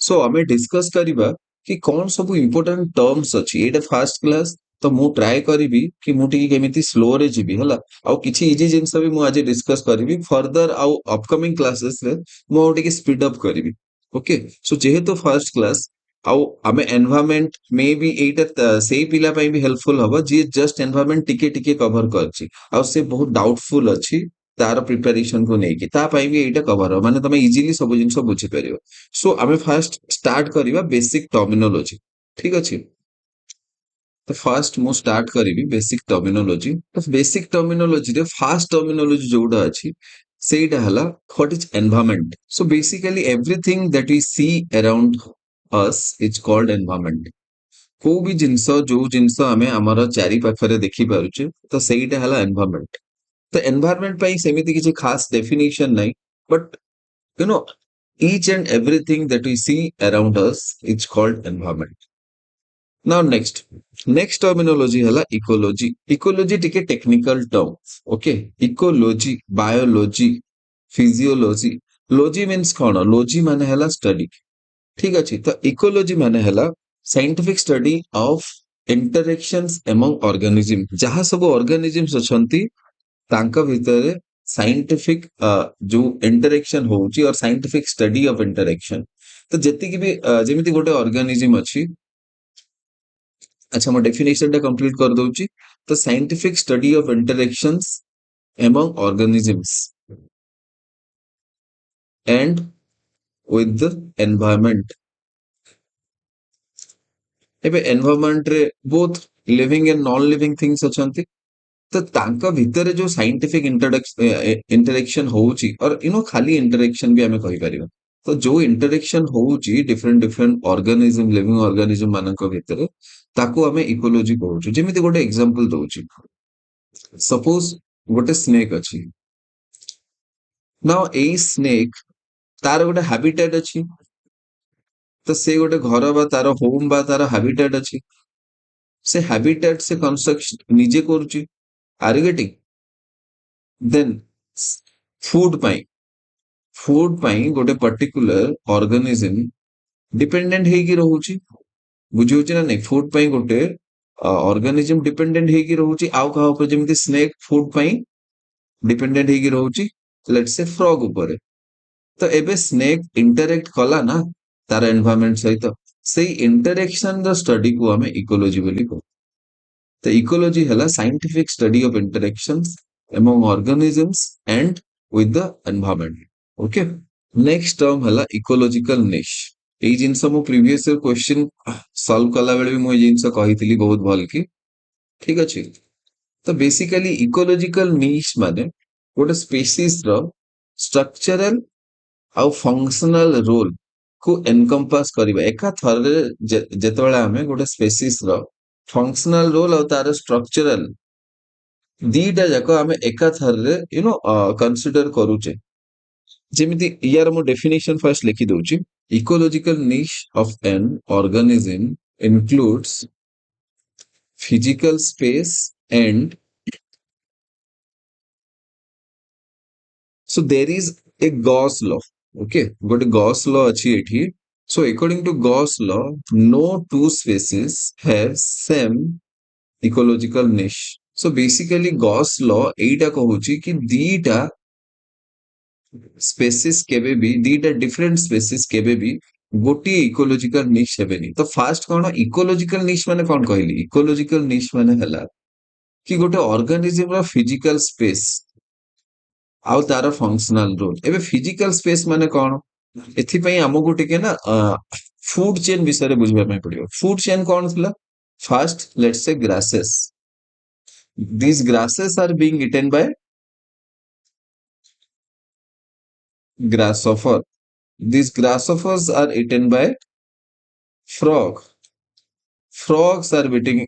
सो आमे डिस्कस करिबा कि कौन सब इंपोर्टेंट टर्म्स अछि एटा फर्स्ट क्लास तो मु ट्राई करिबी कि मु टिके केमिति स्लो रे जिबी हला आउ किछि इजी जिंस भी मु आज डिस्कस करिबी फर्दर आउ अपकमिंग क्लासेस रे मु टिके स्पीड अप करिबी ओके सो जेहेतु फर्स्ट क्लास आउ आमे एनवायरनमेंट मे बी एटा सेई पिला पई भी हेल्पफुल हबो जे जस्ट एनवायरनमेंट टिके टिके कवर करछि आउ से बहुत डाउटफुल अछि तार प्रिपरेशन को नेकी ता पई भी एटा कवर हो माने तमे इजीली सब जिंस बुझी परियो सो आमे फर्स्ट स्टार्ट करिबा बेसिक टर्मिनोलॉजी ठीक अछि तो फर्स्ट मु स्टार्ट करिबी बेसिक टर्मिनोलॉजी तो बेसिक टर्मिनोलॉजी रे फर्स्ट टर्मिनोलॉजी जोडा अछि सेटा हला what is environment so basically everything that we see around us is called environment को भी जिंस जो जिंस आमे हमर चारि पाखरे देखि पारुचे तो सेटा हला एनवायरनमेंट तो एनवायरनमेंट पई सेमिति किछि खास डेफिनेशन नै but you know each and everything that we see around us is called environment now next terminology hela ecology टिके technical term okay ecology biology physiology logy means कोन logy माने हला study ठीक अछि तो ecology माने हला scientific study of interactions among organism जहाँ सब organisms अछंती तांका भितरे साइंटिफिक जो इंटरेक्शन होउची और साइंटिफिक स्टडी ऑफ इंटरेक्शन तो जति की भी जेमिति गोटे ऑर्गेनिज्म अछि अच्छा मैं डेफिनेशन टा कंप्लीट कर दोउची तो scientific study of interactions among organisms and with the environment एबे एनवायरनमेंट रे both living and non living things अछंती तो तांका भितरे जो साइंटिफिक इंटरेक्शन होउची और खाली इंटरेक्शन भी हमें कहि परिबा तो जो इंटरेक्शन होउची different different organism living organism मानक भितरे ताको हमें इकोलॉजी कहउची जेमिति गोटे एग्जांपल दोउची सपोज गोटे स्नेक अछि नाउ ए स्नेक तार गोटे हैबिटेट अछि तो से गोटे घर बा तार होम बा तार हैबिटेट अछि से हैबिटेट से कंस्ट्रक्शन निजे करूची are you getting then food पाई गोटे पर्टिकुलर ऑर्गेनिज्म डिपेंडेंट हेकी रहूची बुझी होची ना नहीं फूड पाई गोटे ऑर्गेनिज्म डिपेंडेंट हेकी रहूची आउ कहा ऊपर जेमिति स्नेक फूड पाई डिपेंडेंट हेकी रहूची लेट्स से फ्रॉग ऊपर तो एबे स्नेक इंटरेक्ट कला ना तार एनवायरनमेंट सहित से इंटरेक्शन द स्टडी को हमें इकोलॉजी बोली कहू तो इकोलॉजी हला scientific study of interactions among organisms and with the environment okay next term हला ecological niche एई जिंस मो प्रीवियस ईयर क्वेश्चन सॉल्व कला बेले भी मो एई जिंस कहितली बहुत भल की ठीक अछि तो बेसिकली इकोलॉजिकल niche माने गोटे स्पीसीज रो स्ट्रक्चरल आउ फंक्शनल रोल को एनकम्पास करिबा एका थरे जेतबेला हमें गोटे स्पीसीज रो फंक्शनल रोल और तार स्ट्रक्चरल दीटा जाक आम एकाथर कंसीडर करूचे जेमिति यार मो डेफिनेशन फर्स्ट लिखि दउची ecological niche of an organism includes physical space and so there is a Gause law okay गोटे गॉस लॉ अछि एठी so according to Gause law no two species have same ecological niche so basically Gauss law एटा कहूची कि दीटा species केबे भी दीटा different species केबे भी गोटी ecological निश हेबेनी तो फास्ट कोन इकोलॉजिकल निश माने कोन कहली इकोलॉजिकल निश माने हला कि गोटे ऑर्गेनिज्म रो फिजिकल स्पेस आउ तार फंक्शनल रोल एबे फिजिकल स्पेस माने कोन एथि पई हमकु टिके ना फूड चेन विषय रे बुझबा में पड़ियो फूड चेन कोन थला first let's say grasses these grasses are being eaten by grasshopper these grasshoppers are eaten by frog frogs are eating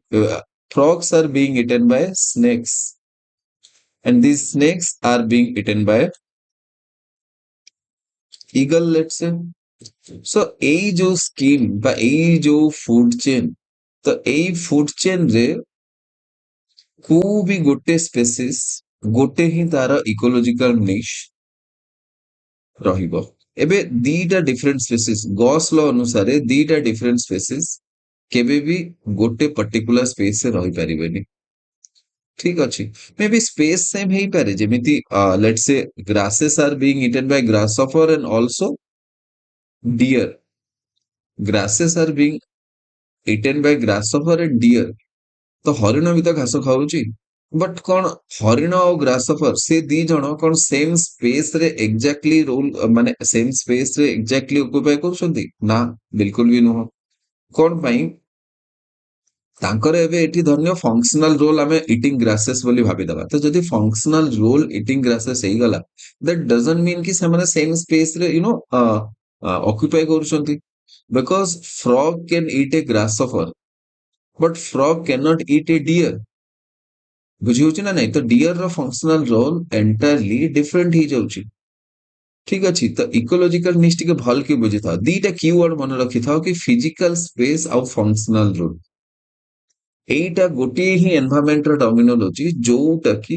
frogs are being eaten by snakes and these snakes are being eaten by eagle let's say so ei jo scheme ba ei jo food chain तो ei food chain रे को भी गोटे species गोटे ही तार ecological निश रहिबो एबे दीटा डिफरेंट स्पेसीज गॉस लॉ अनुसार दीटा डिफरेंट स्पेसीज केबे भी गोटे पर्टिकुलर स्पेस से रही परिबेनी ठीक अछि मे बी स्पेस सेम हेई पारे जेमिति लेट्स से grasses are being eaten by grasshopper and also deer grasses are being eaten by grasshopper and deer तो हरिण भी तो घास खाऊची बट कौन हरिण और ग्रासफर से दी जण कौन सेम स्पेस रे एग्जैक्टली रोल माने सेम स्पेस रे एग्जैक्टली ऑक्युपाई करछंती ना बिल्कुल भी नुह कौन पाई तांकर एबे एठी धन्य फंक्शनल रोल आमे इटिंग ग्रासेस बोली भाबी दबा तो जदी फंक्शनल रोल इटिंग ग्रासेस हेई गला दैट डजंट मीन कि से माने सेम स्पेस रे ऑक्युपाई करछंती because frog can eat a grasshopper but frog can not eat a deer बुझी होची ना नहीं तो डियर रो फंक्शनल रोल एंटायरली डिफरेंट ही जाउची ठीक अछि तो इकोलॉजिकल निष्ठ के भल के बुझी था दीटा कीवर्ड मन रखी था कि फिजिकल स्पेस और फंक्शनल रोल एटा गोटे ही एनवायरनमेंट रो टर्मिनोलॉजी जोटा कि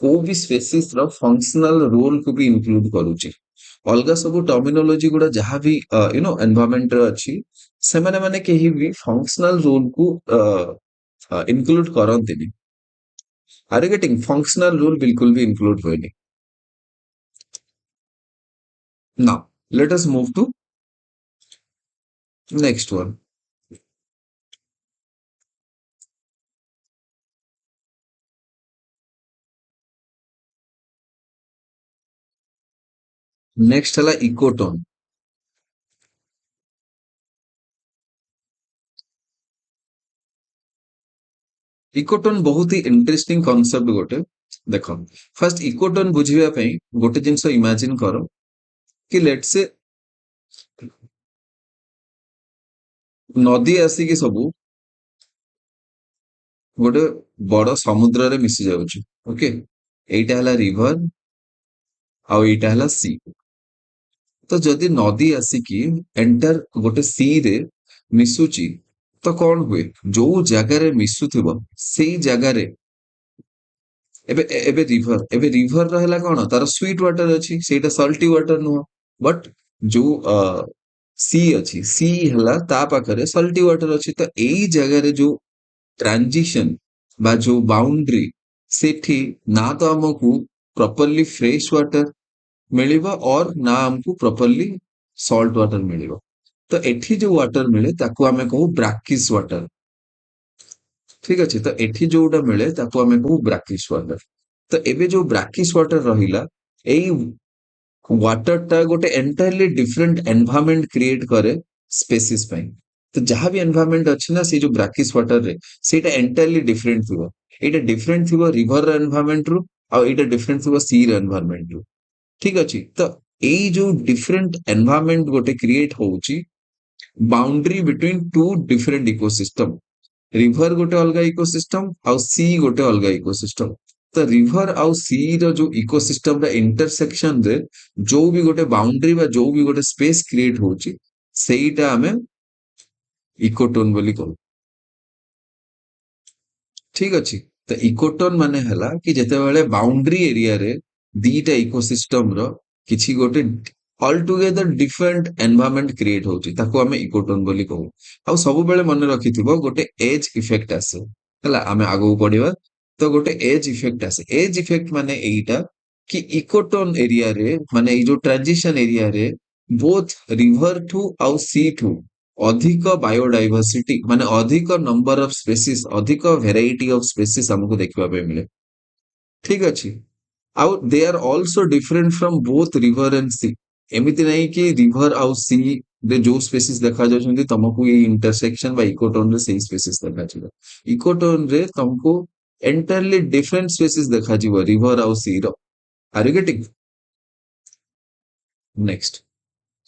को भी स्पेसीज रो फंक्शनल रोल को भी इंक्लूड करूची अलगा सब टर्मिनोलॉजी गुडा जहां भी एनवायरनमेंट रो अछि से माने केही भी फंक्शनल रोल को इंक्लूड करंतिनी are you getting functional role बिल्कुल भी इंक्लूड होएनी now let us move to next one next हला इकोटोन इकोटोन बहुत ही इंटरेस्टिंग कांसेप्ट गोटे देखो फर्स्ट इकोटोन बुझिबा पई गोटे जिंस इमेजिन करो कि लेट्स से नदी आसिकी सबू गोटे बड़ समुद्र रे मिसी जाउची ओके एइटा हला रिवर आउ एइटा हला सी तो जदि नदी आसिकी एंटर गोटे सी रे मिसुची तो कौन हुए जो जगह रे मिसुथिबो सेई जगह रे एबे एबे रिवर रहला कोन तार स्वीट वाटर अछि सेटा सॉल्टी वाटर नुह बट जो सी अछि सी हला ता पाखरे सॉल्टी वाटर अछि तो एई जगह रे जो ट्रांजिशन बा जो बाउंड्री सेठी ना तो हमकु प्रॉपर्ली फ्रेश वाटर मिलिबा और ना हमकु प्रॉपर्ली सॉल्ट वाटर मिलिबा तो एठी जो वाटर मिले ताको हमें कहू ब्राकिश वाटर ठीक अछि तो एठी जोटा मिले ताको हमें कहू ब्राकिश वाटर तो एबे जो ब्राकिश वाटर रहिला एई वाटर टा गोटे एंटायरली डिफरेंट एनवायरनमेंट क्रिएट करे स्पेसिस पई तो जहां भी एनवायरनमेंट अछि ना से जो ब्राकिश वाटर रे सेटा एंटायरली डिफरेंट थिबो एटा डिफरेंट थिबो रिवर एनवायरनमेंट रु आ एटा डिफरेंट थिबो सी एनवायरनमेंट रु ठीक अछि तो एई जो डिफरेंट एनवायरनमेंट गोटे क्रिएट होउची boundary between two different ecosystem river गोटे अलगा इकोसिस्टम आउ सी गोटे अलगा इकोसिस्टम तो रिवर आउ सी रो जो इकोसिस्टम रा इंटरसेक्शन रे जो भी गोटे बाउंड्री बा जो भी गोटे स्पेस क्रिएट होउची सेईटा हमें इकोटोन बोली कहू ठीक अछि तो इकोटोन माने हला कि जेते बेले बाउंड्री एरिया रे दीटा इकोसिस्टम रो किछि गोटे all together different environment create होउची ताको हमें इकोटोन बोली कहू आ सब बेले मन रखिथिबो गोटे एज इफेक्ट आसे हला हमें आगो पढिबा तो गोटे एज इफेक्ट आसे एज इफेक्ट माने एइटा कि इकोटोन एरिया रे माने ए जो ट्रांजिशन एरिया रे बोथ रिवर टू आउ सी टू अधिक बायोडाइवर्सिटी माने अधिक नंबर ऑफ स्पेसीज अधिक वेराइटी ऑफ स्पेसीज हमको देखबा पे मिले ठीक अछि आउ they are also different from both river and sea एमिति नहीं कि रिवर आउ सी रे जो स्पेसीज देखा जाउछन्ती तमको ये इंटरसेक्शन बा इकोटोन रे सेही स्पेसीज देखा जिवो इकोटोन रे तमको एंटायरली डिफरेंट स्पेसीज देखा जिवो रिवर आउ सी रो are you getting next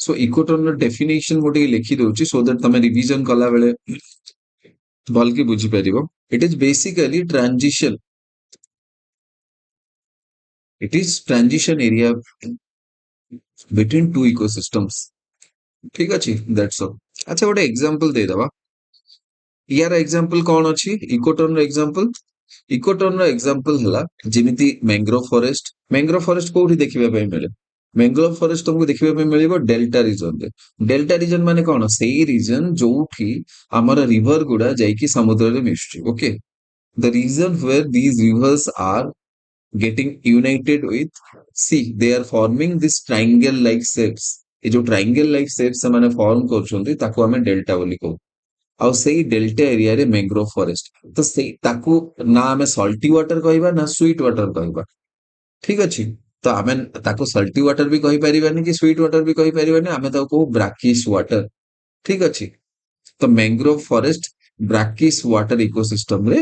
so ecotone रो डेफिनेशन मोटे लिखि दउची सो दैट तमे रिवीजन कला बेले भल के बुझी परिबो it is basically transition it is transition area between two ecosystems ठीक अछि दैट्स ऑल अच्छा गोटे एग्जांपल दे दबा यार एग्जांपल कोन अछि इकोटोन रो एग्जांपल इकोटोन रो एग्जांपल हला जेमिति मैंग्रोव फॉरेस्ट कोठी देखिबा पय मिले मैंग्रोव फॉरेस्ट तुमको देखिबा पे मिलिबो डेल्टा रीजन रे। डेल्टा रीजन माने कोन सेही रीजन जोठी हमर रिवर गुडा जाईकी समुद्र रे मिशुची okay. The region where these rivers are getting united with see they are forming this triangle like shapes। ये जो ट्रायंगल लाइक शेप्स ସେମାନେ ଫର୍ମ କରୁଛନ୍ତି ତାକୁ ଆମେ ଡେଲ୍ଟା ବୋଲି କହୁ। ଆଉ ସେଇ ଡେଲ୍ଟା ଏରିଆରେ ମ୍ୟାଙ୍ଗ୍ରୋଭ ଫରେଷ୍ଟ ତ ସେଇ ତାକୁ ନା ଆମେ ସଲ୍ଟି ୱାଟର କହିବା ନା ସୁଇଟ ୱାଟର କହିବା ଠିକ ଅଛି। ତ ଆମେ ତାକୁ ସଲ୍ଟି ୱାଟର ବି କହିପାରିବାନି କି ସୁଇଟ ୱାଟର ବି କହିପାରିବାନି ଆମେ ତାକୁ କହୁ ବ୍ରାକିଶ ୱାଟର ଠିକ ଅଛି। ତ mangrove forest brackish water ecosystem ରେ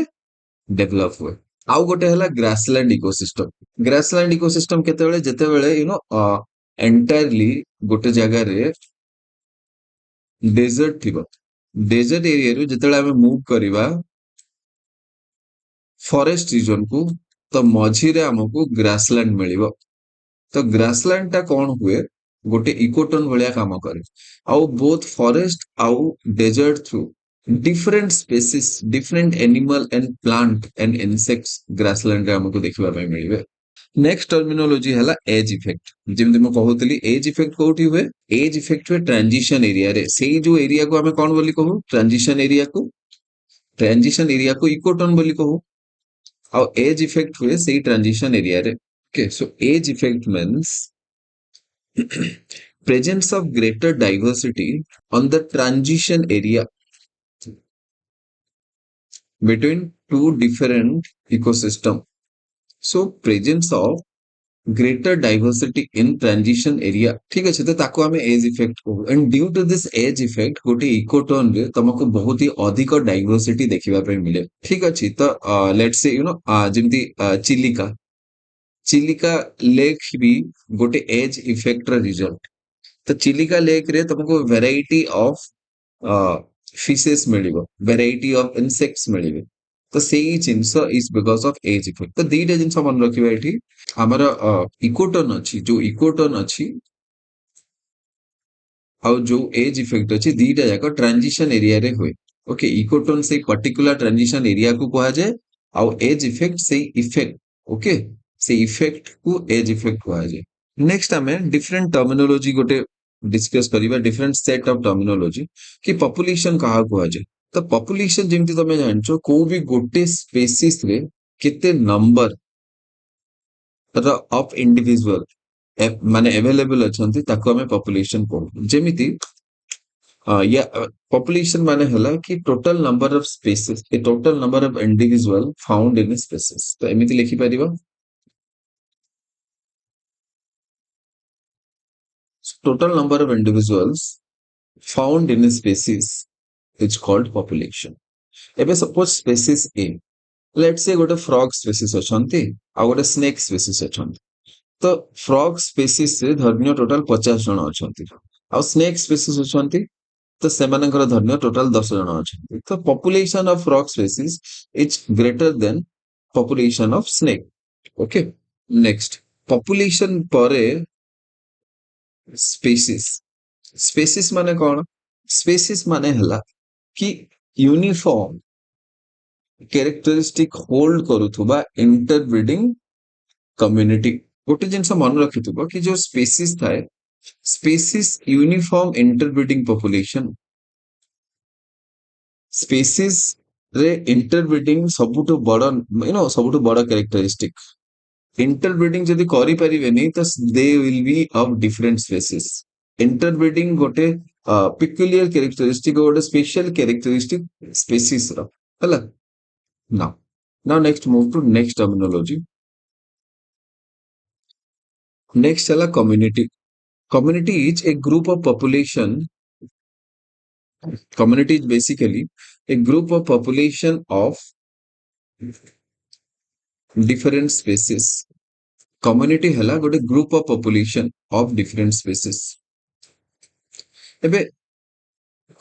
डेभलप हुए। आउ गोटे हला ग्रासलैंड इकोसिस्टम। ग्रासलैंड इकोसिस्टम केतेबेले जेतेबेले एंटायरली गोटे जगह रे डेजर्ट थिबो। डेजर्ट एरिया रे जेतेबेले हमें मूव करिवा फॉरेस्ट रीजन को तो मझिरे हमको ग्रासलैंड मिलिबो। तो ग्रासलैंड टा कौन हुए गोटे इकोटोन भलिया काम करे। आउ बोथ फॉरेस्ट आउ desert through different species different animal and plant and insects grassland रे हमको देखिबा ପାଇଁ मिलिबे। नेक्स्ट टर्मिनोलॉजी हला एज इफेक्ट। जेमति म कहउतली एज इफेक्ट कोठी हुए एज इफेक्ट हुए ट्रांजिशन एरिया रे सेही जो एरिया को हमें कौन बोली कहू ट्रांजिशन एरिया को इकोटोन बोली कहू। और एज इफेक्ट हुए सही ट्रांजिशन एरिया रे okay. So edge effect means presence of greater diversity on the transition area between two different ecosystem। So presence of greater diversity in transition area ठीक है। तो ताको हमें एज इफेक्ट कहू and due to this edge effect गोटे ecotone रे तुमको बहुत ही अधिक डाइवर्सिटी देखिबा पे मिले ठीक अछि। तो let's say जेमती Chilika Chilika lake भी गोटे एज इफेक्ट रिजल्ट। तो चिलिका लेक रे तुमको वेराइटी ऑफ फिशेस मिलिबो वेराइटी ऑफ इनसेक्ट्स मिलिबे। तो सेही जिंस is because of edge effect. तो दीटा जिंस मन रखिबा एठी हमर इकोटोन अछि जो इकोटोन अछि और जो एज इफेक्ट अछि दीटा जाक ट्रांजिशन एरिया रे हुए ओके। इकोटोन से पर्टिकुलर ट्रांजिशन एरिया को कहा जाए और एज इफेक्ट से इफेक्ट ओके से इफेक्ट को एज इफेक्ट कहा जाए। नेक्स्ट हमें डिफरेंट टर्मिनोलॉजी गोटे डिस्कस करिबा डिफरेंट सेट ऑफ टर्मिनोलॉजी कि पॉपुलेशन कहा कहा जाए। तो पॉपुलेशन जेमति तमे जानछो को भी गोटे स्पेसीज रे केते नंबर ऑफ इंडिविजुअल माने अवेलेबल अछंती ताको हमें पॉपुलेशन कहू। जेमिति या पॉपुलेशन माने हला कि total number of species A total number of individual found in species. तो एमिति लिखि परिबा total number of individuals found in a species is called population। एबे suppose species A let's say गोटे फ्रॉग स्पेसीज अछंती आ गोटे snake species अछंती। तो frog species से धर्मिय total 50 जन अछंती आ snake species अछंती तो सेमानकर धर्मिय टोटल 10 जन अछंती। तो population of frog species is greater than population of snake okay. Next population परे स्पेसीज स्पेसीज माने कौन स्पेसीज माने हला कि यूनिफॉर्म कैरेक्टरिस्टिक होल्ड करूथुबा इंटरब्रीडिंग कम्युनिटी। गोटे जिनस मन रखिथुबा कि जो स्पेसीज थाए species uniform interbreeding population species रे इंटरब्रीडिंग सबुठु बड़ सबुठु बड़ कैरेक्टरिस्टिक। इंटरब्रीडिंग जदि करि परिबेनी तो they will be of different species. Interbreeding गोटे पिक्युलियर कैरेक्टरिस्टिक गोटे स्पेशल कैरेक्टरिस्टिक स्पेसीज रो हला। Now next move to next terminology. Next हला community. Community is a group of population community is basically a group of population of different species। community हला गोटे group of population of different species. एबे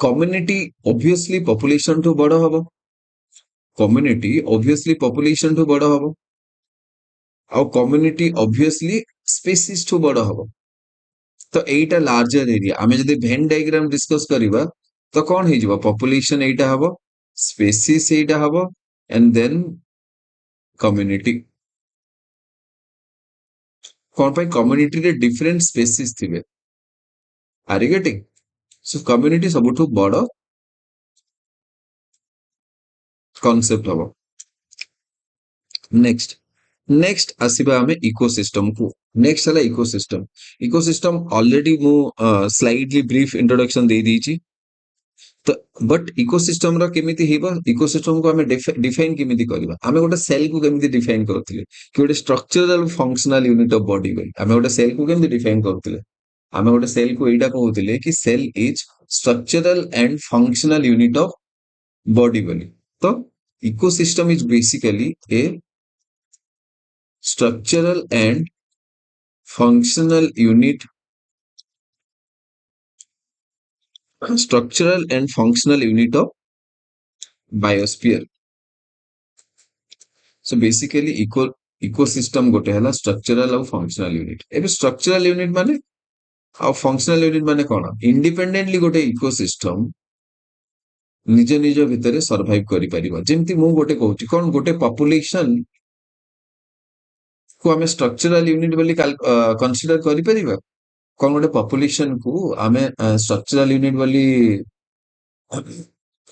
community obviously population to बड़ हबो community obviously population to बड़ हबो और community obviously species to बड़ हबो। तो एटा लार्जर एरिया आमे जदि वेन डायग्राम डिस्कस करिबा तो कौन हे जिवो पॉपुलेशन एटा हबो स्पेसीज एटा हबो एंड देन कम्युनिटी। କଣ ପାଇଁ କମ୍ୟୁନିଟିରେ ଡିଫରେଣ୍ଟ ସ୍ପେସିସ୍ ଥିବେ। Are you getting? Show community ସବୁଠୁ ବଡ କନସେପ୍ଟ ହବ। ନେକ୍ସଟ ନେକ୍ସଟ ଆସିବା ଆମେ ଇକୋସିଷ୍ଟମ କୁ। ନେକ୍ସଟ ହେଲା ଇକୋସିଷ୍ଟମ। ଇକୋସିଷ୍ଟମ ଅଲରେଡି ମୁଁ ସ୍ଲାଇଡଲି ବ୍ରିଫ ଇଣ୍ଟ୍ରୋଡକ୍ସନ ଦେଇ ଦେଇଛି। ତ ବଟ୍ ଇକୋସିଷ୍ଟମ ର କେମିତି ହେଇବ, ଇକୋସିଷ୍ଟମ କୁ ଆମେ ଡିଫାଇନ କେମିତି କରିବା। ଆମେ ଗୋଟେ ସେଲ କୁ କେମିତି ଡିଫାଇନ କରୁଥିଲେ କି ଗୋଟେ structural functional unit of body ବୋଲି। ଆମେ ଗୋଟେ ସେଲ କୁ କେମିତି ଡିଫାଇନ କରୁଥିଲେ, ଆମେ ଗୋଟେ ସେଲ କୁ ଏଇଟା କହୁଥିଲେ କି cell is structural and functional unit of body ବୋଲି। ତ ecosystem is basically a structural and functional unit of biosphere. So basically ecosystem गोटे है structural और functional unit. एबे structural unit माने और functional unit माने कौन? Independently गोटे ecosystem निज निज भितर सर्वाइव करि परिबा। जेमति मु गोटे कहूची कोन गोटे पॉपुलेशन को हमें स्ट्रक्चरल यूनिट बोली कंसीडर करि परिबा। कोन गोटे पॉपुलेशन को हमें स्ट्रक्चरल यूनिट बोली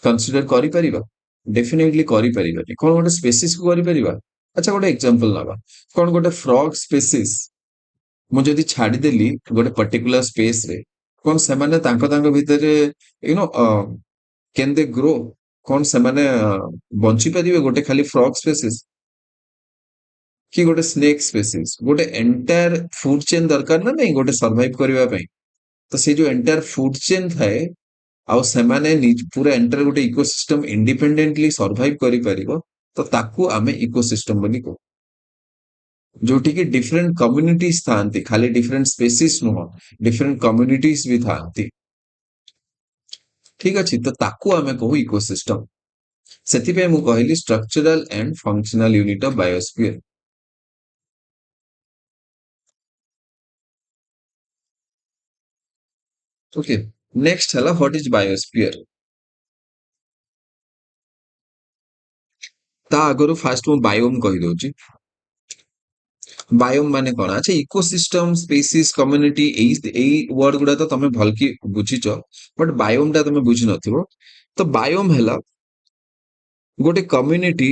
कंसीडर करि परिबा? डेफिनेटली करि परिबानी। कोन गोटे स्पेसीज को करि परिबा? अच्छा गोटे एग्जांपल नबा। कोन गोटे फ्रॉग स्पेसीज मु जदि छाडी देली गोटे पर्टिकुलर स्पेस रे, कोन से माने तांको तांको भितरे you know can they grow, कोन से माने बंची परिबे गोटे खाली फ्रॉग स्पेसीज कि गोटे स्नेक स्पेसीज। गोटे एंटायर फूड चेन दरकार ना नहीं गोटे सर्वाइव करबा पई। तो से जो एंटायर फूड चेन थाए आउ सेमाने पूरा एंटायर गोटे इकोसिस्टम इंडिपेंडेंटली सर्वाइव करि परिबो, तो ताकू आमे इकोसिस्टम बोली कहू। जोठी कि डिफरेंट कम्युनिटीज थांती, खाली डिफरेंट स्पेसीज नुह, डिफरेंट कम्युनिटीज भी थांती। ठीक अछि, तो ताकू आमे कहू इकोसिस्टम। सेति पे मु कहली structural and functional unit of biosphere. Okay, next हला व्हाट इज बायोस्फीयर। ता आगरु फास्ट मु बायोम कहि दोची। बायोम माने कोन? अच्छा इकोसिस्टम स्पेसीज कम्युनिटी एई वर्ड गुडा तो तमे भलकी बुझिचो, बट बायोम टा तमे बुझि नथिबो। तो बायोम हैला गोटे कम्युनिटी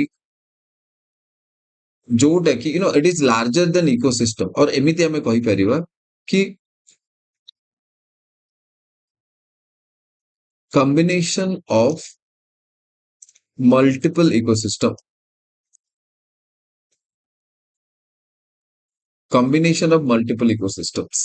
जोटा कि you know it is larger than ecosystem. और एमिति हमें कहि परिबा कि combination of multiple ecosystem, combination of multiple ecosystems.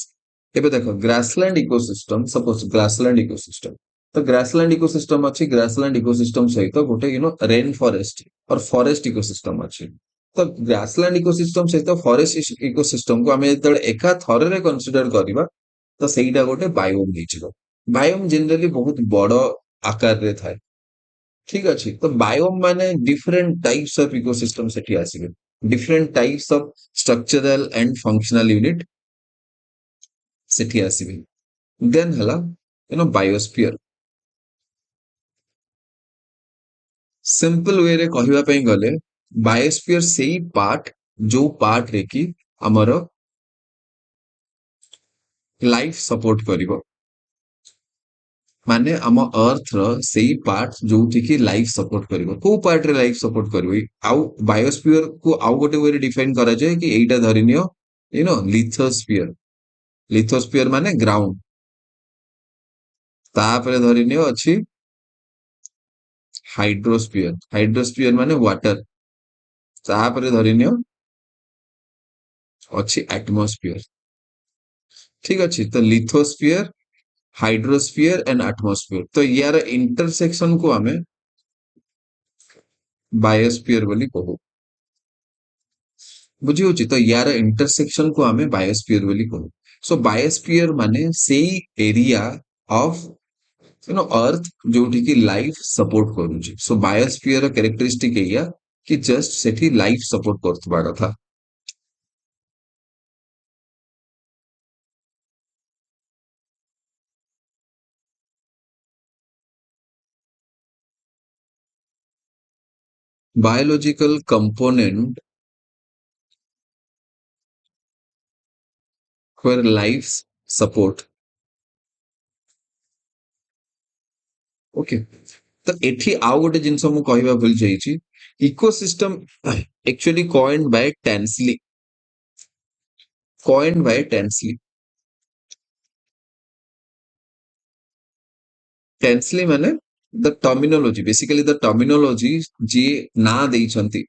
एबे देखो grassland ecosystem, suppose grassland ecosystem, तो ग्रासलैंड इकोसिस्टम अच्छी, ग्रासलैंड इकोसिस्टम सहित गोटे यू नो रेन फॉरेस्ट और फॉरेस्ट इकोसिस्टम अच्छी। तो ग्रासलैंड इकोसिस्टम सहित फॉरेस्ट इकोसिस्टम को आमे जतले एका थररे कंसीडर करिबा, तो सेईटा गोटे बायोम हिजिबो। बायोम जनरली बहुत बड़ आकार रे थाए। ठीक अछि, तो बायोम माने डिफरेंट टाइप्स ऑफ इकोसिस्टम सेठी आसीबे, different types of structural and functional unit सेठी आसीबे। देन हला you know biosphere. Simple way रे कहिबा पई गले बायोस्फीयर सेई पार्ट जो पार्ट रे कि हमर लाइफ सपोर्ट करिवो। माने आम अर्थ रो सेई पार्ट जोथि कि लाइफ सपोर्ट करिवो। को पार्ट रे लाइफ सपोर्ट करिवो? आउ बायोस्फीयर को आउ गोटे वे रे डिफाइन करा जाय कि एइटा धरिनियो यू नो लिथोस्फीयर। लिथोस्फीयर माने ग्राउंड। तापरे धरिनियो अछि हाइड्रोस्फीयर। हाइड्रोस्फीयर माने वाटर। तापरे धरिनियो अछि एटमॉस्फेयर। ठीक अछि, तो लिथोस्फीयर, हाइड्रोस्फीयर एंड एटमॉस्फेयर। तो यार इंटरसेक्शन को हमें बायोस्फीयर बोली कहू। बुझी होची? तो यार इंटरसेक्शन को हमें बायोस्फीयर बोली कहू। सो बायोस्फीयर माने सेई area of you know earth जोठी की लाइफ सपोर्ट करूची। सो बायोस्फीयर कैरेक्टरिस्टिक एया कि जस्ट सेठी लाइफ सपोर्ट करथबा कथा। Biological component where lives support. Okay, तो एठी आउ गोटे जिनस मु कहबा भूल जाइछि, ecosystem actually coined by Tansley माने the terminology, basically the terminology जी ना देइछंती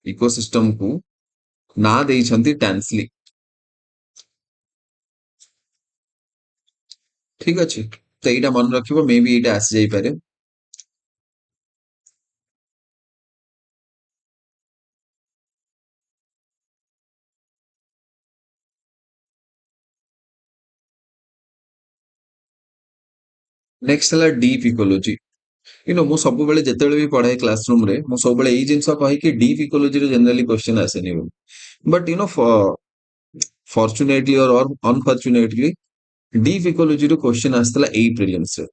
इकोसिस्टम को ना देइछंती टेंसली। ठीक अछि, तो एटा मन रखिबो, मे बी एटा आसी जाई पारे। नेक्स्ट हला डीप इकोलॉजी। मु सब बेले जेतेबेले भी पढ़ाए क्लासरूम रे, मु सब बेले एई जिंस कहि कि डीप इकोलॉजी रे जनरली क्वेश्चन आसेनी बोली, बट फॉर्चुनेटली और अनफॉर्चुनेटली डीप इकोलॉजी रो क्वेश्चन आस्तला एई प्रीलिम्स रे।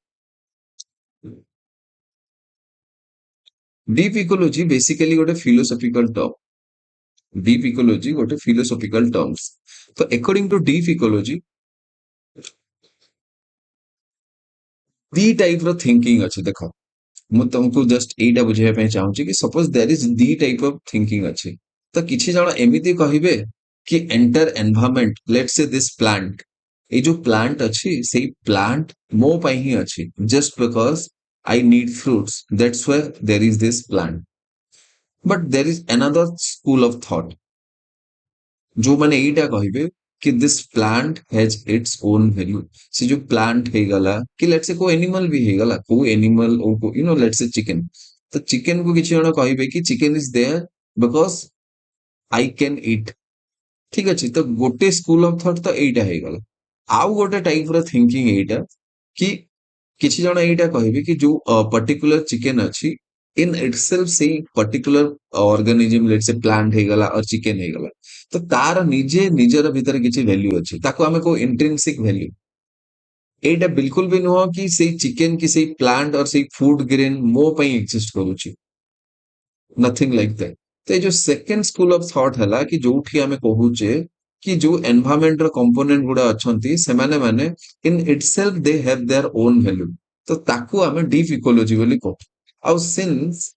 डीप इकोलॉजी बेसिकली गोटे फिलोसॉफिकल टर्म। डीप इकोलॉजी गोटे फिलोसॉफिकल टर्म्स। तो according to deep ecology the type रो थिंकिंग अछि। देखो, मु तुमको जस्ट एटा बुझाइबा ପାଇଁ चाहूची कि suppose there is the type of thinking अछि। तो किछि जण एमिति कहिबे कि enter environment, let's say this plant, ए जो प्लांट अछि सेई प्लांट मो ପାଇଁ ही अछि, just because I need fruits, that's why there is this plant. But there is another school of thought जो माने एटा कहिबे कि this plant has its own value. से जो प्लांट हे गला कि लेट्स से को एनिमल भी हे गला, को एनिमल ओ को लेट्स से चिकन, तो चिकन को किछि जण कहिबे कि chicken is there because I can eat. ठीक अछि, तो गोटे स्कूल ऑफ थॉट तो एटा हे गला। आउ गोटे टाइप रो थिंकिंग एटा कि किछि जण एटा कहिबे कि जो पर्टिकुलर चिकन अछि इन इटसेल्फ से particular organism, let's say plant हे गला और चिकन हे गला, तो तार निजे निजर भीतर किछि वैल्यू अछि, ताको हमें को इंट्रिंसिक वैल्यू। एटा बिल्कुल भी नुह कि सेई चिकन कि सेई प्लांट और सेई फूड ग्रेन मो पई एग्जिस्ट करूछि, नथिंग लाइक दैट। तो ये जो सेकंड स्कूल ऑफ थॉट हला कि जोठी हमें कहूचे कि जो एनवायरनमेंट रो कंपोनेंट गुडा अछंती सेमाने माने in itself they have their own value, तो ताकू हमें डीप इकोलॉजी बोली कहू। आउ सिंस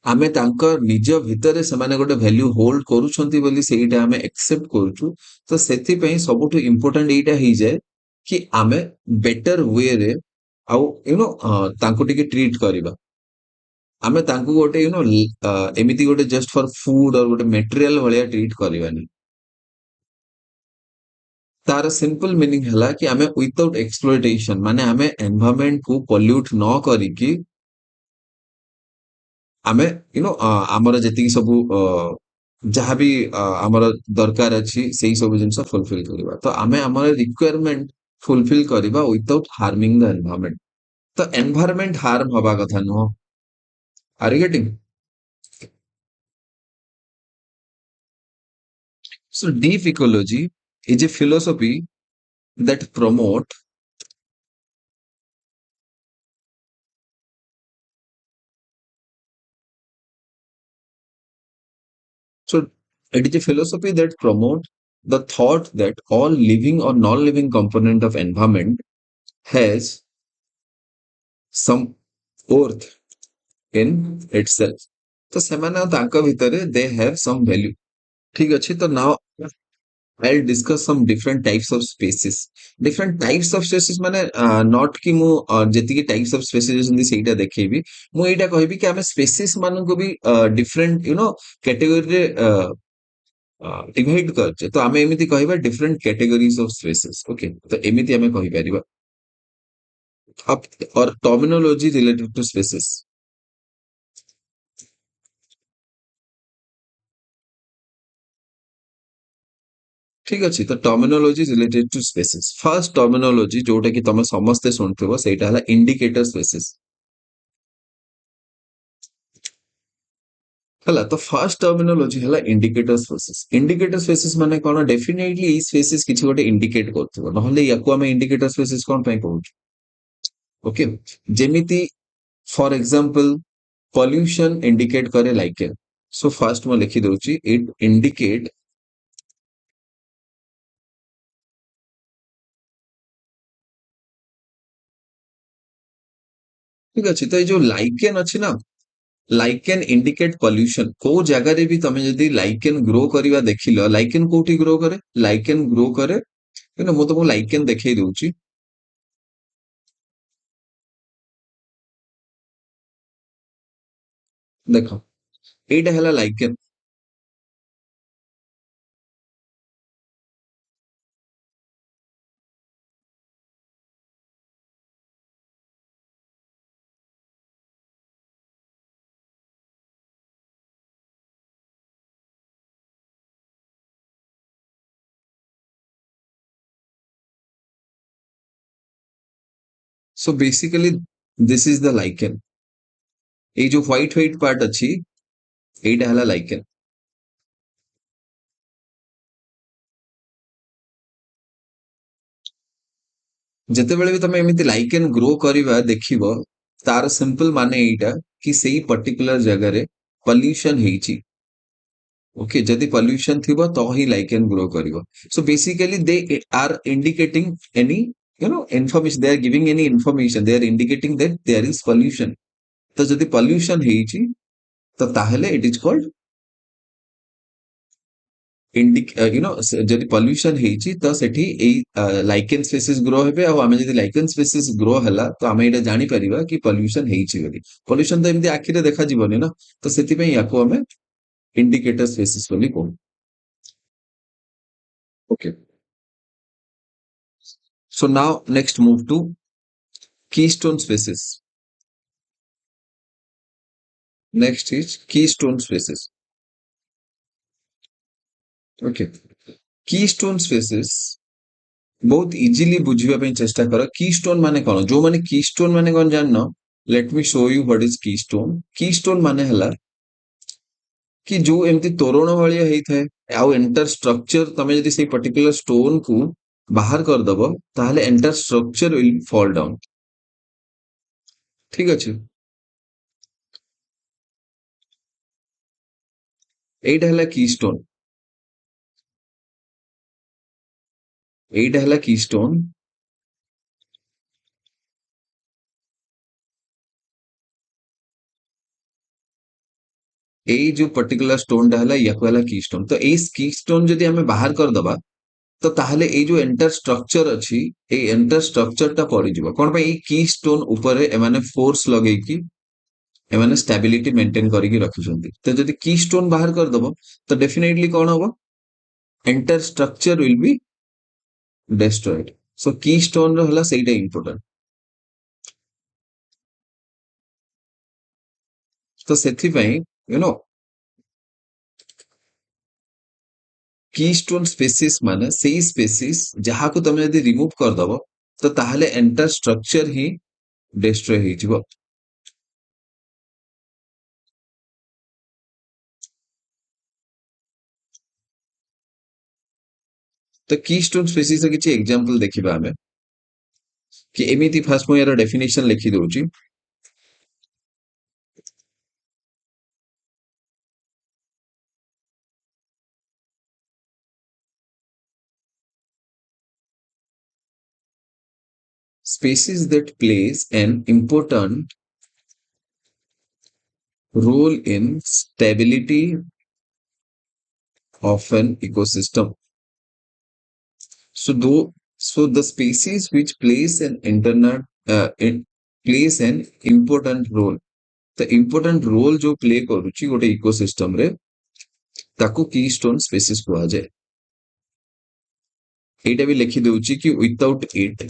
आमे तांकर निज भितरे सेमाने गोटे वैल्यू होल्ड करूछंती बोली सेईटा आमे एक्सेप्ट करूछु, तो सेति पई सबुठु इंपोर्टेंट एईटा ही जाय कि आमे बेटर वे रे आउ तांको टिके ट्रीट करिबा। आमे तांको गोटे एमिति गोटे जस्ट फॉर फूड और गोटे मटेरियल भलिया ट्रीट करिबानी। तार सिंपल मीनिंग हला कि आमे विदाउट एक्सप्लॉयटेशन, माने आमे एनवायरनमेंट को पोल्यूट न करिकी आमे हमर जेतिकी सबु जहाँ भी हमर दरकार अछि सेही सब जिंस फुलफिल करिबा, तो आमे हमर रिक्वायरमेंट फुलफिल करिबा विदाउट हार्मिंग द एनवायरनमेंट। तो एनवायरनमेंट हार्म हवा कथा नुह। Are you getting? So deep ecology is a philosophy that promote, so it is a philosophy that promote the thought that all living or non-living component of environment has some worth in itself. तो ସେମାନେ ତାଙ୍କ ଭିତରେ they have some value। ठीक ଅଛି, ତ now I'll discuss some different types of species। different types of species ମାନେ not कि ମୁଁ ଯେତିକି types of species ଅଛନ୍ତି ସେଇଟା ଦେଖେଇବି, ମୁଁ ଏଇଟା କହିବି କି ଆମେ species ମାନଙ୍କୁ ବି different category ରେ डिवाइड करछे। तो ଆମେ ଏମିତି କହିବା different categories of species। Okay, ତ ଏମିତି ଆମେ କହିପାରିବା। और terminology related to species। ठीक ଅଛି, ତ terminology related to species। first terminology ଯୋଉଟା କି ତମେ ସମସ୍ତେ ଶୁଣିଥିବ ସେଇଟା ହେଲା indicator species। ହେଲା, ତ ଫାର୍ଷ୍ଟ ଟର୍ମିନୋଲୋଜି ହେଲା ଇଣ୍ଡିକେଟର ସ୍ପେସିସ୍। ଇଣ୍ଡିକେଟର ସ୍ପେସିସ୍ ମାନେ କଣ? ଡେଫିନେଟଲି ଏଇ ସ୍ପେସିସ୍ କିଛି ଗୋଟେ ଇଣ୍ଡିକେଟ କରୁଥିବ, ନହେଲେ ୟାକୁ ଆମେ ଇଣ୍ଡିକେଟର ସ୍ପେସିସ୍ କଣ ପାଇଁ କହୁଛୁ? ଓକେ, ଯେମିତି ଫର ଏକ୍ସାମ୍ପଲ ପଲ୍ୟୁସନ ଇଣ୍ଡିକେଟ କରେ ଲାଇକେନ। ସୋ ଫାର୍ଷ୍ଟ ମୁଁ ଲେଖି ଦଉଛି, ଇଟ ଇଣ୍ଡିକେଟ ठीक अच्छे तो ये जो लाइकेन अच्छी ना लाइकेन इंडिकेट पॉल्यूशन को जगह रे भी तमे जदी लाइकेन ग्रो करवा देखिलो लाइकेन कोठी ग्रो करे लाइकेन ग्रो करे मु तुमको लाइकेन देखै दउची देखो एटा हला lichen so basically this is the lichen ए जो व्हाइट व्हाइट पार्ट अच्छी एटा हला लाइकेन ଯେତେବେଳେ ବି ତମେ ଏମିତି ଲାଇକେନ୍ ଗ୍ରୋ କରିବା ଦେଖିବ ତାର ସିମ୍ପଲ ମାନେ ଏଇଟା କି ସେଇ ପର୍ଟିକୁଲାର ଜାଗାରେ ପଲ୍ୟୁସନ ହେଇଛି ଓକେ ଯଦି ପଲ୍ୟୁସନ ଥିବ ତ ହିଁ ଲାଇକେନ୍ ଗ୍ରୋ କରିବ so basically they are indicating any information they are giving any information they are indicating that there is pollution ତ ଯଦି ପଲ୍ୟୁସନ ହେଇଛି ତ ତାହେଲେ it is called ଯଦି ପଲ୍ୟୁସନ ହେଇଛି ତ ସେଠି ଏଇ ଲାଇକେନ୍ ସ୍ପେସିସ୍ ଗ୍ରୋ ହେବେ ଆଉ ଆମେ ଯଦି ଲାଇକେନ୍ ସ୍ପେସିସ୍ ଗ୍ରୋ ହେଲା ତ ଆମେ ଏଇଟା ଜାଣିପାରିବା କି ପଲ୍ୟୁସନ ହେଇଛି ବୋଲି ପଲ୍ୟୁସନ ତ ଏମିତି ଆଖିରେ ଦେଖାଯିବନି ନା ତ ସେଥିପାଇଁ ୟାକୁ ଆମେ ଇଣ୍ଡିକେଟର ସ୍ପେସିସ୍ ବୋଲି କହୁ okay so now next move to keystone species next is keystone species okay keystone species बहुत इजीली बुझिबा ପାଇଁ ଚେଷ୍ଟା କର keystone ମାନେ କଣ जो माने keystone ମାନେ କଣ ଜାଣିନ let me show you what is keystone ମାନେ ହେଲା कि जो एमती तोरण भाया ହେଇଥାଏ ଆଉ एंटर स्ट्रक्चर तमे यदि सेई पर्टिकुलर स्टोन को बाहर कर दबो ताहले enter structure will fall down ठीक अछि एटा हला कीस्टोन एई जो पर्टिकुलर स्टोन टा हला याको हला कीस्टोन तो एई कीस्टोन जदि हमें बाहर कर दबा तो ताहले एई जो एंटर स्ट्रक्चर अछि एई एंटर स्ट्रक्चर टा पड़ी जिवो कोन पे एई कीस्टोन ऊपर एमाने फोर्स लगेई की एमाने स्टेबिलिटी मेंटेन करिकी रखिसंती तो जदि कीस्टोन बाहर कर दबो तो डेफिनेटली कोन हबो enter structure will be destroyed so keystone ର ହେଲା ସେଇଟା important ତ ସେଥିପାଇଁ you know keystone species ମାନେ ସେଇ species ଯାହାକୁ ତମେ ଯଦି remove କରିଦବ ତ ତାହେଲେ entire structure ହିଁ destroy ହେଇଯିବ ତ keystone species ର କିଛି example ଦେଖିବା ଆମେ कि एमिति फास्ट मु यार डेफिनेशन लिखि दउची species that plays an important role in stability of an ecosystem so though so the species which plays an internet plays an important role the important role जो प्ले करूची गोटे इकोसिस्टम रे ताकू keystone spaces कुआ जाए एटा भी लिखि दउची कि without it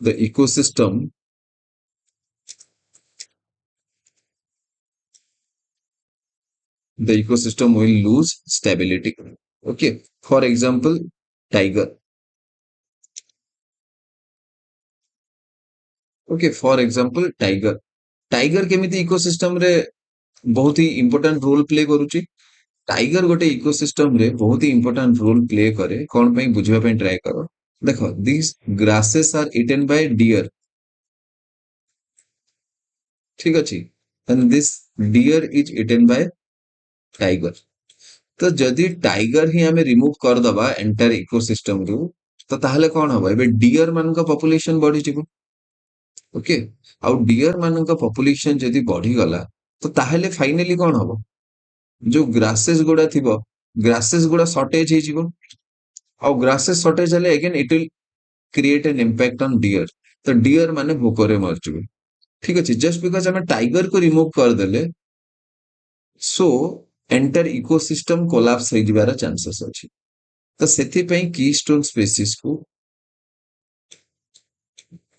the ecosystem will lose stability okay for example tiger okay for example tiger केमिति इकोसिस्टम रे बहुत ही इंपोर्टेंट रोल प्ले करूची टाइगर गोटे इकोसिस्टम रे बहुत ही इंपोर्टेंट रोल प्ले करे कोन पई बुझिबा पई ट्राई करो देखो this grasses are eaten by deer ठीक अछि and this deer is eaten by tiger तो जदि टाइगर ही हमें रिमूव कर दबा एंटायर इकोसिस्टम रु तो ताहले कोन हबो एबे डियर मान का पॉपुलेशन बढ़ी जिवो ओके आउ डियर मानक पॉपुलेशन जदि बढ़ी गला तो ताहेले फाइनली कौन हबो जो ग्रासेस गुड़ा थिबो ग्रासेस गुड़ा शॉर्टेज हे जिवो आउ ग्रासेस शॉर्टेज हेले again it will create an impact on deer तो डियर माने भोकरे मरजिबे ठीक अछि जस्ट बिकॉज हमें टाइगर को रिमूव कर देले सो एंटर इकोसिस्टम कोलैप्स हो जिबार चांसेस अछि तो सेथि पई कीस्टोन स्पीसीज को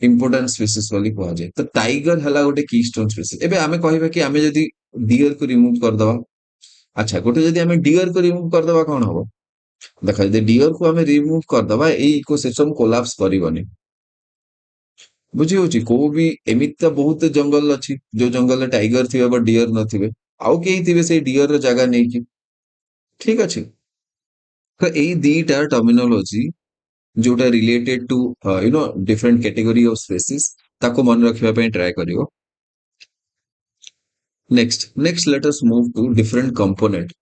इम्पोर्टेंट स्पीसीज बोली कहा जाए तो टाइगर हला गोटे कीस्टोन स्पीसीज एबे आमे कहबा कि आमे जदी डियर को रिमूव कर दवा अच्छा गोटे जदी आमे डियर को रिमूव कर दवा कोन हबो देखा जदी डियर को आमे रिमूव कर दवा ए इकोसिस्टम कोलैप्स करिवनी बुझी होची को भी एमित बहुत जंगल अछि जो जंगल टाइगर थिबे बट डियर नथिबे आउ केही थिबे से डियर रो जगह नै कि ठीक अछि तो एई दीटा टर्मिनोलॉजी जोटा related to different category of species ताको मन रखिबा पई ट्राई करियो next let us move to different component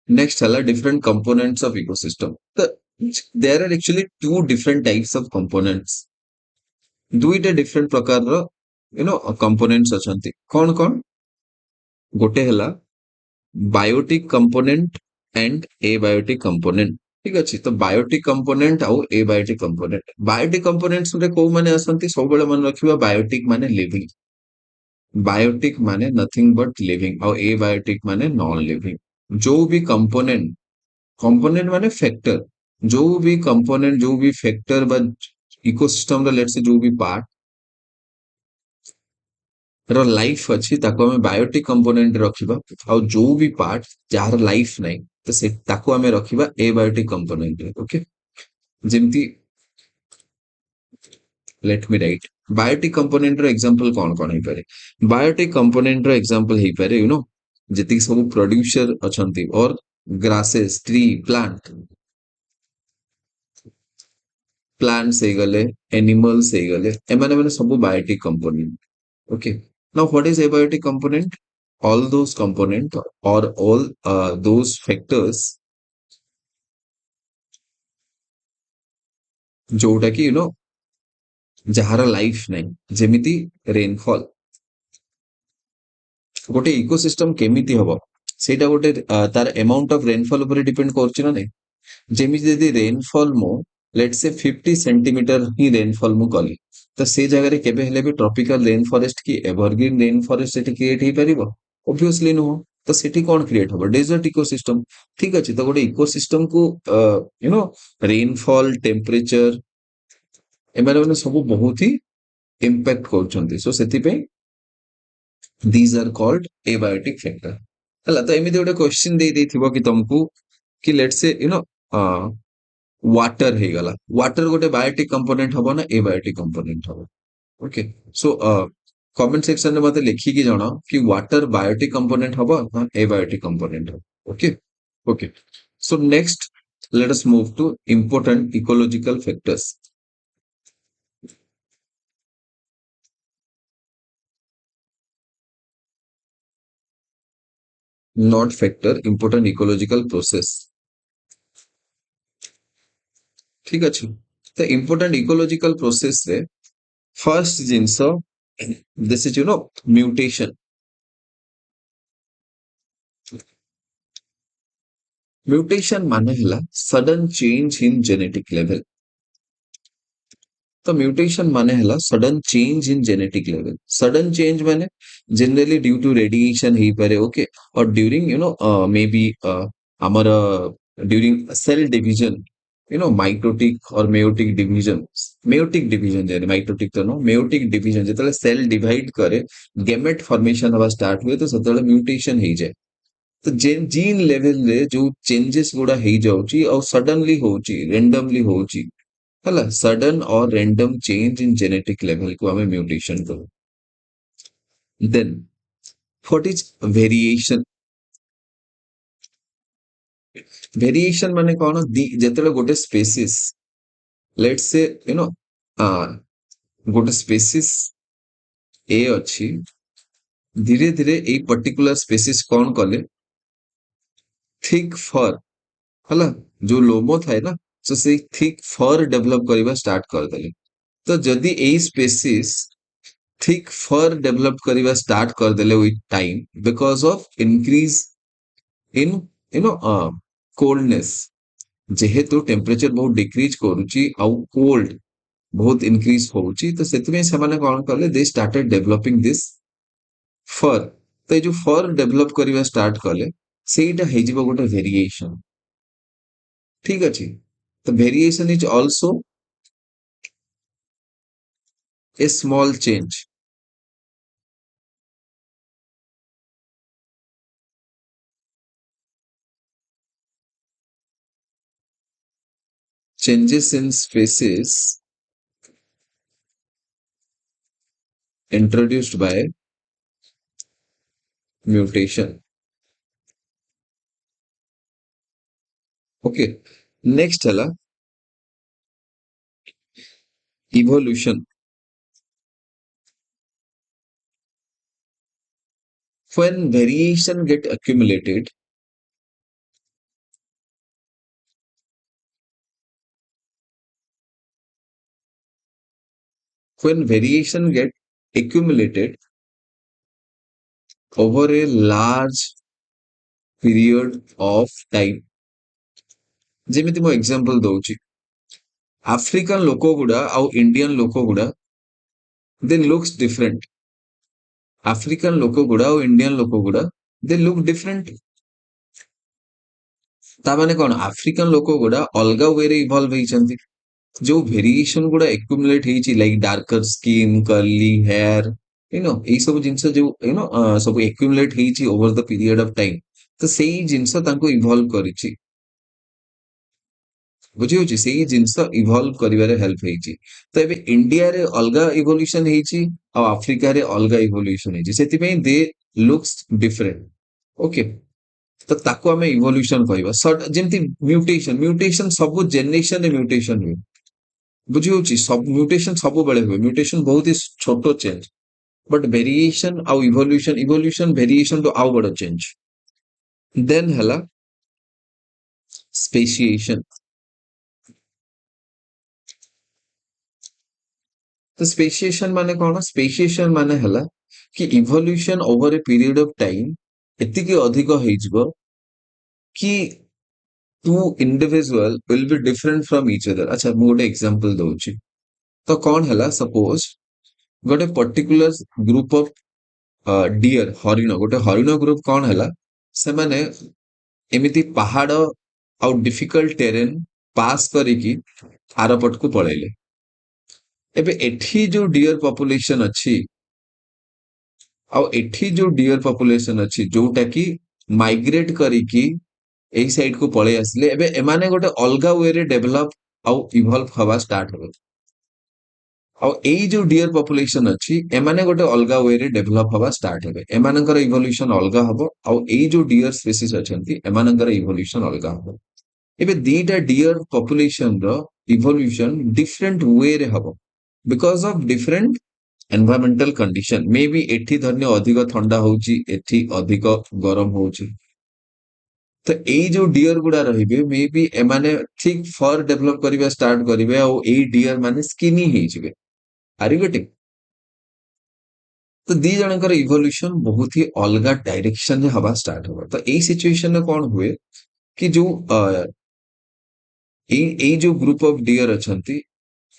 next hala different components of ecosystem there are actually two different types of components दुईटा different प्रकार रो components अछंती कौन कौन गोटे हला biotic component and abiotic component ठीक अछि तो बायोटिक कंपोनेंट आउ एबायोटिक कंपोनेंट बायोटिक कंपोनेंट्स रे को माने असंती सब बेले मन रखिबा बायोटिक माने लिविंग बायोटिक माने नथिंग बट लिविंग और एबायोटिक माने नॉन लिविंग जो भी कंपोनेंट कंपोनेंट माने फैक्टर जो भी कंपोनेंट जो भी फैक्टर बा इकोसिस्टम रो लेट्स से जो भी पार्ट रो लाइफ अछि ताको हमें बायोटिक कंपोनेंट रखिबा और जो भी पार्ट जार लाइफ नै तो से ताको हमें रखिबा एबायोटिक कंपोनेंट ओके जेमती let me write biotic component रो एग्जांपल कौन कौन हे पारे बायोटिक कंपोनेंट रो एग्जांपल हे पारे जति सब प्रोड्यूसर अछंती और ग्रासेस ट्री प्लांट्स हे गले एनिमल्स हे गले एमाने माने सब biotic component okay now what is abiotic component all those component or all those factors जोटा कि ଯାହାର ଲାଇଫ ନାହିଁ ଯେମିତି रेनफॉल गोटे इकोसिस्टम केमिति हबो सेटा गोटे तार अमाउंट ऑफ रेनफॉल ऊपर डिपेंड करछि ना नहीं जेमिति यदि रेनफॉल मो लेट से 50 सेंटीमीटर ही रेनफॉल मु कली तो से जगह रे केबे हेले भी ट्रॉपिकल रेन फॉरेस्ट की एवरग्रीन रेन फॉरेस्ट सेठी क्रिएट हे परिबो ऑब्वियसली नो तो सेठी कोन क्रिएट होबो डेजर्ट इकोसिस्टम ठीक अछि तो गोटे इकोसिस्टम को रेनफॉल टेम्परेचर एमाने माने सब बहुत ही इंपैक्ट करछंती सो सेति पे these are called abiotic factor हला तो एमिति गोटे क्वेश्चन दे देथिबो कि तुमको कि लेट्स से वाटर हे गला वाटर गोटे बायोटिक कंपोनेंट हबो ना एबायोटिक कंपोनेंट हबो ओके सो कमेंट सेक्शन में मते लिखि कि जणो कि वाटर बायोटिक कंपोनेंट हबो ना एबायोटिक कंपोनेंट हबो okay okay so next let us move to important ecological factors not factor important ecological process ठीक अछि तो important ecological process रे फर्स्ट जिंस दिस इज म्यूटेशन म्यूटेशन माने हला sudden change in genetic level तो mutation माने हला sudden change in genetic level sudden change माने जनरली ड्यू टू रेडिएशन ही पारे ओके और ड्यूरिंग मे बी हमर ड्यूरिंग सेल डिवीजन माइटोटिक और मेयोटिक डिवीजन जे माइटोटिक तो नो मेयोटिक डिवीजन जेतले सेल डिवाइड करे गेमेट फॉर्मेशन हवा स्टार्ट हुए तो सेतले म्यूटेशन ही जाए तो जीन लेवल रे जो चेंजेस गुड़ा ही जाउची और सडनली होची रेंडमली होची हला सडन और random change in genetic level को हमें म्यूटेशन करो then what is variation variation माने कौन जेतले गोटे स्पेसीज लेट्स से गोटे स्पेसीज ए अच्छी धीरे धीरे ए पर्टिकुलर स्पेसीज कौन कले थिक फर हला जो लोमो थाए ना सो से थिक फर डेभलप करबा स्टार्ट कर देले तो जदि एई स्पेसीज थिक फर डेभलप करबा स्टार्ट कर देले with time because of increase in you know coldness जेहेतु टेम्परेचर बहुत डिक्रीज करूची आउ कोल्ड बहुत इंक्रीज होउची तो सेतिमे ସେମାନେ कोन करले दे स्टार्टेड डेवलपिंग दिस फर तो ये जो फर डेवलप करबा स्टार्ट कले सेटा हे जिवो गोटे वेरिएशन ठीक अछि तो variation is also a small change changes in species introduced by mutation okay next hela evolution when variation get accumulated when variation get accumulated over a large period of time ଯେମିତି ମୁଁ example ଦଉଛି African ଲୋକ ଗୁଡା ଆଉ Indian ଲୋକ ଗୁଡା ଦେ looks different African ଲୋକ ଗୁଡା ଆଉ ଇଣ୍ଡିଆନ ଲୋକ ଗୁଡା ଦେ ଲୁକ୍ ଡିଫରେଣ୍ଟ ତା ମାନେ କଣ ଆଫ୍ରିକାନ ଲୋକ ଗୁଡା ଅଲଗା ୱେରେ ଇଭଲ୍ଭ ହେଇଛନ୍ତି जो वेरिएशन गुड़ा एक्युमुलेट ହେଇଛି like darker skin curly hair you know ଏଇ ସବୁ ଜିନିଷ ଯୋଉ यू नो ସବୁ एक्युमुलेट ହେଇଛି over the period of time ତ ସେଇ ଜିନିଷ ତାଙ୍କୁ ଇଭଲ୍ଭ କରିଛି ବୁଝି ହଉଛି ସେଇ ଜିନିଷ ଇଭଲ୍ଭ କରିବାରେ ହେଲ୍ପ ହେଇଛି ତ ଏବେ ଇଣ୍ଡିଆରେ ଅଲଗା ଇଭଲ୍ୟୁସନ ହେଇଛି ଆଉ ଆଫ୍ରିକାରେ ଅଲଗା ଇଭଲ୍ୟୁସନ ହେଇଛି ସେଥିପାଇଁ ଦେ ଲୁକ୍ସ ଡିଫରେଣ୍ଟ ଓକେ ତ ତାକୁ ଆମେ ଇଭଲ୍ୟୁସନ କହିବା ଯେମିତି ମ୍ୟୁଟେସନ ମ୍ୟୁଟେସନ ସବୁ ଜେନେରେସନରେ ମ୍ୟୁଟେସନ ହୁଏ ବୁଝି ହଉଛି ସବୁ ମ୍ୟୁଟେସନ ସବୁବେଳେ ହୁଏ ମ୍ୟୁଟେସନ ବହୁତ ହି ଛୋଟ ଚେଞ୍ଜ ବଟ୍ ଭେରିଏସନ ଆଉ ଇଭଲ୍ୟୁସନ ଇଭଲ୍ୟୁସନ ଭେରିଏସନ ଟୁ ଆଉ ବଡ ଚେଞ୍ଜ ଦେନ୍ ହେଲା ସ୍ପେସିଏସନ ତ ସ୍ପେସିଏସନ ମାନେ କଣ ସ୍ପେସିଏସନ ମାନେ ହେଲା କି evolution over a period of time ଏତିକି ଅଧିକ ହେଇଯିବ କି two individual will be different from each other ଆଚ୍ଛା ମୁଁ ଗୋଟେ ଏକ୍ସାମ୍ପଲ ଦଉଛି ତ କଣ ହେଲା ସପୋଜ ଗୋଟେ ପର୍ଟିକୁଲାର ଗ୍ରୁପ ଅଫ डियर हरिण गोटे हरिण ग्रुप कौन है सेमाने एमिति पहाड़ आउ डिफिकल्ट टेरेन पास करिकी आरपट को पळेले एबे एठी जो डियर पॉपुलेशन अछि आउ एठी जो डियर पॉपुलेशन अछि जोटा की माइग्रेट करिकी एही साइड को पळे आसले एबे एमाने गोटे अलगा वे रे डेवलप आउ इवॉल्व हवा स्टार्ट हो ଆଉ ଏଇ ଯୋଉ ଡିଅର ପପୁଲେସନ ଅଛି ଏମାନେ ଗୋଟେ ଅଲଗା ୱେରେ ଡେଭଲପ ହବା ଷ୍ଟାର୍ଟ ହେବେ ଏମାନଙ୍କର ଇଭଲ୍ୟୁସନ ଅଲଗା ହବ ଆଉ ଏଇ ଯୋଉ ଡିଅର ସ୍ପେସିସ୍ ଅଛନ୍ତି ଏମାନଙ୍କର ଇଭଲ୍ୟୁସନ ଅଲଗା ହବ ଏବେ ଦିଟା ଡିଅର ପପୁଲେସନ ର ଇଭଲ୍ୟୁସନ ଡିଫରେଣ୍ଟ ୱେରେ ହବ because of different environmental condition may be ଏଠି ଧନ୍ୟ ଅଧିକ ଥଣ୍ଡା ହଉଛି ଏଠି ଅଧିକ ଗରମ ହଉଛି ତ ଏଇ ଯୋଉ ଡିଅର ଗୁଡା ରହିବେ ମେ ବି ଏମାନେ ଠିକ ଫର ଡେଭଲପ କରିବା ଷ୍ଟାର୍ଟ କରିବେ ଆଉ ଏଇ ଡିଅର ମାନେ ସ୍କିନି ହେଇଯିବେ आर यू गेटिंग तो दी जनकर इवोल्यूशन बहुत ही अलग डायरेक्शन में हवा स्टार्ट होगा तो यही सिचुएशन में कौन हुए कि जो जो ग्रुप ऑफ डियर अछंती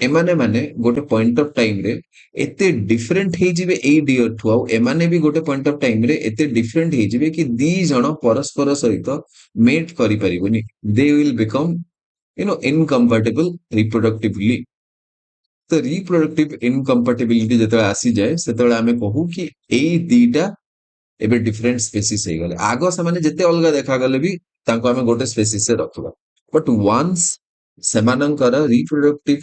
एमाने माने गोटे पॉइंट ऑफ टाइम रे एते डिफरेंट हे जिवे ए डियर ठु आउ एमाने भी गोटे पॉइंट ऑफ टाइम रे एते डिफरेंट हे जिवे कि दी जण परस्पर सहित मेट करि परिबोनी they will become you know incompatible reproductively तो रिप्रोडक्टिव इनकम्पैटिबिलिटी जेतବେଳେ आसी जाए सेतବେଳେ ଆମେ कहू कि एई दीटा एबे डिफरेंट स्पेसीज हे गले आगो समाने जेते अलगा देखा गले भी तांको हमें गोटे स्पेसीज से रखबा बट वंस सेमानंकर रिप्रोडक्टिव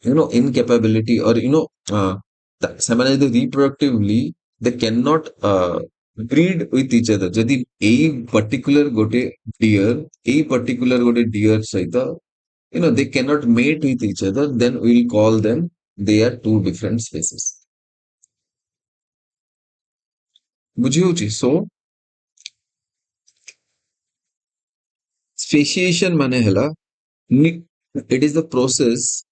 यू नो इनकैपेबिलिटी और यू नो सेमाने यदि reproductively they can not breed with each other जदि एई पर्टिकुलर गोटे डियर एई पर्टिकुलर गोटे डियर सहित you know they cannot mate with each other then we'll call them they are two different species ବୁଝି ହଉଛି so speciation ମାନେ ହେଲା It is the process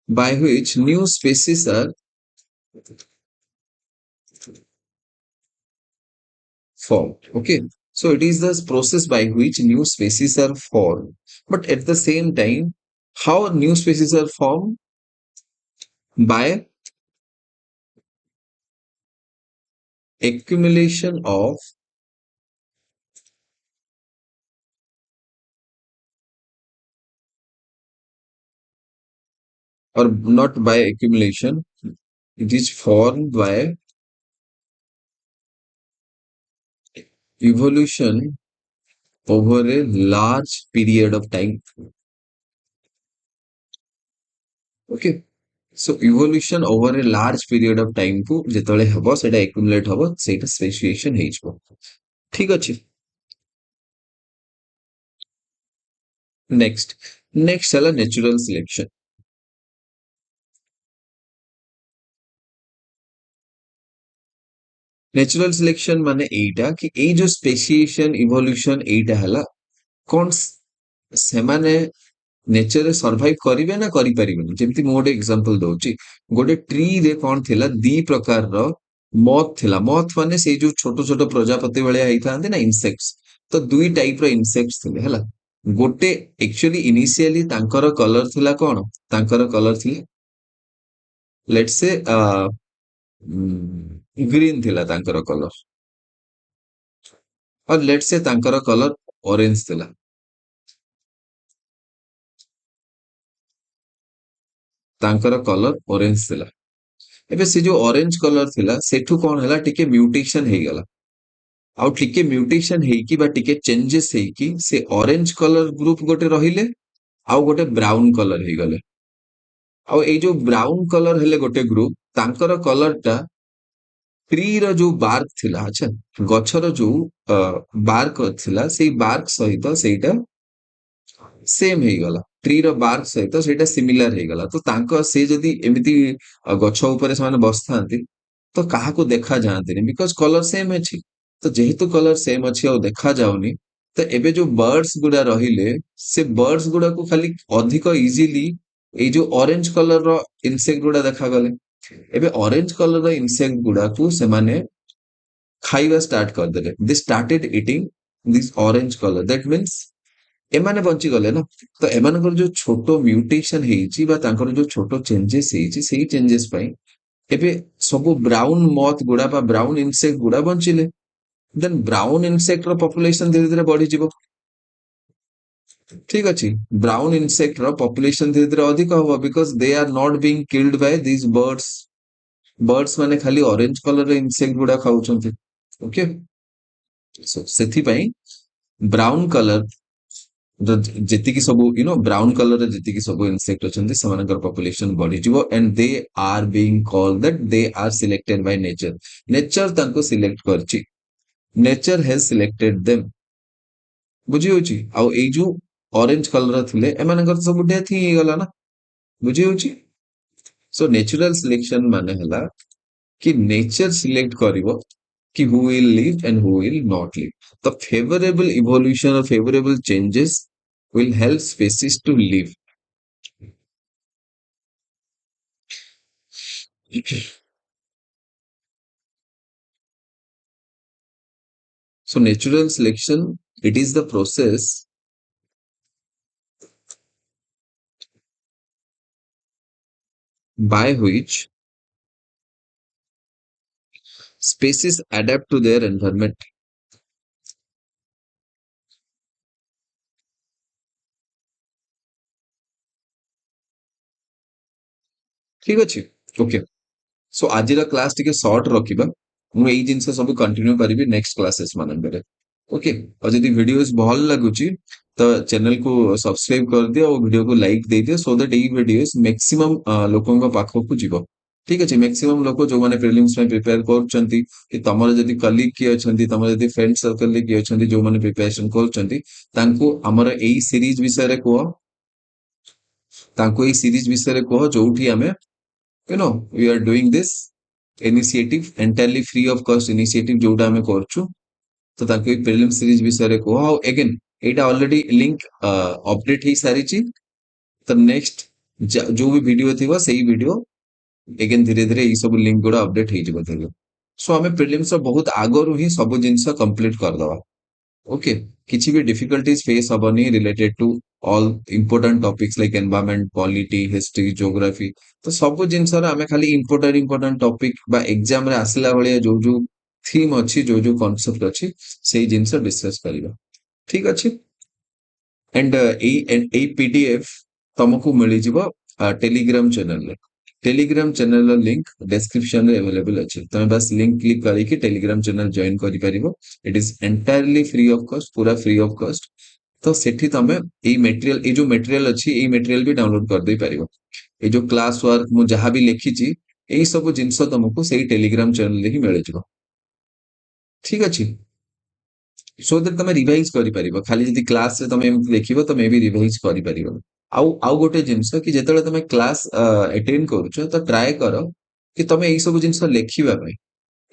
by which new species are formed. Okay. So it is the process by which new species are formed. But at the same time, how new species are formed? By accumulation of, or not by accumulation, it is formed by evolution over a large period of time. Okay. So evolution over a large period of time को ଯେତେବେଳେ ହେବ ସେଇଟା accumulate ହେବ ସେଇଟା speciation ହେଇଯିବ ଠିକ ଅଛି next ହେଲା natural selection natural selection ମାନେ ଏଇଟା କି ଏଇ ଯୋଉ speciation evolution ଏଇଟା ହେଲା କଣ ସେମାନେ ନେଚରରେ ସର୍ଭାଇଭ କରିବେ ନା କରିପାରିବେନି ଯେମିତି ମୁଁ ଗୋଟେ ଏକ୍ସାମ୍ପଲ ଦଉଛି ଗୋଟେ ଟ୍ରିରେ କଣ ଥିଲା ଦି ପ୍ରକାରର ମଥ ଥିଲା ମଥ ମାନେ ସେଇ ଯୋଉ ଛୋଟ ଛୋଟ ପ୍ରଜାପତି ଭଳିଆ ହେଇଥାନ୍ତି ନା ଇନସେକ୍ଟସ ତ ଦୁଇ ଟାଇପର ଇନସେକ୍ଟସ ଥିଲେ ହେଲା ଗୋଟେ ଆକ୍ଚୁଆଲି ଇନିସିଆଲି ତାଙ୍କର କଲର ଥିଲା କଣ ତାଙ୍କର କଲର ଥିଲା ଲେଟ୍ସ ସେ ଗ୍ରୀନ ଥିଲା ତାଙ୍କର କଲର ଆଉ ଲେଟ୍ସ ସେ ତାଙ୍କର କଲର ଅରେଞ୍ଜ ଥିଲା ତାଙ୍କର କଲର ଅରେଞ୍ଜ ଥିଲା ଏବେ ସେ ଯୋଉ ଅରେଞ୍ଜ କଲର ଥିଲା ସେଠୁ କଣ ହେଲା ଟିକେ ମ୍ୟୁଟେସନ ହେଇଗଲା ଆଉ ଟିକେ ମ୍ୟୁଟେସନ ହେଇକି ବା ଟିକେ ଚେଞ୍ଜେସ ହେଇକି ସେ ଅରେଞ୍ଜ କଲର ଗ୍ରୁପ ଗୋଟେ ରହିଲେ ଆଉ ଗୋଟେ ବ୍ରାଉନ କଲର ହେଇଗଲେ ଆଉ ଏଇ ଯୋଉ ବ୍ରାଉନ କଲର ହେଲେ ଗୋଟେ ଗ୍ରୁପ ତାଙ୍କର କଲର ଟା ଟ୍ରିର ଯୋଉ ବାର୍କ ଥିଲା ଆଚ୍ଛା ଗଛର ଯୋଉ ବାର୍କ ଥିଲା ସେଇ ବାର୍କ ସହିତ ସେଇଟା ସେମ ହେଇଗଲା ଟ୍ରିର ବାର୍କ ସହିତ ସେଇଟା ସିମିଲାର ହେଇଗଲା ତ ତାଙ୍କ ସେ ଯଦି ଏମିତି ଗଛ ଉପରେ ସେମାନେ ବସିଥାନ୍ତି ତ କାହାକୁ ଦେଖା ଯାଆନ୍ତିନି ବିକଜ କଲର ସେମ ଅଛି ତ ଯେହେତୁ କଲର ସେମ ଅଛି ଆଉ ଦେଖା ଯାଉନି ତ ଏବେ ଯୋଉ ବର୍ଡସ ଗୁଡା ରହିଲେ ସେ ବର୍ଡସ ଗୁଡାକୁ ଖାଲି ଅଧିକ ଇଜିଲି ଏଇ ଯୋଉ ଅରେଞ୍ଜ କଲର ର ଇନସେକ୍ଟ ଗୁଡା ଦେଖାଗଲେ ଏବେ ଅରେଞ୍ଜ କଲର ର ଇନସେକ୍ଟ ଗୁଡାକୁ ସେମାନେ ଖାଇବା ଷ୍ଟାର୍ଟ କରିଦେଲେ they started eating this orange colour that means ଏମାନେ ବଞ୍ଚିଗଲେ ନା ତ ଏମାନଙ୍କର ଯୋଉ ଛୋଟ ମ୍ୟୁଟେସନ ହେଇଛି ବା ତାଙ୍କର ଯୋଉ ଛୋଟ ଚେଞ୍ଜେସ ହେଇଛି ସେଇ ଚେଞ୍ଜେସ ପାଇଁ ଏବେ ସବୁ ବ୍ରାଉନ ମଥ ଗୁଡା ବା ବ୍ରାଉନ ଇନସେକ୍ଟ ଗୁଡା ବଞ୍ଚିଲେ ଦେନ୍ ବ୍ରାଉନ ଇନସେକ୍ଟ ର ପପୁଲେସନ ଧୀରେ ଧୀରେ ବଢିଯିବ ଠିକ ଅଛି ବ୍ରାଉନ ଇନସେକ୍ଟ ର ପପୁଲେସନ ଧୀରେ ଧୀରେ ଅଧିକ ହବ because they are not being killed by this birds ମାନେ ଖାଲି ଅରେଞ୍ଜ କଲର ଇନସେକ୍ଟ ଗୁଡା ଖାଉଛନ୍ତି ଓକେ ସେଥିପାଇଁ ବ୍ରାଉନ କଲର ଯେତିକି ସବୁ ବ୍ରାଉନ କଲର ଯେତିକି ସବୁ ଇନସେକ୍ଟ ଅଛନ୍ତି ସେମାନଙ୍କର ପପୁଲେସନ ବଢିଯିବ and they are being called that they are selected by nature ତାଙ୍କୁ ସିଲେକ୍ଟ କରିଛି ନେଚର ହେଜ ସିଲେକ୍ଟେଡ ଦେମ୍ ବୁଝି ହଉଛି ଆଉ ଏଇ ଯୋଉ ଅରେଞ୍ଜ କଲର ଥିଲେ ଏମାନଙ୍କର ସବୁ ଡେଥ ହିଁ ହେଇଗଲା ନା ବୁଝି ହଉଛି ସୋ ନେଚୁରାଲ ସିଲେକ୍ସନ ମାନେ ହେଲା कि नेचर सिलेक्ट करिवो कि who will live and who will not live. The favorable evolution or favorable changes will help species to live. So natural selection, it is the process by which species adapt to their environment. ठीक ଅଛି okay so आजिर class टिके short रखिबा मु एई जिंस सब continue करिवि next classes मानंदरे okay और जदि videos भल लागुची तो channel को सब्सक्राइब कर दियो और वीडियो को लाइक दे दियो so that AE videos maximum लोकन को पाखो को जीवो ठीक अछि मैक्सिमम लोक जो माने प्रीलिम्स में प्रिपेयर करछंती कि तमर जदि कलीग की अछंती तमर जदि फ्रेंड सर्कल ले की अछंती जो माने प्रिपरेशन करछंती तांको हमर एई सीरीज विषय रे को तांको एई सीरीज विषय रे को जोठी हमें we are doing this initiative entirely free of cost initiative जोटा हमें करछु तो ताको प्रिलिम सीरीज विषय को how again Etah already link update ही सारी तो नेक्स्ट जो भी वीडियो थी सही वीडियो अगेन धीरे धीरे ये सब लिंक गुड़ा अपडेट हो सो आम प्रिलिम्स बहुत आगु ही सब जिन कंप्लीट करदे ओके किसी भी डिफिकल्टीज फेस हबनी related to all important topics like environment polity history geography तो सब जिनस आम खाली इंपोर्टेंट टॉपिक बा एग्जाम रे आसला भाया जो थीम अच्छी जो कॉन्सेप्ट अच्छी से जिनस डिस्कस करवा ठीक अच्छे एंड ए पीडीएफ तुमको मिल Telegram channel Telegram channel link description रे अवेलेबल अच्छे तुम बस लिंक क्लिक करके टेलीग्राम चैनल जॉइन कर it is entirely free of cost पूरा फ्री ऑफ कॉस्ट तो सेठी तमे ये जो मटेरियल अच्छी ये मटेरियल भी डाउनलोड कर दे पारिबो ये जो क्लास वर्क मु जहां भी लिखी छी यही सब जिनस तुमको सही टेलीग्राम चैनल ही मिल जाए ठीक अच्छे सो दैट तुम रिवाइज कर खाली जदि क्लास रे तुम एमती देखिबो तो मे भी रिवाइज कर आउ गोटे जिनस कि जेतेबेले तुम क्लास अटेंड करूछ तो ट्राए कर कि तुम यही सब जिनस लेखिबा पई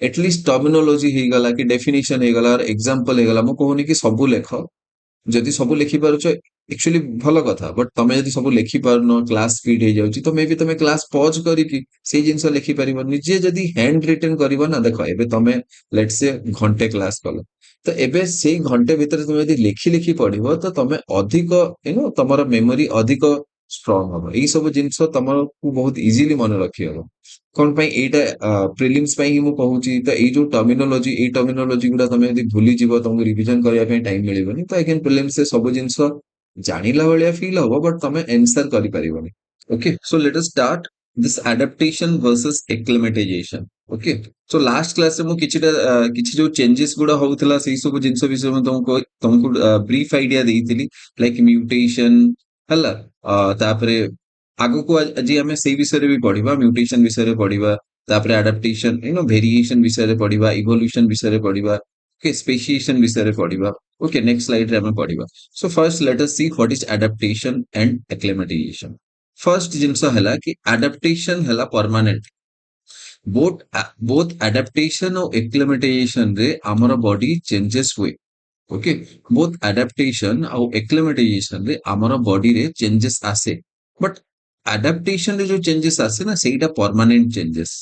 एटलिस्ट टर्मिनोलॉजी हो गला कि डेफिनेशन हो गला एग्जांपल हो गला मु कहूनी कि सब लेख जदि सब लिखि पारुछ एक्चुअली भल कथा बट तमे जदि सब लिखि पारनो क्लास स्पीड हो जाउची तो मे भी तमे क्लास पॉज करिकि से जिनस लिखि परिबो निजे जदि हैंड रिटन करिवो ना देखो एबे तमे लेट्स से घंटे क्लास कलो तो एबे से घंटे भीतर तुम यदि लिखि लिखि पढ़िबो तो तमे अधिक तमर मेमोरी अधिक स्ट्रांग हो यही सब जिनस तुमको बहुत इजीली मन रखी हबो कौन पाई एटा प्रिलिम्स पाई ही मु कहूची तो ए जो टर्मिनोलॉजी गुडा तमे यदि भूली जीवो तुमको रिवीजन करिया पे टाइम मिलिबोनी तो अगेन प्रिलिम्स से सब जिनस जानिला भलिया फील हबो बट तमे आंसर करि परिबोनी okay so let us start this adaptation versus acclimatization okay so last class में किछि जो चेंजेस गुडा होउतला सेही सब जिनस विषय में तुमको ब्रीफ आइडिया देइतिली लाइक म्यूटेशन हला तापरे आगो को आज आम से विषय भी पढ़ा म्यूटेशन विषय पढ़ा तापरे एडाप्टेशन वेरिएशन विषय पढ़ा इवोल्यूशन विषय पढ़ा ओके स्पेसिएशन विषय पढ़ा ओके नेक्स्ट स्लाइड रे हमें पढ़ा so first let us see what is adaptation and acclimatization first जिनस है कि एडाप्टेशन है परमानेंट बोथ बोथ एडाप्टेशन और एक्लिमेटाइजेशन रे हमर बॉडी चेंजेस हुए ओके बोथ एडाप्टेशन और एक्लिमेटाइजेशन रे हमर बॉडी रे चेंजेस आसे बट एडाप्टेशन रे जो चेंजेस आसे ना सेटा परमानेंट चेंजेस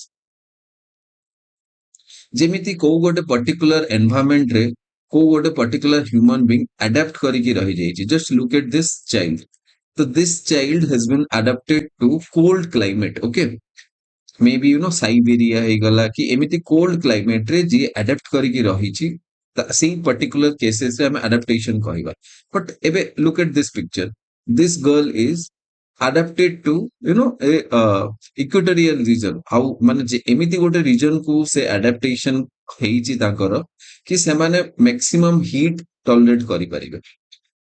जेमिति को गोटे पर्टिकुलर एनवायरनमेंट रे को गोटे पर्टिकुलर ह्यूमन बीइंग अडैप्ट करिकि रहि जाइछि just look at this child तो this child has been adapted to cold climate okay maybe Siberia हे गला कि एमिति कोल्ड क्लाइमेट रे जे अडैप्ट करिकि रहिछि सेही पर्टिकुलर केसेस रे हम अडैप्टेशन कहबा बट एबे look at this picture this girl is adapted to a equatorial region how माने जे एमिति गोटे रीजन को से adaptation हेइछि ताकर कि से माने मैक्सिमम हीट टॉलरेट करि परिबे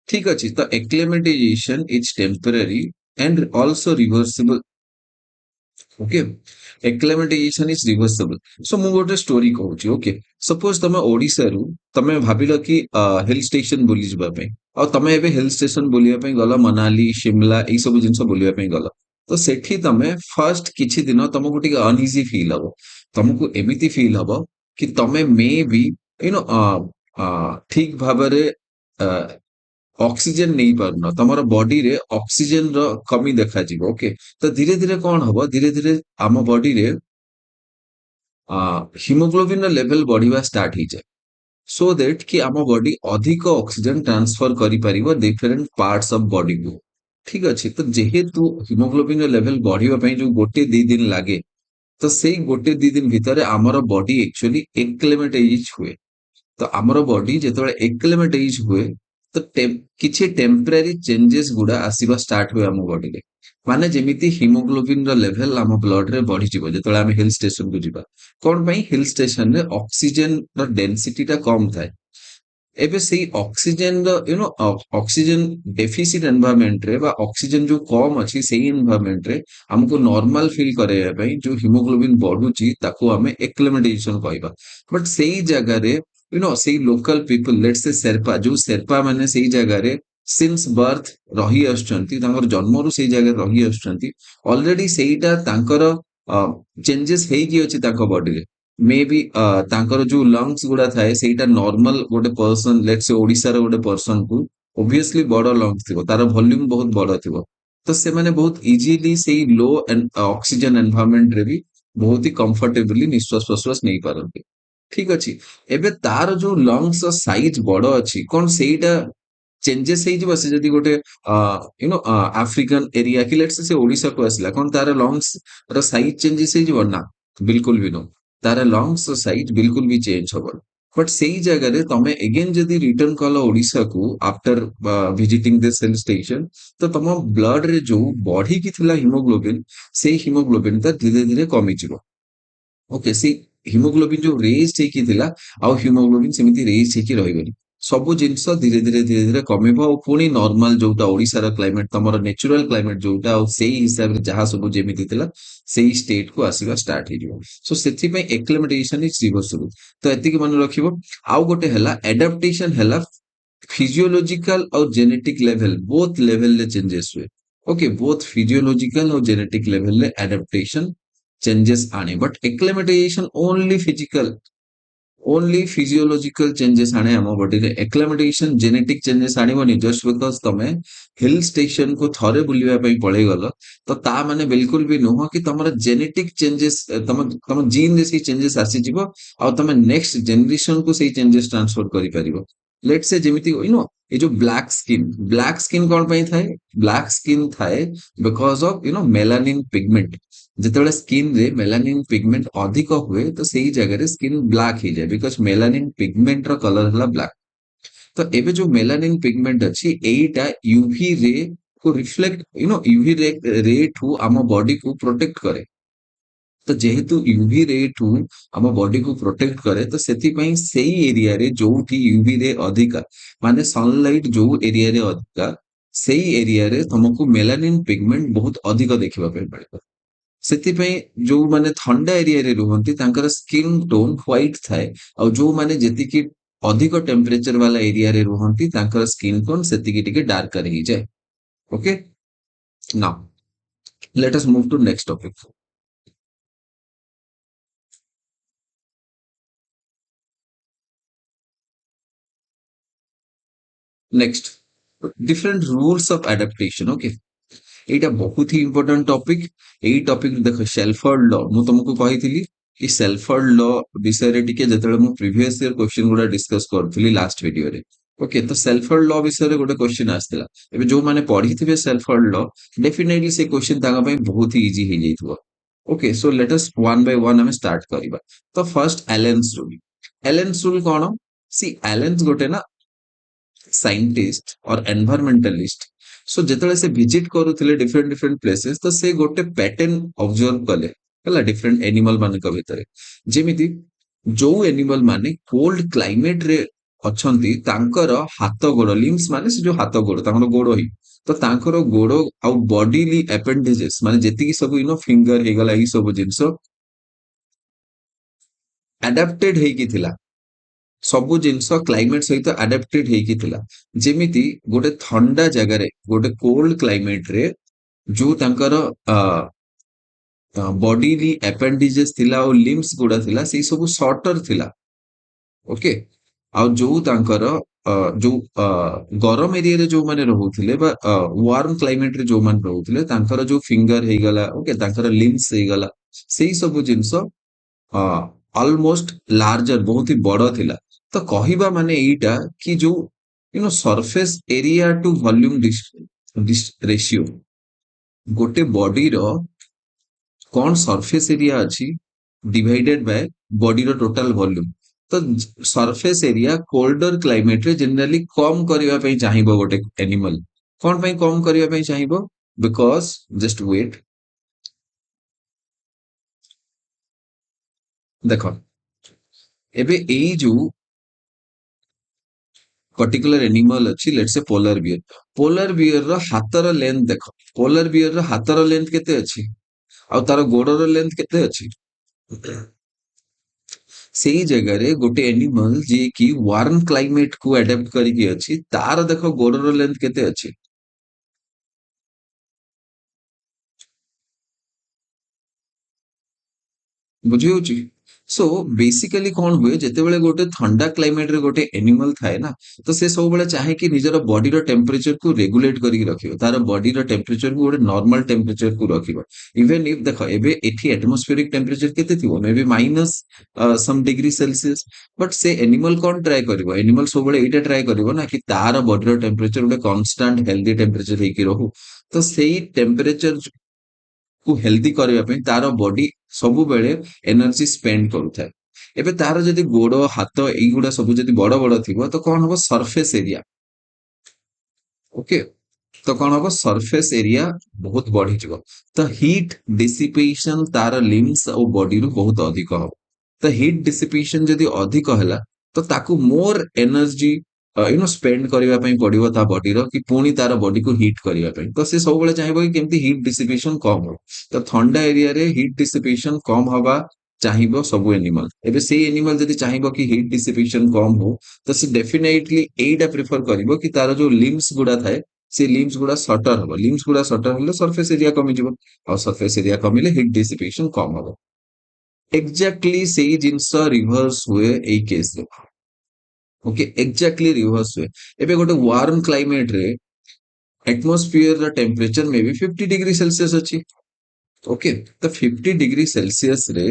ठीक अछि तो acclimatization is temporary and also reversible okay acclimatization is reversible so मु गोटे स्टोरी कहूची ओके सपोज तमे ओडिसा रु तमे भाबिलो कि हिल स्टेशन बुली जिबा पे और तमे एबे हिल स्टेशन बुलिया पे गलो मनाली शिमला ए सब जिंस बुलिया पे गलो तो सेठी तमे फर्स्ट किछि दिन तमको टिके अनइजी फील हबो तमको एमिति फील हबो कि तमे मे बी ठीक भाबरे ऑक्सीजन नहीं पारन तमर बॉडी रे ऑक्सीजन रो कमी देखा जीवो ओके तो धीरे धीरे कौन हबो धीरे धीरे आम बॉडी रे हिमोग्लोबिन लेवल बढ़िया स्टार्ट ही जाए सो दैट कि आम बॉडी अधिक ऑक्सीजन ट्रांसफर करि परिबो डिफरेंट पार्ट्स ऑफ बॉडी को ठीक अछि तो जेहेतु हिमोग्लोबिन लेवल बढ़िया पई जो गोटे दी दिन लागे तो सेई गोटे दी दिन भितरे आमर बॉडी एक्चुअली एक्लिमेटाइज हुए तो आमर बॉडी जेतबे एक्लिमेटाइज हुए तो किछि टेम्पररी चेंजेस गुडा आसीबा स्टार्ट हुए आम बॉडी रे माने जेमिति हिमोग्लोबिन रो लेवल आम ब्लड रे बढ़ी जिवो जेतबे आम हिल स्टेशन को जिबा कोन पई हिल स्टेशन रे ऑक्सीजन रो डेंसिटी ता कम थाए एबे सेही ऑक्सीजन रो ऑक्सीजन डेफिसिट एनवायरनमेंट रे बा ऑक्सीजन जो कम अछि सेही एनवायरनमेंट रे हमको नॉर्मल फील करे पई जो हिमोग्लोबिन बढ़ुची ताको हमें एक्लिमेटाइजेशन कहबा बट सेही जगह रे से लोकल पीपल लेट से शेरपा जो शेरपा माने से जगह रे सिंस बर्थ रही आछंती तांकर जन्म रु से जगह रही आछंती ऑलरेडी सेटा तांकर चेंजेस हेई कि अछि तांकर बॉडी रे मे बी ତାଙ୍କର ଯୋଉ ଲଙ୍ଗସ୍ ଗୁଡା ଥାଏ ସେଇଟା ନର୍ମାଲ ଗୋଟେ ପର୍ସନ ଲେଟ୍ସ ସେ ଓଡିଶାର ଗୋଟେ ପର୍ସନ କୁ ଓବିୟସଲି ବଡ ଲଙ୍ଗସ୍ ଥିବ, ତାର ଭଲ୍ୟୁମ ବହୁତ ବଡ ଥିବ, ତ ସେମାନେ ବହୁତ ଇଜିଲି ସେଇ ଲୋ ଅକ୍ସିଜେନ ଏନଭାରମେଣ୍ଟ ରେ ବି ବହୁତ ହି କମ୍ଫର୍ଟେବଲି ନିଶ୍ୱାସ ପ୍ରଶ୍ୱାସ ନେଇପାରନ୍ତି। ଠିକ ଅଛି। ଏବେ ତାର ଯୋଉ ଲଙ୍ଗସ୍ ର ସାଇଜ ବଡ ଅଛି, କଣ ସେଇଟା ଚେଞ୍ଜେସ୍ ହେଇଯିବ ସେ ଯଦି ଗୋଟେ ଆଫ୍ରିକାନ ଏରିଆ କି ଲେଟ୍ସ ସେ ଓଡିଶାକୁ ଆସିଲା, କଣ ତାର ଲଙ୍ଗସ୍ ର ସାଇଜ ଚେଞ୍ଜେସ୍ ହେଇଯିବ? ନା, ବିଲକୁଲ ବି ନୁହଁ। ତାର ଲଙ୍ଗସ୍ ର ସାଇଜ ବିଲକୁଲ ବି ଚେଞ୍ଜ ହବନି। ବଟ୍ ସେଇ ଜାଗାରେ ତମେ ଏଗେନ ଯଦି ରିଟର୍ନ କଲ ଓଡିଶାକୁ ଆଫ୍ଟର ଭିଜିଟିଂ ଦ ସେଲ୍ ଷ୍ଟେସନ, ତ ତମ ବ୍ଲଡ ରେ ଯୋଉ ବଢିକି ଥିଲା ହିମୋଗ୍ଲୋବିନ, ସେଇ ହିମୋଗ୍ଲୋବିନ ଟା ଧୀରେ ଧୀରେ କମିଯିବ। ଓକେ, ସେଇ ହିମୋଗ୍ଲୋବିନ ଯୋଉ ରେଜ୍ ହେଇକି ଥିଲା, ଆଉ ହିମୋଗ୍ଲୋବିନ ସେମିତି ରେଜ୍ ହେଇକି ରହିବନି। ସବୁ ଜିନିଷ ଧୀରେ ଧୀରେ ଧୀରେ ଧୀରେ କମିବ, ଆଉ ପୁଣି ନର୍ମାଲ ଯୋଉଟା ଓଡିଶାର କ୍ଲାଇମେଟ, ତମର ନେଚୁରାଲ କ୍ଲାଇମେଟ ଯୋଉଟା, ଆଉ ସେଇ ହିସାବରେ ଯାହା ସବୁ ଯେମିତି ଥିଲା ସେଇ ଷ୍ଟେଟ କୁ ଆସିବା ଷ୍ଟାର୍ଟ ହେଇଯିବ। ସୋ ସେଥିପାଇଁ ଏକ୍ଲିମେଟାଇଜେସନ ଇଜ ରିଭର୍ସିବଲ। ତ ଏତିକି ମନେ ରଖିବ। ଆଉ ଗୋଟେ ହେଲା ଆଡାପ୍ଟେସନ, ହେଲା ଫିଜିଓଲୋଜିକାଲ ଆଉ ଜେନେଟିକ ଲେଭେଲ, ବୋଥ ଲେଭେଲରେ ଚେଞ୍ଜେସ୍ ହୁଏ। ଓକେ, ବୋଥ ଫିଜିଓଲୋଜିକାଲ ଆଉ ଜେନେଟିକ ଲେଭେଲରେ ଆଡାପ୍ଟେସନ चेंजेस आने, but acclimatization only physical, only physiological changes आने आम बॉडी रे। एक्लेमेटाइजेशन जेनेटिक चेंजेस आनिबनी जस्ट बिकॉज तमे हिल स्टेशन को थरे बुलिबा पई पळेई गलो, तो ता माने बिल्कुल भी नुह कि तमर जेनेटिक चेंजेस, तम तम जीन रे सी चेंजेस आसी जिवो, आ तमे नेक्स्ट जनरेशन को सेही चेंजेस ट्रांसफर करि परिबो। लेट्स से जेमिति ये जो ब्लैक स्किन कोन पई थाए? ब्लैक स्किन थाए बिकॉज ऑफ मेलानिन पिगमेंट। ଯେତେବେଳେ ସ୍କିନ୍ ରେ ମେଲାନିନ୍ ପିଗମେଣ୍ଟ ଅଧିକ ହୁଏ, ତ ସେଇ ଜାଗାରେ ସ୍କିନ୍ ବ୍ଲାକ୍ ହେଇଯାଏ, ବିକଜ ମେଲାନିନ୍ ପିଗମେଣ୍ଟ ର କଲର ହେଲା ବ୍ଲାକ୍। ତ ଏବେ ଯୋଉ ମେଲାନିନ୍ ପିଗମେଣ୍ଟ ଅଛି, ଏଇଟା ୟୁଭି ରେ କୁ ରିଫ୍ଲେକ୍ଟ, ୟୁଭି ରେ ଠୁ ଆମ ବଡି କୁ ପ୍ରୋଟେକ୍ଟ କରେ। ତ ଯେହେତୁ ୟୁଭି ରେ ଠୁ ଆମ ବଡି କୁ ପ୍ରୋଟେକ୍ଟ କରେ, ତ ସେଥିପାଇଁ ସେଇ ଏରିଆରେ ଯୋଉଠି ୟୁଭି ରେ ଅଧିକା, ମାନେ ସନଲାଇଟ ଯୋଉ ଏରିଆରେ ଅଧିକା, ସେଇ ଏରିଆରେ ତମକୁ ମେଲାନିନ୍ ପିଗମେଣ୍ଟ ବହୁତ ଅଧିକ ଦେଖିବା ପାଇଁ ମିଳିବ। ସେଥିପାଇଁ ଯୋଉମାନେ ଥଣ୍ଡା ଏରିଆରେ ରୁହନ୍ତି ତାଙ୍କର ସ୍କିନ୍ ଟୋନ ହ୍ୱାଇଟ୍ ଥାଏ, ଆଉ ଯୋଉମାନେ ଯେତିକି ଅଧିକ ଟେମ୍ପରେଚର ବାଲା ଏରିଆରେ ରୁହନ୍ତି ତାଙ୍କର ସ୍କିନ୍ ଟୋନ ସେତିକି ଟିକେ ଡାର୍କର ହେଇଯାଏ। Okay, now let us move to next topic. Next, different rules of adaptation. Okay, एटा बहुत ही इंपोर्टेंट टॉपिक। एई टॉपिक देखो, शेल्फर्ड लॉ मु तुमको कहिथिली कि शेल्फर्ड लॉ विषय रे टिके जेतेले मु प्रीवियस ईयर क्वेश्चन गुडा डिस्कस करथिली लास्ट वीडियो रे। ओके, तो शेल्फर्ड लॉ विषय रे गोटे क्वेश्चन आस्थिला। एबे जो माने पढिथिबे शेल्फर्ड लॉ, डेफिनेटली से क्वेश्चन ताका पई बहुत ही इजी हो जाइथिबो। Okay, so let us one by one हमें स्टार्ट करिबा। तो first Allen's rule. Allen's rule कोन? सी एलेन्स गोटे ना साइंटिस्ट और एनवायरमेंटलिस्ट। सो जेतेले से विजिट करूथिले डिफरेंट डिफरेंट प्लेसेस, तो से गोटे पैटर्न ऑब्जर्व कले हला डिफरेंट एनिमल मानक भितरे। जेमिति जो एनिमल माने कोल्ड क्लाइमेट रे अछंती, तांकर हाथ गोड़ लिम्स, माने से जो हाथ गोड़ तांकर गोड़ ही, तो तांकर गोड़ आउ बॉडीली एपेंडेजेस, माने जेतिकी सब फिंगर हे गला, ई सब जिंस अडेप्टेड हेकी थिला। ସବୁ ଜିନିଷ କ୍ଲାଇମେଟ ସହିତ ଆଡାପ୍ଟେଡ ହେଇକି ଥିଲା। ଯେମିତି ଗୋଟେ ଥଣ୍ଡା ଜାଗାରେ, ଗୋଟେ କୋଲ୍ଡ କ୍ଲାଇମେଟ ରେ ଯୋଉ ତାଙ୍କର ବଡିଲି ଆପେଣ୍ଡିଜେସ୍ ଥିଲା ଆଉ ଲିମ୍ସ ଗୁଡା ଥିଲା, ସେଇ ସବୁ ସର୍ଟର ଥିଲା। ଓକେ, ଆଉ ଯୋଉ ତାଙ୍କର ଯୋଉ ଗରମ ଏରିଆରେ ଯୋଉମାନେ ରହୁଥିଲେ ବା ୱାର୍ମ କ୍ଲାଇମେଟ ରେ ଯୋଉମାନେ ରହୁଥିଲେ, ତାଙ୍କର ଯୋଉ ଫିଙ୍ଗର ହେଇଗଲା, ଓକେ, ତାଙ୍କର ଲିମ୍ସ ହେଇଗଲା, ସେଇ ସବୁ ଜିନିଷ ଅଲମୋଷ୍ଟ ଲାର୍ଜର, ବହୁତ ହି ବଡ ଥିଲା। ତ କହିବା ମାନେ ଏଇଟା କି ଯୋଉ surface area to volume ratio, ଗୋଟେ ବଡିର କଣ ସରଫେସ ଏରିଆ ଅଛି डिवाइडेड बाय बॉडीर टोटल वॉल्यूम। तो सरफेस एरिया कोल्डर क्लाइमेट रे जनरली कम करबा पई चाहिबो गोटे एनिमल। कोन पई कम करबा पई चाहिबो? बिकॉज जस्ट वेट, देखो एबे एई जो पर्टिकुलर एनिमल अछि, let's say polar bear. Polar bear रो हातर लेंथ देखो, पोलर बियर रो हातर लेंथ केते अछि आ तार गोडर लेंथ केते अछि? सेई जगह रे गोटे एनिमल जे कि वार्म क्लाइमेट को अडेप्ट करिकी अछि, तार देखो गोडर लेंथ केते अछि? बुझी होची? सो बेसिकली कौन हुए जेतेबेले गोटे ठंडा क्लाइमेट रे गोटे एनिमल थाए ना, तो से सब बेले चाहे कि निजर बॉडी रो टेम्परेचर को रेगुलेट करिक रखियो, तार बॉडी रो टेम्परेचर को गोटे नॉर्मल टेम्परेचर को रखियो। इवन इफ देखो एबे एठी एटमॉस्फेरिक टेम्परेचर केते थिबो, maybe minus some degree Celsius. But से एनिमल कौन ट्राई करिवो, एनिमल सब बेले एटा ट्राई करिवो ना कि तार बॉडी रो टेम्परेचर गोटे कांस्टेंट हेल्दी टेम्परेचर हेकी रहू। तो सेही टेम्परेचर को हेल्दी करबा पई तार बॉडी सब बेले एनर्जी स्पेंड करूଥାଏ। एबे तार जदि गोड़ हाथ एइगुडा सब जदि बड़ बड़ थिबो तो कौन हबो, सरफेस एरिया। ओके, तो कौन हबो, सरफेस एरिया बहुत बढ़ी ଯିବ। ତ ହିଟ୍ ଡିସିପେସନ ତାର ଲିମ୍ସ ଆଉ ବଡିରୁ ବହୁତ ଅଧିକ ହବ। ତ ହିଟ୍ ଡିସିପେସନ ଯଦି ଅଧିକ ହେଲା ତ ତାକୁ ମୋର ଏନର୍ଜି ସ୍ପେଣ୍ଡ କରିବା ପାଇଁ ପଡିବ ତା ବଡିର, କି ପୁଣି ତାର ବଡିକୁ ହିଟ୍ କରିବା ପାଇଁ। ତ ସେ ସବୁବେଳେ ଚାହିଁବ କି କେମିତି ହିଟ୍ ଡିସିପେସନ କମ ହବ। ତ ଥଣ୍ଡା ଏରିଆରେ ହିଟ୍ ଡିସିପେସନ କମ ହବା ଚାହିଁବ ସବୁ ଏନିମଲ। ଏବେ ସେଇ ଏନିମଲ ଯଦି ଚାହିଁବ କି ହିଟ୍ ଡିସିପେସନ କମ ହଉ, ତ ସେ ଡେଫିନେଟଲି ଏଇଟା ପ୍ରିଫର କରିବ କି ତାର ଯୋଉ ଲିମ୍ସ ଗୁଡା ଥାଏ ସେ ଲିମ୍ସ ଗୁଡା ସର୍ଟର ହବ। ଲିମ୍ସ ଗୁଡା ସର୍ଟର ହେଲେ ସରଫେସ ଏରିଆ କମିଯିବ, ଆଉ ସରଫେସ ଏରିଆ କମିଲେ ହିଟ୍ ଡିସିପେସନ କମ ହବ। ଏକ୍ଜାକ୍ଟଲି ସେଇ ଜିନିଷ ରିଭର୍ସ ହୁଏ ଏଇ କେସରେ। ଓକେ, ଏକ୍ଜାକ୍ଟଲି ରିଭର୍ସ ହୁଏ। ଏବେ ଗୋଟେ ୱାର୍ମ କ୍ଲାଇମେଟ ରେ एटमॉस्फेयर ର ଟେମ୍ପରେଚର ମେ ବି 50 ଡିଗ୍ରୀ ସେଲସିୟସ ଅଛି। ଓକେ, ତ 50 ଡିଗ୍ରୀ ସେଲସିୟସ ରେ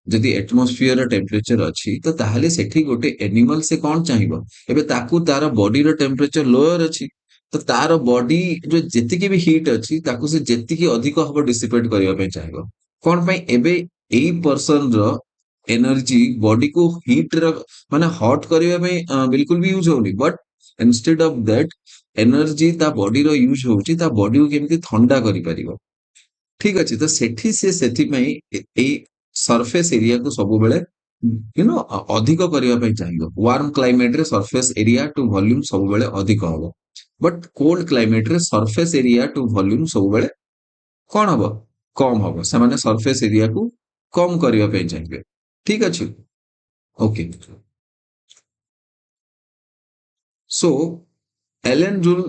ଯଦି ଏଟମୋସ୍ଫିୟର ର ଟେମ୍ପରେଚର ଅଛି ତ ତାହେଲେ ସେଠି ଗୋଟେ ଏନିମଲ ସେ କଣ ଚାହିଁବ, ଏବେ ତାକୁ ତାର ବଡିର ଟେମ୍ପରେଚର ଲୋଅର ଅଛି, ତ ତାର ବଡି ଯୋଉ ଯେତିକି ବି ହିଟ୍ ଅଛି ତାକୁ ସେ ଯେତିକି ଅଧିକ ହବ ଡିସିପେଟ କରିବା ପାଇଁ ଚାହିଁବ। କଣ ପାଇଁ, ଏବେ ଏଇ ପର୍ସନ ର ଏନର୍ଜି ବଡିକୁ ହିଟ୍ ର ମାନେ ହଟ୍ କରିବା ପାଇଁ ବିଲକୁଲ ବି ୟୁଜ ହଉନି, ବଟ ଇନଷ୍ଟେଡ ଅଫ ଦ୍ୟାଟ ଏନର୍ଜି ତା ବଡିର ୟୁଜ ହଉଛି ତା ବଡିକୁ କେମିତି ଥଣ୍ଡା କରିପାରିବ। ଠିକ ଅଛି, ତ ସେଠି ସେ ସେଥିପାଇଁ ଏଇ ସରଫେସ ଏରିଆକୁ ସବୁବେଳେ ଅଧିକ କରିବା ପାଇଁ ଚାହିଁବ। ୱାର୍ମ କ୍ଲାଇମେଟ ରେ ସରଫେସ ଏରିଆ ଟୁ ଭଲ୍ୟୁମ ସବୁବେଳେ ଅଧିକ ହବ, ବଟ କୋଲ୍ଡ କ୍ଲାଇମେଟ ରେ ସରଫେସ ଏରିଆ ଟୁ ଭଲ୍ୟୁମ ସବୁବେଳେ କଣ ହବ, କମ ହବ। ସେମାନେ ସରଫେସ ଏରିଆକୁ କମ କରିବା ପାଇଁ ଚାହିଁବେ। ଠିକ ଅଛି, ଓକେ। सो एलेन रूल,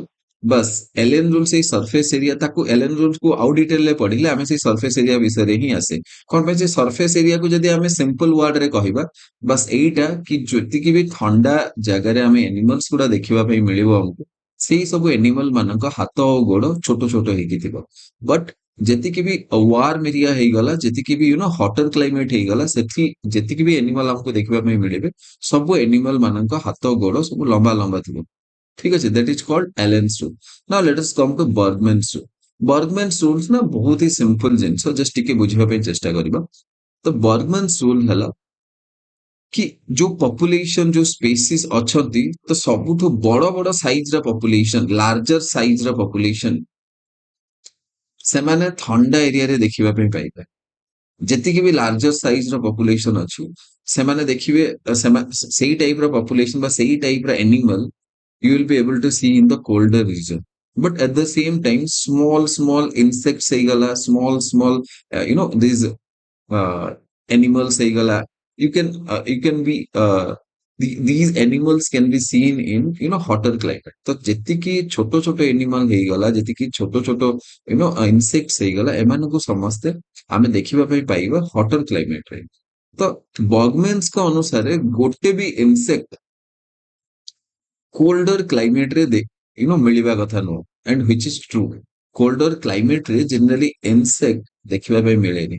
बस एलेन रूल से सरफेस एरिया ताकू एलेन रूल को आउ डिटेल ले पढ़िले आमे से सरफेस एरिया विषय रे ही आसे। कोन पे जे सरफेस एरिया को जदी आमे सिंपल वर्ड रे कहिबा, बस एइटा कि जति कि भी ठंडा जगह रे आमे एनिमल्स गुडा देखिबा पई मिलिबो हमको, सेही सब एनिमल मानक हाथ और गोड़ छोटो छोटो हेकी थिबो। बट जति कि भी वार्म एरिया हे गला, जति कि भी हॉटर क्लाइमेट हे गला, सेठी जति कि भी एनिमल हमको देखिबा पई मिलिबे, सब एनिमल मानक हाथ और गोड़ सब लंबा लंबा थिबो। ठीक है, that is called Allen's rule. Now let us come to Bergmann's rule. Bergmann's rules ना बहुत ही सिंपल जिनिस, जस्ट टिके बुझिबा पे चेष्टा करिबा। तो बर्गमैन्स रूल हला कि जो पॉपुलेशन जो स्पेसीज अछंती, तो सबुठु बड़ बड़ साइज रा पॉपुलेशन, लार्जर साइज रा पॉपुलेशन सेमाने ठंडा एरिया रे देखिबा पे पाइबे। ଯେତିକି ବି ଲାର୍ଜର ସାଇଜ ର ପପୁଲେସନ ଅଛି ସେମାନେ ଦେଖିବେ ସେଇ ଟାଇପ ର ପପୁଲେସନ ବା ସେଇ ଟାଇପ ର animal you will be able to see in the colder region. But at the same time, small insects ହେଇଗଲା, small these uh, animals ହେଇଗଲା, you can be these animals can be seen in hotter climate. ତ ଯେତିକି ଛୋଟ ଛୋଟ animal ହେଇଗଲା, ଯେତିକି ଛୋଟ ଛୋଟ insects ହେଇଗଲା, ଏମାନଙ୍କୁ ସମସ୍ତେ ଆମେ ଦେଖିବା ପାଇଁ ପାଇବା hotter climate ରେ। ତ ବର୍ଗମେନ୍ସଙ୍କ ଅନୁସାରେ ଗୋଟେ ବି insect कोल्डर क्लाइमेट रे मिलिबा कथा नो, and which is true. Colder climate रे जनरली इनसेक्ट देखिबा पे मिलेनी।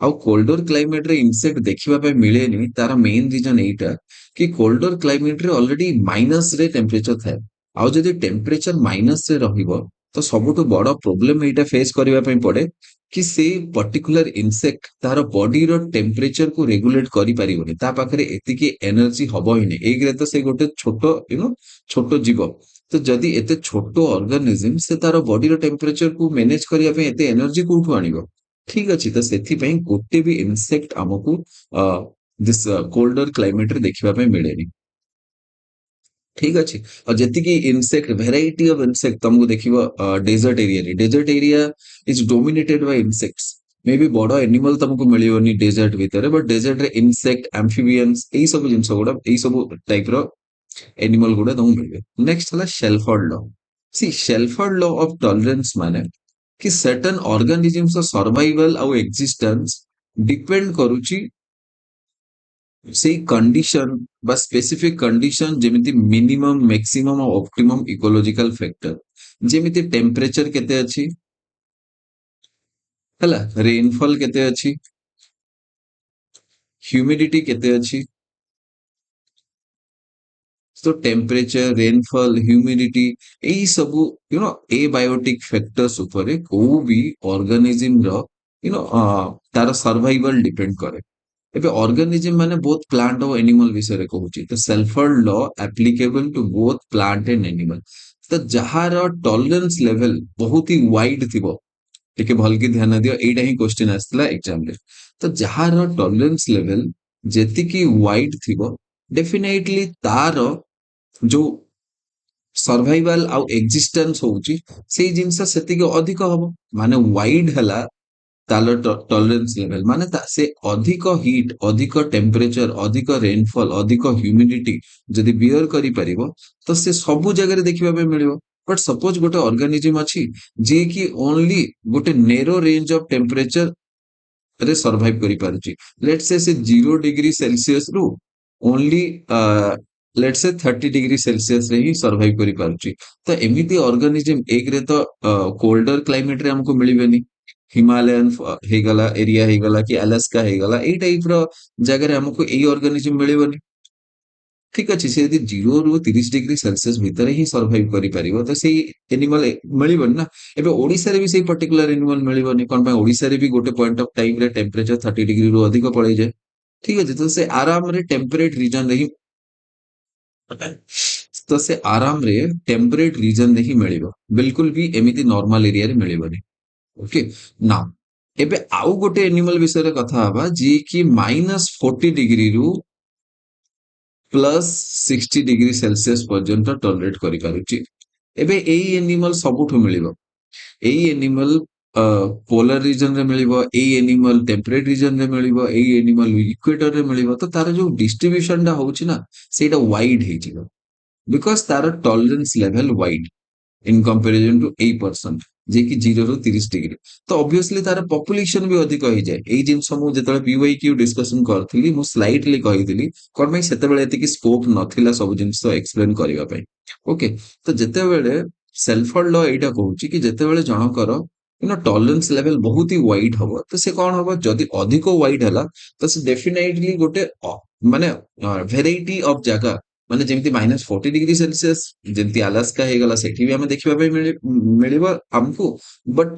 आउ कोल्डर क्लाइमेट रे इनसेक्ट देखिबा पे मिलेनी, तार मेन रीजन एइटा कि कोल्डर क्लाइमेट रे ऑलरेडी माइनस रे टेम्परेचर थाए। आउ जदि टेम्परेचर माइनस रे रहिबो तो सबुठु बड़ प्रोब्लेम एइटा फेस करिबा पे पड़े कि से पर्टिकुलर इनसेक्ट तार बॉडी रो टेम्परेचर को रेगुलेट करि परिबोनी, ता पाखरे एतिकी एनर्जी हबो ही नै। एक रे तो से गोटे छोटो छोटो जीव, तो जदि एते छोटो ऑर्गेनिज्म से तार बॉडी रो टेम्परेचर को मैनेज करिया पे एते एनर्जी कोठु आनिबो। ठीक अछि, तो सेथि पई गोटे भी इनसेक्ट हमकु दिस कोल्डर क्लाइमेट रे देखिबा पे मिलेनी। ठीक अच्छे, और जति की इनसेक्ट वेराइटी ऑफ इनसेक्ट तुमको देखिबो डेजर्ट एरिया रे, desert area is dominated by insects. May be बड़ एनिमल तुमको मिलियोनी डेजर्ट भीतर, बट डेजर्ट रे इनसेक्ट एम्फिबियंस एई सब जिंस गुडा एई सब टाइप रो एनिमल गुडा तुमको मिलबे। नेक्स्ट हला Shelford law. See Shelford law of tolerance माने कि सर्टेन ऑर्गेनिजम्स सर्वाइवल और एक्जिस्टेंस डिपेंड करूची ସେଇ କଣ୍ଡିସନ ବା ସ୍ପେସିଫିକ କଣ୍ଡିସନ ଯେମିତି ମିନିମମ୍ ମ୍ୟାକ୍ସିମମ୍ ଆଉ ଅପ୍ଟିମମ୍ ଇକୋଲୋଜିକାଲ ଫ୍ୟାକ୍ଟର ଯେମିତି ଟେମ୍ପରେଚର କେତେ ଅଛି ହେଲା ରେନଫଲ୍ କେତେ ଅଛି ହ୍ୟୁମିଡିଟି କେତେ ଅଛି तो टेम्परेचर रेनफॉल ह्यूमिडिटी यही सबू एबायोटिक फैक्टर्स उपरे को भी ऑर्गेनिज्म रो तार सर्वाइवल डिपेंड करे एबे ऑर्गेनिज्म माने बोथ प्लांट और एनिमल विषय कहूची तो Shelford law applicable to both plant and animal तो जहार टॉलरेंस लेवल बहुत ही वाइड थिबो टिके भल की ध्यान दियो एटा ही क्वेश्चन आस्थिला एग्जाम रे तो जहार टॉलरेंस लेवल जेति की वाइड थिबो डेफिनेटली तार जो सर्वाइवल आउ एक्जिस्टेंस होउची सेई जिंस सेतिके अधिक हबो माने वाइड हला तालो टॉलरेंस लेवल माने से अधिक हीट अधिक टेम्परेचर अधिक रेनफॉल अधिक ह्यूमिडिटी जदि बियर करि परिबो तो से सबु जगह देखिबा पे मिलिबो बट सपोज गोटे ऑर्गेनिज्म अछि जे कि ओनली गोटे नेरो रेंज ऑफ टेम्परेचर रे सर्वाइव करि पारुची लेट्स से 0 डिग्री सेल्सियस रु only let's say 30 degree Celsius रे ही सर्वाइव करि पारुची तो एमिति ऑर्गेनिज्म एक रे तो कोल्डर क्लाइमेट रे हमको मिलिबेनी हिमालयन हेगला एरिया हेगला कि अलास्का हेगला एई टाइप रो जगह रे हमको एई ऑर्गेनिज्म मिलिबोनी ठीक अछि से यदि 0 ରୁ 30 डिग्री सेल्सियस भितर ही सर्वाइव करि परिबो तो सेई एनिमल मिलिबोनी ना एबे ओडिसा रे भी सेई पर्टिकुलर एनिमल मिलिबोनी कोन पय ओडिसा रे भी गोटे पॉइंट ऑफ टाइम रे टेम्परेचर 30 डिग्री रु अधिक पळै जाय ठीक अछि तो से आराम रे टेम्परेट रीजन रे ही तो से आराम रे टेम्परेट रीजन रे ही मिलिबो बिल्कुल भी एमिति नॉर्मल एरिया रे मिलिबोनी ओके ना एबे आउ गोटे एनिमल विषय रे कथा हबा जे कि -40 डिग्री रु +60 डिग्री सेल्सियस पर्यंत टॉलरेट करि पारुची एबे एई एनिमल सबुठु मिलिबो एई एनिमल पोलर रीजन रे मिलिबो एई एनिमल टेम्परेट रीजन रे मिलिबो एई एनिमल इक्वेटर रे मिलिबो तो तार जो डिस्ट्रीब्यूशन टा होउची ना सेटा वाइड हेजिबो बिकॉज तार tolerance level wide in comparison to a person जे कि 0 ରୁ 30 डिग्री तो ऑब्वियसली तार पॉपुलेशन भी अधिक हो जाए एई जिंस मु जेतले पीवाईक्यू डिस्कशन करथिली मु स्लाइटली कहिथिली कोन भाई सेतेबेले एतिकी स्कोप नथिला सब जिंस एक्सप्लेन करिवा पई ओके तो जेतेबेले सेल्फर्ड लॉ एटा कहूची कि जेतेबेले जनकर टॉलरेंस लेवल बहुत ही वाइड हबो तो से कोन हबो जदि अधिक वाइड हला तो से डेफिनेटली गोटे माने वेराइटी ऑफ जगह माने जेमती -40 डिग्री सेल्सियस जेमती अलास्का हेगला सेठी भी हमें देखिबा पे मिलिबो हमको बट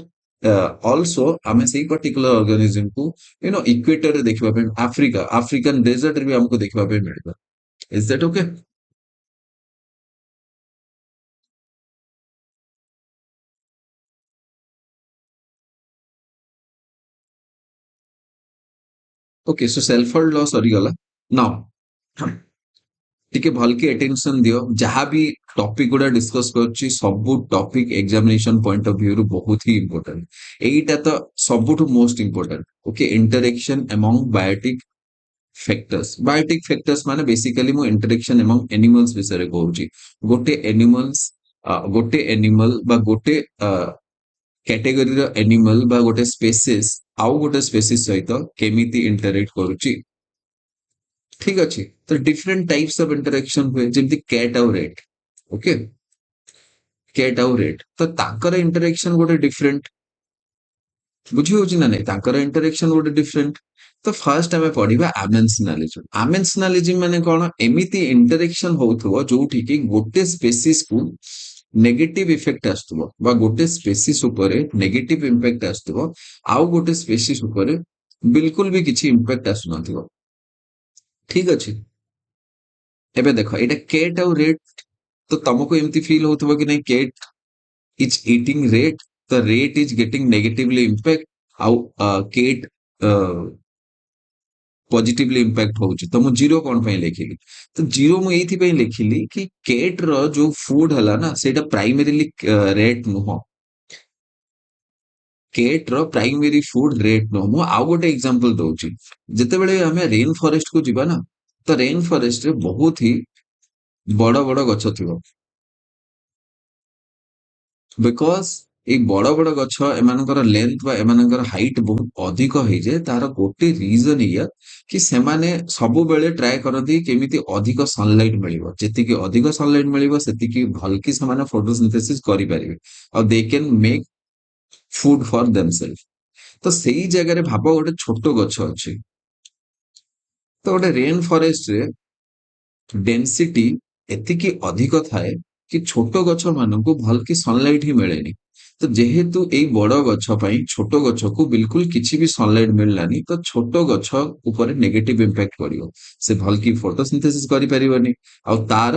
ऑल्सो हमें सेही पर्टिकुलर ऑर्गेनिज्म को इक्वेटर रे देखिबा पे अफ्रीका अफ्रीकन डेजर्ट रे भी हमको देखिबा पे मिलिबो is that okay okay so Shelford law सरी गला नाउ टिके भल के अटेंशन दियो जहां भी टॉपिक गुडा डिस्कस करछि सब topic examination point of view रु बहुत ही इंपोर्टेंट एईटा तो सबुठु most important okay interaction among biotic factors माने बेसिकली मो इंटरेक्शन अमंग एनिमल्स विषय रे कहूची गोटे एनिमल बा गोटे कैटेगरी रो एनिमल बा गोटे स्पेसीस आउ गोटे स्पेसीस सहित केमिति इंटरेक्ट करूची ठीक अछि तो डिफरेंट टाइप्स ऑफ इंटरेक्शन हुए जेमति कैट और रेट ओके कैट और रेट तो ताकर इंटरेक्शन गोटे डिफरेंट बुझी होची ना नहीं ताकर इंटरेक्शन गोटे डिफरेंट तो फर्स्ट हमें पढ़िबा आमेंसनालिज्म माने कोन एमिति इंटरेक्शन होउथबो जोठी कि गोटे स्पेसीस को नेगेटिव इफेक्ट आस्तबो बा गोटे स्पेसीस ऊपर नेगेटिव इंपैक्ट आस्तबो आउ गोटे स्पेसीस ऊपर बिल्कुल भी किछि इंपैक्ट आसु नथिबो ठीक अछि एबे देखो एटा कैट और रेट तो तुमको एमती फील होथबो कि नहीं cat is eating rat the rat is getting negatively impact how cat positively impact होउची तो मु जीरो कोन पय लेखिली तो जीरो मु एथि पय लेखिली कि कैट रो जो फूड हला ना सेटा प्राइमरीली रेट नुहो कैट रो प्राइमरी फूड रेट नो मु आउ गोटे एग्जांपल दोउची जते बेले हमें रेन फॉरेस्ट को जिबा ना तो रेन फॉरेस्ट रे बहुत ही बड़ बड़ गछ थिबो बिकॉज ଏଇ ବଡ ବଡ ଗଛ ଏମାନଙ୍କର ଲେନ୍ଥ ବା ଏମାନଙ୍କର ହାଇଟ୍ ବହୁତ ଅଧିକ ହେଇଯାଏ। ତାର ଗୋଟେ ରିଜନ ଏଇଆ କି ସେମାନେ ସବୁବେଳେ ଟ୍ରାଏ କରନ୍ତି କେମିତି ଅଧିକ ସନଲାଇଟ ମିଳିବ। ଯେତିକି ଅଧିକ ସନଲାଇଟ ମିଳିବ ସେତିକି ଭଲକି ସେମାନେ ଫଟୋସିନ୍ଥେସିସ୍ କରିପାରିବେ। ଆଉ ଦେ କ୍ୟାନ୍ ମେକ୍ ଫୁଡ ଫର ଦେମସେଲ୍ଫ। ତ ସେଇ ଜାଗାରେ ଭାବ ଗୋଟେ ଛୋଟ ଗଛ ଅଛି। ତ ଗୋଟେ ରେନ୍ ଫରେଷ୍ଟରେ ଡେନ୍ସିଟି ଏତିକି ଅଧିକ ଥାଏ କି ଛୋଟ ଗଛ ମାନଙ୍କୁ ଭଲକି ସନଲାଇଟ ହିଁ ମିଳେନି। ତ ଯେହେତୁ ଏଇ ବଡ ଗଛ ପାଇଁ ଛୋଟ ଗଛକୁ ବିଲକୁଲ କିଛି ବି ସନଲାଇଟ ମିଳିଲାନି, ତ ଛୋଟ ଗଛ ଉପରେ ନେଗେଟିଭ ଇମ୍ପାକ୍ଟ ପଡିବ। ସେ ଭଲକି ଫଟୋସିନ୍ଥେସିସ୍ କରିପାରିବନି, ଆଉ ତାର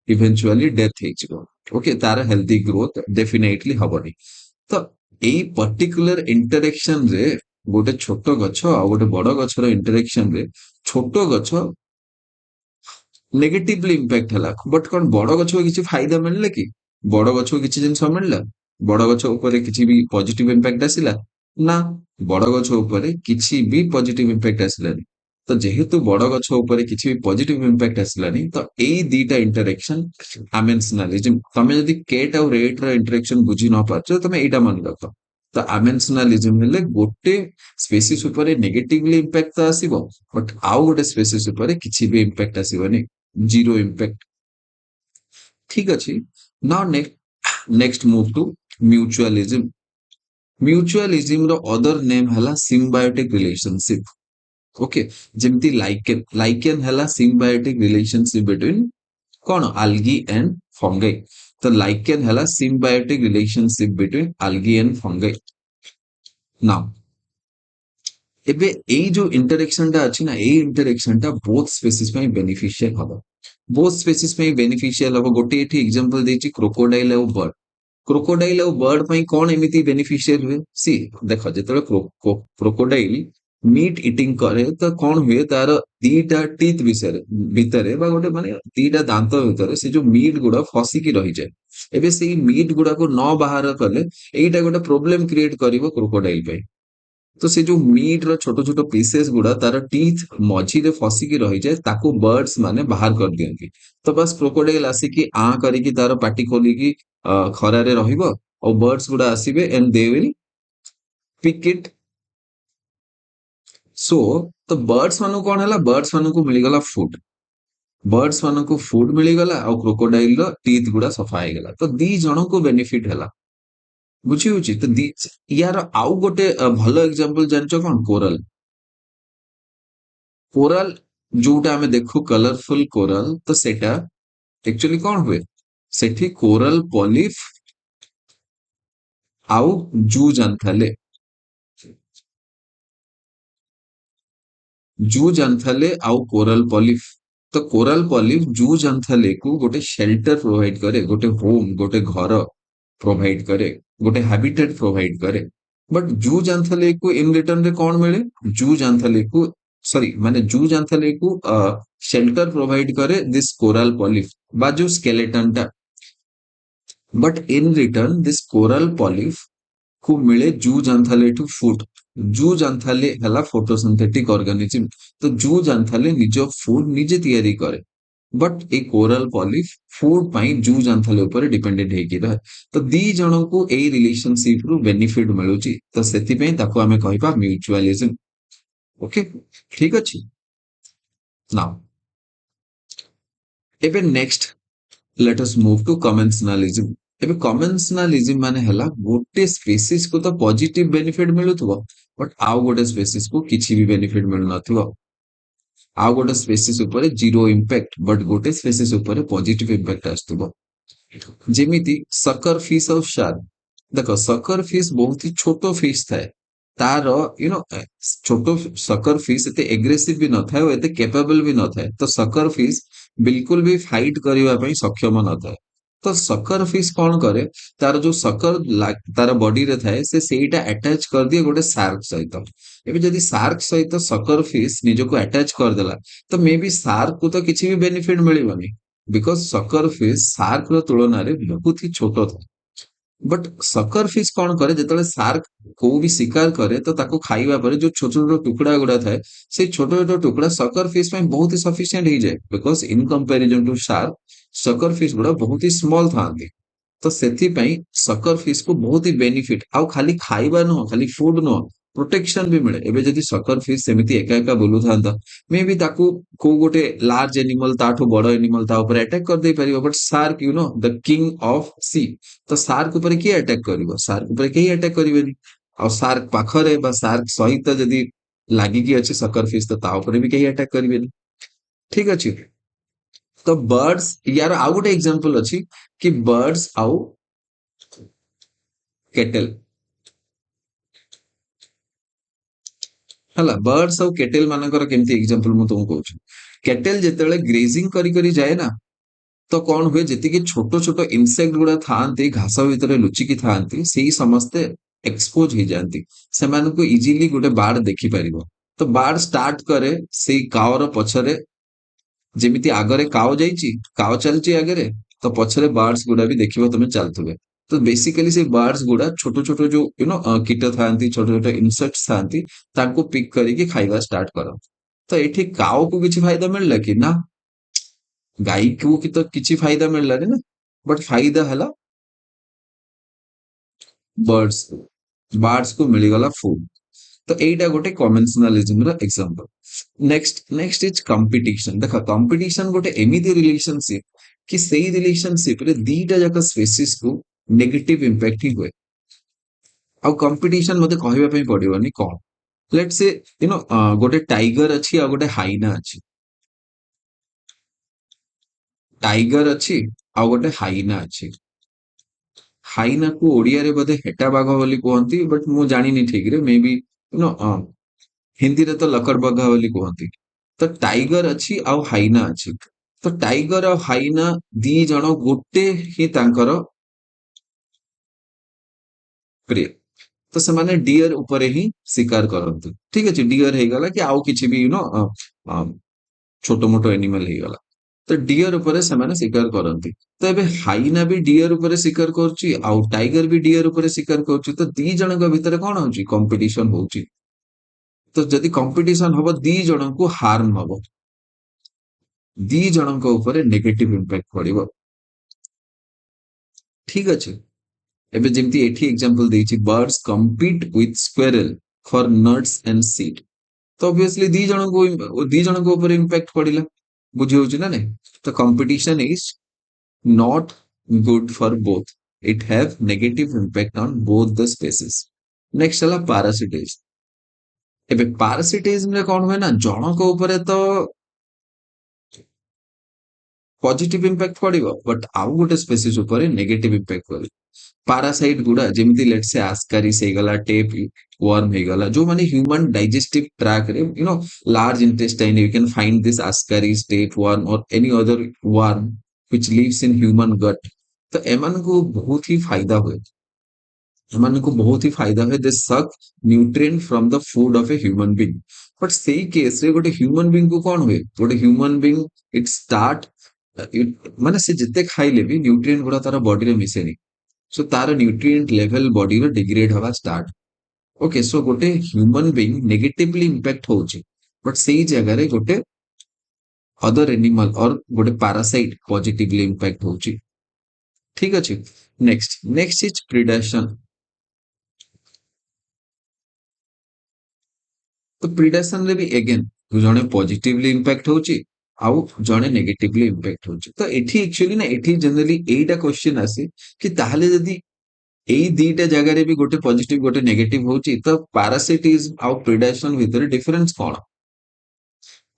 ଇଭେନ୍ଚୁଆଲି ଡେଥ ହେଇଯିବ। ଓକେ, ତାର ହେଲ୍ଦି ଗ୍ରୋଥ ଡେଫିନେଟଲି ହବନି। ତ ଏଇ ପର୍ଟିକୁଲାର ଇଣ୍ଟରାକ୍ସନ ରେ ଗୋଟେ ଛୋଟ ଗଛ ଆଉ ଗୋଟେ ବଡ ଗଛର ଇଣ୍ଟରାକ୍ସନ ରେ ଛୋଟ ଗଛ ନେଗେଟିଭଲି ଇମ୍ପାକ୍ଟ ହେଲା। ବଟ୍ କଣ ବଡ ଗଛକୁ କିଛି ଫାଇଦା ମିଳିଲା କି? ବଡ ଗଛକୁ କିଛି ଜିନିଷ ମିଳିଲା? ବଡ ଗଛ ଉପରେ କିଛି ବି ପଜିଟିଭ ଇମ୍ପାକ୍ଟ ଆସିଲା? ନା, ବଡ ଗଛ ଉପରେ କିଛି ବି ପଜିଟିଭ ଇମ୍ପାକ୍ଟ ଆସିଲାନି। ତ ଯେହେତୁ ବଡ ଗଛ ଉପରେ କିଛି ବି ପଜିଟିଭ ଇମ୍ପାକ୍ଟ ଆସିଲାନି, ତ ଏଇ ଦିଟା ଇଣ୍ଟରାକ୍ସନ ଆମେନ୍ସନାଲିଜିମ। ତମେ ଯଦି କେଟ୍ ଆଉ ରେଟ୍ ର ଇଣ୍ଟରାକ୍ସନ ବୁଝି ନ ପାରୁଛ, ତମେ ଏଇଟା ମନେ ରଖ। ତ ଆମେନ୍ସନାଲିଜିମ ହେଲେ ଗୋଟେ ସ୍ପେସିସ୍ ଉପରେ ନେଗେଟିଭଲି ଇମ୍ପାକ୍ଟ ତ ଆସିବ, ବଟ୍ ଆଉ ଗୋଟେ ସ୍ପେସିସ୍ ଉପରେ କିଛି ବି ଇମ୍ପାକ୍ଟ ଆସିବନି। Zero impact. ଠିକ ଅଛି। Now next move two ମ୍ୟୁଚୁଆଲିଜିମ। ମ୍ୟୁଚୁଆଲିଜିମ ର ଅଦର ନେମ୍ ହେଲା ସିମ୍ବାୟୋଟିକ ରିଲେସନସିପ। ଓକେ, ଯେମିତି ଲାଇକେନ। ଲାଇକେନ ହେଲା ସିମ୍ବାୟୋଟିକ ରିଲେସନସିପ ବିଟୱିନ କଣ ଆଲଗି ଏଣ୍ଡ ଫଙ୍ଗೈ। ତ ଲାଇକେନ ହେଲା ସିମ୍ବାୟୋଟିକ ରିଲେସନସିପ ବିଟୱିନ ଆଲଗି ଏଣ୍ଡ ଫଙ୍ଗೈ। ନାଉ ଏବେ ଏଇ ଯୋଉ ଇଣ୍ଟରାକ୍ସନ ଟା ଅଛି ନା, ଏଇ ଇଣ୍ଟରାକ୍ସନ ଟା ବୋଥ ସ୍ପେସିସ୍ ପାଇଁ ବେନିଫିशियल ହବ। ବୋଥ ସ୍ପେସିସ୍ ପାଇଁ ବେନିଫିशियल ହବ। ଗୋଟେ ଏଠି ଏକ୍ସାମ୍ପଲ ଦେଇଛି କ୍ରୋକୋଡାଇଲ ଆଉ ବର୍ଡ। କ୍ରୋକୋଡାଇଲ ଆଉ ବର୍ଡ ପାଇଁ କଣ ଏମିତି ବେନିଫିशियल ହୁଏ? ସି ଦେଖ, ଯେତେବେଳେ କ୍ରୋକୋଡାଇଲ ମିଟ୍ ଇଟିଂ କରେ ତ କଣ ହୁଏ, ତାର ଦିଟା ଟିଥ ଭିତରେ ବା ଗୋଟେ ମାନେ ଦିଟା ଦାନ୍ତ ଭିତରେ ସେ ଯୋଉ ମିଟ୍ ଗୁଡା ଫସିକି ରହିଯାଏ। ଏବେ ସେଇ ମିଟ୍ ଗୁଡାକୁ ନ ବାହାର କଲେ ଏଇଟା ଗୋଟେ ପ୍ରୋବ୍ଲେମ କ୍ରିଏଟ କରିବ କ୍ରୋକୋଡାଇଲ ପାଇଁ। ତ ସେ ଯୋଉ ମିଟ୍ ର ଛୋଟ ଛୋଟ ପିସେସ୍ ଗୁଡା ତାର ଟିଥ୍ ମଝିରେ ଫସିକି ରହିଯାଏ, ତାକୁ ବର୍ଡସ ମାନେ ବାହାର କରିଦିଅନ୍ତି। ତ ବାସ୍ କ୍ରୋକୋଡାଇଲ ଆସିକି ଆଁ କରିକି ତାର ପାଟି ଖୋଲିକି ଖରାରେ ରହିବ, ଆଉ ବର୍ଡସ ଗୁଡା ଆସିବେ and they will pick it. So ତ ବର୍ଡସ ମାନଙ୍କୁ କଣ ହେଲା, ବର୍ଡସ ମାନଙ୍କୁ ମିଳିଗଲା ଫୁଡ। ବର୍ଡସ ମାନଙ୍କୁ ଫୁଡ ମିଳିଗଲା ଆଉ କ୍ରୋକୋଡାଇଲ ର ଟିଥ୍ ଗୁଡା ସଫା ହେଇଗଲା। ତ ଦି ଜଣଙ୍କୁ ବେନିଫିଟ ହେଲା। ବୁଝି ହଉଛି? ତ ୟାର ଆଉ ଗୋଟେ ଭଲ ଏକ୍ସାମ୍ପଲ ଜାଣିଛ କଣ? କୋରାଲ। କୋରାଲ ଯୋଉଟା ଆମେ ଦେଖୁ କଲରଫୁଲ କୋରାଲ, ତ ସେଟା ଆକ୍ଚୁଆଲି କଣ ହୁଏ? ସେଠି କୋରାଲ ପଲିଫ ଆଉ ଜୁ ଜାନ୍ଥାଲେ। ଜୁ ଜାନ୍ଥାଲେ ଆଉ କୋରାଲ ପଲିଫ। ତ କୋରାଲ ପଲିଫ ଜୁ ଜାନ୍ଥାଲେ କୁ ଗୋଟେ ସେଲ୍ଟର ପ୍ରୋଭାଇଡ କରେ, ଗୋଟେ ହୋମ, ଗୋଟେ ଘର ପ୍ରୋଭାଇଡ କରେ, ଗୋଟେ ହାବିଟେଟ ପ୍ରୋଭାଇଡ କରେ। ବଟ ଜୁ ଜାନ୍ଥାଲେ କୁ ଇନ ରିଟର୍ନ ରେ କଣ ମିଳେ? ଜୁ ଜାନ୍ଥାଲେ କୁ ସରି ମାନେ ଜୁ ଜାନ୍ଥାଲେ କୁ शेल्टर प्रोवाइड करे दिस कोरल पॉलिप बा जो स्केलेटन टा। But in return this coral polyp को मिले जू जांथाले टू फूड। जू जांथाले हला फोटोसिंथेटिक ऑर्गेनिज्म। तो जू जांथाले निज फूड निजे तैयारी करे, but a coral polyp food पाई जू जांथाले ऊपर डिपेंडेंट हेकी रहे। तो दी जणों को ए रिलेशनशिप रु बेनिफिट मिलुची, तो सेति पे ताको हमें कहिबा म्यूचुअलिज्म। ओके, ठीक अछि। नाउ एबे next let us move to commensalism. एबे कमेंसनालिज्म माने हला गोटे स्पीसीज को तो पॉजिटिव बेनिफिट मिलुथबो, बट आउ गोटे स्पीसीज को किछि भी बेनिफिट मिल नथिबो। आउ गोटे स्पीसीज ऊपर जीरो इंपैक्ट, बट गोटे स्पीसीज ऊपर पॉजिटिव इंपैक्ट आस्तबो। जेमिति सकर फिश और शार्क। देखो सकर फिश बहुत ही छोटो फिश थाए, तार यू नो छोटो सकर फिश एते एग्रेसिव भी न थाए और एते कैपेबल भी न थाए। तो सकर फिश बिल्कुल भी फाइट करबा पई सक्षम न थाए। तो सकर फिश कौन करे, तार जो सकर तार बॉडी रे थाए से सेटा अटैच कर दिए गोटे शार्क सहित। एबे जदि शार्क सहित सकर फिश निजको अटैच कर देला, तो मे बी शार्क को तो किछि भी बेनिफिट मिलिबनी, बिकॉज सकर फिश शार्क रो तुलना रे बहुत ही छोटो था। बट सकर फिश कौन करे, जेतेले शार्क को भी शिकार करे तो ताको खाइबा पर जो छोट छोट टुकड़ा गुड़ा थाए, से छोट छोट टुकड़ा सकर फिश में बहुत ही सफिशिएंट हो जाए, because in comparison to shark sucker fish गुड़ा बहुत ही स्मॉल थांती। ତ ସେଥିପାଇଁ ସକର ଫିସ୍ କୁ ବହୁତ ହି ବେନିଫିଟ, ଆଉ ଖାଲି ଖାଇବା ନୁହଁ, ଖାଲି ଫୁଡ ନୁହଁ, ପ୍ରୋଟେକ୍ସନ ବି ମିଳେ। ଏବେ ଯଦି ସକର ଫିସ୍ ସେମିତି ଏକା ଏକା ବୁଲୁଥାନ୍ତା, ମେ ବି ତାକୁ କୋଉ ଗୋଟେ ଲାର୍ଜ ଏନିମଲ, ତାଠୁ ବଡ ଏନିମଲ ତା ଉପରେ ଆଟାକ କରିଦେଇ ପାରିବ। But shark, you know the king of sea, ତ ସାର୍କ ଉପରେ କିଏ ଆଟାକ କରିବ? ସାର୍କ ଉପରେ କେହି ଆଟାକ କରିବେନି। ଆଉ ସାର୍କ ପାଖରେ ବା ସାର୍କ ସହିତ ଯଦି ଲାଗିକି ଅଛି ସକର ଫିସ୍, ତ ତା ଉପରେ ବି କେହି ଆଟାକ କରିବେନି। ଠିକ ଅଛି। ତ ବର୍ଡସ୍, ୟାର ଆଉ ଗୋଟେ ଏକ୍ସାମ୍ପଲ ଅଛି କି ବର୍ଡସ୍ ଆଉ କେଟେଲ ହେଲା, ବର୍ଡସ୍ ଆଉ କେଟେଲ ମାନଙ୍କର କେମିତି ଏକ୍ସାମ୍ପଲ ମୁଁ ତୁମକୁ କହୁଛି। କେଟେଲ ଯେତେବେଳେ ଗ୍ରେଜିଂ କରି କରି ଯାଏ ନା, ତ କଣ ହୁଏ, ଯେତିକି ଛୋଟ ଛୋଟ ଇନସେକ୍ଟ ଗୁଡା ଥାଆନ୍ତି ଘାସ ଭିତରେ ଲୁଚିକି ଥାଆନ୍ତି, ସେଇ ସମସ୍ତେ ଏକ୍ସପୋଜ ହେଇଯାଆନ୍ତି। ସେମାନଙ୍କୁ ଇଜିଲି ଗୋଟେ ବାର୍ଡ ଦେଖିପାରିବ। ତ ବାର୍ଡ ଷ୍ଟାର୍ଟ କରେ ସେଇ କାଓର ପଛରେ, ଯେମିତି ଆଗରେ କାଓ ଯାଇଛି, କାଓ ଚାଲିଛି ଆଗରେ, ତ ପଛରେ ବାର୍ଡସ୍ ଗୁଡା ବି ଦେଖିବ ତମେ ଚାଲୁଥିବେ। ତ ବେସିକାଲି ସେଇ ବାର୍ଡସ୍ ଗୁଡା ଛୋଟ ଛୋଟ ଯୋଉ କୀଟ ଥାଆନ୍ତି, ଛୋଟ ଛୋଟ ଇନସେକ୍ଟ ଥାଆନ୍ତି, ତାଙ୍କୁ ପିକ୍ କରିକି ଖାଇବା ଷ୍ଟାର୍ଟ କରନ୍ତି। ତ ଏଠି କାଓକୁ କିଛି ଫାଇଦା ମିଳିଲା କି? ନା, ଗାଈକୁ କି ତ କିଛି ଫାଇଦା ମିଳିଲାନି ନା, ବଟ ଫାଇଦା ହେଲା ବର୍ଡସ୍, ବାର୍ଡସ୍ କୁ ମିଳିଗଲା ଫୁଡ। ତ ଏଇଟା ଗୋଟେ କନଭେନ୍ସନାଲିଜିମ ର ଏକ୍ସାମ୍ପଲ। Next is competition. ଦେଖ, କମ୍ପିଟିସନ ଗୋଟେ ଏମିତି ରିଲେସନସିପ କି ସେଇ ରିଲେସନସିପ ରେ ଦିଟା ଯାକ ସ୍ପେସିସ କୁ ନେଗେଟିଭ ଇମ୍ପାକ୍ଟ ହିଁ ହୁଏ। ଆଉ କମ୍ପିଟିସନ ମତେ କହିବା ପାଇଁ ପଡିବନି କଣ। ଲେଟ୍ ସେ ଗୋଟେ ଟାଇଗର ଅଛି ଆଉ ଗୋଟେ ହାଇନା ଅଛି। ଟାଇଗର ଅଛି ଆଉ ଗୋଟେ ହାଇନା ଅଛି। ହାଇନାକୁ ଓଡିଆରେ ବୋଧେ ହେଟା ବାଘ ବୋଲି କୁହନ୍ତି, ବଟ ମୁଁ ଜାଣିନି ଠିକରେ, ମେ ବି ହିନ୍ଦୀରେ ତ ଲକଡ ବାଘ ବୋଲି କୁହନ୍ତି। ତ ଟାଇଗର ଅଛି ଆଉ ହାଇନା ଅଛି। ତ ଟାଇଗର ଆଉ ହାଇନା ଦି ଜଣ ଗୋଟେ ହିଁ ତାଙ୍କର ପ୍ରେ, ତ ସେମାନେ ଡିଅର ଉପରେ ହିଁ ଶିକାର କରନ୍ତି। ଠିକ ଅଛି, ଡିଅର ହେଇଗଲା କି ଆଉ କିଛି ବି ଛୋଟ ମୋଟ ଏନିମାଲ ହେଇଗଲା, ତ ଡିଅର ଉପରେ ସେମାନେ ଶିକାର କରନ୍ତି। ତ ଏବେ ହାଇନା ବି ଡିଅର ଉପରେ ଶିକାର କରୁଛି ଆଉ ଟାଇଗର ବି ଡିଅର ଉପରେ ଶିକାର କରୁଛି। ତ ଦି ଜଣଙ୍କ ଭିତରେ କଣ ହଉଛି? କମ୍ପିଟିସନ ହଉଛି। ତ ଯଦି କମ୍ପିଟିସନ ହବ, ଦି ଜଣଙ୍କୁ ହାର୍ମ ହବ, ଦି ଜଣଙ୍କ ଉପରେ ନେଗେଟିଭ ଇମ୍ପାକ୍ଟ ପଡିବ। ଠିକ ଅଛି। ଏବେ ଯେମିତି ଏଠି ଏକ୍ସାମ୍ପଲ ଦେଇଛି, birds compete with squirrel for nuts and seed. ତ ଅବଭିୟସଲି ଦି ଜଣଙ୍କ ଉପରେ ଇମ୍ପାକ୍ଟ ପଡିଲା। ବୁଝି ହଉଛି ନା ନାଇଁ? ତ competition is not good for both. It have negative impact on both the species. Next ହେଲା parasitism. ଏବେ parasitism ରେ କଣ ହୁଏ ନା, ଜଣଙ୍କ ଉପରେ ତ ପଜିଟିଭ ଇମ୍ପାକ୍ଟ ପଡିବ, ବଟ ଆଉ ଗୋଟେ ସ୍ପେସିସ୍ ଉପରେ ନେଗେଟିଭ ଇମ୍ପାକ୍ଟ ପଡିବ। ପାରାସାଇଟ ଗୁଡା ଯେମିତି ଲେଟ୍ସ ସେ ଆସ୍କାରିସ୍ ହେଇଗଲା, ଟେପ୍ ୱାର୍ମ ହେଇଗଲା, ଯୋଉମାନେ ହ୍ୟୁମାନ ଡାଇଜେଷ୍ଟିଭ ଟ୍ରାକରେ large intestine, you can find this Ascaris, tapeworm or any other worm which lives in human gut. ତ ଏମାନଙ୍କୁ ବହୁତ ହି ଫାଇଦା ହୁଏ। ଏମାନଙ୍କୁ ବହୁତ ହି ଫାଇଦା ହୁଏ। They suck nutrient from the food of a human being. But ସେଇ କେସରେ ଗୋଟେ ହ୍ୟୁମାନ ବିଙ୍ଗ କୁ କଣ ହୁଏ? ଗୋଟେ ହ୍ୟୁମାନ ବିଙ୍ଗ ଇଟ ଷ୍ଟାର୍ଟ, ମାନେ ସେ ଯେତେ ଖାଇଲେ ବି ନ୍ୟୁଟ୍ରିଏଣ୍ଟ ଗୁଡା ତାର ବଡିରେ ମିଶେନି। ସୋ ତାର ନ୍ୟୁଟ୍ରିଏଣ୍ଟ ଲେଭେଲ ବଡିର ଡିଗ୍ରେଡ ହବା ଷ୍ଟାର୍ଟ। ଓକେ, ସୋ ଗୋଟେ ହ୍ୟୁମାନ ବିଙ୍ଗ ନେଗେଟିଭଲି ଇମ୍ପାକ୍ଟ ହଉଛି, ବଟ ସେଇ ଜାଗାରେ ଗୋଟେ ଅଦର ଏନିମାଲ ଅର ଗୋଟେ ପାରାସାଇଟ ପଜିଟିଭଲି ଇମ୍ପାକ୍ଟ ହଉଛି। ଠିକ ଅଛି। Next is predation. ତ ପ୍ରିଡେସନ ରେ ବି ଏଗେନ ଜଣେ ପଜିଟିଭଲି ଇମ୍ପାକ୍ଟ ହଉଛି ଆଉ ଜଣେ ନେଗେଟିଭଲି ଇମ୍ପାକ୍ଟ ହଉଛି। ତ ଏଠି ଆକ୍ଚୁଆଲି ନା, ଏଠି ଜେନେରାଲି ଏଇଟା କ୍ୱେଶ୍ଚନ ଆସେ କି ତାହେଲେ ଯଦି ଏଇ ଦିଟା ଜାଗାରେ ବି ଗୋଟେ ପଜିଟିଭ ଗୋଟେ ନେଗେଟିଭ ହଉଛି, ତ ପାରାସିଟିଜମ ଆଉ ପ୍ରିଡେସନ ଭିତରେ ଡିଫରେନ୍ସ କଣ?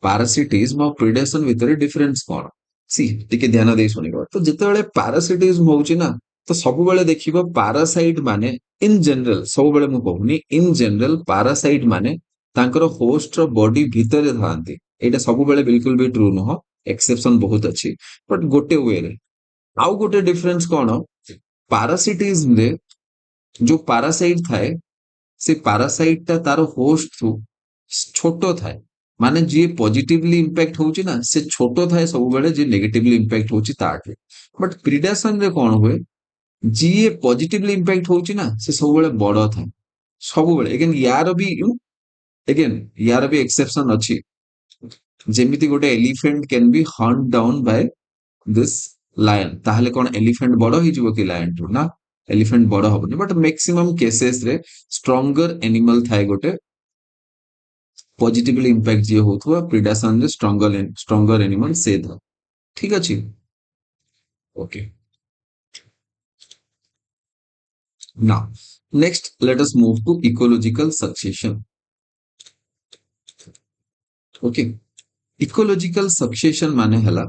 ପାରାସିଟିଜମ ଆଉ ପ୍ରିଡେସନ ଭିତରେ ଡିଫରେନ୍ସ କଣ? ସି, ଟିକେ ଧ୍ୟାନ ଦେଇ ଶୁଣିବ। ତ ଯେତେବେଳେ ପାରାସିଟିଜମ ହଉଛି ନା, ତ ସବୁବେଳେ ଦେଖିବ ପାରାସାଇଟ ମାନେ, ଇନ ଜେନେରାଲ, ସବୁବେଳେ ମୁଁ କହୁନି, ଇନ ଜେନେରାଲ ପାରାସାଇଟ ମାନେ ତାଙ୍କର ହୋଷ୍ଟର ବଡି ଭିତରେ ଥାଆନ୍ତି। ଏଇଟା ସବୁବେଳେ ବିଲକୁଲ ବି ଟ୍ରୁ ନୁହଁ, ଏକ୍ସେପସନ ବହୁତ ଅଛି, ବଟ ଗୋଟେ ୱେରେ। ଆଉ ଗୋଟେ ଡିଫରେନ୍ସ କଣ? ପାରାସିଟିଜମରେ ଯୋଉ ପାରାସାଇଟ ଥାଏ, ସେ ପାରାସାଇଟ ଟା ତାର ହୋଷ୍ଟରୁ ଛୋଟ ଥାଏ। ମାନେ ଯିଏ ପଜିଟିଭଲି ଇମ୍ପାକ୍ଟ ହଉଛି ନା, ସେ ଛୋଟ ଥାଏ ସବୁବେଳେ, ଯିଏ ନେଗେଟିଭଲି ଇମ୍ପାକ୍ଟ ହଉଛି ତାଠୁ। ବଟ ପ୍ରିଡେସନ ରେ କଣ ହୁଏ? ଯିଏ ପଜିଟିଭଲି ଇମ୍ପାକ୍ଟ ହଉଛି ନା, ସେ ସବୁବେଳେ ବଡ ଥାଏ, ସବୁବେଳେ। ଏଗେନ ୟାର ବି ଏକ୍ସେପସନ ଅଛି। ଯେମିତି ଗୋଟେ elephant can be hunt down by this lion ତାହେଲେ କଣ ଏଲିଫେଣ୍ଟ ବଡ ହେଇଯିବ କି ଲାୟନ ଠୁ ନା ଏଲିଫେଣ୍ଟ ବଡ ହବନି ବଟ୍ ମ୍ୟାକ୍ସିମମ୍ କେସେସ ରେ ଷ୍ଟ୍ରଙ୍ଗର ଏନିମାଲ ଥାଏ ଗୋଟେ ପଜିଟିଭଲି ଇମ୍ପାକ୍ଟ ଯିଏ ହଉଥିବ ପ୍ରିଡାସନ ରେ ଷ୍ଟ୍ରଙ୍ଗର ଏନିମାଲ ସେ ଥାଏ ଠିକ ଅଛି okay now next let us move to ecological succession okay ecological succession माने हला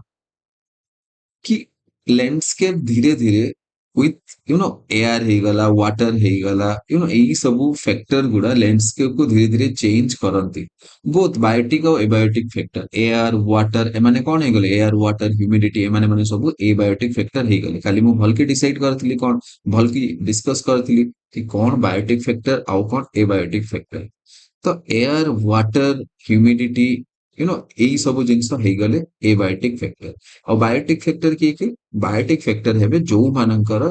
कि लैंडस्केप धीरे धीरे विथ एयर ହେଇଗଲା वाटर ହେଇଗଲା ଏଇ ସବୁ ଫ୍ୟାକ୍ଟର ଗୁଡା ଲैंडस्केप को धीरे धीरे चेंज କରନ୍ତି ବୋଥ ବାୟୋଟିକ ଆଉ ଏବାୟୋଟିକ ଫ୍ୟାକ୍ଟର ଏୟାର ୱାଟର ଏମାନେ କଣ ହେଇଗଲେ ଏୟାର ୱାଟର ହ୍ୟୁମିଡିଟି ଏମାନେ ମାନେ ସବୁ ଏବାୟୋଟିକ ଫ୍ୟାକ୍ଟର ହେଇଗଲେ ଖାଲି ମୁଁ ଭଲକି ଡିସାଇଡ କରିଥିଲି କଣ ଭଲକି ଡିସ୍କସ କରିଥିଲି କି କଣ ବାୟୋଟିକ ଫ୍ୟାକ୍ଟର ଆଉ କଣ ଏବାୟୋଟିକ ଫ୍ୟାକ୍ଟର ତ ଏୟାର ୱାଟର ହ୍ୟୁମିଡିଟି ଏଇ ସବୁ ଜିନିଷ ହେଇଗଲେ ଏବାୟୋଟିକ ଫ୍ୟାକ୍ଟର ଆଉ ବାୟୋଟିକ ଫ୍ୟାକ୍ଟର କିଏ ବାୟୋଟିକ ଫ୍ୟାକ୍ଟର ହେବେ ଯୋଉମାନଙ୍କର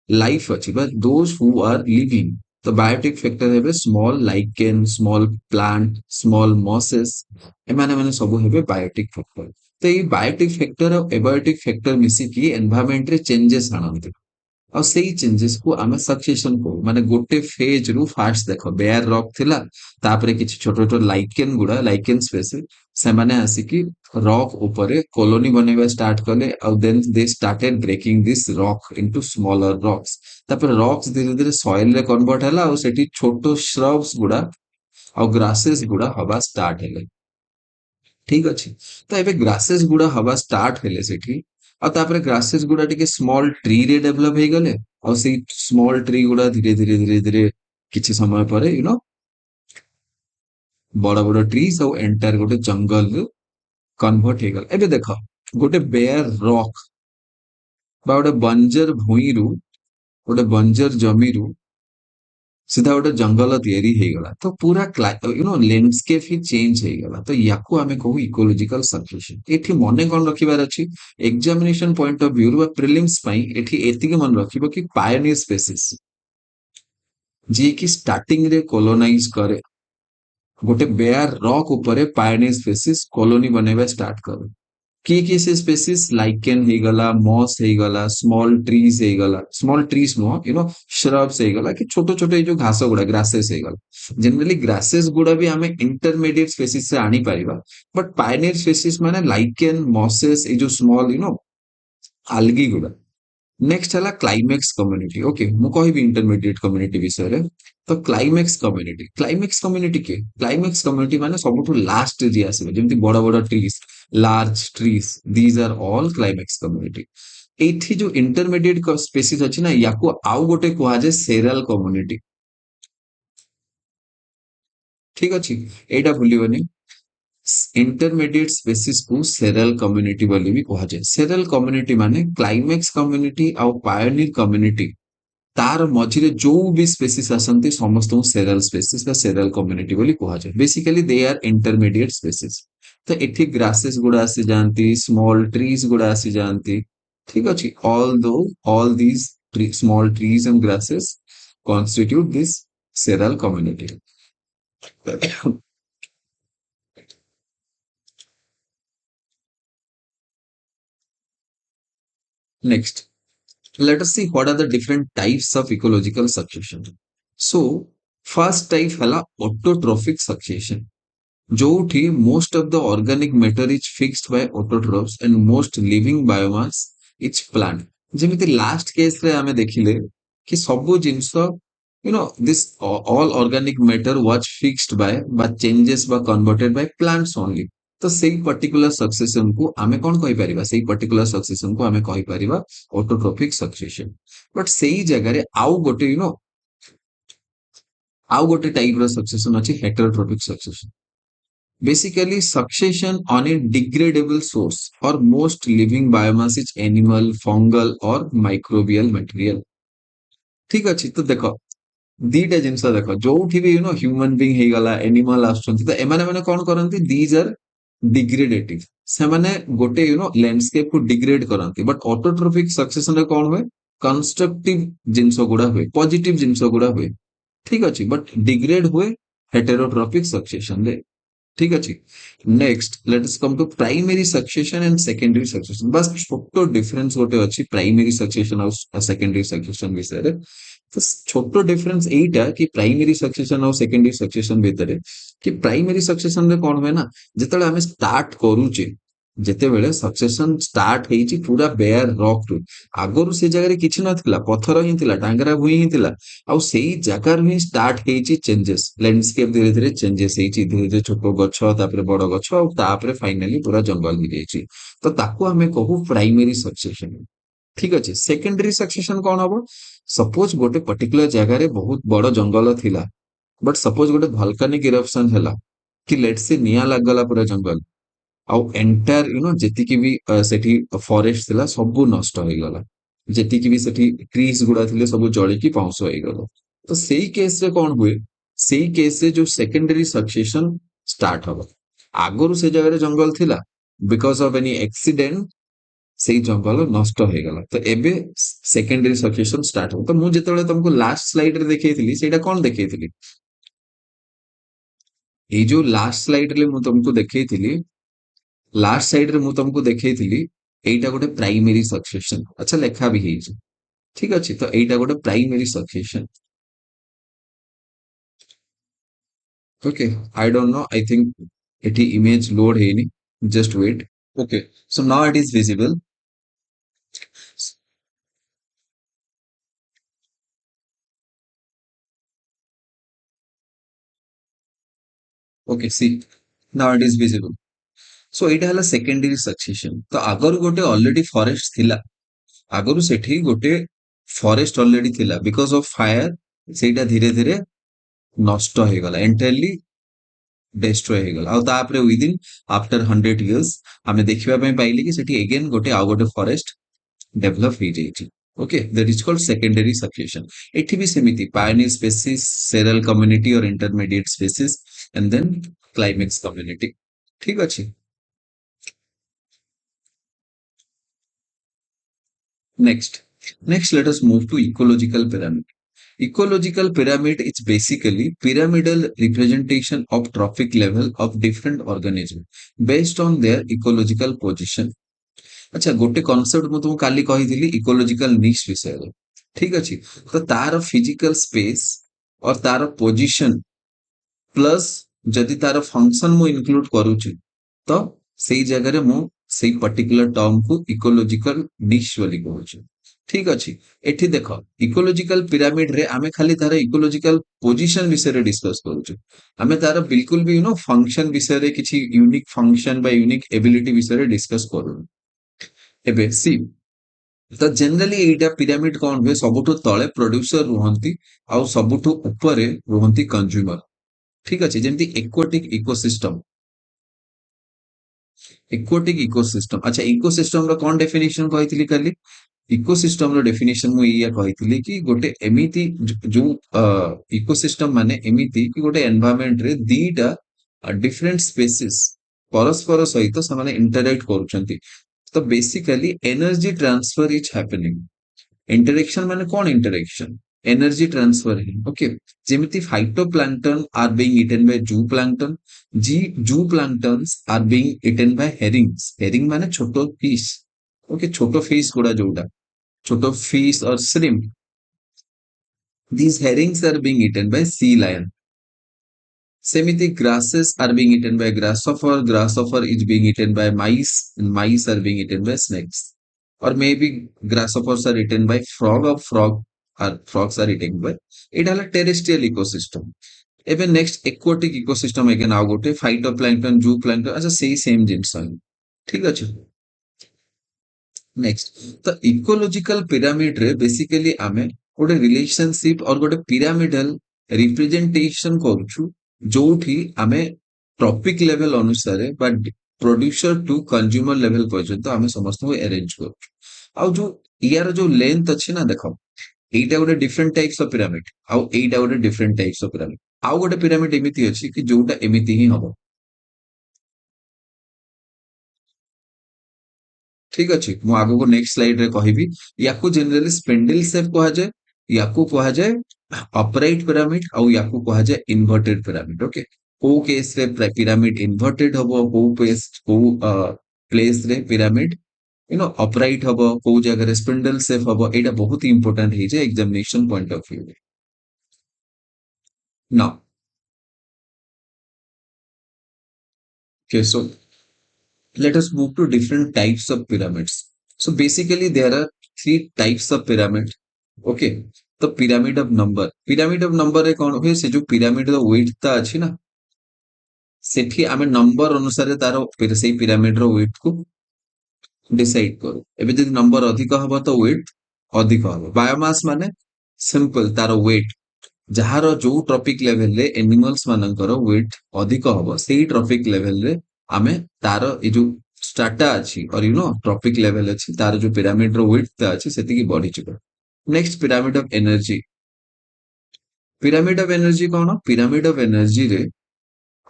ଲାଇଫ ଅଛି ବା ଦୋଜ ହୁ ଆର ଲିଭିଂ ତ ବାୟୋଟିକ ଫ୍ୟାକ୍ଟର ହେବେ small Likan small plant small ମସେସ୍ ଏମାନେ ମାନେ ସବୁ ହେବେ ବାୟୋଟିକ ଫ୍ୟାକ୍ଟର ତ ଏଇ ବାୟୋଟିକ ଫ୍ୟାକ୍ଟର ଆଉ ଏବାୟୋଟିକ ଫ୍ୟାକ୍ଟର ମିଶିକି ଏନଭାୟରମେଣ୍ଟରେ ଚେଞ୍ଜେସ୍ ଆଣନ୍ତି ଆଉ ସେଇ ଚେଞ୍ଜେସ୍ କୁ ଆମେ ସକ୍ସେସନ କହୁ ମାନେ ଗୋଟେ ଫେଜ ରୁ ଫାଷ୍ଟ ଦେଖ ବେୟାର ରକ୍ ଥିଲା ତାପରେ କିଛି ଛୋଟ ଛୋଟ ଲାଇକେନ ସ୍ପେସିସ ସେମାନେ ଆସିକି ରକ୍ ଉପରେ କଲୋନି ବନେଇବା ଷ୍ଟାର୍ଟ କଲେ ଆଉ then they started breaking this rock into smaller rocks ତାପରେ ରକ୍ସ ଧୀରେ ଧୀରେ ସଏଲ ରେ କନଭର୍ଟ ହେଲା ଆଉ ସେଠି ଛୋଟ ଶ୍ରବ୍ସ ଗୁଡା ଆଉ ଗ୍ରାसेस ଗୁଡା ହବା ଷ୍ଟାର୍ଟ ହେଲେ ଠିକ ଅଛି ତ ଏବେ ଗ୍ରାसेस ଗୁଡା ହବା ଷ୍ଟାର୍ଟ ହେଲେ ସେଠି ଆଉ ତାପରେ ଗ୍ରାसेस ଗୁଡା ଟିକେ ସ୍ମଲ ଟ୍ରି ରେ ଡେଭଲପ ହେଇଗଲେ ଆଉ ସେଇ ସ୍ମଲ ଟ୍ରି ଗୁଡା ଧୀରେ ଧୀରେ କିଛି ସମୟ ପରେ ବଡ ବଡ ଟ୍ରିଜ ଆଉ ଏଣ୍ଟାର ଗୋଟେ ଜଙ୍ଗଲ କନଭର୍ଟ ହେଇଗଲା ଏବେ ଦେଖ ଗୋଟେ ବେୟାର ରକ୍ ବା ଗୋଟେ ବଞ୍ଜର ଭୂଇଁରୁ ଗୋଟେ ବଞ୍ଜର ଜମିରୁ ସିଧା ଗୋଟେ ଜଙ୍ଗଲ ତିଆରି ହେଇଗଲା ତ ପୁରା ଲ୍ୟାଣ୍ଡସ୍କେପ ହିଁ ଚେଞ୍ଜ ହେଇଗଲା ତ ୟାକୁ ଆମେ କହୁ ଇକୋଲୋଜିକାଲ ସକ୍ସେସନ ଏଠି ମନେ କଣ ରଖିବାର ଅଛି ଏକ୍ସାମିନେସନ ପଏଣ୍ଟ ଅଫ ଭ୍ୟୁ ବା ପ୍ରିଲିମ୍ସ ପାଇଁ ଏଠି ଏତିକି ମନେ ରଖିବ କି ପାୟନିୟର ସ୍ପେସିସ୍ ଯିଏକି ଷ୍ଟାର୍ଟିଂ ରେ କୋଲୋନାଇଜ କରେ ଗୋଟେ ବେୟାର ରକ୍ ଉପରେ ପାୟନିୟର ସ୍ପେସିସ୍ କଲୋନି ବନେଇବା ଷ୍ଟାର୍ଟ କରେ କିଏ ସେ ସ୍ପେସିସ୍ ଲାଇକେନ ହେଇଗଲା ମସ୍ ହେଇଗଲା ସ୍ମଲ ଟ୍ରିଜ ନୁହଁ ଶ୍ରବ୍ସ ହେଇଗଲା କି ଛୋଟ ଛୋଟ ଏଇ ଯୋଉ ଘାସ ଗୁଡା ଗ୍ରାसेस ହେଇଗଲା ଜେନେରାଲି ଗ୍ରାसेस ଗୁଡା ବି ଆମେ ଇଣ୍ଟରମିଡିଏଟ ସ୍ପେସିସ୍ ରେ ଆଣିପାରିବା ବଟ ପାୟନିୟର ସ୍ପେସିସ୍ ମାନେ ଲାଇକେନ ମସେସ୍ ଏଇ ଯୋଉ ସ୍ମଲ ଆଲଗି ଗୁଡା नेक्स्ट है क्लाइमेक्स कम्युनिटी ओके ମୁଁ କହିବି इंटरमीडिएट कम्युनिटी विषय तो क्लाइमेक्स कम्युनिटी के क्लाइमेक्स कम्युनिटी माने सबुठु लास्ट रे आसीबे जेमति बड़ बड़ trees large trees these are all climax community एठी जो इंटरमीडिएट स्पेसिस अछि ना याको आउ गोटे कुहा जे सेराल कम्युनिटी ठीक अछि एटा भूलिबनी इंटरमीडिएट स्पेसिस को सेराल कम्युनिटी बोली भी कहा जाए सेराल कम्युनिटी माने क्लाइमेक्स कम्युनिटी आउ पायोनियर कम्युनिटी तार मझिरे जो भी स्पेसिस आसंती समस्त सेराल स्पेसिस बा सेराल कम्युनिटी बोली कहा जाए basically they are intermediate species तो एठी ग्रासेस गुडा आसी जानती स्मॉल ट्रीज गुडा आसी जानती ठीक अछि all these small trees and grasses constitute this seral community next let us see what are the different types of ecological succession so first type hela autotrophic succession जोठी most of the organic matter is fixed by autotrophs and most living biomass is plant जेमिति last case रे आमे देखिले कि सब जिंस this all organic matter was fixed by changes by converted by plants only तो सेई particular succession को आमे कोन कहि परिबा सेई पर्टिकुलर सक्सेशन को आमे कहि परिबा ऑटोट्रोफिक सक्सेशन बट सेई जगह रे आउ गोटे टाइप रो सक्सेशन अछि heterotrophic succession basically succession on a degradable source or most living biomass is animal fungal or microbial material ठीक अछि तो देखो दीटा जिनस देखो जोठी भी ह्यूमन बीइंग हेगला एनिमल आछंती तो एमाने माने कोन करंती दीज आर डिग्रेडेटिव सेमाने गोटे लैंडस्केप को डिग्रेड करंती बट ऑटोट्रोफिक सक्सेशन रे कोन हुए कंस्ट्रक्टिव जिनस गुडा हुए पॉजिटिव जिनस गुडा हुए ठीक अछि बट डिग्रेड हुए हेटेरोट्रोफिक सक्सेशन रे ঠিক আছে। Next let us come to primary succession and secondary succession. ବାସ୍ ଛୋଟ ଡିଫରେନ୍ସ ଗୋଟେ ଅଛି ପ୍ରାଇମେରୀ ସକ୍ସେସନ ଆଉ ସେକେଣ୍ଡାରୀ ସକ୍ସେସନ ବିଷୟରେ। ତ ଛୋଟ ଡିଫରେନ୍ସ ଏଇଟା କି ପ୍ରାଇମେରୀ ସକ୍ସେସନ ଆଉ ସେକେଣ୍ଡାରୀ ସକ୍ସେସନ ଭିତରେ କି ପ୍ରାଇମେରୀ ସକ୍ସେସନରେ କଣ ହୁଏ ନା, ଯେତେବେଳେ ଆମେ ଷ୍ଟାର୍ଟ କରୁଛେ, ଯେତେବେଳେ ସକ୍ସେସନ ଷ୍ଟାର୍ଟ ହେଇଛି ପୁରା ବେୟାର ରକ୍ ରୁ, ଆଗରୁ ସେ ଜାଗାରେ କିଛି ନଥିଲା, ପଥର ହିଁ ଥିଲା, ଟାଙ୍ଗରା ଭୂଇଁ ହିଁ ଥିଲା, ଆଉ ସେଇ ଜାଗାରୁ ହିଁ ଷ୍ଟାର୍ଟ ହେଇଛି ଚେଞ୍ଜେସ୍, ଲ୍ୟାଣ୍ଡସ୍କେପ ଧୀରେ ଧୀରେ ଚେଞ୍ଜେସ୍ ହେଇଛି, ଧୀରେ ଧୀରେ ଛୋଟ ଗଛ, ତାପରେ ବଡ ଗଛ, ଆଉ ତାପରେ ଫାଇନାଲି ପୁରା ଜଙ୍ଗଲ ହେଇଯାଇଛି। ତ ତାକୁ ଆମେ କହୁ ପ୍ରାଇମେରୀ ସକ୍ସେସନ। ଠିକ ଅଛି। ସେକେଣ୍ଡାରୀ ସକ୍ସେସନ କଣ ହବ? ସପୋଜ ଗୋଟେ ପର୍ଟିକୁଲାର ଜାଗାରେ ବହୁତ ବଡ ଜଙ୍ଗଲ ଥିଲା, ବଟ୍ ସପୋଜ ଗୋଟେ ଭଲକାନିକ ଇରପ୍ସନ ହେଲା, କି ଲେଟ୍ ସେ ନିଆଁ ଲାଗିଗଲା ପୁରା ଜଙ୍ଗଲ, ଆଉ ଏଣ୍ଟାୟାର ଯେତିକି ବି ସେଠି ଫରେଷ୍ଟ ଥିଲା ସବୁ ନଷ୍ଟ ହେଇଗଲା, ଯେତିକି ବି ସେଠି ଟ୍ରିଜ ଗୁଡା ଥିଲେ ସବୁ ଜଳିକି ପାଉଁଶ ହେଇଗଲା। ତ ସେଇ କେସରେ କଣ ହୁଏ? ସେଇ କେସରେ ଯୋଉ ସେକେଣ୍ଡାରୀ ସକ୍ସେସନ ଷ୍ଟାର୍ଟ ହବ। ଆଗରୁ ସେ ଜାଗାରେ ଜଙ୍ଗଲ ଥିଲା, ବିକଜ ଅଫ ଏନି ଆକ୍ସିଡେଣ୍ଟ ସେଇ ଜଙ୍ଗଲ ନଷ୍ଟ ହେଇଗଲା, ତ ଏବେ ସେକେଣ୍ଡାରୀ ସକ୍ସେସନ ଷ୍ଟାର୍ଟ ହବ। ତ ମୁଁ ଯେତେବେଳେ ତମକୁ ଲାଷ୍ଟ ସ୍ଲାଇଡରେ ଦେଖେଇଥିଲି, ସେଇଟା କଣ ଦେଖେଇଥିଲି? ଏଇ ଯୋଉ ଲାଷ୍ଟ ସ୍ଲାଇଡରେ ମୁଁ ତମକୁ ଦେଖେଇଥିଲି, ଲାଷ୍ଟ ସାଇଡରେ ମୁଁ ତମକୁ ଦେଖେଇଥିଲି, ଏଇଟା ଗୋଟେ ପ୍ରାଇମେରୀ ସକ୍ସେସନ। ଆଚ୍ଛା, ଲେଖା ବି ହେଇଛି। ଠିକ ଅଛି, ତ ଏଇଟା ଗୋଟେ primary succession. Okay, I don't know, I think ଏଠି ଇମେଜ ଲୋଡ ହେଇନି, just wait. Okay, so now it is visible. Okay, see now it is visible. So ଏଇଟା ହେଲା ସେକେଣ୍ଡାରୀ ସକ୍ସେସନ। ତ ଆଗରୁ ଗୋଟେ ଅଲରେଡି ଫରେଷ୍ଟ ଥିଲା, ଆଗରୁ ସେଠି ଗୋଟେ ଫରେଷ୍ଟ ଅଲରେଡି ଥିଲା, ବିକଜ ଅଫ ଫାୟାର ସେଇଟା ଧୀରେ ଧୀରେ ନଷ୍ଟ ହେଇଗଲା, ଏଣ୍ଟାୟାରଲି ଡେଷ୍ଟ୍ରୟ ହେଇଗଲା, ଆଉ ତାପରେ ୱିଦିନ ଆଫ୍ଟର 100 years ଆମେ ଦେଖିବା ପାଇଁ ପାଇଲେ କି ସେଠି ଏଗେନ ଗୋଟେ ଆଉ ଗୋଟେ ଫରେଷ୍ଟ ଡେଭଲପ ହେଇଯାଇଛି। Okay, that is called secondary succession. ଏଠି ବି ସେମିତି pioneer species, seral community or intermediate species, and then climax community. ଠିକ ଅଛି। Next, next let us move to ecological pyramid. Ecological pyramid is basically pyramidal representation of trophic level of different organisms based on their ecological position. अच्छा, गोटे concept ମୁଁ ତୁମକୁ କାଲି କହିଥିଲି ଇकोलॉजिकल ନିଶ ବିଷୟରେ। ଠିକ ଅଛି। ତ ତାର ଫିଜିକାଲ ସ୍ପେସ और ତାର ପୋଜିଶନ ପ୍ଲସ ଯଦି ତାର ଫଙ୍କସନ ମୁଁ ଇନକ୍ଲୁଡ କରୁଛି, ତ ସେଇ ଜାଗାରେ ମୁଁ ସେଇ ପର୍ଟିକୁଲାର ଟର୍ମକୁ ଇकोलॉजिकल ନିଶ ବୋଲି କହୁଛି। ଠିକ ଅଛି। ଏଠି ଦେଖ, ଇकोलॉजिकल ପିରାମିଡରେ ଆମେ ଖାଲି ତାର ଇकोलॉजिकल ପୋଜିଶନ ବିଷୟରେ ଡିସ୍କସ କରୁଛୁ, ଆମେ ତାର ବିଲକୁଲ ବି ଫଙ୍କସନ ବିଷୟରେ, କିଛି ୟୁନିକ ଫଙ୍କସନ ବା ୟୁନିକ ଏବିଲିଟି ବିଷୟରେ ଡିସ୍କସ କରୁନୁ। ଏବେ ସି, ତ ଜେନେରାଲି ଏଇଟା ପିରାମିଡ କଣ ହୁଏ, ସବୁଠୁ ତଳେ ପ୍ରଡ୍ୟୁସର ରୁହନ୍ତି, ଆଉ ସବୁଠୁ ଉପରେ ରୁହନ୍ତି କନଜ୍ୟୁମର। ଠିକ ଅଛି। ଯେମିତି ଏକ୍ୱାଟିକ ଇକୋସିଷ୍ଟମ, ଏକ୍ୱାଟିକ ଇକୋସିଷ୍ଟମ। ଆଚ୍ଛା, ଇକୋସିଷ୍ଟମ ର କଣ ଡେଫିନେସନ କହିଥିଲି କାଲି? ଇକୋସିଷ୍ଟମ ର ଡେଫିନେସନ ମୁଁ ଏଇଆ କହିଥିଲି କି ଗୋଟେ ଏମିତି ଯୋଉ ଇକୋସିଷ୍ଟମ ମାନେ ଏମିତି କି ଗୋଟେ ଏନଭାୟରମେଣ୍ଟ ରେ ଦିଟା ଡିଫରେଣ୍ଟ ସ୍ପେସିସ୍ ପରସ୍ପର ସହିତ ସେମାନେ ଇଣ୍ଟରାକ୍ଟ କରୁଛନ୍ତି। ତ basically energy transfer is happening. Interaction माने कौन इंटरेक्शन? एनर्जी ट्रांसफर है। ओके, जेमिति phytoplankton are being eaten by zooplankton, the zooplanktons are being eaten by herrings. Herring माने छोटो फिश। ओके, छोटो फिश गुड़ा जोड़ा, छोटो फिश और shrimp, these herrings are being eaten by sea lion. Seମିତି grasses are being eaten by grasshopper, grasshopper is being eaten by mice, and mice are being eaten by snakes. Or maybe grasshoppers are eaten by frog, or frogs are eaten by, it has a terrestrial ecosystem. Even next aquatic ecosystem again ଆଉ ଗୋଟେ phytoplankton, zooplankton, अच्छा ସେଇ same ଜିନିଷ ହିଁ। ଠିକ ଅଛି। Next, ତ ଇकोलॉजिकल pyramid ରେ ବେସିକାଲି ଆମେ ଗୋଟେ ରିଲେସନସିପ और ଗୋଟେ ପିରାମିଡାଲ ରିପ୍ରେଜେଣ୍ଟେସନ କରୁଛୁ, ଯୋଉଠି ଆମେ ଟପିକ ଲେଭେଲ ଅନୁସାରେ ବା ପ୍ରୋଡ୍ୟୁସର ଟୁ କନଜ୍ୟୁମର ଲେଭେଲ ପର୍ଯ୍ୟନ୍ତ ଆମେ ସମସ୍ତଙ୍କୁ ଆରେଞ୍ଜ କରୁଛୁ। ଆଉ ଯୋଉ ଇଆର ଯୋଉ ଲେନ୍ଥ ଅଛି ନା, ଦେଖ ଏଇଟା ଗୋଟେ ଡିଫରେଣ୍ଟ ଟାଇପ୍ସ ଅଫ ପିରାମିଡ, ଆଉ ଏଇଟା ଗୋଟେ ଡିଫରେଣ୍ଟ ଟାଇପ୍ସ ଅଫ ପିରାମିଡ। ଆଉ ଗୋଟେ ପିରାମିଡ ଏମିତି ଅଛି କି ଯୋଉଟା ଏମିତି ହିଁ ହବ। ଠିକ ଅଛି, ମୁଁ ଆଗକୁ ନେକ୍ସଟ ସ୍ଲାଇଡ ରେ କହିବି। ୟାକୁ ଜେନେରାଲି ସ୍ପେଣ୍ଡେଲ ସେପ୍ କୁହାଯାଏ, ୟାକୁ କୁହାଯାଏ ଅପରାଇଟ ପିରାମିଡ, ଆଉ ୟାକୁ କୁହାଯାଏ ଇନଭର୍ଟେଡ ପିରାମିଡ। ଓକେ, କୋଉ କେସ୍ ରେ ପିରାମିଡ ଇନଭର୍ଟେଡ ହବ, କୋଉ ପ୍ଲେସ୍ ରେ ପିରାମିଡ ଅପରାଇଟ୍ ହବ, କୋଉ ଜାଗାରେ ସ୍ପିଣ୍ଡଲ ସେଫ୍ ହବ, ଏଇଟା ବହୁତ ଇମ୍ପୋର୍ଟାଣ୍ଟ ହେଇଯାଏ ଏକ୍ସାମିନେସନ ପଏଣ୍ଟ ଅଫ ଭ୍ୟୁ ରେ। ନାउ okay, so let us move to different types of pyramids. So basically there are three types of pyramid. Okay, the pyramid of number. Pyramid of number रे कौन हुए से जो pyramid ର weight ता ଅଛି ନା ସେଠି ଆମେ ନମ୍ବର ଅନୁସାରେ ତାର ସେଇ ପିରାମିଡ ର weight କୁ ଡିସାଇଡ କରୁ। ଏବେ ଯଦି ନମ୍ବର ଅଧିକ ହବ ତ weight ଅଧିକ ହବ। ବାୟୋମାସ ମାନେ ସିମ୍ପଲ ତାର weight ଯାହାର ଯୋଉ ଟ୍ରପିକ ଲେଭେଲରେ ଏନିମଲ୍ସ ମାନଙ୍କର weight ଅଧିକ ହବ ସେଇ ଟ୍ରପିକ ଲେଭେଲରେ ଆମେ ତାର ଏଇ ଯୋଉ ଷ୍ଟାଟା ଅଛି ଟ୍ରପିକ ଲେଭେଲ ଅଛି ତାର ଯୋଉ ପିରାମିଡ ର weight ଟା ଅଛି ସେତିକି ବଢିଯିବ। Next pyramid of energy. Pyramid of energy କଣ? ପିରାମିଡ ଅଫ ଏନର୍ଜିରେ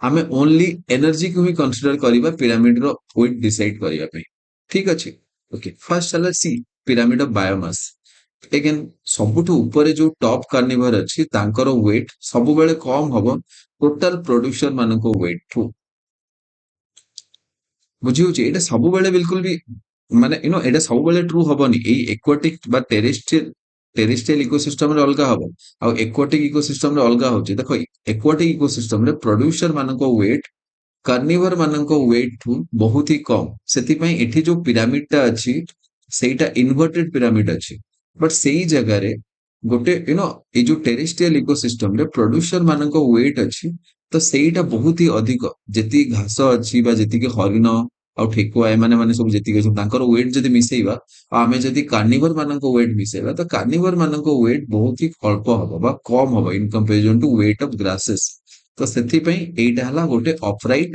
ଆମେ ଓନ୍ଲି ଏନର୍ଜିକୁ ହିଁ କନସିଡର କରିବା ପିରାମିଡ ର weight ଡିସାଇଡ କରିବା ପାଇଁ। ଠିକ ଅଛି। ଓକେ, ଫାର୍ଷ୍ଟ ହେଲା C pyramid of biomass. Again ସବୁଠୁ ଉପରେ ଯୋଉ ଟପ୍ କାର୍ନିଭର ଅଛି ତାଙ୍କର weight ସବୁବେଳେ କମ ହବ ଟୋଟାଲ ପ୍ରୋଡ୍ୟୁସର ମାନଙ୍କ weight ଠୁ। ବୁଝି ହଉଛି? ଏଇଟା ସବୁବେଳେ ବିଲକୁଲ ବି ମାନେ ଏଇଟା ସବୁବେଳେ ଟ୍ରୁ ହବନି। ଏଇ ଏକ୍ୱାଟିକ ବା ଟେରେଷ୍ଟ୍ରିଆଲ ଇକୋସିଷ୍ଟମରେ ଅଲଗା ହବ ଆଉ ଏକ୍ୱାଟିକ ଇକୋସିଷ୍ଟମରେ ଅଲଗା ହଉଛି। ଦେଖ ଏକ୍ୱାଟିକ ଇକୋସିଷ୍ଟମରେ ପ୍ରୋଡ୍ୟୁସର ମାନଙ୍କ weight କାର୍ନିଭର ମାନଙ୍କ weight ଠୁ ବହୁତ ହି କମ। ସେଥିପାଇଁ ଏଠି ଯୋଉ ପିରାମିଡ ଟା ଅଛି ସେଇଟା ଇନଭର୍ଟେଡ ପିରାମିଡ ଅଛି। ବଟ ସେଇ ଜାଗାରେ ଗୋଟେ ଏଇ ଯୋଉ ଟେରେଷ୍ଟ୍ରିଆଲ ଇକୋସିଷ୍ଟମରେ ପ୍ରୋଡ୍ୟୁସର ମାନଙ୍କ weight ଅଛି ତ ସେଇଟା ବହୁତ ହି ଅଧିକ। ଯେତିକି ଘାସ ଅଛି ବା ଯେତିକି ହରିଣ ଆଉ ଠେକୁଆ ଏମାନେ ମାନେ ସବୁ ଯେତିକି ଅଛନ୍ତି ତାଙ୍କର weight ଯଦି ମିଶେଇବା ଆଉ ଆମେ ଯଦି କାର୍ନିଭର ମାନଙ୍କ weight ମିଶେଇବା ତ କାର୍ନିଭର ମାନଙ୍କ weight ବହୁତ ହି ଅଳ୍ପ ହବ ବା କମ ହବ in comparison to weight of grasses. ତ ସେଥିପାଇଁ ଏଇଟା ହେଲା ଗୋଟେ ଅପରାଇଟ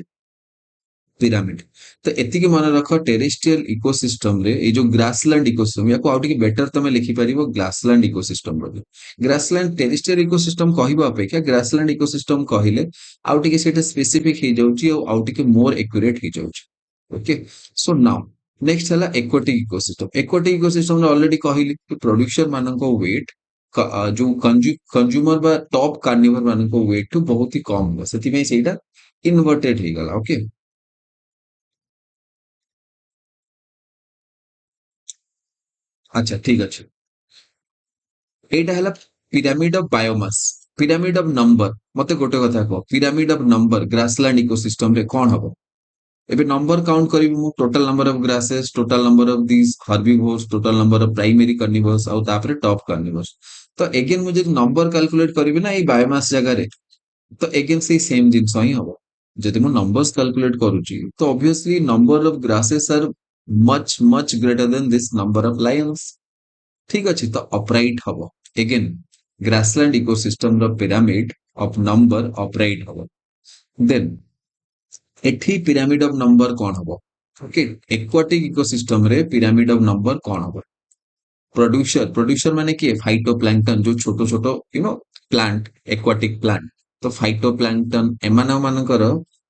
ପିରାମିଡ। ତ ଏତିକି ମନେ ରଖ ଟେରେଷ୍ଟ୍ରିଆଲ ଇକୋସିଷ୍ଟମରେ ଏଇ ଯୋଉ ଗ୍ରାସଲ୍ୟାଣ୍ଡ ଇକୋସିଷ୍ଟମ ୟାକୁ ଆଉ ଟିକେ ବେଟର ତମେ ଲେଖିପାରିବ ଗ୍ରାସଲ୍ୟାଣ୍ଡ ଇକୋସିଷ୍ଟମ ବୋଲି। ଗ୍ରାସଲ୍ୟାଣ୍ଡ ଟେରେଷ୍ଟ୍ରିଆଲ ଇକୋସିଷ୍ଟମ କହିବା ଅପେକ୍ଷା ଗ୍ରାସଲ୍ୟାଣ୍ଡ ଇକୋସିଷ୍ଟମ କହିଲେ ଆଉ ଟିକେ ସେଇଟା ସ୍ପେସିଫିକ ହେଇଯାଉଛି ଆଉ ଟିକେ ମୋର ଏକ୍ୟୁରେଟ ହେଇଯାଉଛି। ଓକେ, ସୋ ନାଉ ନେକ୍ସଟ ହେଲା ଏକ୍ୱାଟିକ ଇକୋସିଷ୍ଟମ। ଏକ୍ୱାଟିକ ଇକୋସିଷ୍ଟମରେ ଅଲରେଡି କହିଲି ପ୍ରୋଡ୍ୟୁସର ମାନଙ୍କ weight ଯୋଉ କନଜ୍ୟୁମର ବା ଟପ୍ କାର୍ନିଭର ମାନଙ୍କ weight ଠୁ ବହୁତ ହି କମ ହବ। ସେଥିପାଇଁ ସେଇଟା ଇନଭର୍ଟେଡ ହେଇଗଲା। ଓକେ, ଆଚ୍ଛା ଠିକ ଅଛି। ଏଇଟା ହେଲା pyramid of biomass. Pyramid of number. ମତେ ଗୋଟେ କଥା କୁହ ପିରାମିଡ ଅଫ ନମ୍ବର ଗ୍ରାସଲ୍ୟାଣ୍ଡ ଇକୋସିଷ୍ଟମରେ କଣ ହବ? ଏବେ ନମ୍ବର କାଉଣ୍ଟ କରିବି ମୁଁ total number of grasses, total number of this herbivores, total number of primary carnivores ଆଉ ତାପରେ ଟପ୍ କର୍ନିଭୋର୍ସ। ତ ଏଗେନ୍ ମୁଁ ଯଦି ନମ୍ବର କାଲକୁଲେଟ କରିବି ନା ଏଇ ବାୟୋମାସ ଜାଗାରେ ତ ଏଗେନ୍ ସେଇ ସେମ ଜିନିଷ ହିଁ ହବ। ଯଦି ମୁଁ ନମ୍ବର୍ସ କାଲକୁଲେଟ କରୁଛି ତ obviously number of grasses are much greater than this number of lions. ଠିକ ଅଛି, ତ ଅପରାଇଟ ହବ। ଏଗେନ୍ ଗ୍ରାସଲ୍ୟାଣ୍ଡ ଇକୋସିଷ୍ଟମ ର ପିରାମିଡ ଅଫ ନମ୍ବର ଅପରାଇଟ ହବ। ଦେନ୍ ଏଠି ପିରାମିଡ ଅଫ ନମ୍ବର କଣ ହବ? ଓକେ, ଏକ୍ୱାଟିକ ଇକୋସିଷ୍ଟମ ରେ ପିରାମିଡ ଅଫ ନମ୍ବର କଣ ହବ? ପ୍ରୋଡ୍ୟୁସର ମାନେ କିଏ? ଫାଇଟୋ ପ୍ଲାଙ୍କଟନ ଯୋଉ ଛୋଟ ଛୋଟ ପ୍ଲାଣ୍ଟ, ଏକ୍ୱାଟିକ ପ୍ଲାଣ୍ଟ। ତ ଫାଇଟୋ ପ୍ଲାଙ୍କଟନ ଏମାନଙ୍କ ମାନଙ୍କର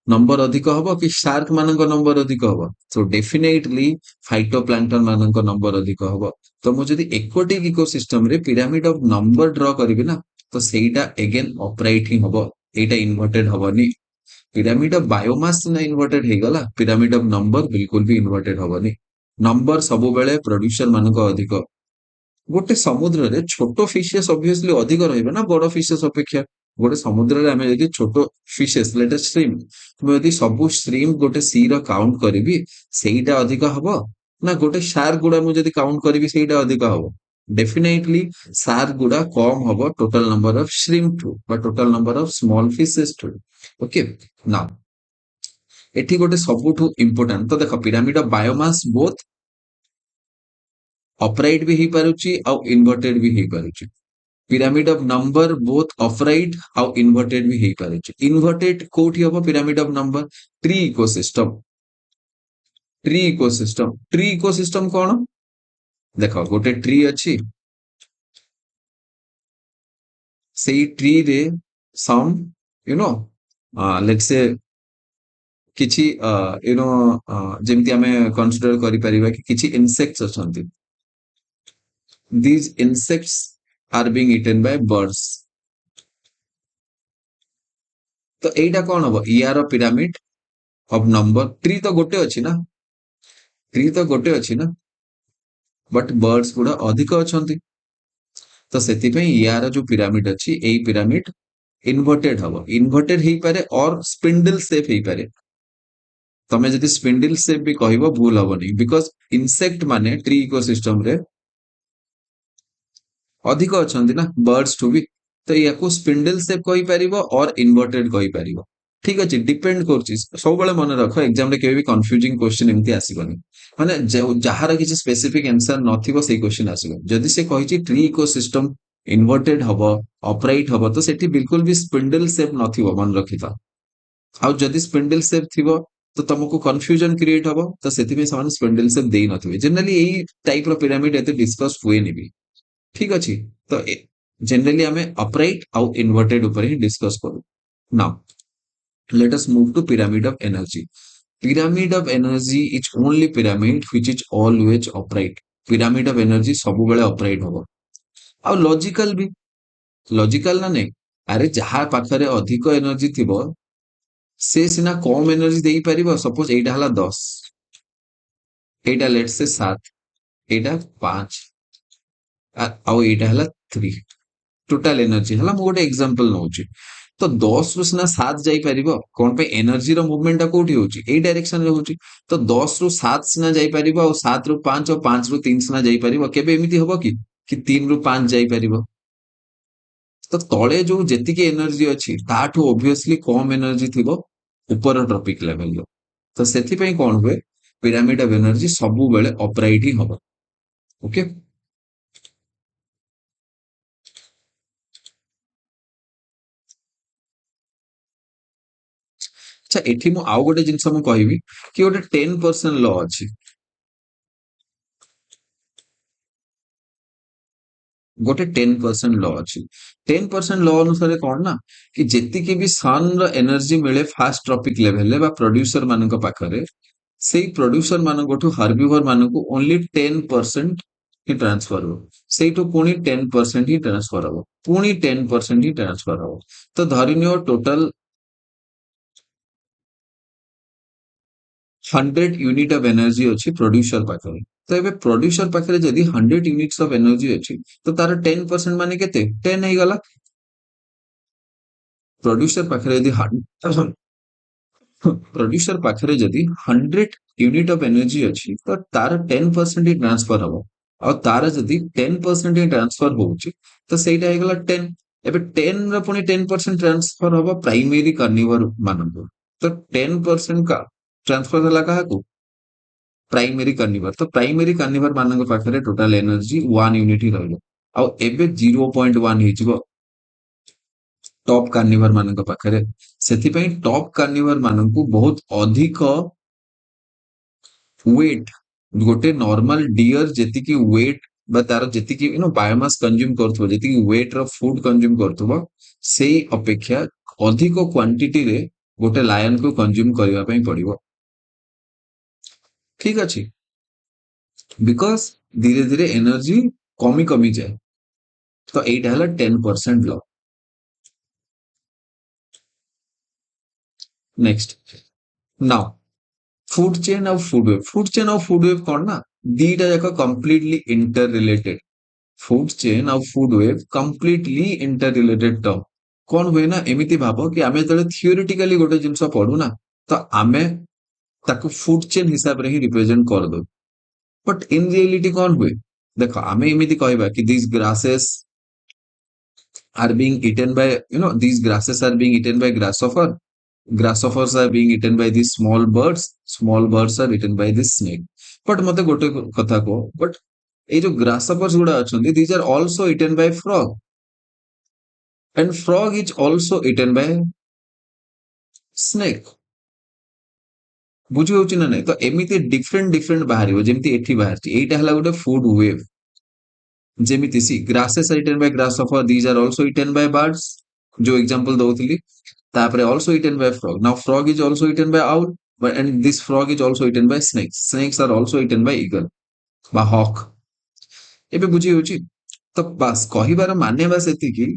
ନମ୍ବର ଅଧିକ ହବ କି ଶାର୍କ ମାନଙ୍କ ନମ୍ବର ଅଧିକ ହବ? ସୋ ଡେଫିନେଟଲି ଫାଇଟୋ ପ୍ଲାଙ୍କଟନ ମାନଙ୍କ ନମ୍ବର ଅଧିକ ହବ। ତ ମୁଁ ଯଦି ଏକ୍ୱାଟିକ ଇକୋସିଷ୍ଟମ ରେ ପିରାମିଡ ଅଫ ନମ୍ବର ଡ୍ର କରିବି ନା ତ ସେଇଟା ଏଗେନ୍ ଅପରାଇଟ ହିଁ ହବ। ଏଇଟା ଇନଭର୍ଟେଡ ହବନି। ପିରାମିଡ ଅଫ ବାୟୋମାସ ସିନା ଇନଭର୍ଟେଡ ହେଇଗଲା, ପିରାମିଡ ଅଫ ନମ୍ବର ବିଲକୁଲ ବି ଇନଭର୍ଟେଡ ହବନି। ନମ୍ବର ସବୁବେଳେ ପ୍ରୋଡ୍ୟୁସର ମାନଙ୍କ ଅଧିକ। ଗୋଟେ ସମୁଦ୍ରରେ ଛୋଟ ଫିସେସ୍ ଅବଭିୟସଲି ଅଧିକ ରହିବେ ନା ବଡ ଫିସେସ୍ ଅପେକ୍ଷା। ଗୋଟେ ସମୁଦ୍ରରେ ଆମେ ଯଦି ଛୋଟ ଫିସେସ୍ ଲେଟେଷ୍ଟ ଷ୍ଟ୍ରିମ୍ ମୁଁ ଯଦି ସବୁ ଷ୍ଟ୍ରିମ୍ ଗୋଟେ ସି ର କାଉଣ୍ଟ କରିବି ସେଇଟା ଅଧିକ ହବ ନା ଗୋଟେ ଶାର୍କ ଗୁଡା ମୁଁ ଯଦି କାଉଣ୍ଟ କରିବି ସେଇଟା ଅଧିକ ହବ? ଡେଫିନେଟଲି ଶାର୍କ ଗୁଡା କମ ହବ ଟୋଟାଲ ନମ୍ବର ଅଫ ଷ୍ଟ୍ରିମ୍ ଠୁ ବା total number of small phases ଠୁ। ଓକେ, ନା ଏଠି ଗୋଟେ ସବୁଠୁ ଇମ୍ପୋର୍ଟାଣ୍ଟ ତ ଦେଖ ପିରାମିଡ ଅଫ ବାୟୋମାସ ବୋଥ ଅପରାଇଟ ବି ହେଇପାରୁଛି ଆଉ ଇନଭର୍ଟେଡ ବି ହେଇପାରୁଛି। ପିରାମିଡ ଅଫ ନମ୍ବର ବୋଥ ଅପରାଇଟ ଆଉ ଇନଭର୍ଟେଡ ବି ହେଇପାରୁଛି। ଇନଭର୍ଟେଡ କୋଉଠି ହବ pyramid of number? Tree ecosystem. Tree ecosystem କଣ? ଦେଖ ଗୋଟେ ଟ୍ରି ଅଛି, ସେଇ ଟ୍ରିରେ ସମ୍ ଲେଟ୍ସ ସେ କିଛି ଯେମିତି ଆମେ କନସିଡର କରିପାରିବା କି କିଛି ଇନସେକ୍ଟସ ଅଛନ୍ତି। These insects are being eaten by birds. तो एटा कौन हम यार पिरामिड ऑफ नंबर ट्री तो गोटे अच्छी ना ट्री तो गोटे अच्छी ना बट बर्ड्स गुड़ा अधिक अच्छा तो से यार जो पिरामिड अच्छी यही पिरामिड इनवर्टेड हम इनवर्टेड हो पारे और स्पिंडल सेप हो पारे तमे जदि स्पिंडल सेप भी कहब भूल हेनी बिकज इनसेक्ट माने ट्री इकोसिस्टम रे अधिक अच्छा ना बर्ड्स ठू भी तो या स्पिंडल सेप कही पारिबो और इनवर्टेड कही पारिबो ठीक अच्छे डिपेंड कर सब मन रख एग्जाम रे भी कंफ्यूजिंग क्वेश्चन एमती आसीबनी माने जहार किसी स्पेसिफिक आंसर नथिबो सेही क्वेश्चन आसीबो जदि से कहिछि ट्री इकोसिस्टम इनवर्टेड हबो अपराइट हबो तो सेठी बिल्कुल भी स्पिंडल सेप नथिबो मन रखिता आउ जदि स्पिंडल सेप थिबो तो तुमको कंफ्यूजन क्रिएट हबो तो सेति समान स्पिंडल सेप देई नथिबे जनरली एई टाइप रो पिरामिड एते डिस्कस हुए नहीं ठीक अच्छे तो जनरली आम अपराइट आउ इनवर्टेड ऊपर ही डिस्कस करू now let us move to pyramid of energy pyramid of energy is only pyramid which is always upright pyramid of energy सब बेले अपराइट हबो आ लॉजिकल भी लॉजिकल ना नहीं अरे जहाँ पाखरे अधिक एनर्जी थिबो से सिना कम एनर्जी देई परिबो सपोज एटा हला 10 एटा लेट्स से 7 एटा 5 आउ एटा हला 3 टोटाल एनर्जी है मु गोटे एग्जांपल नौची तो 10 रु सिना 7 जाई परिबो कोन पे एनर्जी रो मूवमेंट कोठी होची ए डायरेक्शन रे होची तो 10 रु 7 सिना जाई परिबो और 7 रु 5 और 5 रु 3 सिना जाई परिबो केबे एमिति होबो कि 3 रु 5 जाई परिबो तो तळे जो जेतिके एनर्जी अछि ताठू ऑब्वियसली कम एनर्जी थिबो ऊपर ट्रॉपिक लेवल रो तो सेथि पई कोन हुए पिरामिड ऑफ एनर्जी सबु बेले अपराइट ही होबो ओके अच्छा एठी मु आउ गोटे जिंस मु कहबी कि गोटे 10% लॉ अछि गोटे 10% लॉ अछि 10% लॉ अनुसार कौन ना कि जेतिकी भी सन रो एनर्जी मिले फास्ट ट्रॉपिक लेवल बा प्रोड्यूसर मानक पाखरे सेही प्रोड्यूसर मानकठू हर्बिवर मानक ओनली 10% ही ट्रांसफर हो सेठू पुणी 10% ही ट्रांसफर हो पुणी 10% ही ट्रांसफर हो तो धरिनियो टोटल 100 यूनिट ऑफ एनर्जी अच्छी प्रोड्यूसर पाखरे तो एबे प्रोड्यूसर पाखरे जदि 100 यूनिट्स ऑफ एनर्जी अच्छी तो तार 10% माने केते 10 ही गला प्रोड्यूसर पाखरे यदि प्रोड्यूसर पाखरे जदि 100 यूनिट ऑफ एनर्जी अच्छी तो तार 10% ही ट्रांसफर हबो और तार जदि 10% ही ट्रांसफर होउची तो सेटा हे गला 10 एबे 10 रो पुनी 10% ट्रांसफर हबो प्राइमरी कार्निवर मानक तो 10% का ट्रांसफर हला काहाकू प्राइमरी कार्निवर तो प्राइमरी कार्निवर मानक पाखरे टोटल एनर्जी 1 यूनिट ही रहलो आ एबे 0.1 हिजबो टॉप कार्निवर मानक पाखरे सेथि पई टॉप कार्निवर मानक बहुत अधिक वेट गोटे नॉर्मल डियर जेतिकी वेट बा तार जेतिकी बायोमास कंज्यूम करथबो जेतिकी वेट रो फूड कंज्यूम करथबो सेही अपेक्षा अधिक क्वांटिटी रे गोटे लायन को कंज्यूम करबा पई पड़िबो ठीक अछि बिकॉज धीरे धीरे एनर्जी कमी कमी जाए तो एटा हला 10% law next now food chain और फूड वेव कौन ना दीटा जाक completely interrelated food chain और food web completely interrelated term कौन हुए ना एमिति भाबो कि आमे जले थियोरेटिकली गोटे जिंस पढू ना तो आमे ताको फूड चेन हिसाब रे ही रिप्रेजेंट कर दो बट इन रियलिटी कौन हुए देखो आमे एमिति कहबा कि this grasses are being eaten by these grasses are being eaten by grasshoppers are being eaten by these small birds are eaten by this snake but mate gote kotha ko but ei jo grasshoppers guda achonti these are also eaten by frog and frog is also eaten by snake बुझी होची ना नहीं तो एमिति different different बाहरिबो जेमिति एठी बाहरची एटा हला गोटे फूड वेव जेमिति see grasses are eaten by grasshopper these are also eaten by birds जो एग्जांपल दउतली तापरे also eaten by frog now frog is also eaten by owl but and this frog is also eaten by snakes are also eaten by eagle বা hawk ଏବେ ବୁଝି ହଉଛି ତ ବାସ୍ କହିବାର ମାନେ ବାସ୍ ଏତିକି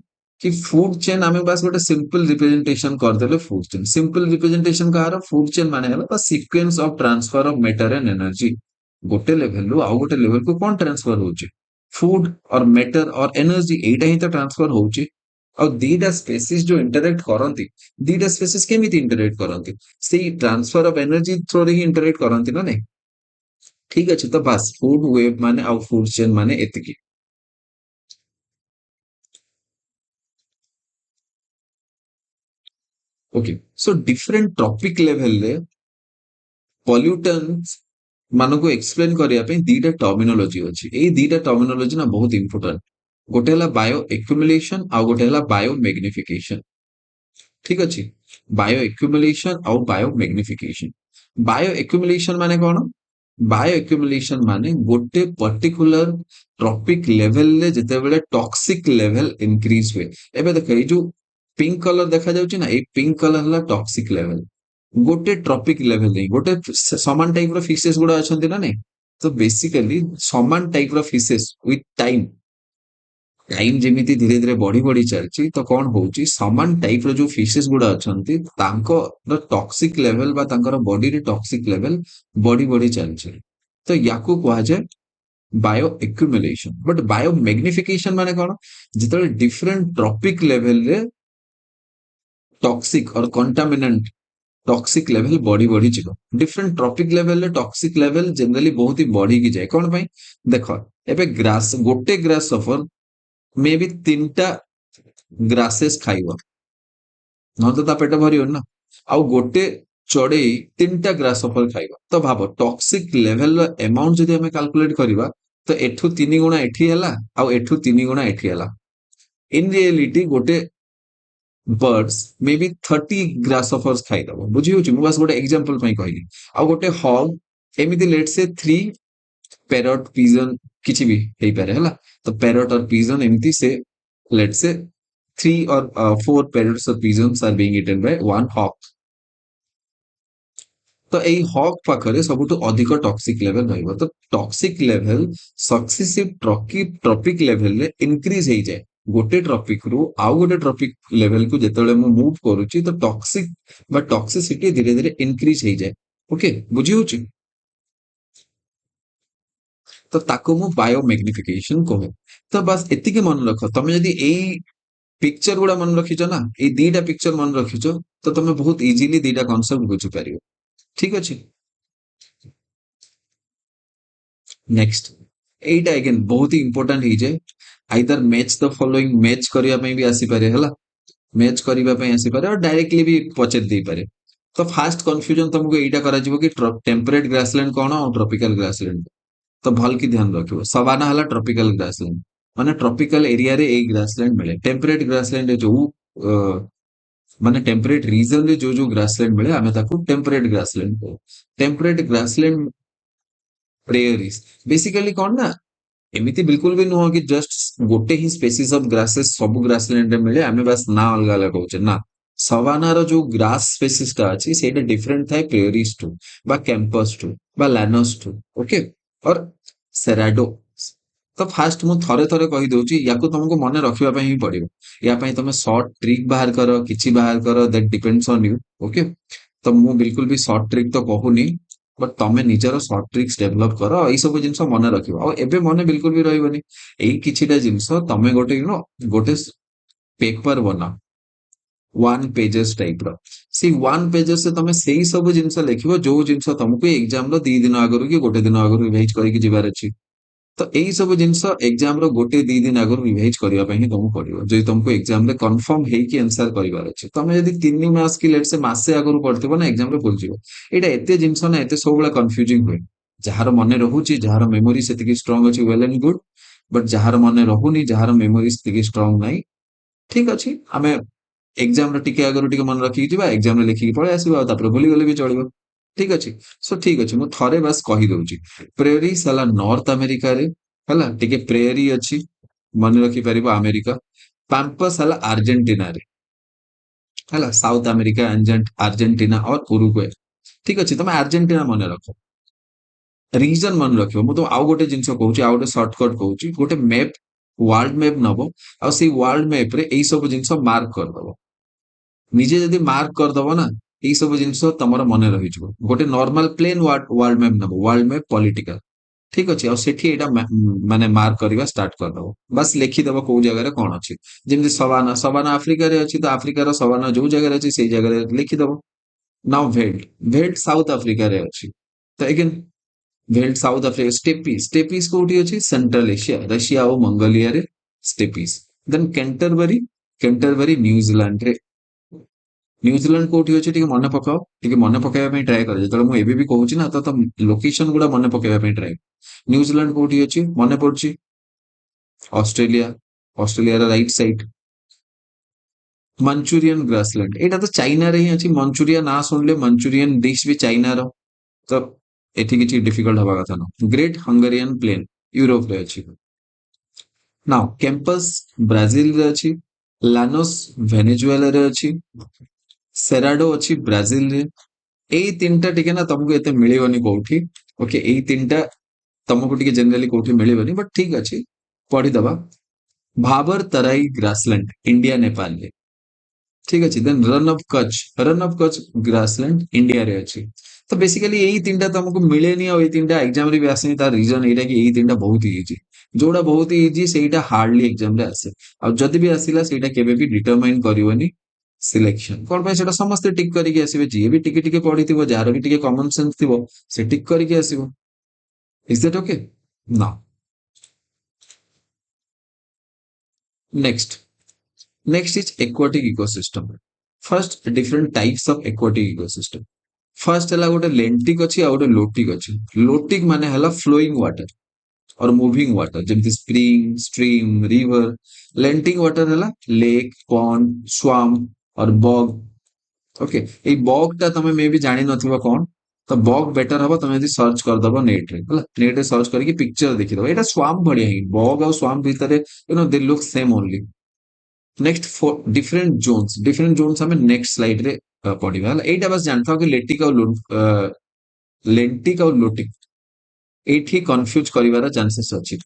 कि फूड चेन आम बास गोटे सिंपल रिप्रेजेंटेशन करदे फूड चेन सिंपल रिप्रेजेंटेशन कहार फूड चेन माने sequence of transfer of matter and energy गोटे लेवल रु आउ गोटे लेवल को कौन ट्रांसफर होची फूड और मैटर और एनर्जी एटा ही तो ट्रांसफर होची और दीटा स्पेसीज जो इंटरेक्ट करंती दीटा स्पेसीज केमिति इंटरेक्ट करंती से ट्रांसफर ऑफ एनर्जी थ्रू रे ही इंटरेक्ट करंती ना नहीं ठीक अछि तो बस फूड वेब माने आउ फूड चेन माने एतिकी okay so different topic level रे पॉल्यूटेंट्स मानको एक्सप्लेन करिया पे दीटा टर्मिनोलॉजी अछि एई दीटा टर्मिनोलॉजी ना बहुत इंपोर्टेंट गोटे हला बायो एक्युमुलेशन आ गोटे हला बायो मैग्निफिकेशन ठीक अछि बायो एक्युमुलेशन और बायो मैग्निफिकेशन बायो एक्युमुलेशन माने कोन बायो एक्युमुलेशन माने गोटे पर्टिकुलर ट्रॉपिक लेवल ले जते बेले टॉक्सिक लेवल इंक्रीज हुए एबे देख ए जो पिंक कलर देखा जाउची ना ए पिंक कलर हला टॉक्सिक लेवल गोटे ट्रॉपिक लेवल नहीं गोटे समान टाइप रो फिशेस गुडा अछंती ना नहीं तो बेसिकली समान टाइप रो फिशेस विथ टाइम टाइम जेमिति धीरे धीरे बढ़ी बढ़ी चलची तो कौन होची समान टाइप रो जो फिशेस गुडा अछंती तांको टॉक्सिक लेवल बा तांकर बॉडी रे टॉक्सिक लेवल बढ़ी बढ़ी चलची तो याकू कहा जाए bio accumulation but bio magnification माने कौन जितने डिफरेंट ट्रॉपिक लेवल रे टॉक्सिक और कंटामिनेंट टॉक्सिक लेवल बढ़ी बढ़ी जीव डिफरेंट ट्रॉपिक लेवल रे टॉक्सिक लेवल जनरली बहुत ही बढ़ी की जाए कौन भाई देखो एबे ग्रास गोटे ग्रास सफर मे बी तीनटा ग्रासेस खाइब न तो ता पेट भरियो ना आउ गोटे चढ़ई तीनटा ग्रास सफर खाइब तो भाव टॉक्सिक लेवल अमाउंट जदि हमें कैलकुलेट करबा तो एठू 3 गुणा एठी हला आउ एठू 3 गुणा एठी हला इन रियलिटी गोटे बर्ड्स मे बी 30 ग्रासहोफर्स खाइदब बुझी होची मु बस गोटे एग्जांपल पई कहली आ गोटे हॉग एमिति लेट से 3 पैरट पिजन किछि भी हेई पारे हला तो पैरट और पिजन एमिति से लेट से 3 और 4 पैरट्स और pigeons are being eaten by one hog तो एई हॉग पाखरे सबुठु अधिक टॉक्सिक लेवल रहइबो तो toxic level successive trophic level रे इंक्रीज हेई जाय गोटे ट्रॉपिक रु आउ गोटे ट्रॉपिक लेवल को जेतेबेले मु मूव करूची तो टॉक्सिक बा टॉक्सिसिटी धीरे धीरे इंक्रीज हेई जाय ओके बुझी होची तो ताको मु बायो मैग्निफिकेशन कहे तो बस एतिके मन रख तमे यदि एई पिक्चर गुड़ा मन रखिछ ना एई दीटा पिक्चर मन रखिछ तो तमे बहुत इजीली दीटा कांसेप्ट बुझी पारियो ठीक अछि नेक्स्ट एटा अगेन बहुत ही इंपोर्टेंट ही जे either match the following match करिया पई भी आसी पारे हला मैच करिवा पई आसी पारे और डायरेक्टली भी पचर दे पारे तो फास्ट कंफ्यूजन तुमको एटा करा जिवो कि टेम्परेट ग्रासलैंड कोन और ट्रॉपिकल ग्रासलैंड तो भल की ध्यान रखियो सवाना हला ट्रॉपिकल ग्रासलैंड माने ट्रॉपिकल एरिया रे ए ग्रासलैंड मिले टेम्परेट ग्रासलैंड जो माने टेम्परेट रीजन रे जो ग्रासलैंड मिले आमे ताको टेम्परेट ग्रासलैंड को टेम्परेट ग्रासलैंड प्रेयरीज बेसिकली कौन ना एमिति बिल्कुल भी नुह कि जस्ट गोटे ही स्पेसीज ऑफ ग्रासेस सब ग्रासलैंड रे मिले आमे बस ना अलग अलग कहउचे ना सवाना रो जो ग्रास स्पेसीज टा अछि सेटा डिफरेंट थाए प्रेयरीज टू बा कैंपस टू बा लैनस टू ओके और सेराडो तो फास्ट मु थरे थरे कहि दउची याको तुमको मने रखिबा पई ही पड़िबो या पई तमे शॉर्ट ट्रिक बाहर करो किछि बाहर करो that depends on you okay तो मु बिल्कुल भी शॉर्ट ट्रिक तो कहूनी बट तमे निजर शॉर्ट ट्रिक्स डेभलप करो एई सब जिंस मने रखिबो और एबे मने बिल्कुल भी रहइबनी एई किछिटा जिंस तमे गोटे गोटे पेपर बना वन पेजेस टाइप रो सी वन पेजेस से तमे सेई सब जिंस लिखिबो जो जिंस तुमको एग्जाम रो 2 दिन आगरु कि गोटे दिन आगरु रिवाइज करिक जिबार अछि तो एई सब जिंस एग्जाम रो गोटे 2 दिन आगरु रिवाइज करिया पई ही तुमको पड़िबो जे तुमको एग्जाम रे कंफर्म हेई कि आंसर करिवार अछि तमे यदि 3 मास की लेट से मासे आगरु पढ़थिबो ना एग्जाम रे भूल जिवो एटा एते जिंस ना एते सब बळा कंफ्यूजिंग होय जहार मने रहुची जहार मेमोरी सेतिकी स्ट्रांग अछि वेल एंड गुड बट जहार मने रहुनी जहार मेमोरी सेतिकी स्ट्रांग नाही ठीक अछि आमे एग्जाम रे टिके आगरु टिके मन रखि जिबा एग्जाम रे लिखि पळे आसीबा तापर भूली गले भी चलिबो ठीक अछि सो ठीक अछि मु थरे बस कहि दउची प्रेयरी साला नॉर्थ अमेरिका रे हला टिके प्रेयरी अछि मन रखि परिबो अमेरिका पैम्पस हला अर्जेंटीना रे हला साउथ अमेरिका अर्जेंटीना और उरुग्वे ठीक अछि तमे अर्जेंटीना मन रखो रीजन मन रखियो मु तो आउ गोटे जिंस कहूची आउ गोटे शॉर्टकट कहूची गोटे मैप वर्ल्ड मैप नब आ से वर्ल्ड मैप रे एई सब जिंस मार्क करदब निजे जदि मार्क करदब ना एई सब जिंस तमर मन रही गोटे नॉर्मल प्लेन वर्ल्ड मैप नब वर्ल्ड मैप पॉलिटिकल ठीक अच्छे और सेठी एटा माने मार्क करवा स्टार्ट करदब बस लिखिदब कौ जगह कौन अच्छी जमी सवाना सवाना आफ्रिकार अच्छी तो आफ्रिकार सवाना जो जगह अच्छी से जगह लिखिदब नाउ भेल्ट भेल्ट साउथ आफ्रिकार अच्छी तो again भेल्ट south Africa steppes steppes कोठी अच्छी सेंट्रल एशिया रशिया और मंगोलिया रे स्टेपीज देन कैंटरबरी न्यूजीलैंड रे न्यूजीलैंड कोठी अच्छी टिके मन पकाओ टिके मन पकाइबा ट्राए कर जेतले मु एबी भी कहूची ना तो लोकेशन गुडा मन पकाइबा ट्राए न्यूजीलैंड कोठी अच्छी मन पड़ची ऑस्ट्रेलिया ऑस्ट्रेलिया रा राइट साइड मंचूरियन ग्रासलैंड एटा तो चाइना रे ही अच्छी मंचूरिया ना सुनले मंचूरियन डिश भी चाइना रो तो एठी किछि डिफिकल्ट हवा कथा न ग्रेट हंगेरियन प्लेन यूरोप रे अछि नाउ कैंपस ब्राजील रे अछि लानोस वेनेजुएला रे अछि सेराडो अछि ब्राजील रे एई तीनटा टिके ना तुमको एते मिलिबनी कोठी ओके एई तीनटा तुमको टिके जनरली कोठी मिलिबनी बट ठीक अछि पढ़ी दबा भाबर तराई ग्रासलैंड इंडिया नेपाल रे ठीक अच्छे देन रन ऑफ कच ग्रासलैंड इंडिया रे अच्छी तो बेसिकली यही तीनटा तुमको मिलेनी और ये तीनटा एग्जाम रे भी आसेनी तार रीजन एटा कि यही तीनटा बहुत ही इजी जोड़ा बहुत ही इजी सेटा हार्डली एग्जाम रे आसे और जदि भी आसिला सेटा केबे भी डिटरमाइन करबनी सिलेक्शन कोन पे सेटा समस्त टिक करके आसीबे जे भी टिके टिके पढिथिबो जार भी टिके कॉमन सेंस थिबो से टिक करके आसीबो is that okay now next Next is aquatic ecosystem. First, different types of aquatic ecosystem. First ହେଲା ଗୋଟେ lentic ଅଛି ଆଉ ଗୋଟେ lotic ଅଛି. Lotic ମାନେ ହେଲା flowing water or moving water ଯେମିତି spring, stream, river. Lentic water ହେଲା lake, pond, swamp or bog. Okay, ଏଇ bog ଟା ତମେ ମେ ବି ଜାଣି ନଥିବ କଣ ତ bog better ହବ ତମେ ଯଦି ସର୍ଚ୍ଚ କରିଦବ ନେଟ ରେ ହେଲା ନେଟ ରେ ସର୍ଚ୍ଚ କରିକି ପିକ୍ଚର ଦେଖିଦବ ଏଇଟା swamp ଭଳିଆ ହିଁ bog ଆଉ swamp ଭିତରେ they look same only. Next different zones हमें नेक्स्ट स्लाइड रे पढ़िबा हला एटा बस जानथाओ कि लेंटिक और लोटिक एठी कंफ्यूज करिवार चांसेस अछि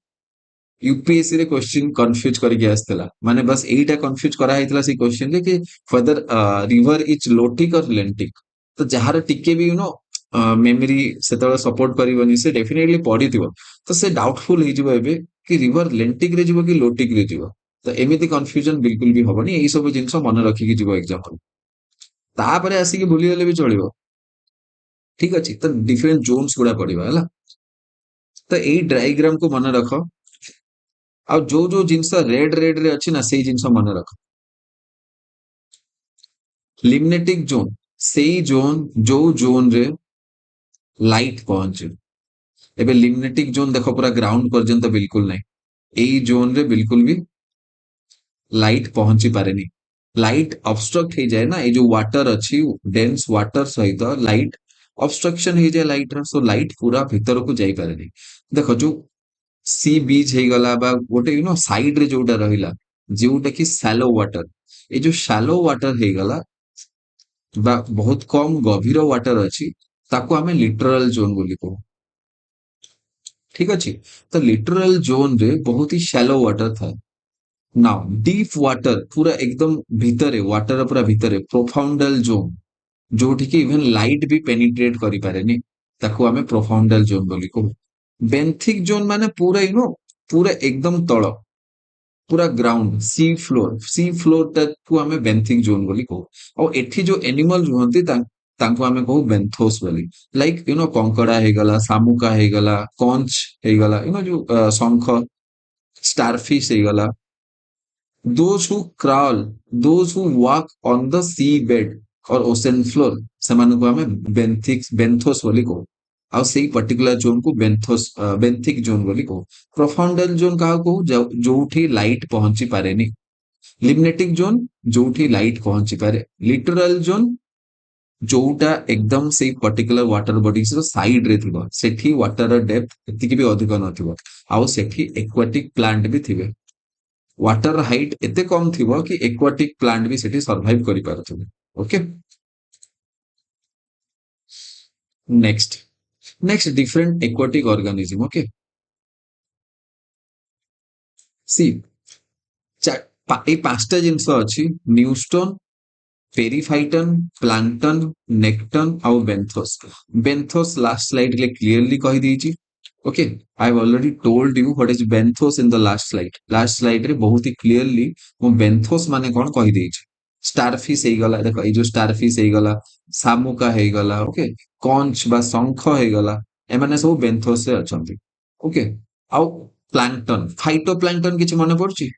यूपीएससी रे क्वेश्चन कंफ्यूज करके आस्तला माने बस एटा कंफ्यूज करा हैतला से क्वेश्चन रे कि वेदर रिवर इज लोटिक और लेंटिक तो जहार टिके भी मेमोरी सेतबे सपोर्ट करिवनी से डेफिनेटली पढ़िथिबो तो से डाउटफुल हे जिवो एबे कि रिवर लेंटिक रे जिवो कि लोटिक रे जिवो तो एमिति कंफ्यूजन बिल्कुल भी हबनी एई सब जिंस मन रखिकी जिवो एग्जांपल तापरे आसी कि भूली गले भी चलिबो ठीक अछि तो डिफरेंट जोन्स गुडा पढ़िबा हला तो एई डायग्राम को मन रख आ जो जिनस रेड रेड रे अछि ना सेई जिनस मन रख लिमिनेटिक जोन सेई जोन जो जोन रे लाइट पहुंचे एबे लिमिनेटिक जोन देखो पूरा ग्राउंड पर्यंत बिल्कुल नहीं एई जोन रे बिल्कुल भी लाइट पहुंची पारेनी लाइट ऑब्स्ट्रक्ट हो जाए ना ये जो वाटर अच्छी डेंस वाटर सहित लाइट ऑब्स्ट्रक्शन हो जाए लाइट सो लाइट पूरा भीतर को जाई पारेनी देखो जो सी बीच हे गला बा गोटे साइड रे जोटा रहिला जोटा कि शैलो वाटर ये जो शैलो वाटर हे गला बा बहुत कम गभीर वाटर अछि ताको हमें लिटरल जोन बोली कहू ठीक अछि तो लिटरल जोन रे बहुत ही शैलो वाटर था नाउ डीप वाटर पूरा एकदम भितरे वाटर पूरा भितरे प्रोफाउंडल जोन जोठी कि इवन लाइट भी पेनिट्रेट करि पारेनी ताको हमें प्रोफाउंडल जोन बोली कहू बेंथिक जोन माने पूरा पूरा एकदम तळ पूरा ग्राउंड सी फ्लोर ताको हमें बेंथिक जोन बोली कहू और एठी जो एनिमल रुहंती तांको हमें कहू बेंथोस बोली लाइक कंकड़ा हे गला शामुका हे गला कॉन्च हे गला जो शंख स्टारफिश हे गला those who crawl those who walk on the sea bed or ocean floor ସେମାନଙ୍କୁ ଆମେ ବେନ୍ଥୋସ୍ ବୋଲି କହୁ ଆଉ ସେଇ ପର୍ଟିକୁଲାର ଜୋନ୍ କୁ ବେନ୍ଥିକ ଜୋନ୍ ବୋଲି କହୁ ପ୍ରୋଫାଉଣ୍ଡଲ ଜୋନ୍ କାହାକୁ କହୁ ଯୋଉଠି ଲାଇଟ୍ ପହଞ୍ଚି ପାରେନି लिमिनेटिक जोन जोठी लाइट पहुंची पारे लिटरल जोन जोटा एकदम से पर्टिकुलर वाटर बॉडीज रो साइड रे थिबो सेठी वाटर डेप्थ एतिकी भी अधिक नथिबो आउ सेठी एक्वाटिक प्लांट भी थिबे वाटर हाइट एते कम थिबो कि एक्वाटिक प्लांट भी सेठी सर्वाइव करि पारथिबे okay next different aquatic organism okay see ଏଇ ପାଞ୍ଚଟା ଜିନିଷ ଅଛି ନ୍ୟୁଷ୍ଟୋନ पेरीफाइटन प्लांटन नेक्टन आउ बेंथोस बेंथोस लास्ट स्लाइड रे क्लियरली कहि दीची okay I have already told you what is benthos in the last slide रे बहुत ही क्लियरली मो बेंथोस माने कोन कहि दीची स्टारफिश हे गला देखो ए जो स्टारफिश हे गला सामुका हे गला ओके कॉन्च बा शंख हे गला ए माने सब बेंथोस से अछंती ओके आउ प्लांटन फाइटोप्लांटन किछ मने पड़ची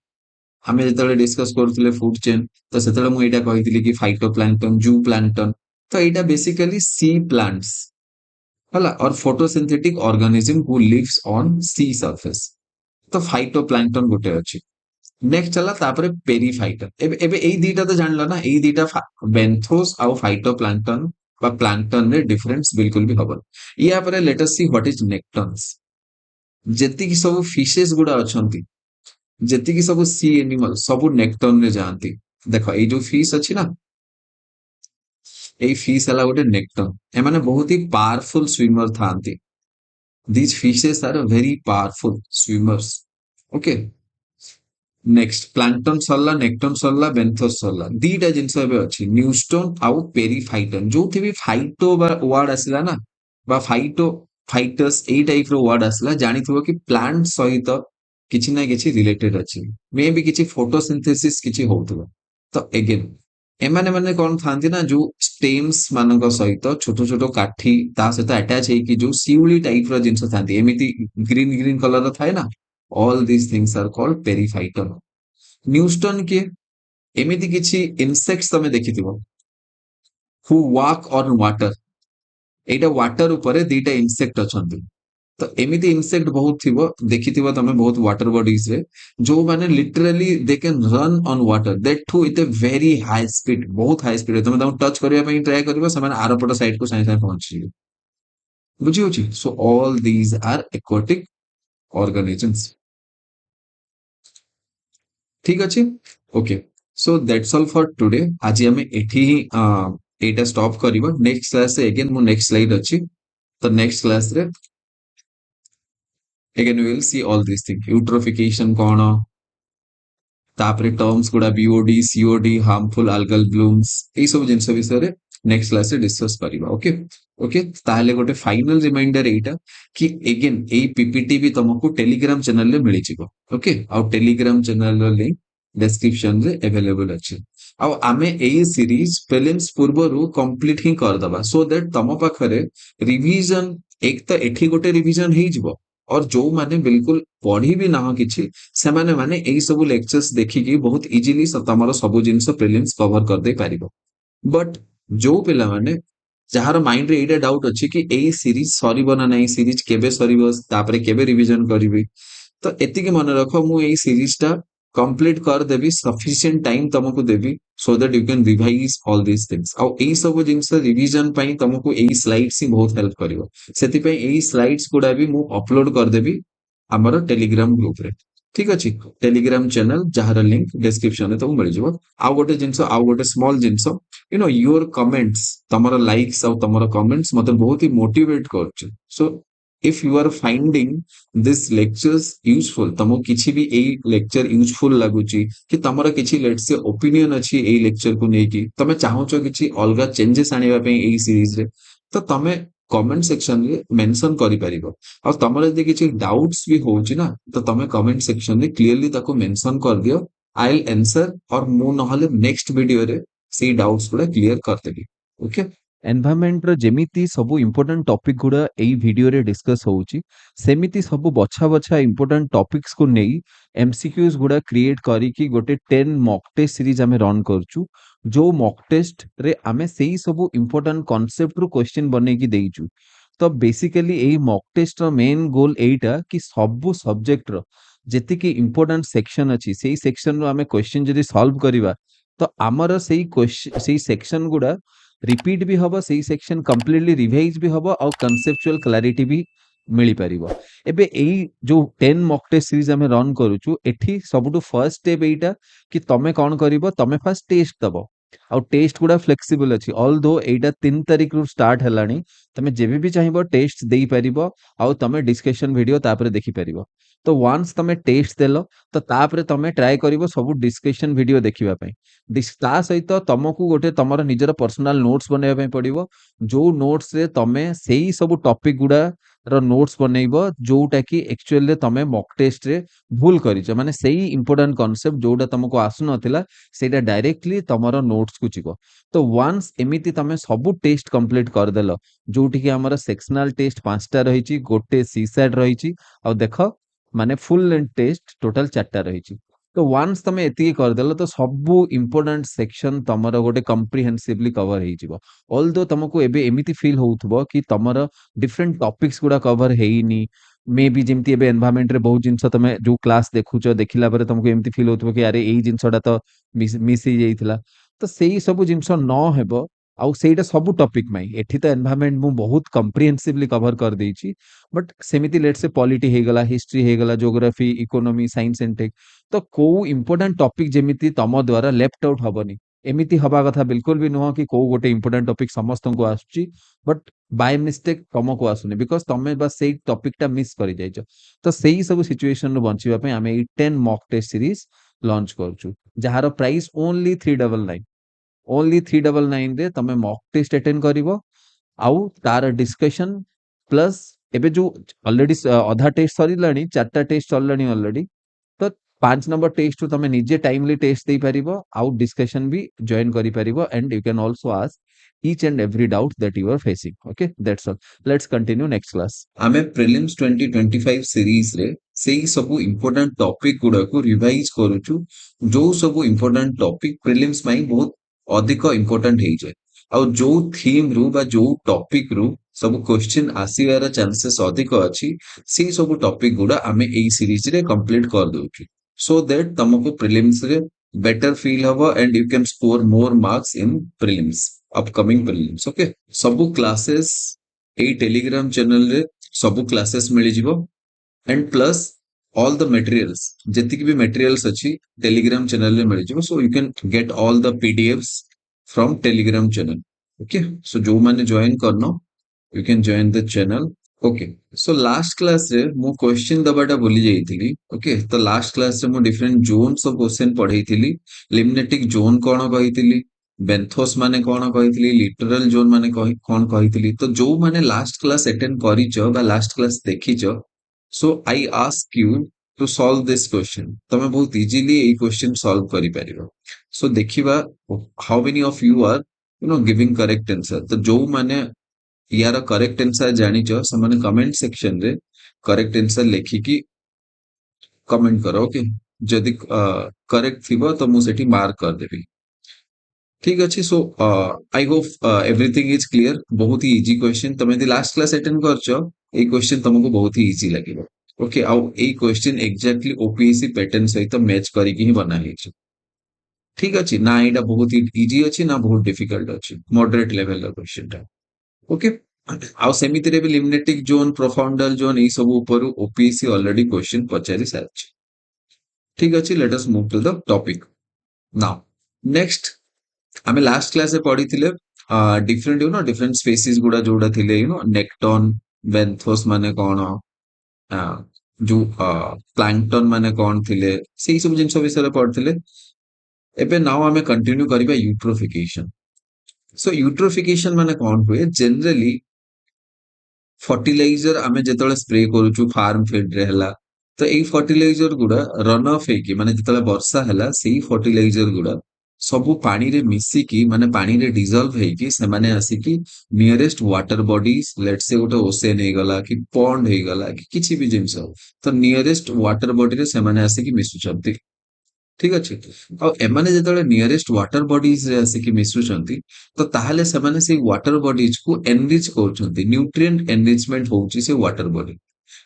ଆମେ ଯେତେବେଳେ ଡିସ୍କସ କରୁଥିଲେ ଫୁଡ ଚେନ୍ ତ ସେତେବେଳେ ମୁଁ ଏଇଟା କହିଥିଲି କି ଫାଇଟୋପ୍ଲାଙ୍କଟନ ଜୁ ପ୍ଲାଙ୍କଟନ ତ ଏଇଟା ବେସିକାଲି ସି ପ୍ଲାଣ୍ଟସ ହେଲା और photosynthetic organism who lives on sea surface तो फाइटोप्लांकटन गोटे अछि नेक्स्ट चला तापरे पेरीफाइटन एबे एबे एई दीटा तो जानलो ना एई दीटा बेंथोस और फाइटोप्लांकटन बा प्लांकटन रे डिफरेंस बिल्कुल भी हबन या परे let us see what is nektons जेतिकी सब फिशेस गुडा अछंती ଯେତିକି ସବୁ ସି ଏନିମଲ ସବୁ ନେକ୍ଟନ ରେ ଯାଆନ୍ତି ଦେଖ ଏଇ ଯୋଉ ଫିश ଅଛି ନା ଏଇ ଫିଶ ହେଲା ଗୋଟେ ନେକ୍ଟନ ଏମାନେ ବହୁତ ହି ପାୱାରଫୁଲ ସ୍विमर ଥାଆନ୍ତି these fishes are very powerful swimmers okay next plankton सरला नेक्टन सरला बेंथोस सरला दीटा जिनस एबे अछि न्यूस्टोन आउ पेरीफाइटन जोथि भी फाइटो बा वर्ड आसिला ना बा फाइटो फाइटस एई टाइप रो वर्ड आसिला जानिथिबो कि प्लांट सहित किछि ना किछि रिलेटेड अछि मे बी किछि फोटोसिंथेसिस किछि होउथबो तो अगेन एमाने माने कोन थांती ना जो स्टेम्स मानक सहित छोटो छोटो काठी ता सहित अटैच हेकी जो सिउली टाइप रो जिनस थांती एमिति ग्रीन ग्रीन कलर रो थाए ना all these things are called periphyton Newstone के एमिति किछि इंसेक्ट्स तमे देखिथिबो who walk on water Etah water ऊपर दीटा इंसेक्ट अछंती तो एमिति इंसेक्ट बहुत थिबो देखिथिबो तमे बहुत वाटर बॉडीज रे जो माने literally they can run on water that too with a very high speed बहुत हाई स्पीड तमे तम टच करिया पई ट्राई करबो समान आरपट साइड को साइ साइ पहुंच जियो बुझी होची so all these are aquatic organisms ठीक अछि okay so that's all for today आज हमें एठी एटा स्टॉप करिवो नेक्स्ट क्लास रे अगेन मो नेक्स्ट स्लाइड अछि तो नेक्स्ट क्लास रे again we will see all this thing eutrophication कोन तापरे टर्म्स गुडा BOD COD harmful algal blooms ए सब जिंस विषय रे नेक्स्ट क्लास रे डिस्कस करिवा ओके ओके ताहले गोटे फाइनल रिमाइंडर एटा कि अगेन ए पीपीटी भी तुमको टेलीग्राम चैनल रे मिलि जिवो ओके आ टेलीग्राम चैनल रो लिंक डिस्क्रिप्शन रे अवेलेबल अछि आ आमे एई सीरीज प्रीलिम्स पूर्वरु कंप्लीट ही कर दबा सो दैट तम पाखरे रिवीजन एक तो एठी गोटे रिवीजन ही जिवो और जो माने बिल्कुल पढ़ी भी ना किछि सेमाने माने एई सब लेक्चर्स देखिकी बहुत इजीली तमरो सब जिंस प्रीलिम्स कवर कर दे पारिबो बट जो पिला माने जहार माइंड रे एटा डाउट अछि कि एई सीरीज सरीबो ना नाही सीरीज केबे सरीबो तापरे केबे रिवीजन करिवि तो एतिके मन रखो मु एई सीरीज टा कंप्लीट कर देबी सफिशिएंट टाइम तुमको देबी so that you can revise all this things और एई सब जिंस रिवीजन पई तुमको एई स्लाइड्स ही बहुत हेल्प करिवो सेति पई एई स्लाइड्स गुडा भी मु अपलोड कर देबी हमर टेलीग्राम ग्रुप रे ठीक अछि टेलीग्राम चैनल जहार लिंक डिस्क्रिप्शन रे तुम मिल जिवो आ गोटे जिंस आ गोटे स्मॉल जिंस यू नो योर कमेंट्स तमरो लाइक्स और तमरो कमेंट्स मते बहुत ही मोटिवेट करछ सो if you are finding this lectures useful तमो किछि भी एई लेक्चर यूजफुल लागुची कि तमरो किछि लेट्स से ओपिनियन अछि एई लेक्चर को नेकी तमे चाहौचो किछि अलगा चेंजेस आनिबा पे एई सीरीज रे तो तमे कमेंट सेक्शन रे मेंशन करि परिबो और तमरो यदि किछि डाउट्स भी होउची ना तो तमे कमेंट सेक्शन रे क्लियरली ताको मेंशन कर दियो आई विल आंसर और मु नहले नेक्स्ट वीडियो रे सी डाउट्स गुडा क्लियर कर देबी ओके एनवायरनमेंट रो जेमिति सब इंपोर्टेंट टॉपिक गुडा एई वीडियो रे डिस्कस होउची सेमिति सब बछा बछा इंपोर्टेंट टॉपिक्स को नेई एमसीक्यूज गुडा क्रिएट करी कि गोटे 10 मॉक टेस्ट सीरीज हमें रन करचू जो मॉक टेस्ट रे हमें सेही सब इंपोर्टेंट कांसेप्ट रो क्वेश्चन बने की देइचू तो बेसिकली एई मॉक टेस्ट रो मेन गोल एइटा कि सब सब्जेक्ट रो जेतिकी इंपोर्टेंट सेक्शन अछि सेही सेक्शन रो हमें क्वेश्चन जदी सॉल्व करिवा तो हमर सेही क्वेश्चन सेही सेक्शन गुडा रिपीट भी हबो सेही सेक्शन कंप्लीटली रिवाइज भी हबो और कॉन्सेप्चुअल क्लैरिटी भी मिली परिबो एबे एई जो 10 मॉक टेस्ट सीरीज हमें रन करूछु एठी सबटु फर्स्ट स्टेप एइटा कि तमे कोन करिवो तमे फर्स्ट टेस्ट दबो और टेस्ट गुडा फ्लेक्सिबल अछि ऑल दो एइटा 3 तारिख रु स्टार्ट हलानी तमे जेबे भी चाहिबो टेस्ट देई परिबो और तमे डिस्कशन वीडियो तापरे देखि परिबो तो वन्स तमे टेस्ट देलो तो तापरे तमे ट्राई करिवो सब डिस्कशन वीडियो देखिबा पई। ता सहित तमकू गोटे तमर निजर पर्सनल नोट्स बनेबा पई पड़िवो, जो नोट्स रे तमे सेही सब टॉपिक गुडा ର ନୋଟ୍ସ ବନେଇବ ଯୋଉଟା କି ଆକ୍ଚୁअली ତମେ ମକ୍ ଟେଷ୍ଟ ରେ ଭୁଲ କରିଛ, ମାନେ ସେଇ ଇମ୍ପୋର୍ଟାଣ୍ଟ କନସେପ୍ଟ ଯୋଉଟା ତମକୁ ଆସୁନଥିଲା ସେଇଟା ଡାଇରେକ୍ଟଲି ତମର ନୋଟ୍ସ କୁ ଯିବ। ତ ୱାନ୍ସ ଏମିତି ତମେ ସବୁ ଟେଷ୍ଟ କମ୍ପ୍ଲିଟ କରିଦେଲ, ଯୋଉଠି କି ଆମର ସେକ୍ସନାଲ ଟେଷ୍ଟ 5ଟା ରହିଛି, ଗୋଟେ ସିସାଟ ରହିଛି, ଆଉ ଦେଖ ମାନେ ଫୁଲ ଲେନ୍ଥ ଟେଷ୍ଟ ଟୋଟାଲ 4ଟା ରହିଛି। ତ ୱାନ୍ସ ତମେ ଏତିକି କରିଦେଲ ତ ସବୁ ଇମ୍ପୋର୍ଟାଣ୍ଟ ସେକ୍ସନ ତମର ଗୋଟେ କମ୍ପ୍ରିହେନ୍ସିଭଲି କଭର ହେଇଯିବ। ଅଲଦୋ ତମକୁ ଏବେ ଏମିତି ଫିଲ୍ ହଉଥିବ କି ତମର डिफरेंट टॉपिक्स गुड़ा कवर हेनी, मे बी जेमती एबे एनवायरनमेंट रे बहुत जिंस तमे जो क्लास देखुछ देखिला परे तुमको एमती फील होतबो कि अरे एई जिंसटा तो मिस ही जाइथिला। तो सेही सब जिंस न हेबो, आउ सेहीटा सब टॉपिक माई एठी तो एनवायरनमेंट मु बहुत कम्प्रिहेंसिवली कवर कर देइछि, बट सेमिति लेट से पॉलिटी हे गला, हिस्ट्री हे गला, geography, economy, science and tech, तो को इंपोर्टेंट टॉपिक जेमिति तम द्वारा लेफ्ट आउट हबनी, एमिति हबा कथा बिल्कुल भी नुह कि को गोटे इंपोर्टेंट टॉपिक समस्तंको आसुची बट बाय मिस्टेक तमको आसुनी बिकॉज तमे बस सेई टॉपिक टा मिस करि जाइछो। तो सेही सब सिचुएशन रो बंचिबा पई आमे ए 10 मॉक टेस्ट सीरीज लॉन्च करछु, जहार प्राइस ओनली 399, ओनली 399 रे तमे मॉक टेस्ट अटेंड करिवो, आउ तार डिस्कशन प्लस एबे जो ऑलरेडी अधा टेस्ट सरिलानी, 4टा टेस्ट चललानी ऑलरेडी, तो 5 नंबर टेस्ट तमे निजे टाइमली टेस्ट दे परिबो, आउ डिस्कशन भी जॉइन करि परिबो, and you can also ask each and every doubt that you are facing. Okay, that's all. Let's continue next class. आमे प्रिलिम्स 2025 सीरीज रे सेही सब इंपोर्टेंट टॉपिक गुडा को रिवाइज करूछु, जो सब इंपोर्टेंट टॉपिक प्रिलिम्स माई बहुत अधिक इंपोर्टेंट हे जाय, और जो थीम रु बा जो टॉपिक रु सब क्वेश्चन आसीबार चांसेस अधिक अछि, से सब टॉपिक गुडा आमे एई सीरीज रे कंप्लीट कर दोछु, सो दैट तुमको प्रिलिम्स रे बेटर फील हबो and you can score more marks in prelims, upcoming prelims. Okay, सब क्लासेस एई टेलीग्राम चैनल रे सब क्लासेस मिली जिवो, and plus all the materials जेतिक भी मटेरियल्स अच्छी टेलीग्राम चैनल रे मिल जिवो, so you can get all the PDFs from Telegram channel. Okay, so जो माने जॉइन करनो you can join the channel. Okay, so last class रे मु क्वेश्चन दबाटा भूली जाइथिली। ओके, तो लास्ट क्लास रे मु डिफरेंट जोन्स ऑफ क्वेश्चन पढैथिली, लिम्नेटिक जोन कोन कहिथिली, बेंथोस माने कोन कहिथिली, लिटरल जोन माने कोन कहिथिली। तो जो माने लास्ट क्लास अटेंड करिचो बा लास्ट क्लास देखिचो, so I ask you to solve this question, तमे बहुत इजीली ए क्वेश्चन सॉल्व करि परिबो। सो देखिबा how many of you are giving correct answer. तो जो माने यार करेक्ट आंसर जानिचो से माने कमेंट सेक्शन रे करेक्ट आंसर लेखिकी कमेंट करो। ओके, जदि करेक्ट थिबो तो मु सेठी मार्क कर देबी। ठीक अच्छे, so I hope everything is clear. बहुत ही इजी क्वेश्चन, तमे यदि लास्ट क्लास अटेंड करछो ए क्वेश्चन तुमको बहुत ही इजी लागिबो। ओके, आउ ए क्वेश्चन एग्जैक्टली ओपीएससी पैटर्न सहित मैच करिकी ही बना हेछि। ठीक अछि ना, एटा बहुत ही इजी अछि ना बहुत डिफिकल्ट अछि, मॉडरेट लेवल रो क्वेश्चन टा। ओके, आउ सेमिति रे भी लिम्नेटिक जोन, प्रोफाउंडल जोन ए सब ऊपर ओपीएससी ऑलरेडी क्वेश्चन पचारि सारछि। ठीक अछि, let us move to the topic now. Next आमे लास्ट क्लास रे पढिथिले डिफरेंट डिफरेंट स्पेसीज गुडा जोडा थिले, नेक्टन, बेंथोस माने कोन, जो प्लैंकटन माने कोन थिले, सेही सब जिंस विषय रे पढिथिले। एबे नाउ आमे कंटिन्यू करिबा यूट्रोफिकेशन। सो यूट्रोफिकेशन माने कोन हुए, जनरली फर्टिलाइजर आमे जेतले स्प्रे करूछु फार्म फील्ड रे हला, तो एई फर्टिलाइजर गुडा रन ऑफ हेकी, माने जेतले वर्षा हला सेही फर्टिलाइजर गुडा सबु पानी रे मिसिकी, माने पानी रे डिजॉल्व हेकी से माने आसीकी nearest water bodies, let's say गोटे ओशन हे गला कि पॉन्ड हे गला कि किछि भी जिंस, तो नियरेस्ट वाटर बॉडी रे से माने आसीकी मिसुचंती। ठीक अछि, आ एमाने जेतले नियरेस्ट वाटर बॉडीज रे आसीकी मिसुचंती, तो ताहले से माने से वाटर बॉडीज को एनरिच करचंती, न्यूट्रिएंट एनरिचमेंट होउची से वाटर बॉडी।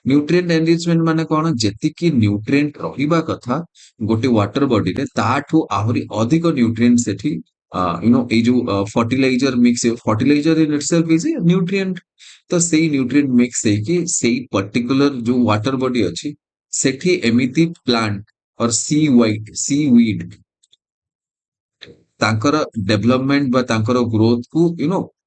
न्यूट्रिएंट एनरिचमेंट माने कोन, जेतिकी न्यूट्रिएंट रहिबा कथा गोटे वाटर बॉडी रे ताठू आहुरी अधिक न्यूट्रिएंट सेठी ए जो fertiliser mix, fertiliser in itself is a nutrient, तो सेही न्यूट्रिएंट मिक्स हेकी सेही पर्टिकुलर जो वाटर बॉडी अछि सेठी एमिति प्लांट और सी वीड तांकर डेवलपमेंट बा तांकर ग्रोथ को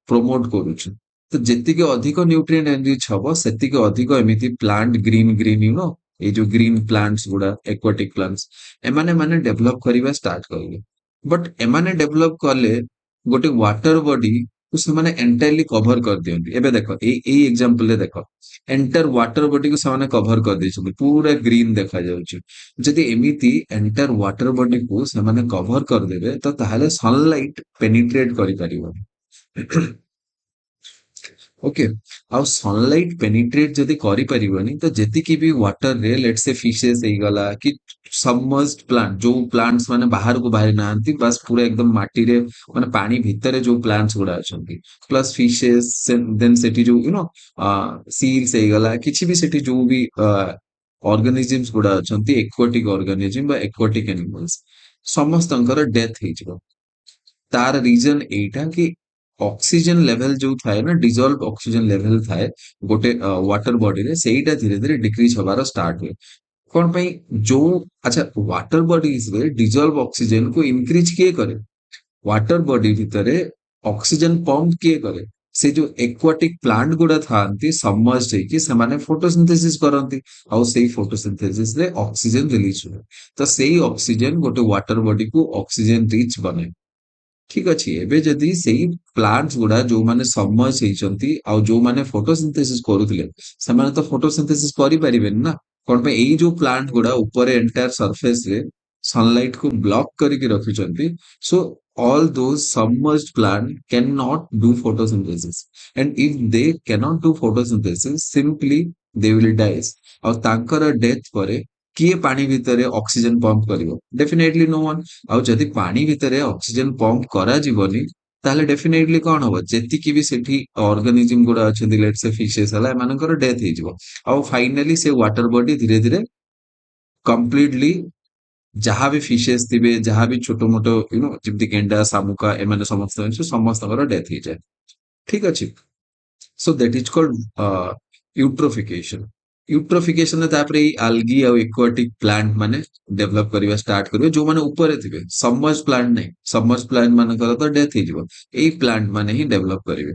प्रमोट करूछु। तो जेतिके अधिक न्यूट्रिएंट एनरिच हबो सेतिके अधिक एमिति प्लांट ग्रीन ग्रीन ये जो ग्रीन प्लांट्स गुड़ा एक्वाटिक प्लांट्स एमाने माने डेभलप करिवा स्टार्ट करले बट एमाने डेभलप कले गोटे वाटर बॉडी को से एंटायरली कवर कर दियंती एबे देखो ए एग्जांपल रे देखो एंटर वाटर बॉडी को से कवर कर दैछन्ती पूरा ग्रीन देखा जाउची जदि एमिति एंटर वाटर बॉडी को से कवर कर देबे तो ताहले सनलाइट पेनिट्रेट करि परिबो ओके आउ सनलाइट पेनिट्रेट जदि करि परिबनी तो जेतिकी भी वाटर रे लेट्स से फिशेस हे गला कि सबमर्ज्ड प्लांट जो प्लांट्स माने बाहर को बाहर नांती बस पूरा एकदम माटी रे माने पानी भितरे जो प्लांट्स गुडा अछंती प्लस फिशेस देन सेठी जो यू नो सील्स हे गला किछि भी सेठी जो भी ऑर्गेनिजम्स गुडा अछंती एक्वाटिक ऑर्गेनिजम बा एक्वाटिक एनिमल्स समस्तंकर डेथ हे जिवो तार रीजन एटा कि ऑक्सीजन लेवल जो थाए ना डिजॉल्व ऑक्सीजन लेवल थाए गोटे वाटर बॉडी रे सेटा धीरे धीरे डिक्रीज होबार स्टार्ट हुए कौन पई जो अच्छा वाटर बॉडीज रे डिजॉल्व ऑक्सीजन को इंक्रीज किए करे वाटर बॉडी भितरे ऑक्सीजन पंप किए करे से जो एक्वाटिक प्लांट गुडा थांती सबमर्ज्ड है कि से माने फोटोसिंथेसिस करंती और सेही फोटोसिंथेसिस रे ऑक्सीजन रिलीज हुए तो सेही ऑक्सीजन गोटे वाटर बॉडी को ऑक्सीजन रिच बने ठीक अछि एबे जदि सेही प्लांट्स गुडा जो माने सबमर्ज हेइचंती आ जो माने फोटोसिंथेसिस करूथिले सेमाने तो फोटोसिंथेसिस करि परिबेन ना कोन पे एई जो प्लांट गुडा ऊपर एंटायर सरफेस रे सनलाइट को ब्लॉक करिके रखिचंती सो all those submerged plant cannot do photosynthesis and if they cannot do photosynthesis simply they will die और तांकर डेथ परे किए पानी भितरे ऑक्सीजन पंप करिवो डेफिनेटली नो वन ଆଉ ଯଦି ପାଣି ଭିତରେ ଅକ୍ସିଜେନ ପମ୍ପ କରାଯିବନି ତାହେଲେ ଡେଫିନେଟଲି କଣ ହବ ଯେତିକି ବି ସେଠି ଅର୍ଗାନିଜିମ ଗୁଡା ଅଛନ୍ତି ଲେଟ୍ ସେ ଫିଶେସ୍ ହେଲା ଏମାନଙ୍କର ଡେଥ ହେଇଯିବ ଆଉ ଫାଇନାଲି ସେ ୱାଟର ବଡି ଧୀରେ ଧୀରେ କମ୍ପ୍ଲିଟଲି ଯାହା ବି ଫିଶେସ୍ ଥିବେ ଯାହା ବି ଛୋଟ ମୋଟ ୟୁ ନୋ ଯେମିତି ଗେଣ୍ଡା ଶାମୁକା ଏମାନେ ସମସ୍ତଙ୍କର ଡେଥ ହେଇଯାଏ ଠିକ ଅଛି So that is called eutrophication. Eutrophication तापरे algae और aquatic plant माने डेवलप करिवा स्टार्ट करिवे जो माने ऊपर थिबे सबमर्ज प्लांट नहीं सबमर्ज प्लांट मानकर तो डेथ ही जीवो एई प्लांट माने ही डेवलप करिवे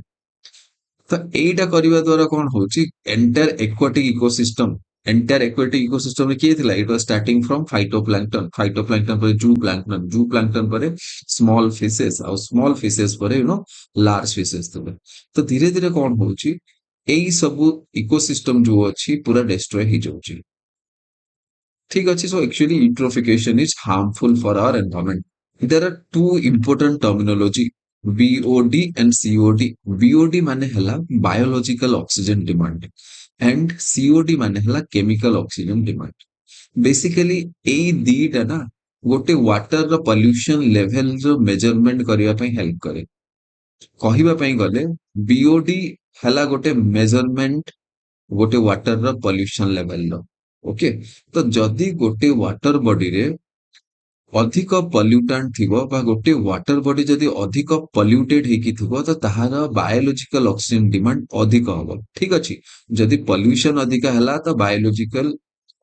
तो एटा करिवा द्वारा कोन होची entire aquatic ecosystem entire aquatic ecosystem में किए थिला it was starting from phytoplankton पर जू प्लैंक्टन पर स्मॉल फिशेस और स्मॉल फिशेस पर यू नो लार्ज फिशेस थिबे तो धीरे धीरे कोन होची एई सब इकोसिस्टम जो अछि पूरा डिस्ट्रॉय ही जाउची ठीक अछि so actually eutrophication is harmful for our environment there are two important terminology BOD and COD BOD माने हला biological oxygen demand and COD माने हला केमिकल ऑक्सीजन डिमांड बेसिकली एई दीटा ना गोटे वाटर रो पोल्यूशन लेवल रो मेजरमेंट करिया पई हेल्प करे कहिबा पई गले बीओडी हला गोटे मेजरमेंट गोटे वाटर रो पोल्यूशन लेवल रो ओके तो जदि गोटे वाटर बॉडी रे अधिक पल्यूटांट थिबो बा गोटे वाटर बॉडी जदि अधिक पल्यूटेड हेकी थिबो तो ताहार बायोलॉजिकल ऑक्सीजन डिमांड अधिक हबो ठीक अछि जदि पोल्यूशन अधिक हला तो बायोलॉजिकल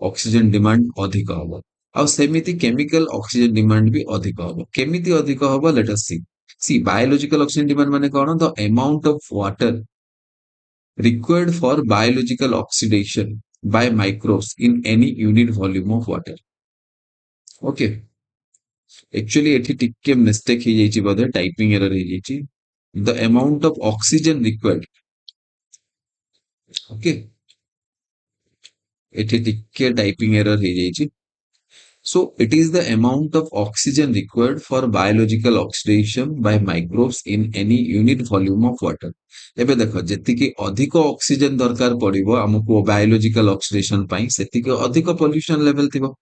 ऑक्सीजन डिमांड अधिक हबो आ सेमिति केमिकल ऑक्सीजन डिमांड भी अधिक हबो केमिति अधिक हबो let us see biological oxygen demand माने कोन the amount of water required for biological oxidation by microbes in any unit volume of water. Okay. Actually, एठी टिके मिस्टेक ही जाइची बोधे टाइपिंग एरर ही जाइची. The amount of oxygen required. Okay. एठी टिके टाइपिंग एरर ही जाइची. So it is the amount of oxygen required for biological oxidation by microbes in any unit volume of water. एबे देखो जेतिकी अधिक ऑक्सीजन दरकार पड़िबो हमको बायोलॉजिकल ऑक्सीडेशन पई सेतिकी अधिक पोल्यूशन लेवल थिबो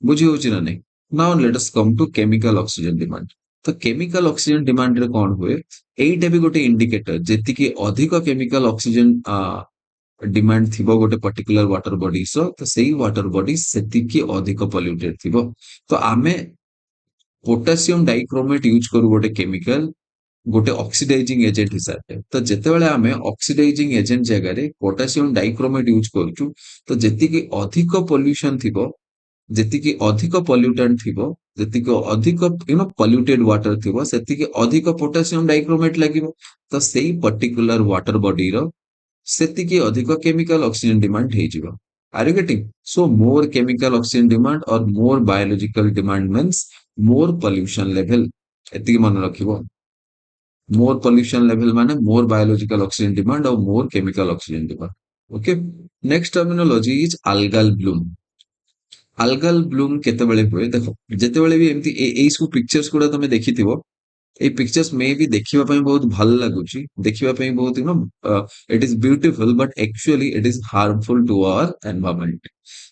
बुझी होची ना नहीं now let us come to chemical oxygen demand तो केमिकल ऑक्सीजन डिमांड रे कोन हुए एइटा भी गोटे इंडिकेटर जेतिकी अधिक केमिकल ऑक्सीजन डिमांड थिबो गोटे पर्टिकुलर वाटर बॉडी सो तो सेही वाटर बॉडी सेतिकी अधिक पोल्यूटेड थिबो तो आमे पोटेशियम डाइक्रोमेट यूज करू गोटे केमिकल गोटे ऑक्सीडाइजिंग एजेंट हिसाब से तो जेते बेले आमे ऑक्सीडाइजिंग एजेंट जगह रे पोटेशियम डाइक्रोमेट यूज करछु तो जेतिकी अधिक पोल्यूशन थिबो जेतिकी अधिक पोल्यूटेंट थिबो जेतिकी अधिक यू नो पोल्यूटेड वाटर थिबो सेतिकी अधिक पोटेशियम डाइक्रोमेट लागिबो तो सेही पर्टिकुलर वाटर बॉडी रो सेतिकी अधिक केमिकल ऑक्सीजन डिमांड हे जिवो Are you getting? So more chemical oxygen demand or more biological demand means more pollution level. ଏତିକି ମନେ ରଖିବ। More pollution level ମାନେ more biological oxygen demand or more chemical oxygen demand. Okay. Next terminology is algal bloom. Algal bloom କେତେବେଳେ ହୁଏ ଦେଖ ଯେତେବେଳେ ବି ଏମିତି ଏଇ ସବୁ ପିକ୍ଚର୍ସ ଗୁଡା ତମେ ଦେଖିଥିବ ଏଇ ପିକ୍ଚର୍ସ ମେ ବି ଦେଖିବା ପାଇଁ ବହୁତ ଭଲ ଲାଗୁଛି ଦେଖିବା ପାଇଁ ବହୁତ it is beautiful but actually it is harmful to our environment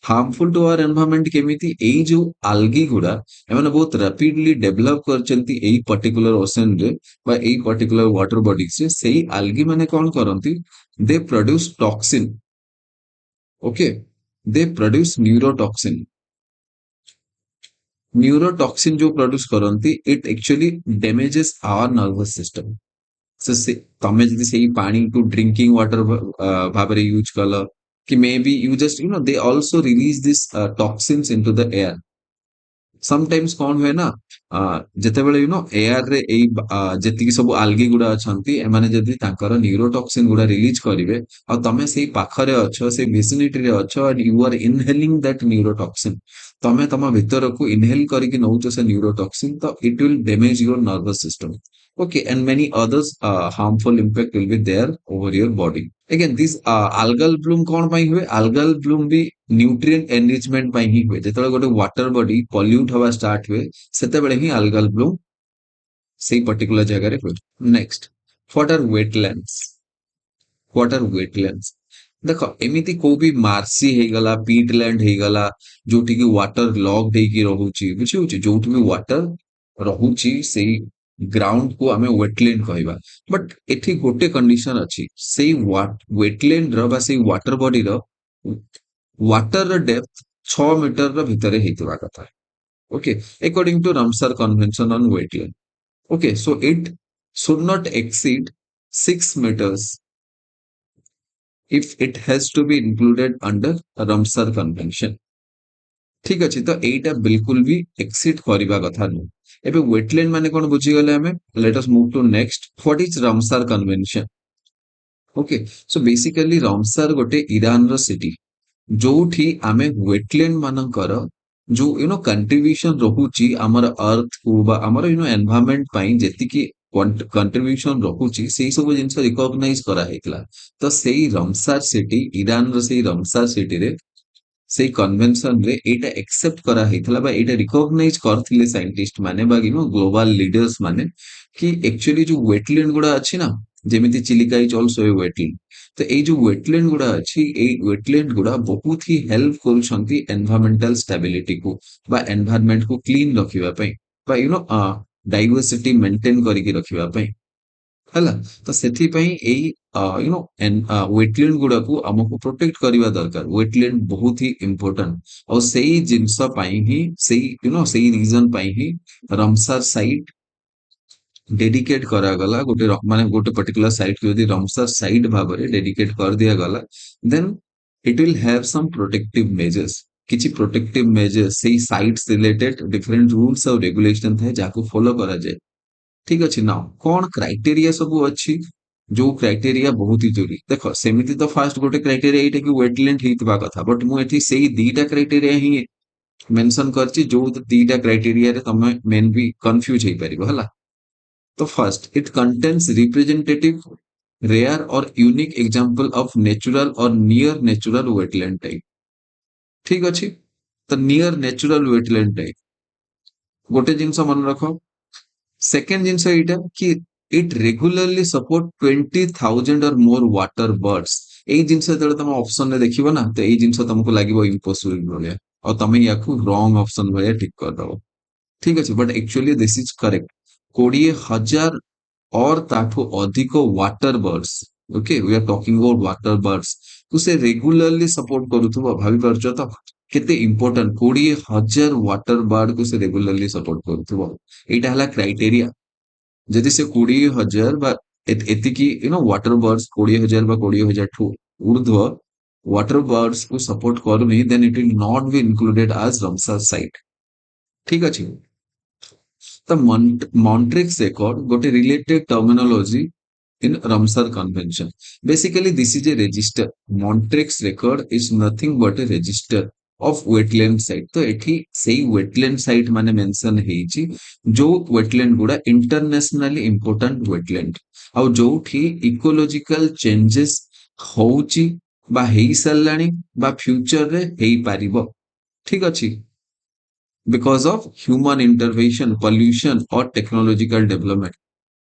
harmful to our environment କେମିତି ଏଇ ଯୋଉ ଆଲଗି ଗୁଡା ଏମାନେ ବହୁତ ରାପିଡଲି ଡେଭଲପ କରିଛନ୍ତି ଏଇ ପର୍ଟିକୁଲାର ଓସେନରେ ବା ଏଇ ପର୍ଟିକୁଲାର ୱାଟର ବଡିଜରେ ସେଇ ଆଲଗି ମାନେ କଣ କରନ୍ତି they produce toxin okay they produce neurotoxin neurotoxin जो प्रोड्यूस करती it actually damages our nervous system से तमें जदि सेही पानी को ड्रिंकिंग वाटर भाबरे यूज कल कि may be you just they also release this toxins into the air sometimes कौन हुए ना ଯେତେବେଳେ ଏୟାର ରେ ଏଇ ଯେତିକି ସବୁ ଆଲଗି ଗୁଡା ଅଛନ୍ତି ଏମାନେ ଯଦି ତାଙ୍କର ନ୍ୟୁରୋଟକ୍ସିନ ଗୁଡା ରିଲିଜ କରିବେ ଆଉ ତମେ ସେଇ ପାଖରେ ଅଛ ସେଇ ଭିସିନିଟିରେ ଅଛ and you are inhaling that neurotoxin ତମେ ତମ ଭିତରକୁ ଇନହେଲ କରିକି ନଉଛ ସେ ନ୍ୟୁରୋଟକ୍ସିନ ତ it will damage your nervous system okay and many others harmful impact will be there over your body again this algal bloom कौन ପାଇଁ ହୁଏ algal bloom भी न्यूट्रिएंट एनरिचमेंट ପାଇଁ ହିଁ ହୁଏ ଯେତେବେଳେ ଗୋଟେ ୱାଟର ବଡି ପଲ୍ୟୁଟ ହବା ଷ୍ଟାର୍ଟ ହୁଏ ସେତେବେଳେ ହିଁ algal bloom ସେଇ ପର୍ଟିକୁଲାର ଜାଗାରେ ହୁଏ next what are wetlands what are wetlands ଦେଖ ଏମିତି କୋଉ ବି ମାର୍ସି ହେଇଗଲା ପିଟଲ୍ୟାଣ୍ଡ ହେଇଗଲା ଯୋଉଠି କି ୱାଟର ଲକ୍ ହେଇକି ରହୁଛି ବୁଝିହଉଛି ଯୋଉଠି ବି ୱାଟର ରହୁଛି ସେଇ ଗ୍ରାଉଣ୍ଡ କୁ ଆମେ ୱେଟଲ୍ୟାଣ୍ଡ କହିବା ବଟ ଏଠି ଗୋଟେ କଣ୍ଡିସନ ଅଛି ସେଇ ୱେଟଲ୍ୟାଣ୍ଡ ର ବା ସେଇ ୱାଟର ବଡିର ୱାଟର ଡେପ୍ଥ 6 ମିଟର ଭିତରେ ହେଇଥିବା କଥା okay according to Ramsar convention on wetland okay so it should not exceed 6 meters if it has to be included under Ramsar convention ठीक अच्छी तो एटा बिल्कुल भी एक्सिट करिबा कथा नु एबे वेटलैंड माने कोन बुझी गले हमें let us move to next what is Ramsar convention okay so basically Ramsar गोटे ईरान रो सिटी जोठी आमे वेटलैंड मानकर जो कंट्रीब्यूशन रहुची हमर अर्थ को बा हमर एनवायरनमेंट पई जेति की कंट्रीब्यूशन रहुची सेही सब जिंस रिकॉग्नाइज करा हेतला तो सेही रामसार सिटी ईरान रो सेही रामसार सिटी रे ସେଇ କନଭେନସନରେ ଏଇଟା एक्सेप्ट करा ହେଇଥିଲା ବା ଏଇଟା ରିକଗ୍ନାଇଜ କରିଥିଲେ ସାଇंटिस्ट माने बा ग्लोबल लीडर्स माने कि एक्चुअली जो वेटलैंड गुड़ा अच्छी ना जेमिति Chilika is also a wetland तो एई जो वेटलैंड गुड़ा अच्छी एई वेटलैंड गुड़ा बहुत ही हेल्प करूछंती एनवायरमेंटल स्टेबिलिटी को बा एनवायरनमेंट को क्लीन रखिबा पई बा डाइवर्सिटी मेंटेन करिके रखिबा पई ହେଲା ତ ସେଥିପାଇଁ ଏଇ ୱେଟଲ୍ୟାଣ୍ଡ ଗୁଡାକୁ ଆମକୁ ପ୍ରୋଟେକ୍ଟ କରିବା ଦରକାର ୱେଟଲ୍ୟାଣ୍ଡ ବହୁତ ହି ଇମ୍ପୋର୍ଟାଣ୍ଟ ଆଉ ସେଇ ଜିନିଷ ପାଇଁ ହିଁ ସେଇ ରିଜନ ପାଇଁ ହିଁ ରମସାର ସାଇଟ ଡେଡିକେଟ କରାଗଲା ମାନେ ଗୋଟେ ପର୍ଟିକୁଲାର ସାଇଟ ଯଦି ରମସାର ସାଇଟ ଭାବରେ ଡେଡିକେଟ କରିଦିଆଗଲା then it will have some protective measures କିଛି ପ୍ରୋଟେକ୍ଟିଭ ମେଜର୍ସ ସେଇ ସାଇଟ୍ସ ରିଲେଟେଡ ଡିଫରେଣ୍ଟ ରୁଲ୍ସ ଆଉ ରେଗୁଲେସନ ଥାଏ ଯାହାକୁ ଫଲୋ କରାଯାଏ ठीक अच्छे ना कौन क्राइटेरिया सब अच्छी जो क्राइटेरिया बहुत ही जरूरी देख सेमिति तो फास्ट गोटे क्राइटेरिया एटा कि वेटलैंड हेतिबा कथा बट मु एठी सेही दीटा क्राइटेरिया ही मेंशन करछि जो दीटा क्राइटेरिया रे तमे मेन भी कंफ्यूज हे परिबो हला तो first it contains representative rare और यूनिक एग्जांपल ऑफ नेचुरल और नियर नेचुरल वेटलैंड टाइप ठीक अच्छे तो नियर नेचुरल वेटलैंड टाइप गोटे जिनस मन रखो सेकेंड जिनस एटा कि इट रेगुलरली सपोर्ट 20,000 और मोर वाटर बर्ड्स एई जिनस जेतले तुम ऑप्शन रे देखिबो ना तो एई जिनस तुमको लागिबो इम्पॉसिबल भलिया और तुम याकू रॉन्ग ऑप्शन भलिया ठीक कर दबो ठीक अछि but actually this is correct 20,000 और ताठू अधिक water birds okay we are talking about water birds तो से रेगुलरली सपोर्ट करूथबो भाबी परछो तो केते इंपोर्टेंट 20,000 वाटर बर्ड को से रेगुलरली सपोर्ट करूथबो एटा हला क्राइटेरिया जदि से 20,000 बा एतिकी वाटर बर्ड्स 20,000 बा 20,000 ठू ऊर्ध्व वाटर बर्ड्स को सपोर्ट करूनी then it will not be included as Ramsar site ठीक अछि तो मॉन्ट्रिक्स एकॉर्ड गोटे related terminology in Ramsar Convention. Basically, this is a register. Montreux record is nothing but a register of wetland site. तो एठी सेही wetland site माने mention ହେଇଛି जो wetland गुड़ा internationally important wetland ଆଉ ଯୋଉଠି ecological changes ହଉଛି ବା ହେଇ ସାରିଲାଣି ବା future ରେ ହେଇପାରିବ ଠିକ ଅଛି because of human intervention, pollution or technological development.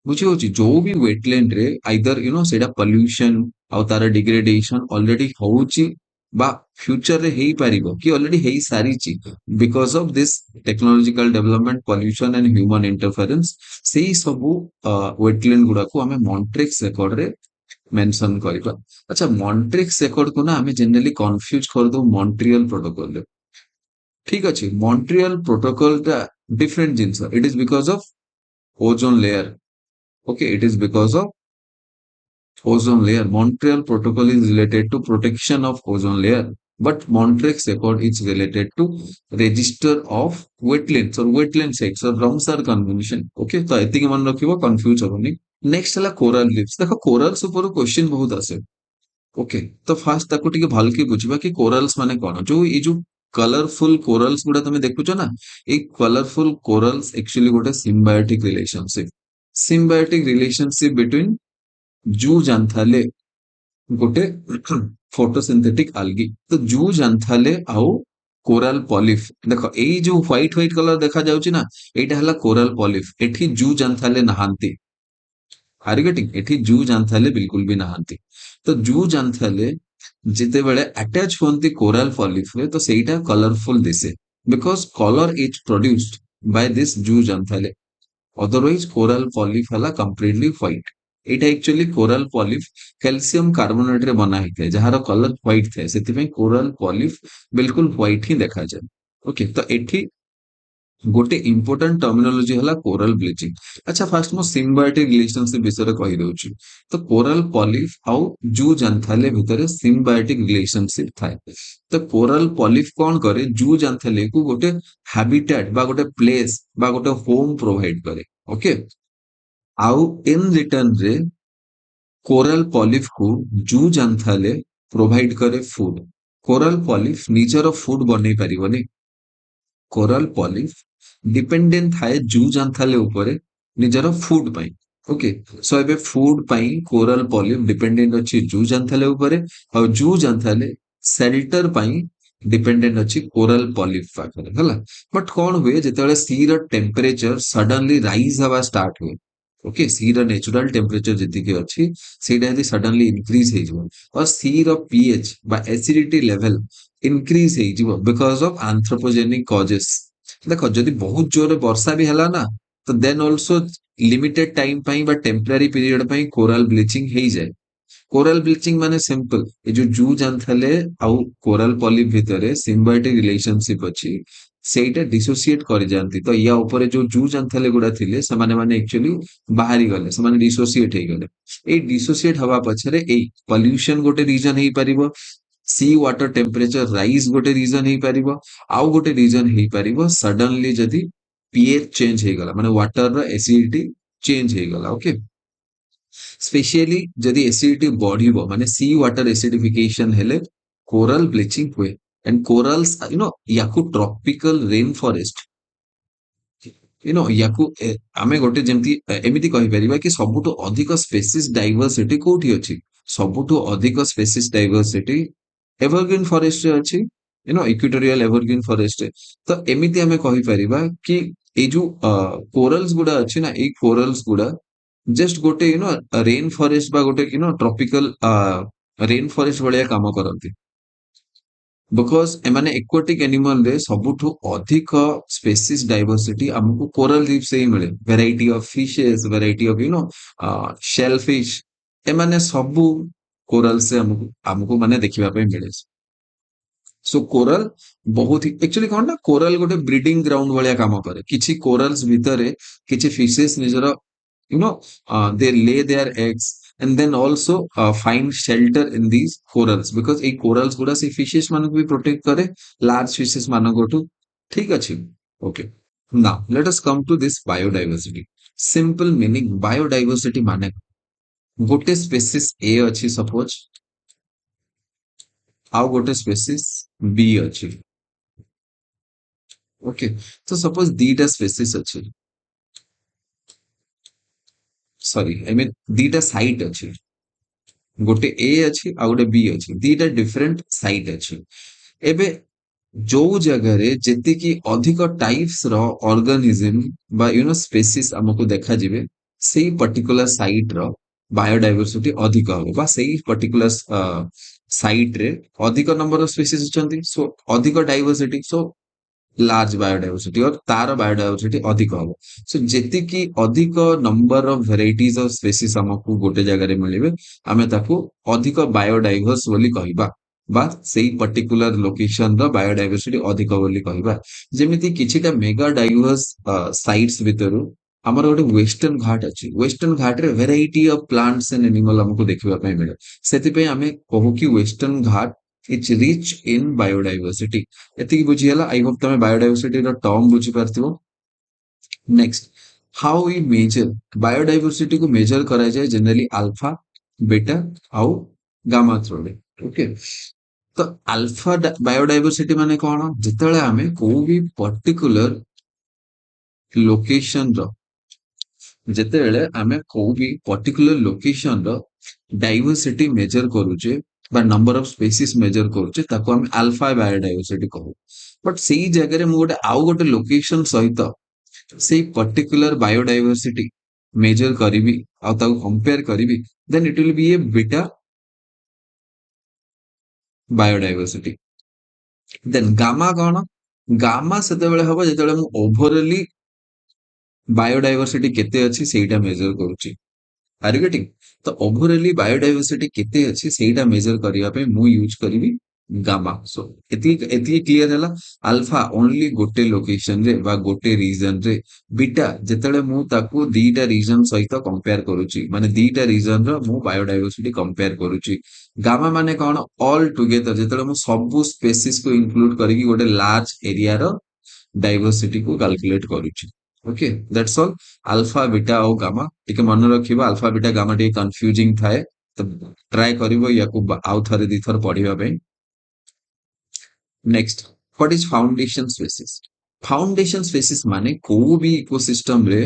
ବୁଝିହଉଛି ଯୋଉ ବି ୱେଟଲ୍ୟାଣ୍ଡ ରେ ଆଇଦର ସେଇଟା ପଲ୍ୟୁସନ ଆଉ ତାର ଡିଗ୍ରେଡେସନ ଅଲରେଡି ହଉଛି ବା ଫ୍ୟୁଚର ରେ ହେଇପାରିବ କି ଅଲରେଡି ହେଇସାରିଛି because of this technological development pollution and human interference ସେଇ ସବୁ ୱେଟଲ୍ୟାଣ୍ଡ ଗୁଡାକୁ ଆମେ ମଣ୍ଟ୍ରିକ୍ସ ରେକର୍ଡରେ ମେନସନ କରିବା ଆଚ୍ଛା ମଣ୍ଟ୍ରିକ୍ସ ରେକର୍ଡକୁ ନା ଆମେ ଜେନେରାଲି କନଫ୍ୟୁଜ କରିଦଉ ମଣ୍ଟ୍ରିଅଲ ପ୍ରୋଟୋକଲରେ ଠିକ ଅଛି ମଣ୍ଟ୍ରିଅଲ ପ୍ରୋଟୋକଲ ଟା ଡିଫରେଣ୍ଟ ଜିନିଷ ଇଟ୍ is because of ozone layer okay it is because of ozone layer Montreal protocol is related to protection of ozone layer but Montreux accord is related to register of wetlands or wetland sites or Ramsar convention okay तो एतिके मन रखिबो confuse होबनी next हला coral reefs देखो corals ऊपर question बहुत आसे okay तो fast ताको टिके भलके बुझिबा कि कोरल्स माने कोन जो ई जो कलरफुल कोरल्स गुडा तमे देखुचो ना ए कलरफुल कोरल्स एक्चुअली गोटे symbiotic relationship between जू जांथाले गोटे फोटोसिंथेटिक algae तो जू जांथाले आउ कोराल पॉलिफ देखो एई जो व्हाइट व्हाइट कलर देखा जाउची ना एटा हला कोराल पॉलिफ एठी जू जांथाले नहांती हारिगेटिंग एठी जू जांथाले बिल्कुल भी नहांती तो जू जांथाले ଯେତେବେଳେ ଆଟାଚ ହୁଅନ୍ତି କୋରାଲ ପଲିଫରେ ତ ସେଇଟା କଲରଫୁଲ ଦିଶେ because colour is produced by this zooxanthellae otherwise coral polyp हला completely white एटा actually coral polyp calcium carbonate रे बना ହେଇଥାଏ ଯାହାର କଲର ହ୍ୱାଇଟ ଥାଏ ସେଥିପାଇଁ କୋରାଲ ପଲିଫ ବିଲକୁଲ ହ୍ୱାଇଟ ହିଁ ଦେଖାଯାଏ ଓକେ ତ ଏଠି ଗୋଟେ ଇମ୍ପୋର୍ଟାଣ୍ଟ ଟର୍ମିନୋଲୋଜି ହେଲା କୋରାଲ ବ୍ଲିଚିଂ ଆଚ୍ଛା ଫାଷ୍ଟ ମୁଁ ସିମ୍ବାୟୋଟିକ ରିଲେସନସିପ ବିଷୟରେ କହିଦଉଛି ତ କୋରାଲ ପଲିଫ ଆଉ ଜୁ ଜାନ୍ଥାଲେ ଭିତରେ ସିମ୍ବାୟୋଟିକ ରିଲେସନସିପ ଥାଏ ତ କୋରାଲ ପଲିଫ କଣ କରେ ଜୁ ଜାନ୍ଥାଲେ କୁ ଗୋଟେ ହାବିଟାଟ ବା ଗୋଟେ ପ୍ଲେସ ବା ଗୋଟେ ହୋମ ପ୍ରୋଭାଇଡ କରେ ଓକେ ଆଉ ଇନ ରିଟର୍ନ ରେ କୋରାଲ ପଲିଫ କୁ ଜୁ ଜାନ୍ଥାଲେ ପ୍ରୋଭାଇଡ କରେ ଫୁଡ କୋରାଲ ପଲିଫ ନିଜର ଫୁଡ ବନେଇ ପାରିବନି कोराल पॉलिफ डिपेंडेंट थाए जू जांथाले ऊपर निजर फूड पाई ओके सो एबे फूड पाई कोराल पॉलिफ डिपेंडेंट अछि जू जांथाले ऊपर और जू जांथाले शेल्टर पाई डिपेंडेंट अछि कोराल पॉलिफ पाखरे हला बट कोन हुए जेतेबेले सी र टेंपरेचर सडनली राइज हवा स्टार्ट हुए ओके सी र नेचुरल टेंपरेचर जति के अछि सेटा यदि सडनली इंक्रीज हे जिवो और सी र पीएच बा एसिडिटी लेवल इंक्रीज हे जिवो बिकॉज ऑफ एंथ्रोपोजेनिक कॉजेस देखो जदि बहुत जोरे वर्षा भी हला ना तो देन आल्सो लिमिटेड टाइम पाई बा टेम्पररी पीरियड पाई कोरल ब्लीचिंग हे जाए कोरल ब्लीचिंग माने सिंपल ये जो जू जानथले आउ कोरल पॉलिप भितरे सिम्बायोटिक रिलेशनशिप अछि ସେଇଟା ଡିସୋସିଏଟ କରି ଯାଆନ୍ତି ତ ୟା ଉପରେ ଯୋଉ ଜୁ ଜାନ୍ଥାଲେ ଗୁଡା ଥିଲେ ସେମାନେ ମାନେ ଆକ୍ଚୁଆଲି ବାହାରି ଗଲେ ସେମାନେ ଡିସୋସିଏଟ ହେଇଗଲେ ଏଇ ଡିସୋସିଏଟ ହବା ପଛରେ ଏଇ ପଲ୍ୟୁସନ ଗୋଟେ ରିଜନ ହେଇପାରିବ सी वाटर टेम्परेचर राइज गोटे रिजन ही पारिबो आउ गोटे रिजन ही पारिबो सडनली जदी पीएच चेंज हे गला माने वाटर रो एसिडिटी चेंज हे गला ओके स्पेशली जदी एसिडिटी बढ़िबो माने सी वाटर एसिडिफिकेशन हेले कोरल ब्लीचिंग हुए एंड कोरल्स याकू ट्रॉपिकल रेन फॉरेस्ट याकू आमे गोटे जेमती एमिति कहि परिबा कि सबुठु अधिक स्पेसीज डाइवर्सिटी कोठी अछि सबुठु अधिक स्पेसीज डाइवर्सिटी एवरग्रीन फॉरेस्ट रे अछि इक्वेटोरियल एवरग्रीन फॉरेस्ट तो एमिति आमे कहि परिबा कि ए जो कोरल्स गुडा अछि ना ए कोरल्स गुडा जस्ट गोटे रेन फॉरेस्ट बा गोटे ट्रॉपिकल रेन फॉरेस्ट भलिया काम करନ୍ତି बिकॉज एमाने एक्वाटिक एनिमल रे सबुठु अधिक स्पेसीज डाइवर्सिटी हमको कोरल रीफ से ही मिले variety of fishes variety of shell fish एमाने सबु कोरल से हमको हमको माने देखिबा पे मिले सो कोरल बहुत ही एक्चुअली कौन ना कोरल गोटे ब्रीडिंग ग्राउंड भलिया काम करे किछि कोरल्स भितरे किछि फिशेस निजर they lay their eggs and then also find shelter in these corals because ei corals गुडा से fishes मानको भी protect करे large fishes मानको ठू ठीक अछि okay now let us come to this biodiversity simple meaning biodiversity माने गोटे स्पेसीस ए अच्छी सपोज आउ गोटे स्पेसीस बी अच्छी ओके तो सपोज दीटा स्पेसीस अच्छी सॉरी आई मीन दीटा साइट अच्छी गोटे ए अच्छी आउ गोटे बी अच्छी दीटा डिफरेंट साइट अच्छी एबे ଯୋଉ ଜାଗାରେ ଯେତିକି ଅଧିକ ଟାଇପ୍ସ ର ଅର୍ଗାନିଜିମ ବା ସ୍ପେସିସ୍ ଆମକୁ ଦେଖାଯିବେ ସେଇ ପର୍ଟିକୁଲାର ସାଇଟ ର ବାୟୋଡାଇଭରସିଟି ଅଧିକ ହବ ବା ସେଇ ପର୍ଟିକୁଲାର ସାଇଟ ରେ ଅଧିକ ନମ୍ବର ଅଫ ସ୍ପେସିସ୍ ଅଛନ୍ତି ସୋ ଅଧିକ ଡାଇଭରସିଟି ସୋ ଲାର୍ଜ ବାୟୋଡାଇଭରସିଟି ଅର ତାର ବାୟୋଡାଇଭରସିଟି ଅଧିକ ହବ ସୋ ଯେତିକି ଅଧିକ number of varieties of species ଆମକୁ ଗୋଟେ ଜାଗାରେ ମିଳିବେ ଆମେ ତାକୁ ଅଧିକ ବାୟୋଡାଇଭର୍ସ ବୋଲି କହିବା ବା ସେଇ ପର୍ଟିକୁଲାର ଲୋକେସନ ର ବାୟୋଡାଇଭରସିଟି ଅଧିକ ବୋଲି କହିବା ଯେମିତି କିଛିଟା ମେଗା ଡାଇଭର୍ସ ସାଇଟ୍ସ ଭିତରୁ ଆମର ଗୋଟେ ୱେଷ୍ଟର୍ଣ୍ଣ ଘାଟ ଅଛି ୱେଷ୍ଟର୍ଣ୍ଣ ଘାଟରେ variety of plants and animal ଆମକୁ ଦେଖିବା ପାଇଁ ମିଳେ ସେଥିପାଇଁ ଆମେ କହୁ କି ୱେଷ୍ଟର୍ଣ୍ଣ ଘାଟ ଇଜ ରିଚ୍ ଇନ୍ ବାୟୋଡାଇଭରସିଟି ଏତିକି ବୁଝିଗଲା ଆଇ ହୋପ ତମେ ବାୟୋଡାଇଭରସିଟି ର ଟର୍ମ ବୁଝିପାରୁଥିବ next how we measure biodiversity को मेजर କରାଯାଏ ଜେନେରାଲି ଆଲଫା ବେଟା ଆଉ ଗାମା ଥ୍ରୋରେ ଓକେ ତ ଆଲଫା ବାୟୋଡାଇଭରସିଟି ମାନେ କଣ ଯେତେବେଳେ ଆମେ କୋଉ ବି ପର୍ଟିକୁଲାର ଲୋକେସନ ର ଯେତେବେଳେ ଆମେ କୋଉ ବି ପର୍ଟିକୁଲାର ଲୋକେସନ ର ଡାଇଭରସିଟି ମେଜର କରୁଛେ ବା ନମ୍ବର ଅଫ ସ୍ପେସିସ୍ ମେଜର କରୁଛେ ତାକୁ ଆମେ ଆଲଫା ବାୟୋଡାଇଭରସିଟି କହୁ ବଟ ସେଇ ଜାଗାରେ ମୁଁ ଗୋଟେ ଆଉ ଗୋଟେ ଲୋକେସନ ସହିତ ସେଇ ପର୍ଟିକୁଲାର ବାୟୋଡାଇଭରସିଟି मेजर करी ଆଉ ତାକୁ କମ୍ପେୟାର କରିବି then it will be a beta biodiversity then gamma କଣ ଗାମା ସେତେବେଳେ ହବ ଯେତେବେଳେ ମୁଁ ଓଭରଅଲି ବାୟୋଡାଇଭରସିଟି କେତେ ଅଛି ସେଇଟା ମେଜର କରୁଛି आर यू गेटिंग तो ओवरअली बायोडाइवर्सिटी केते अछि सेटा मेजर करिया पे मु यूज करिवि गामा सो एति एति क्लियर हला अल्फा ओनली गोटे लोकेशन रे बा गोटे रीजन रे बीटा जेतेले मु ताकू दीटा रीजन सहित कंपेयर करूची माने दीटा रीजन रो मु बायोडाइवर्सिटी कंपेयर करूची गामा माने कोन ऑल टुगेदर जेतेले मु सब स्पेसीज को इंक्लूड करिकि गोटे लार्ज एरिया रो डाइवर्सिटी को कैलकुलेट करूची okay that's all alpha beta और गामा टिके मन रखिबा अल्फा बीटा गामा टिके कंफ्यूजिंग थाए तो ट्राई करिवो याकू आउ थरे दी थर पढिबा पे next what is foundation species foundation species माने को भी इकोसिस्टम रे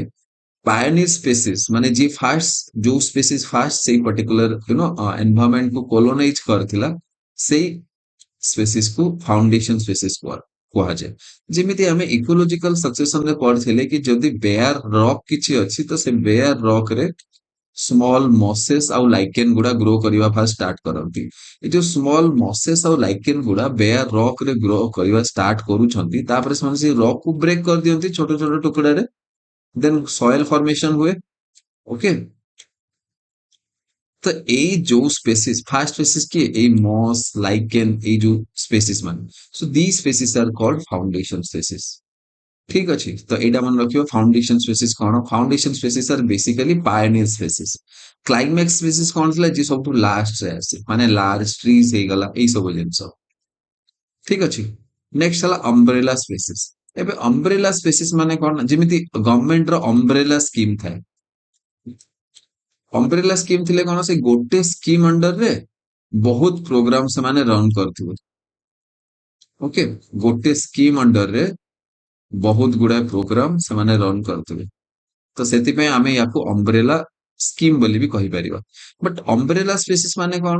पायनियर स्पेसिस माने जी फास्ट जो स्पेसिस फास्ट से पर्टिकुलर एनवायरनमेंट को कोलोनाइज करथिला से स्पेसिस को फाउंडेशन स्पेसिस କୁହାଯାଏ ଯେମିତି ଆମେ ଇकोलॉजिकल सक्सेशन ରେ ପଢିଥିଲେ କି ଯଦି ବେୟାର ରକ୍ କିଛି ଅଛି ତ ସେ ବେୟାର ରକ୍ ରେ ସ୍ମଲ ମସେସ୍ ଆଉ ଲାଇକେନ ଗୁଡା ଗ୍ରୋ କରିବା ଫାଷ୍ଟ ଷ୍ଟାର୍ଟ କରନ୍ତି ଏ ଯୋଉ ସ୍ମଲ ମସେସ୍ ଆଉ ଲାଇକେନ ଗୁଡା ବେୟାର ରକ୍ ରେ ଗ୍ରୋ କରିବା ଷ୍ଟାର୍ଟ କରୁଛନ୍ତି ତାପରେ ସେମାନେ ସେ ରକ୍ କୁ ବ୍ରେକ୍ କରିଦିଅନ୍ତି ଛୋଟ ଛୋଟ ଟୁକଡାରେ ଦେନ୍ ସଏଲ ଫର୍ମେସନ ହୁଏ ଓକେ तो এই जो स्पेसिस फास्ट स्पेसिस की এই মস লাইকেন এই जो স্পেসিস মানে so this species are called foundation species ঠিক আছে তো এইটা মনে রাখিও ফাউন্ডেশন স্পেসিস কোন foundation species are basically pioneer species climax species কোন ଥିଲା যে সবଠୁ লাস্ট রে আসে মানে লার্জ ট্রিজ ହେଇଗଲା এই ସବୁ ଜିନିଷ ঠিক ଅଛି ନେକ୍ସଟ ହେଲା ଅମ୍ବ୍ରେଲା ସ୍ପେସିସ୍ ଏବେ ଅମ୍ବ୍ରେଲା ସ୍ପେସିସ୍ ମାନେ କଣ ଯେମିତି ଗଭର୍ଣ୍ଣମେଣ୍ଟ ର ଅମ୍ବ୍ରେଲା ସ୍କିମ୍ ଥାଏ ଅମ୍ବ୍ରେଲା ସ୍କିମ୍ ଥିଲେ କଣ ସେ ଗୋଟେ ସ୍କିମ୍ ଅଣ୍ଡରରେ ବହୁତ ପ୍ରୋଗ୍ରାମ ସେମାନେ ରନ୍ କରୁଥିବେ ଓକେ ଗୋଟେ ସ୍କିମ୍ ଅଣ୍ଡରରେ ବହୁତ ଗୁଡାଏ ପ୍ରୋଗ୍ରାମ ସେମାନେ ରନ୍ କରୁଥିବେ ତ ସେଥିପାଇଁ ଆମେ ୟାକୁ ଅମ୍ବ୍ରେଲା ସ୍କିମ୍ ବୋଲି ବି କହିପାରିବା ବଟ୍ ଅମ୍ବ୍ରେଲା ସ୍ପେସିସ୍ ମାନେ କଣ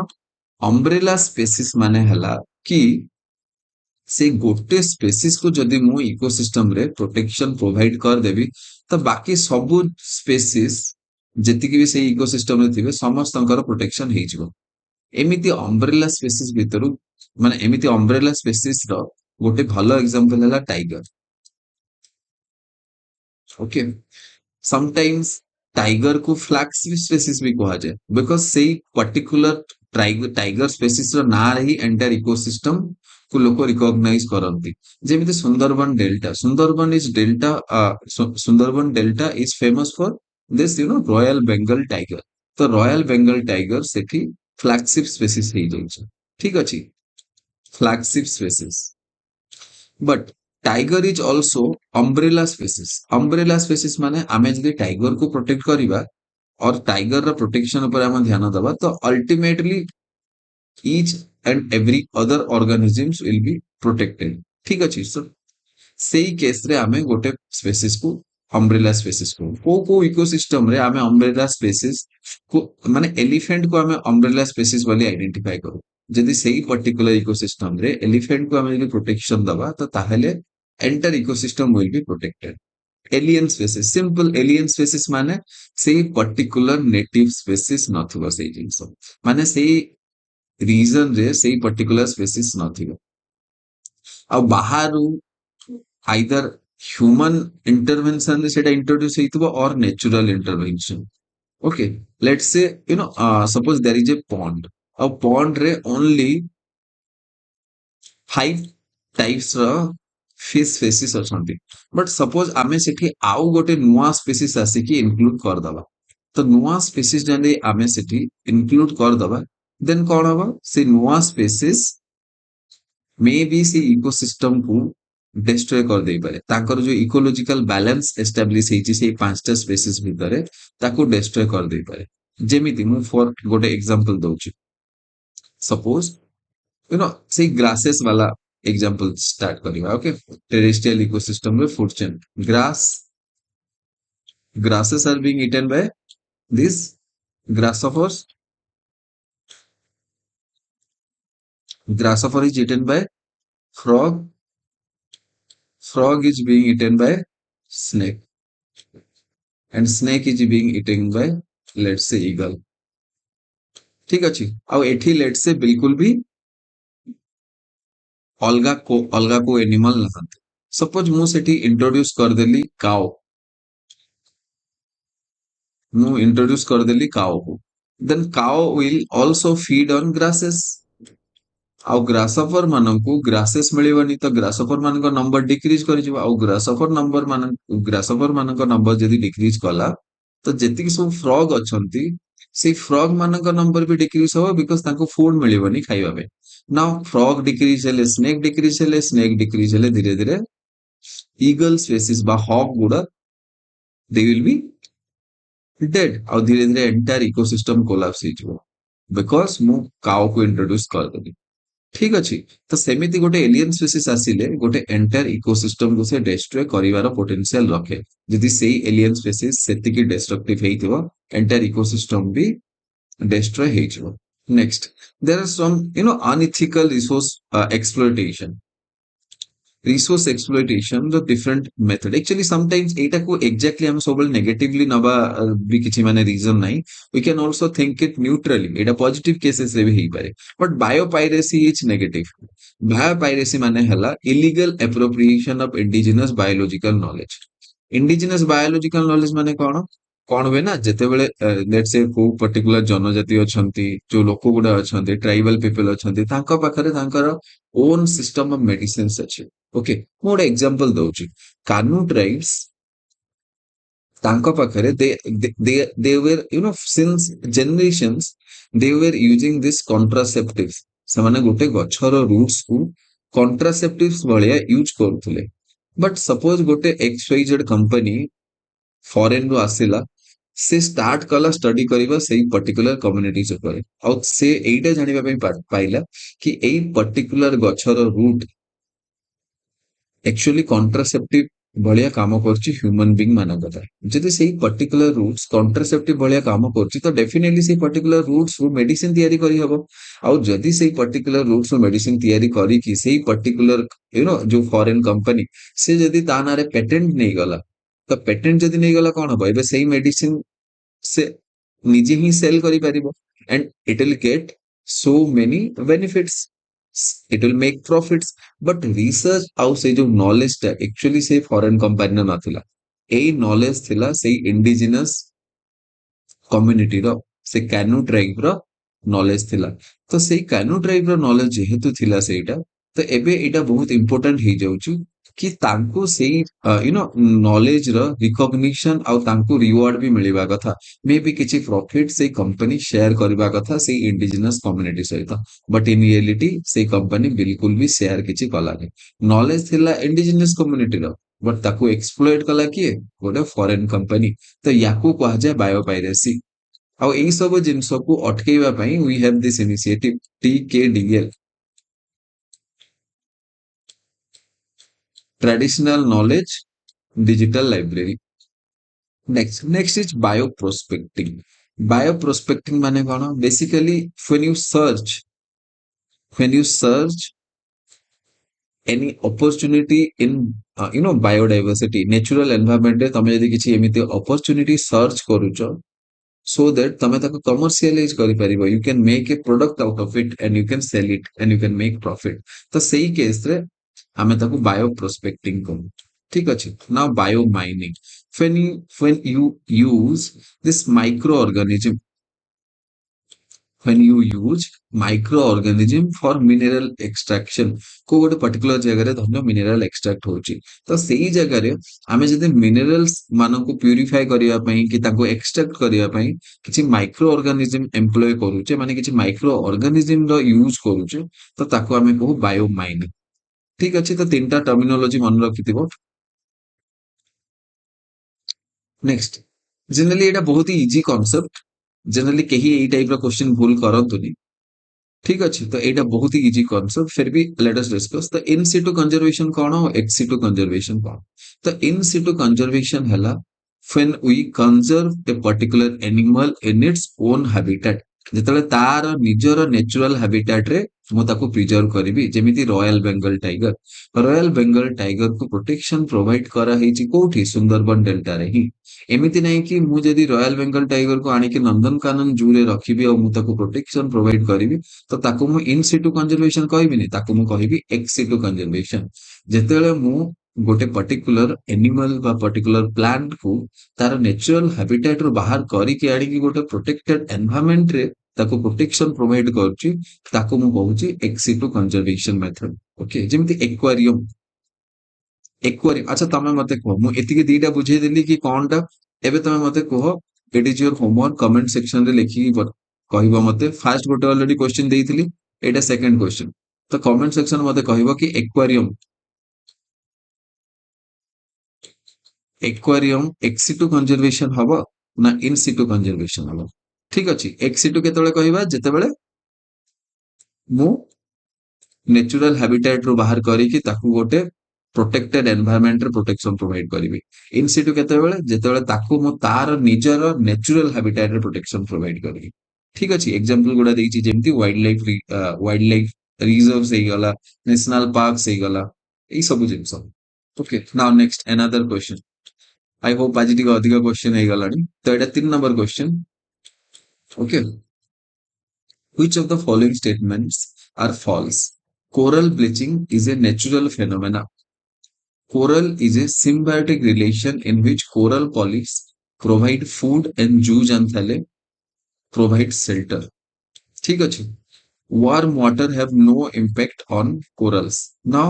ଅମ୍ବ୍ରେଲା ସ୍ପେସିସ୍ ମାନେ ହେଲା କି ସେ ଗୋଟେ ସ୍ପେସିସ୍ को ଯଦି ମୁଁ ଇକୋସିଷ୍ଟମ ରେ ପ୍ରୋଟେକ୍ସନ ପ୍ରୋଭାଇଡ କରିଦେବି ତ ବାକି ସବୁ ସ୍ପେସିସ୍ ଯେତିକି ବି ସେଇ ଇକୋସିଷ୍ଟମ ରେ ଥିବେ ସମସ୍ତଙ୍କର ପ୍ରୋଟେକ୍ସନ ହେଇଯିବ ଏମିତି ଅମ୍ବ୍ରେଲା ସ୍ପେସିସ୍ ଭିତରୁ ମାନେ ଏମିତି ଅମ୍ବ୍ରେଲା ସ୍ପେସିସ୍ ର ଗୋଟେ ଭଲ ଏକ୍ସାମ୍ପଲ ହେଲା ଟାଇଗର ओके समटाइम्स टाइगर को फ्लैक्स स्पेसिस भी कहा जाए बिकॉज सेई पर्टिकुलर टाइगर स्पेसिस रो ना रही एंटायर इकोसिस्टम को लोक रिकॉग्नाइज करंती जेमिति Sundarban delta is famous for this royal Bengal tiger तो रॉयल बेंगल टाइगर सेठी फ्लैगशिप स्पेसिस हे जाइछ ठीक अछि flagship species but tiger is also umbrella species माने आमे जदि टाइगर को प्रोटेक्ट करिबा और टाइगर प्रोटेक्शन पर आम ध्यान दबा तो ultimately each and every other organisms will be protected ठीक अछि सो सेई केस रे आमे गोटे स्पेसिस को अम्ब्रेला स्पेसिस को इकोसिस्टम रे आमे अम्ब्रेला स्पेसिस को माने एलिफेंट को आमे अम्ब्रेला स्पेसिस वाली आइडेंटिफाई करू जदि सेई पर्टिकुलर इकोसिस्टम रे एलिफेंट को आमे जदि प्रोटेक्शन दबा तो ताहेले entire ecosystem will be protected alien species simple alien species माने सेई पर्टिकुलर नेटिव स्पेसिस नथिबो सेई जिंस माने सेई रीजन रे सेई पर्टिकुलर स्पेसिस नथिबो आ बाहरु आइदर ह्यूमन इंटरवेंशन रे सेटा इंट्रोड्यूस हेइतिबो और natural intervention okay let's say suppose there is a pond आ पॉन्ड रे ओनली 5 टाइप्स रो फिश स्पेसिस अछंती बट सपोज आमे सेठी आउ गोटे नुवा स्पेसिस आसी कि इंक्लूड कर दबा तो नुवा स्पेसिस जने आमे सेठी इंक्लूड कर दबा देन कोन हबो से नुवा स्पेसिस मे बी से इकोसिस्टम को डिस्ट्रॉय कर दे पारे ताकर जो इकोलॉजिकल बैलेंस एस्टैब्लिश हेची से पांचटा स्पेसिस भितरे ताको डिस्ट्रॉय कर दे पारे जेमिति मु फॉर गोटे एग्जांपल दोची सपोज से ग्रासेस वाला एग्जांपल स्टार्ट करिवा ओके टेरेस्ट्रियल इकोसिस्टम में food chain grass grasses are being eaten by these grasshoppers grasshopper is eaten by frog frog is being eaten by snake and snake is being eaten by let's say eagle ठीक अछि ଆଉ एठी let's say बिल्कुल भी अलगा को animal नथांती suppose मु सेठी introduce कर देली काउ मु इंट्रोड्यूस कर देली काउ को then cow will also feed on grasses आउ ग्रासहॉपर माननकु ग्रासेस मिलिबनी तो ग्रासहॉपर मानक नंबर डिक्रीज करि जिवो आउ ग्रासहॉपर मानक नंबर जदी डिक्रीज कला तो जेतिक सब फ्रॉग अछंती से फ्रॉग मानक नंबर भी डिक्रीज हो बिकॉज़ ताको फूड मिलिबनी खाइबा पे नाउ फ्रॉग डिक्रीज हेले स्नेक डिक्रीज हेले धीरे धीरे ईगल स्पेसिस बा हॉक गुडा दे विल बी डेड आउ धीरे धीरे एंटायर इकोसिस्टम कोलैप्स हो जिवो बिकॉज़ मु काउ को इंट्रोड्यूस कर देली ठीक अछि तो सेमिति गोटे एलियन स्पेसिस आसिले गोटे एंटायर इकोसिस्टम को से डिस्ट्रॉय करिवार पोटेंशियल रखे जदि सेही एलियन स्पेसिस सेतिकी डिस्ट्रक्टिव हेइतिबो एंटायर इकोसिस्टम भी डिस्ट्रॉय हेइजिवो next there are some unethical resource exploitation resource exploitation the different method actually sometimes eta को exactly हम सबल negatively नबा भी किछि माने reason नहीं we can also think it neutrally eta positive cases रे भी हेई पारे but biopiracy is negative biopiracy माने हला illegal appropriation of indigenous biological knowledge माने कोन हुए ना जेते बेले लेट्स से को पर्टिकुलर जनजाति अछंती जो लोक गुडा अछंती ट्राइबल पीपल अछंती तांका पाखरे तांकर ओन सिस्टम ऑफ मेडिसिन्स अछि ओके मु गोटे एग्जांपल दउची कानू ट्राइब्स तांका पाखरे they were since generations they were using this contraceptives समाने गोटे गछर रूट्स को कॉन्ट्रासेप्टिव्स भलिया यूज करथुले बट सपोज गोटे XYZ कंपनी फॉरेन रो आसिला से स्टार्ट कला स्टडी करिबा सेही पर्टिकुलर कम्युनिटीज ऊपर और से एइटा जानिबा पई पाइला कि एई पर्टिकुलर गछर रूट एक्चुअली कॉन्ट्रासेप्टिव भलिया काम करछि ह्यूमन बीइंग मानकता जदि सेही पर्टिकुलर रूट्स कॉन्ट्रासेप्टिव भलिया काम करछि तो डेफिनेटली सेही पर्टिकुलर रूट्स रो मेडिसिन तयारी करि हबो और जदि सेही पर्टिकुलर रूट्स रो मेडिसिन तयारी करी कि सेही पर्टिकुलर जो फॉरेन कंपनी से जदि ता नारे पेटेंट नै गला तो पेटेंट जदि नै गला कोन हबो एबे सेही मेडिसिन से निजे ही सेल करि परिबो and it will get so many benefits it will make profits but research आउ से जो नॉलेज ता एक्चुअली से फॉरेन कंपनी न नथिला एई नॉलेज थिला से इंडिजिनस कम्युनिटी रो से कैनू ट्राइब रो नॉलेज थिला तो से कैनू ट्राइब रो नॉलेज जेहेतु थिला सेटा तो एबे एटा बहुत इंपोर्टेंट हे जाउछु कि तांको से नॉलेज रो रिकॉग्निशन आउ तांको रिवार्ड भी मिलिबा कथा मे बी किछि प्रॉफिट से कंपनी शेयर करबा कथा से इंडिजिनस कम्युनिटी सहित बट इन रियलिटी से कंपनी बिल्कुल भी शेयर किछि कला नै नॉलेज थिला इंडिजिनस कम्युनिटी रो बट ताको एक्सप्लॉइट कला किए गोटे फॉरेन कंपनी तो याकू कहा जाय बायोपायरेसी ଆଉ ଏଇ ସବୁ ଜିନିଷକୁ ଅଟକେଇବା ପାଇଁ we have this initiative TKDL, Traditional Knowledge Digital Library. Next is bioprospecting. Bioprospecting ମାନେ କଣ? Basically when you search any opportunity in biodiversity, natural environment ରେ ତମେ ଯଦି କିଛି ଏମିତି opportunity search କରୁଛ, so that ତମେ ତାକୁ commercialize କରିପାରିବ, you can make a product out of it and you can sell it and you can make profit, ତ ସେଇ case ରେ ଆମେ ତାକୁ bioprospecting କରୁ। ଠିକ ଅଛି। now biomining, when you use this microorganism, when you use microorganism for mineral extraction, को गोटे पर्टिकुलर जगह धन्य मिनरल एक्सट्रैक्ट होची, तो सेही जगह रे आमे जदि मिनरल्स मानको प्यूरिफाई करिया पई कि ताको एक्सट्रैक्ट करिया पई किछि माइक्रो ऑर्गेनिज्म एम्प्लॉय करूचे, माने किछि माइक्रो ऑर्गेनिज्म रो यूज करूचे, तो ताको आमे कहू बायो माइनिंग। ठीक अछि, तो तीनटा टर्मिनोलॉजी मन रखिथिबो। नेक्स्ट, जनरली एटा बहुत ही इजी कांसेप्ट, जनरली केही एई टाइप रो क्वेश्चन भूल करंतुनी। ठीक अछि, तो एटा बहुत ही इजी कॉन्सेप्ट, फिर भी लेट अस डिस्कस। तो इन सिटू कंजर्वेशन कौन हो, एक्स सिटू कंजर्वेशन कौन? तो इन सिटू कंजर्वेशन हैला when we conserve a particular animal in its own habitat, ଯେତେବେଳେ ତାର ନିଜର ନ୍ୟାଚୁରାଲ ହାବିଟାଟ ରେ ମୁଁ ତାକୁ ପ୍ରିଜର୍ଭ କରିବି, ଯେମିତି royal Bengal tiger. Royal Bengal tiger କୁ ପ୍ରୋଟେକ୍ସନ ପ୍ରୋଭାଇଡ କରାହେଇଛି କୋଉଠି? ସୁନ୍ଦରବନ ଡେଲ୍ଟାରେ ହିଁ। ଏମିତି ନାହିଁ କି ମୁଁ ଯଦି ରୟାଲ ବେଙ୍ଗଲ ଟାଇଗର କୁ ଆଣିକି ନନ୍ଦନକାନନ ଜୁ ରେ ରଖିବି ଆଉ ମୁଁ ତାକୁ ପ୍ରୋଟେକ୍ସନ ପ୍ରୋଭାଇଡ କରିବି, ତ ତାକୁ ମୁଁ ଇନ୍ ସିଟୁ କନଜରଭେସନ କହିବିନି, ତାକୁ ମୁଁ କହିବି ଏକ୍ସ ସିଟୁ କନଜରଭେସନ। ଯେତେବେଳେ ମୁଁ ଗୋଟେ पर्टिकुलर एनिमल बा पर्टिकुलर प्लांट को तार नेचुरल हैबिटेट रो बाहर करिके आनिकी गोटे प्रोटेक्टेड एनवायरनमेंट रे ताको प्रोटेक्शन प्रोवाइड करूची, ताको मु कहूची ex situ conservation method. Okay, जेमति एक्वेरियम। एक्वेरियम, अच्छा तमे मते कहो, मु एतिके दीटा बुझे देली कि कोनटा, एबे तमे मते कहो, it is your homework, comment section रे लिखि कहबो मते। फास्ट गोटे ऑलरेडी क्वेश्चन देइथिली, एटा सेकंड क्वेश्चन, तो कमेंट सेक्शन मते कहबो कि aquarium, aquarium x situ conservation हबो ना इन सिटू कंजर्वेशन हबो? ठीक अछि, एक्स सिटू केतेबेले कहबा, जेतेबेले मु नेचुरल हैबिटेट रो बाहर करिकी ताकू गोटे प्रोटेक्टेड एनवायरनमेंट रे प्रोटेक्शन प्रोवाइड करिवि। इन सिटू केतेबेले, जेतेबेले ताकू मु तार निजर नेचुरल हैबिटेट रे प्रोटेक्शन प्रोवाइड करिवि। ठीक अछि, एग्जांपल गुडा देइछि, जेमति वाइल्ड लाइफ रिजर्व्स हे गला, नेशनल पार्क्स हे गला, एई सब things. Okay, now next another question. I hope आज टिके अधिक क्वेश्चन हे गलानी, तो एटा 3 number question. Okay, which of the following statements are false? Coral bleaching is a natural phenomena. Coral is a symbiotic relation in which coral polyps provide food and zooxanthellae provide shelter. ठीक अछि, warm water have no impact on corals. Now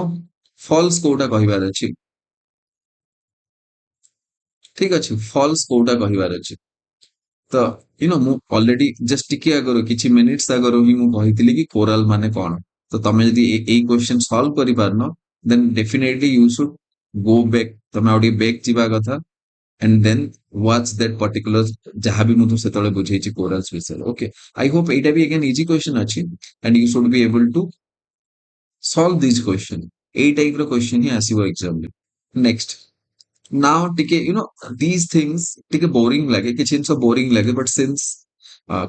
false Kota कहिबार अछि। ठीक अछि, false Kota कहिबार अछि। तो मु already just टिके आगरो किछि मिनिट्स आगरो ही मु कहितली कि कोरल माने कोन। तो तमे यदि एई क्वेश्चन सॉल्व करि पारनो, then definitely you should go back, तमे ओडी बैक जिबा कथा, and then watch that particular जहां भी मु तो सेतले बुझेछि कोरल्स विषय। ओके, आई होप एटा भी अगेन इजी क्वेश्चन अछि and you should be able to solve this question. एई टाइप रो क्वेश्चन ही आसीबो एग्जाम में। नेक्स्ट, now टिके these things टिके boring लगे, किछि जिंस boring लगे, but since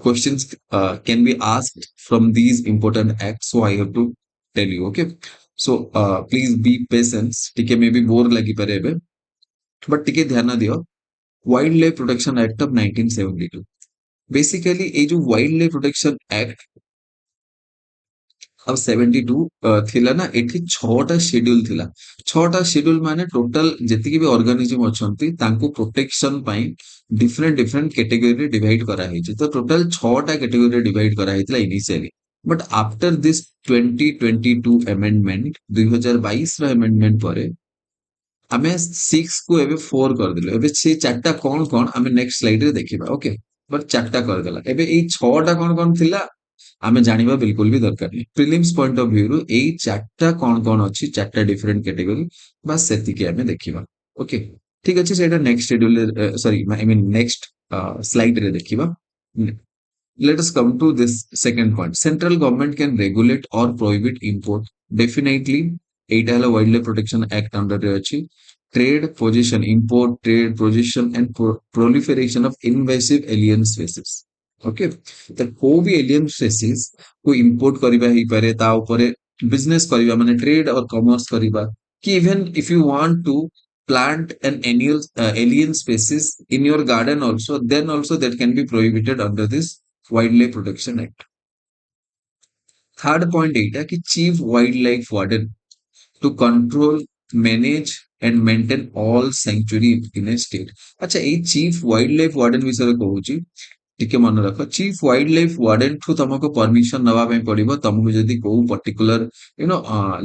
questions can be asked from these important acts, so I have to tell you. Okay, so please be patient, टिके मे भी बोर लगी पारे एबे, but टिके ध्यान दियो। Wild life protection act of 1972, basically ए जो वाइल्ड लाइफ प्रोटेक्शन एक्ट अब 72 थिला ना, एठी 6टा शेड्यूल थिला। 6टा शेड्यूल माने टोटल जेतिकी भी ऑर्गेनिज्म अछंती तांको प्रोटेक्शन पई डिफरेंट डिफरेंट कैटेगरी रे डिवाइड करा हेछि। तो टोटल 6टा कैटेगरी रे डिवाइड करा हेतिला initially, but after this 2022 amendment, 2022 रो अमेंडमेंट परे आमे 6 को एबे 4 कर दिलो। एबे से चारटा कोन कोन आमे नेक्स्ट स्लाइड रे देखिबा। ओके, बट चारटा कर देला। एबे एई 6टा कोन कोन थिला आमे जानिबा बिल्कुल भी दरकार नहीं। प्रिलिम्स पॉइंट ऑफ व्यू रो एई चारटा कोन कोन अछि, चारटा डिफरेंट कैटेगरी, बस सेति के आमे देखिबा। ओके, ठीक अछि, सेटा next schedule sorry I mean next slide रे देखिबा। Let us come to this second point. Central government can regulate or prohibit import. Definitely, ଏଇଟା ହେଲା Wildlife Protection Act under ରେ ଅଛି. Trade, possession, import, trade, possession and proliferation of invasive alien species. Okay, ତ କୋଉ ବି alien species କୁ import କରିବା ହେଇପାରେ, ତା ଉପରେ business କରିବା ମାନେ trade or commerce କରିବା, କି even if you want to plant an annual alien species in your garden also, then also that can be prohibited under this Wildlife Protection Act. Third point एटा कि chief wildlife warden to control, manage and maintain all sanctuary in a state. अच्छा एई chief wildlife warden विषय कहूची ଟିକେ ମନେ ରଖ chief wild life warden ଠୁ ତମକୁ permission ନବା ପାଇଁ ପଡିବ ତମକୁ ଯଦି କୋଉ ପର୍ଟିକୁଲାର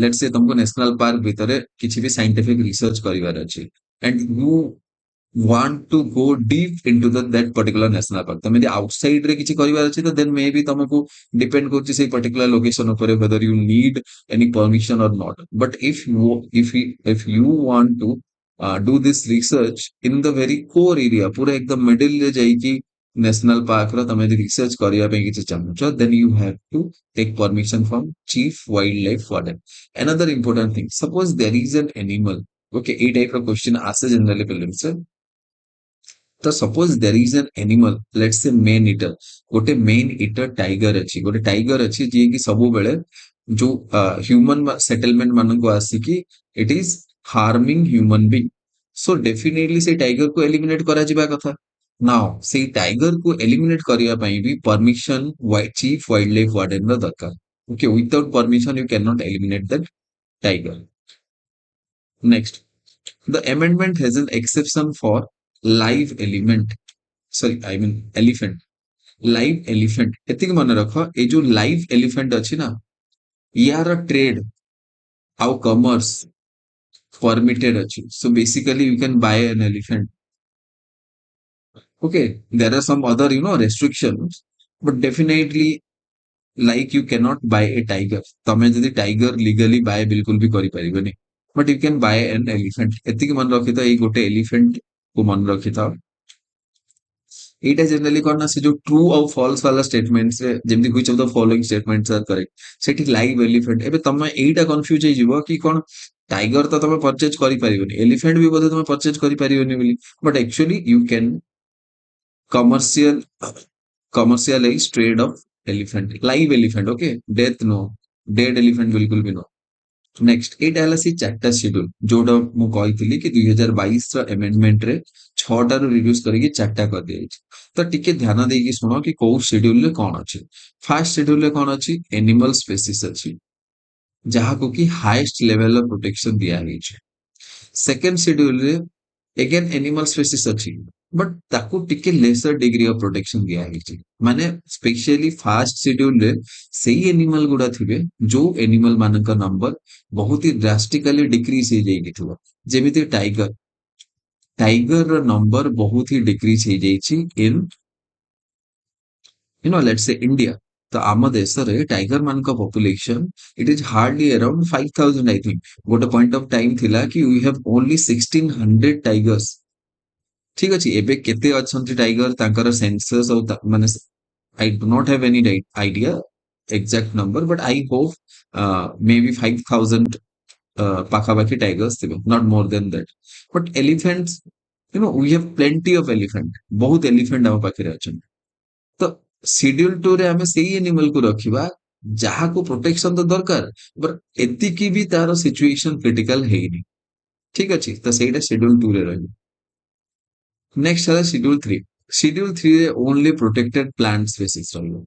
ଲେଟ୍ସ ସେ ତମକୁ ନ୍ୟାସନାଲ ପାର୍କ ଭିତରେ କିଛି ବି ସାଇଣ୍ଟିଫିକ ରିସର୍ଚ୍ଚ କରିବାର ଅଛି and you want to go deep into that particular national park. ତମେ ଯଦି outside ରେ କିଛି କରିବାର ଅଛି ତ then maybe ତମକୁ depend କରୁଛି ସେଇ particular location ଉପରେ whether you need any permission or not. But if you want to do this research in the very core area, ପୁରା एकदम middle ରେ ଯାଇକି national park ର ତମେ ଯଦି research କରିବା ପାଇଁ କିଛି ଚାହୁଁଛ then you have to take permission from chief wildlife warden. Another important thing, suppose there is an animal, okay, ଏଇ type of question ଆସେ generally prelims ରେ, तो suppose there is an animal let's say man eater गोटे man eater tiger अच्छी गोटे tiger अच्छी जी की सब बेले जो ह्यूमन सेटलमेंट मान को आसिकी it is harming human being so definitely से टाइगर को एलिमिनेट करा जिबा कथा नाउ से टाइगर को एलिमिनेट करिया पई भी permission chief wild life warden रो दरकार okay without permission you can not eliminate that tiger next the amendment has an exception for live element sorry I mean elephant live elephant ଏତିକି ମନେ ରଖ ଏ ଯୋଉ live elephant ଅଛି ନା ୟାର trade ଆଉ commerce permitted ଅଛି so basically you can buy an elephant okay there are some other restrictions but definitely like you cannot buy a tiger ତମେ ଯଦି tiger legally buy बिल्कुल भी କରିପାରିବନି but you can buy an elephant ଏତିକି ମନେ ରଖିଥାଅ ଏଇ ଗୋଟେ elephant କୁ ମନେ ରଖିଥାଅ ଏଇଟା ଜେନେରାଲି କଣ ନା ସେ ଯୋଉ ଟ୍ରୁ ଆଉ ଫଲସ ବାଲା ଷ୍ଟେଟମେଣ୍ଟସ ରେ ଯେମିତି which of the following statements are correct ସେଠି ଲାଇଭ ଏଲିଫେଣ୍ଟ ଏବେ ତମେ ଏଇଟା କନଫ୍ୟୁଜ ହେଇଯିବ କି କଣ टाइगर तो तुम परचेज कर एलिफेंट भी बोधे तुम परचेज कर but actually you can commercial commercialise trade of elephant live elephant okay death no dead elephant बिल्कुल भी नो नेक्स्ट एटा हला सी चारटा शेड्यूल जोडा मु कहितली कि 2022 रो अमेंडमेंट रे 6टा रो रिड्यूस करके चारटा कर दिया तो टिके ध्यान देकी सुनो कि को शेड्यूल रे कोन अछि फर्स्ट शेड्यूल रे कोन अछि एनिमल स्पेसीज अछि जहा को कि हाईएस्ट लेवल ऑफ प्रोटेक्शन दिया गई सेकंड शेड्यूल रे अगेन एनिमल स्पेसीज अछि बट ताकू टिके लेसर डिग्री ऑफ प्रोटेक्शन दिया गई माने स्पेशली फास्ट शेड्यूल रे सेही एनिमल गुडा थिबे जो एनिमल मानक नंबर बहुत ही ड्रास्टिकली डिक्रीज हो जाई थिबो जेमिति टाइगर टाइगर रो नंबर बहुत ही डिक्रीज हो जाई इन लेट्स से इंडिया तो आम देश रे टाइगर मान का population it is hardly around 5000 I think गोटे पॉइंट ऑफ टाइम थिला कि वी हैव ओनली 1600 टाइगर्स ठीक अछि एबे केते अछंती टाइगर तांकर सेंसस माने I do not have any idea exact number but I hope may be 5000 पाखापाखि टाइगर्स थिबे not more than that but elephants we have plenty of elephant बहुत elephant हम पाखरे अछन तो शेड्यूल 2 रे हमें सेही एनिमल को रखिबा जहा को प्रोटेक्शन तो दरकार बट एतिकी भी तार सिचुएशन क्रिटिकल हेइनी ठीक अछि तो सेहीटा शेड्यूल 2 रे रहबो नेक्स्ट है शेड्यूल 3 रे ओनली प्रोटेक्टेड प्लांट स्पेसीज रहबो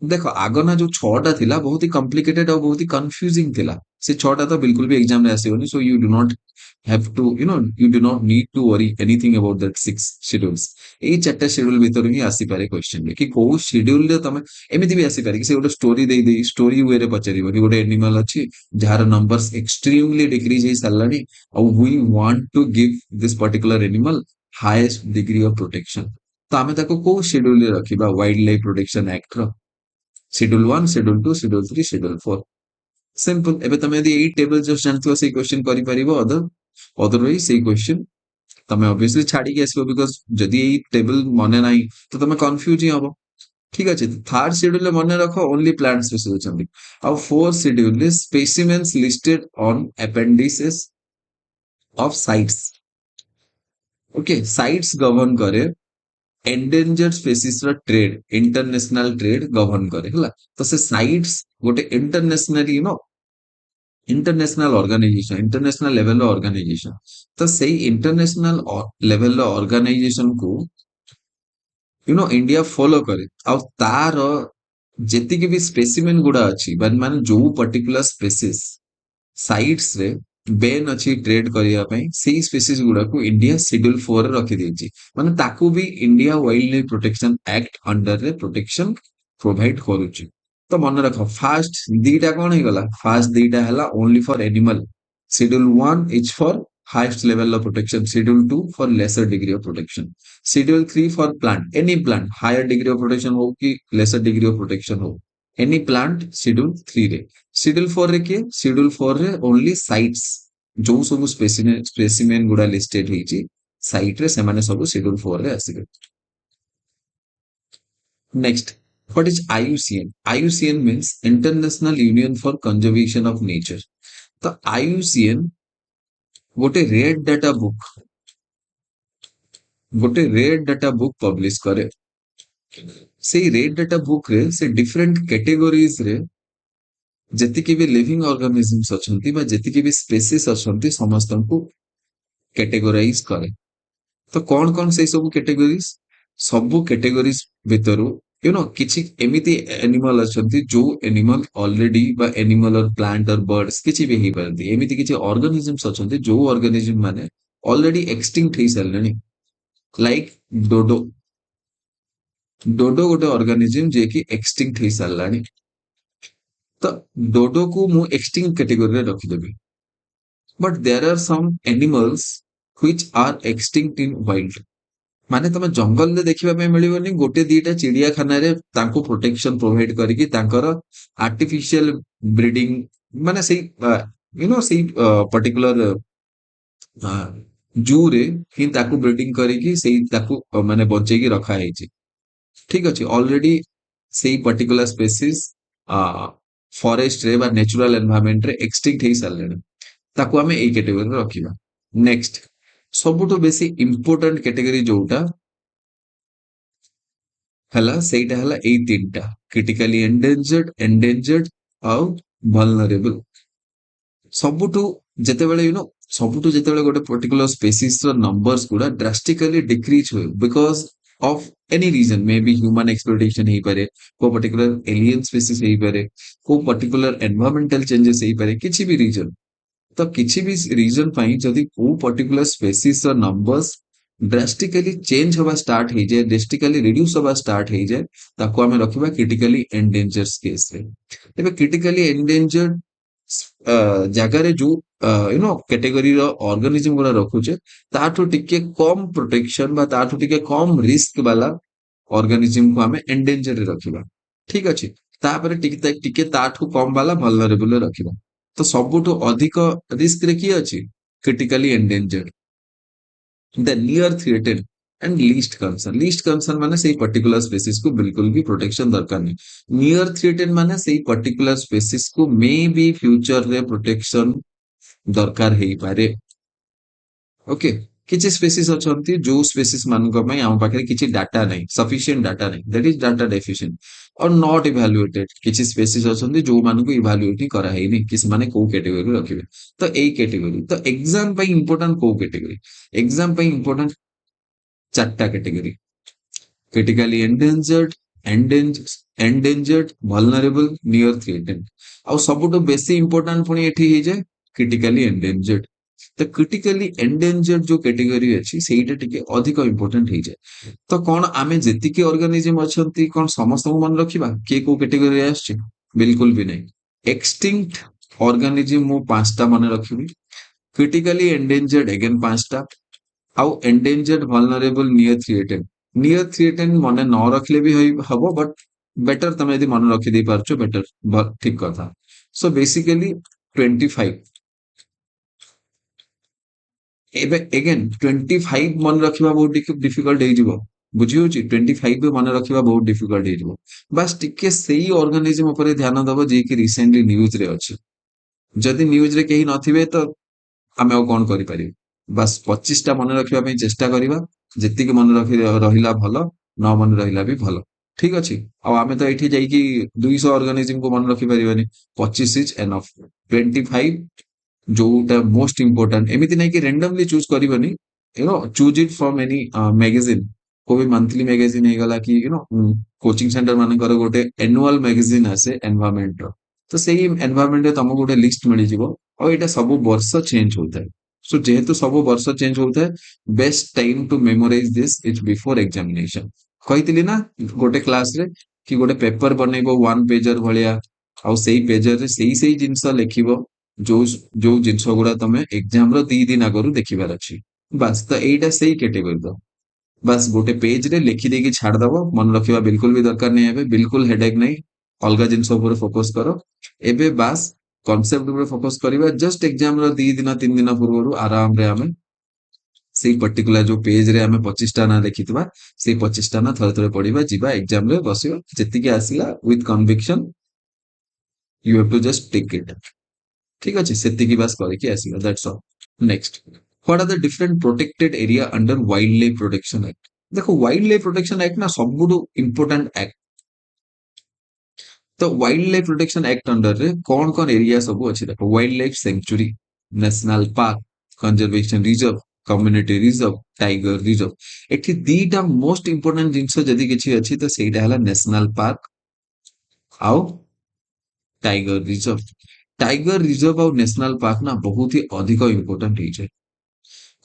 देखो आगना जो 6टा थिला बहुत ही कॉम्प्लिकेटेड और बहुत ही कंफ्यूजिंग थिला से 6टा तो बिल्कुल भी एग्जाम रे आसीबोनी so you do not have to you do not need to worry anything about that 6 schedules एई चारटा शेड्यूल भीतर ही आसी पारे क्वेश्चन में कि को शेड्यूल रे तमे एमिति भी आसी पारे कि से गोटे स्टोरी दे स्टोरी वे रे पचारिबो कि गोटे एनिमल अछि जार नंबर्स एक्सट्रीमली डिक्रीज हे सालानी और we want to give this particular animal highest degree of protection तो आमे ताको को शेड्यूल रे रखिबा वाइल्ड लाइफ प्रोटेक्शन एक्ट रो schedule 1 schedule 2 schedule 3 schedule 4 simple एबे तमे यदि एई टेबल जस्ट जानथिबो से क्वेश्चन करि परिबो अदरवाइज से क्वेश्चन तमे ऑब्वियसली छाडी के आसीबो बिकॉज़ जदि एई टेबल मने नाही तो तमे कंफ्यूज ही हबो ঠিক আছে? থার্ড শিডিউলে মনে রাখো only plant species ଅଛନ୍ତି। ଆଉ fourth schedule ରେ specimens listed on appendices of sites। Okay, CITES govern କରେ endangered species ର ଟ୍ରେଡ୍, ଇଣ୍ଟରନ୍ୟାସନାଲ ଟ୍ରେଡ୍ ଗଭର୍ନ କରେ ହେଲା। ତ ସେ ସାଇଟ୍ସ ଗୋଟେ ଇଣ୍ଟରନ୍ୟାସନାଲି ଇଣ୍ଟରନ୍ୟାସନାଲ ଅର୍ଗାନାଇଜେସନ, ଇଣ୍ଟରନ୍ୟାସନାଲ ଲେଭେଲର ଅର୍ଗାନାଇଜେସନ। ତ ସେଇ ଇଣ୍ଟରନ୍ୟାସନାଲ ଲେଭେଲର ଅର୍ଗାନାଇଜେସନକୁ ଇଣ୍ଡିଆ ଫଲୋ କରେ। ଆଉ ତାର ଯେତିକି ବି ସ୍ପେସିମେନ୍ ଗୁଡା ଅଛି ମାନେ ଯୋଉ ପର୍ଟିକୁଲାର ସ୍ପେସିସ୍ ସାଇଟ୍ସ ରେ ବେନ୍ ଅଛି ଟ୍ରେଡ୍ କରିବା ପାଇଁ, ସେଇ ସ୍ପେସିସ୍ ଗୁଡାକୁ ଇଣ୍ଡିଆ ଶିଡ୍ୟୁଲ 4 ରେ ରଖିଦେଇଛି। ମାନେ ତାକୁ ବି India wild life protection act ଅଣ୍ଡରରେ ପ୍ରୋଟେକ୍ସନ ପ୍ରୋଭାଇଡ କରୁଛି। ତ ମନେ ରଖ ଫାଷ୍ଟ ଦିଟା କଣ ହେଇଗଲା, ଫାଷ୍ଟ ଦିଟା ହେଲା only for animal, schedule 1 is for highest level of protection, schedule 2 for lesser degree of protection, schedule 3 for plant, any plant higher degree of protection हो कि लेसर डिग्री ऑफ प्रोटेक्शन हो, any plant schedule 3 रे। Schedule 4 रे किए, schedule 4 रे only sites जो सब specimen गुडा listed ହେଇଛି ସାଇଟ୍ ରେ ସେମାନେ ସବୁ ଶିଡ୍ୟୁଲ 4 ରେ ଆସିବେ। Next, what is IUCN? IUCN means international union for conservation of nature. तो IUCN गोटे रेड डाटा बुक पब्लिश करे। से रेड डाटा बुक रे से डिफरेंट कैटेगोरीज रे ଯେତିକି ବି ଲିଭିଂ ଅର୍ଗାନିଜମ୍ସ ଅଛନ୍ତି ବା ଯେତିକି ବି ସ୍ପେସିସ୍ ଅଛନ୍ତି ସମସ୍ତଙ୍କୁ କ୍ୟାଟେଗୋରାଇଜ କରେ। ତ କଣ କଣ ସେଇ ସବୁ କ୍ୟାଟେଗୋରିଜ? ସବୁ କ୍ୟାଟେଗୋରିଜ ଭିତରୁ କିଛି ଏମିତି ଏନିମାଲ ଅଛନ୍ତି ଯୋଉ ଏନିମାଲ ଅଲରେଡି ବା ଏନିମାଲ ଅର ପ୍ଲାଣ୍ଟ ଅର ବର୍ଡସ କିଛି ବି ହେଇପାରନ୍ତି। ଏମିତି କିଛି ଅର୍ଗାନିଜମ୍ସ ଅଛନ୍ତି ଯୋଉ ଅର୍ଗାନିଜମ ମାନେ ଅଲରେଡି ଏକ୍ସଟିଙ୍କ୍ଟ ହେଇସାରିଲେଣି। Like dodo. ଡୋଡୋ ଗୋଟେ ଅର୍ଗାନିଜମ ଯିଏକି ଏକ୍ସଟିଙ୍କ୍ଟ ହେଇସାରିଲାଣି। ତ ଡୋଡୋକୁ ମୁଁ ଏକ୍ସଟିଙ୍କ୍ଟ କ୍ୟାଟେଗୋରୀରେ ରଖିଦେବି। But there are some animals which are extinct in wild. ମାନେ ତମେ ଜଙ୍ଗଲରେ ଦେଖିବା ପାଇଁ ମିଳିବନି, ଗୋଟେ ଦିଟା ଚିଡିଆଖାନାରେ ତାଙ୍କୁ ପ୍ରୋଟେକ୍ସନ ପ୍ରୋଭାଇଡ କରିକି ତାଙ୍କର ଆର୍ଟିଫିସିଆଲ ବ୍ରିଡିଂ ମାନେ ସେଇ ସେଇ ପର୍ଟିକୁଲାର ଜୁରେ ହିଁ ତାକୁ ବ୍ରିଡିଂ କରିକି ସେଇ ତାକୁ ମାନେ ବଞ୍ଚେଇକି ରଖା ହେଇଛି। ଠିକ ଅଛି, ଅଲରେଡି ସେଇ ପର୍ଟିକୁଲାର ସ୍ପେସିସ୍ ଫରେଷ୍ଟ ରେ ବା ନ୍ୟାଚୁରାଲ ଏନଭାयरमेंट ରେ ଏକ୍ସଟିଙ୍କ୍ଟ ହେଇ ସାରିଲେଣି। ତାକୁ ଆମେ ଏଇ କ୍ୟାଟେଗୋରୀରେ ରଖିବା। ନେକ୍ସଟ, ସବୁଠୁ ବେଶୀ ଇମ୍ପୋର୍ଟାଣ୍ଟ କ୍ୟାଟେଗୋରୀ ଯୋଉଟା ହେଲା ସେଇଟା ହେଲା ଏଇ ତିନିଟା, କ୍ରିଟିକାଲି ଏଣ୍ଡେଞ୍ଜର୍ଡ, ଏଣ୍ଡେଞ୍ଜର୍ଡ ଆଉ ଭଲନରେବଲ। ସବୁଠୁ ଯେତେବେଳେ ସବୁଠୁ ଯେତେବେଳେ ଗୋଟେ ପର୍ଟିକୁଲାର ସ୍ପେସିସ୍ ର ନମ୍ବର୍ସ ଗୁଡା ଡ୍ରାଷ୍ଟିକାଲି ଡିକ୍ରିଜ ହୁଏ because of any reason, may be human exploitation ହେଇପାରେ, କୋଉ ପର୍ଟିକୁଲାର ଏଲିଏନ ସ୍ପେସିସ୍ ହେଇପାରେ, କୋଉ ପର୍ଟିକୁଲାର ଏନଭାयरमेंटल ଚେଞ୍ଜେस ହେଇପାରେ, କିଛି ବି ରିଜନ। ତ କିଛି ବି ରିଜନ ପାଇଁ ଯଦି କୋଉ ପର୍ଟିକୁଲାର ସ୍ପେସିସ୍ ର ନମ୍ବର୍ସ ଡ୍ରାଷ୍ଟିକାଲି ଚେଞ୍ଜ ହବା ଷ୍ଟାର୍ଟ ହେଇଯାଏ, ଡ୍ରାଷ୍ଟିକାଲି ରିଡ୍ୟୁସ ହବା ଷ୍ଟାର୍ଟ ହେଇଯାଏ, ତାକୁ ଆମେ ରଖିବା କ୍ରିଟିକାଲି ଏଣ୍ଡେଞ୍ଜର୍ଡ କେସରେ। ତେବେ କ୍ରିଟିକାଲି ଏଣ୍ଡେଞ୍ଜର୍ଡ ଜାଗାରେ ଯୋଉ କ୍ୟାଟେଗୋରୀର ଅର୍ଗାନିଜମ ଗୁଡା ରଖୁଛେ ତାଠୁ ଟିକେ କମ ପ୍ରୋଟେକ୍ସନ ବା ତାଠୁ ଟିକେ କମ ରିସ୍କ ବାଲା ଅର୍ଗାନିଜମକୁ ଆମେ ଏଣ୍ଡେଞ୍ଜରରେ ରଖିବା। ଠିକ ଅଛି, ତାପରେ ଟିକେ ତାଠୁ କମ ବାଲା ଭଲନରେବଲରେ ରଖିବା। ତ ସବୁଠୁ ଅଧିକ ରିସ୍କରେ କିଏ ଅଛି? Critically ଏଣ୍ଡେଞ୍ଜର୍ଡ, the near threaten and least concern माने सेही पर्टिकुलर स्पेसिस को बिल्कुल भी प्रोटेक्शन दरकार नहीं। नियर थ्रेटेन माने सेही पर्टिकुलर स्पेसिस को मे बी फ्यूचर रे प्रोटेक्शन दरकार हेई पारे। ओके, किछि स्पेसिस अछंती जो स्पेसिस मानक पई हम पाखरे किछि डाटा नहीं, सफिशिएंट डाटा नहीं, दैट इज डाटा डेफिशिएंट और नॉट इवैल्यूएटेड। किछि स्पेसिस अछंती जो मानक इवैल्यूएट करा हेनी कि माने को कैटेगरी रखिबे। तो एई कैटेगरी तो एग्जाम पई इंपोर्टेंट को कैटेगरी, एग्जाम पई इंपोर्टेंट चारटा category, critically endangered, endangered, vulnerable, near threatened. आ सबुठु बेसी इंपोर्टेंट पुणी एठी हे जाय क्रिटिकली एंडेंजर्ड। तो क्रिटिकली एंडेंजर्ड जो कैटेगरी अछि सेटा टिके अधिक इंपोर्टेंट हे जाय। तो कोन आमे जेतिकी ऑर्गेनिज्म अछंती कोन समस्त को मन रखिबा के को कैटेगरी आछी? बिल्कुल भी नहीं। एक्सटिंक्ट ऑर्गेनिज्म मु पांचटा मन रखिबी, क्रिटिकली एंडेंजर्ड अगेन पांचटा, आउ एंडेंजर्ड, वल्नरेबल, नियर थ्रेटेन मने न रखले भी हबो, बट बेटर तमे यदि मन रखि दे पारछो बेटर, ठीक कथा। सो बेसिकली 25 एबे अगेन 25 मन रखिबा बहुत डिफिकल्ट हे जिवो। बुझी होची 25 भी मन रखिबा बहुत डिफिकल्ट हे बास टिके सेही ऑर्गेनिज्म ऊपर ध्यान दबो जे कि रिसेंटली न्यूज रे अछि जदि न्यूज रे केही नथिबे तो आमे ଆଉ କଣ କରିପାରିବୁ ବାସ୍ 25ଟା ମନେ ରଖିବା ପାଇଁ ଚେଷ୍ଟା କରିବା ଯେତିକି ମନେ ରଖି ରହିଲା ଭଲ ନ ମନେ ରହିଲା ବି ଭଲ ଠିକ ଅଛି ଆଉ ଆମେ ତ ଏଇଠି ଯାଇକି 200 ଅର୍ଗାନିଜିମକୁ ମନେ ରଖିପାରିବାନି 25 ଇଜ ଏନଫ୍ 25 ଯୋଉଟା ମୋଷ୍ଟ ଇମ୍ପୋର୍ଟାଣ୍ଟ ଏମିତି ନାଇଁ କି randomly ଚୁଜ କରିବନି choose it from any magazine କୋଉ ବି ମନ୍ଥଲି ମ୍ୟାଗାଜିନ ହେଇଗଲା କି କୋଚିଂ ସେଣ୍ଟର ମାନଙ୍କର ଗୋଟେ annual ମ୍ୟାଗାଜିନ ଆସେ ଏନଭାୟରନମେଣ୍ଟ ର ତ ସେଇ ଏନଭାୟରନମେଣ୍ଟ ରେ ତମକୁ ଗୋଟେ ଲିଷ୍ଟ ମିଳିଯିବ ଆଉ ଏଇଟା ସବୁ ବର୍ଷ ଚେଞ୍ଜ ହଉଥାଏ ସୋ ଯେହେତୁ ସବୁ ବର୍ଷ ଚେଞ୍ଜ ହଉଥାଏ best time to memorise this is before examination କହିଥିଲି ନା ଗୋଟେ କ୍ଲାସରେ କି ଗୋଟେ ପେପର ବନେଇବ 1 ପେଜର ଭଳିଆ ଆଉ ସେଇ ପେଜରରେ ସେଇ ଜିନିଷ ଲେଖିବ ଯୋଉ ଯୋଉ ଜିନିଷ ଗୁଡା ତମେ ଏକ୍ସାମ ର 2 ଦିନ ଆଗରୁ ଦେଖିବାର ଅଛି ବାସ୍ ତ ଏଇଟା ସେଇ କ୍ୟାଟେଗୋରୀ ର ବାସ୍ ଗୋଟେ ପେଜ ରେ ଲେଖି ଦେଇକି ଛାଡିଦବ ମନେ ରଖିବା ବିଲକୁଲ ବି ଦରକାର ନାହିଁ ଏବେ ବିଲକୁଲ ହେଡେକ୍ ନାହିଁ ଅଲଗା ଜିନିଷ ଉପରେ ଫୋକସ କର ଏବେ ବାସ୍ କନସେପ୍ଟ ଉପରେ ଫୋକସ କରିବା ଜଷ୍ଟ ଏକ୍ସାମ ର 2 ଦିନ 3 ଦିନ ପୂର୍ବରୁ ଆରାମରେ ଆମେ ସେଇ ପର୍ଟିକୁଲାର ଯୋଉ ପେଜ ରେ ଆମେ 25ଟା ନା ଲେଖିଥିବା ସେଇ 25ଟା ନା ଥରେ ଥରେ ପଢିବା ଯିବା ଏକ୍ସାମ ରେ ବସିବା ଯେତିକି ଆସିଲା with conviction you have to just take it ঠিক আছে সেତିକି ବାସ୍ କରିକି ଆସିବା that's all next what are the different protected area under wild life protection act देखो वाइल्ड लाइफ प्रोटेक्शन एक्ट ना सबुठु इंपोर्टेंट एक्ट तो wild life protection act under रे कौन एरिया सब अच्छी देखो wildlife sanctuary national park conservation reserve community reserve tiger reserve एठी दीटा मोस्ट इंपोर्टेंट जिंस जदि किछि अछि तो सेटा हला नेशनल पार्क आउ टाइगर रिजर्व टाइगर रिजर्व और नेशनल पार्क ना बहुत ही अधिक इंपोर्टेंट है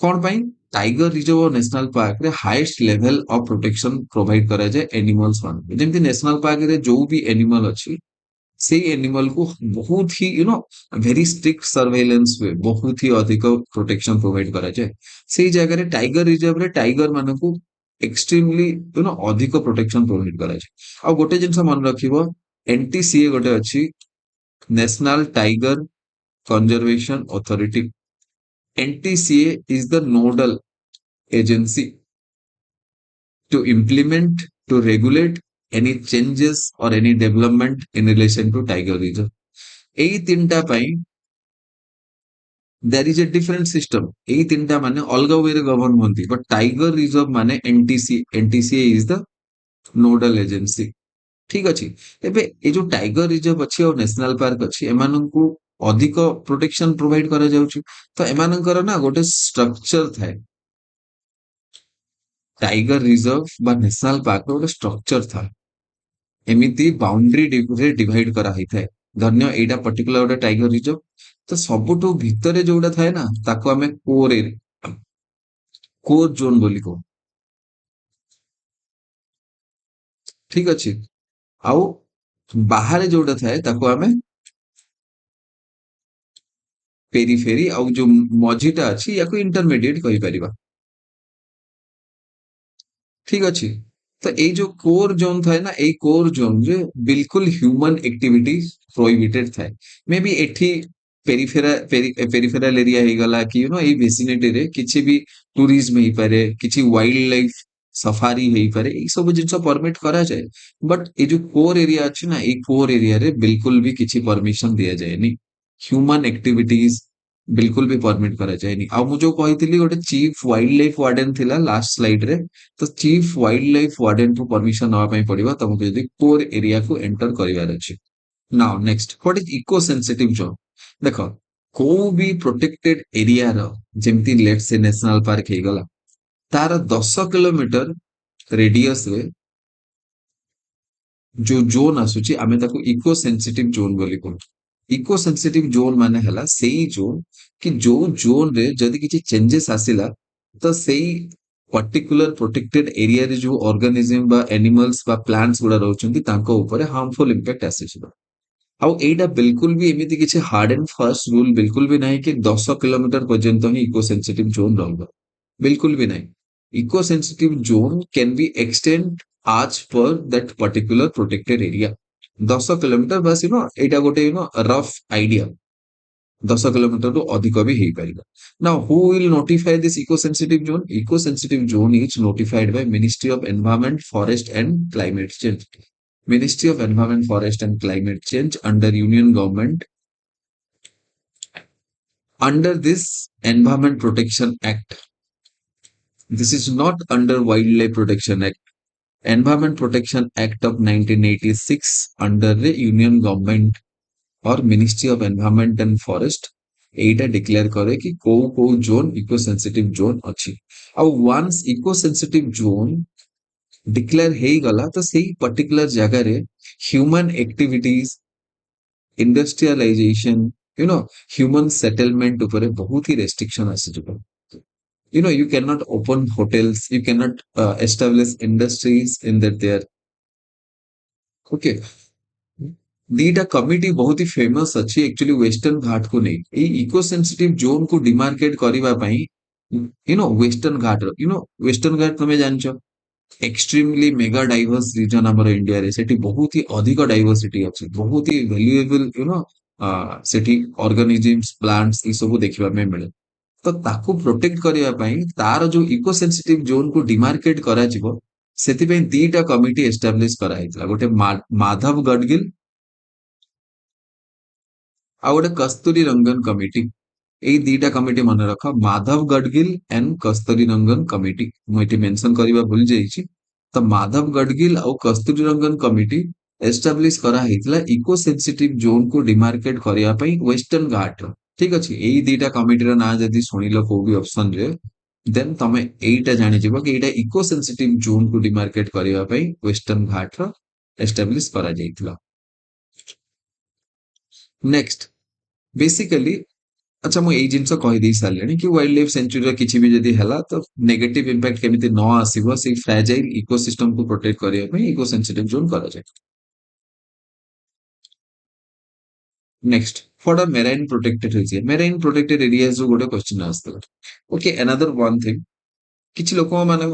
कौन पाई टाइगर रिजर्व और नेशनल पार्क रे highest level of protection provide करा जाए एनिमल्स मान जेमति नेशनल पार्क रे जो भी एनिमल अछि से एनिमल को बहुत ही वेरी स्ट्रिक्ट सर्वेलेंस हुए बहुत ही अधिक प्रोटेक्शन प्रोवाइड करा जाए से जगह रे टाइगर रिजर्व रे टाइगर मान को एक्सट्रीमली अधिक प्रोटेक्शन प्रोवाइड करा जाए आ गोटे जिंस मन रखिबो एनटीसीए गोटे अछि national tiger conservation authority NTCA is the nodal agency to implement, to regulate any changes or any development in relation to tiger reserve. এই তিনটা পাই there is a different system. এই তিনটা মানে অলগা ওয়ে রে গভর্ন হନ୍ତି but tiger reserve মানে NTCA is the nodal agency. ଠିକ ଅଛି ଏବେ ଏ ଯୋଉ ଟାଇଗର ରିଜର୍ଭ ଅଛି ଆଉ ନ୍ୟାସନାଲ ପାର୍କ ଅଛି ଏମାନଙ୍କୁ ଅଧିକ ପ୍ରୋଟେକ୍ସନ ପ୍ରୋଭାଇଡ କରାଯାଉଛି ତ ଏମାନଙ୍କର ନା ଗୋଟେ ଷ୍ଟ୍ରକ୍ଚର ଥାଏ टाइगर रिजर्व बा नेशनल पार्क ଗୋଟେ ଷ୍ଟ୍ରକ୍ଚର ଥାଏ ଏମିତି ବାଉଣ୍ଡ୍ରି ରେ ଡିଭାଇଡ କରାହେଇଥାଏ ଧନ୍ୟ ଏଇଟା ପର୍ଟିକୁଲାର ଗୋଟେ ଟାଇଗର ରିଜର୍ଭ ତ ସବୁଠୁ ଭିତରେ ଯୋଉଟା ଥାଏ ନା ତାକୁ ଆମେ କୋର ଜୋନ ବୋଲି କହୁ ଠିକ ଅଛି ଆଉ ବାହାରେ ଯୋଉଟା ଥାଏ ତାକୁ ଆମେ पेरीफेरी ଆଉ ଯୋଉ ମଝିଟା ଅଛି ୟାକୁ ଇଣ୍ଟରମିଡିଏଟ କହିପାରିବା ठीक अच्छी तो ये जो कोर जोन था ना ये कोर जोन जो बिल्कुल ह्यूमन एक्टिविटी प्रोहिबिटेड था मे बी एठी पेरिफेराल एरिया ही गला कि ये विसिनिटी रे किछि भी टूरिज्म ही पारे किछि वाइल्ड लाइफ सफारी ही पारे ये सब जिंस परमिट करा जाए बट ये जो कोर एरिया अच्छी ना ये कोर एरिया रे बिल्कुल भी किछि परमिशन दिया जाएनी ह्यूमन एक्टिविटीज बिल्कुल भी परमिट करा जाएनी आ मु जो कहितली गोटे चीफ वाइल्ड लाइफ वार्डन थिला लास्ट स्लाइड रे तो चीफ वाइल्ड लाइफ वार्डन को परमिशन नवा ପାଇଁ ପଡିବ ତମକୁ ଯଦି କୋर ଏରିଆ କୁ ଏଣ୍ଟର କରିବାର ଅଛି now next what is eco sensitive zone देखो कोउ भी प्रोटेक्टेड एरिया रो जेमती लेट्स से नेशनल पार्क हे गला तार 10 किलोमीटर रेडियस रे जो जोन आसुची आमे ताको इको सेंसिटिव जोन बोली कहू इको सेंसिटिव जोन माने हला सेई जोन कि जो जोन रे जदि किछि चेंजेस आसिला तो सेई पर्टिकुलर प्रोटेक्टेड एरिया रे जो ऑर्गेनिज्म बा एनिमल्स बा प्लांट्स गुडा रहउचंती तांको ऊपर हार्मफुल इंपैक्ट आसीछिबा ଆଉ ଏଇଟା ବିଲକୁଲ ବି ଏମିତି କିଛି ହାର୍ଡ ଆଣ୍ଡ ଫାଷ୍ଟ ରୁଲ ବିଲକୁଲ ବି ନାହିଁ କି 10 କିଲୋମିଟର ପର୍ଯ୍ୟନ୍ତ ହିଁ ଇକୋ ସେନ୍ସିଟିଭ ଜୋନ ରହିବ ବିଲକୁଲ ବି ନାହିଁ eco sensitive zone can be extend as per that particular protected area 10 kilometre बस एटा गोटे रफ आइडिया 10 किलोमीटर ରୁ ଅଧିକ ବି ହେଇପାରିବ। Now, who will notify this eco-sensitive zone? Eco-sensitive zone is notified by Ministry of Environment, Forest and Climate Change. Ministry of Environment, Forest and Climate Change under Union Government, under this Environment Protection Act. This is not under Wildlife Protection Act. Environment Protection Act of 1986 under the Union Government और ministry of environment and forest एटा declare करे कि को zone eco sensitive zone अच्छी आ once eco sensitive zone declare हे गला तो सेही पर्टिकुलर जगह रे human activities industrialisation human settlement ऊपर बहुत ही रेस्ट्रिक्शन आसीजिबो you cannot open hotels, you cannot establish industries in that there. Okay, दीटा कमिटी बहुत ही फेमस अच्छी एक्चुअली वेस्टर्न घाट को नहीं ये इको सेंसिटिव जोन को डिमार्केट करबा पई वेस्टर्न घाट वेस्टर्न घाट तमे जानछो एक्सट्रीमली मेगा डाइवर्स रीजन हमर इंडिया रे सेठी बहुत ही अधिक डाइवर्सिटी अछि बहुत ही वैल्यूएबल सेठी ऑर्गेनिजम्स प्लांट्स ई सब देखिबा में मिले तो ताकू प्रोटेक्ट करबा पई तार जो इको सेंसिटिव जोन को डिमार्केट करा जिवो सेति पई दीटा कमिटी एस्टैब्लिश करा हितला गोटे माधव गडगिल आ गोटे कस्तूरी रंगन कमिटी एई दीटा कमिटी मन रख Madhav Gadgil and Kasturi Rangan committee मुझे मेंशन करबा भूल जाइछि तो माधव गडगिल और कस्तूरी रंगन कमिटी एस्टैब्लिश करा हितला इको सेंसिटिव जोन को डिमार्केट करबा पई वेस्टर्न घाट ठीक अछि एई दीटा कमिटी रा ना जदी सुनिलो को भी ऑप्शन रे देन तमे एईटा जानि जिवो कि एटा इको सेंसिटिव जोन को डिमार्केट करबा पई वेस्टर्न घाट रा एस्टैब्लिश करा जाइतला नेक्स्ट बेसिकली अच्छा मु एई जिंस कहि दै सारलेनी कि वाइल्ड लाइफ सेंचुरी किछि भी जदी हला तो नेगेटिव इंपैक्ट केमिति न आसीबो से फ्रैजाइल इकोसिस्टम को प्रोटेक्ट करिया पई इको सेंसिटिव जोन करा जाय next for the marine protected areas जो गोटे क्वेश्चन आस्तला ओके अनदर वन थिंग किछि लोक माने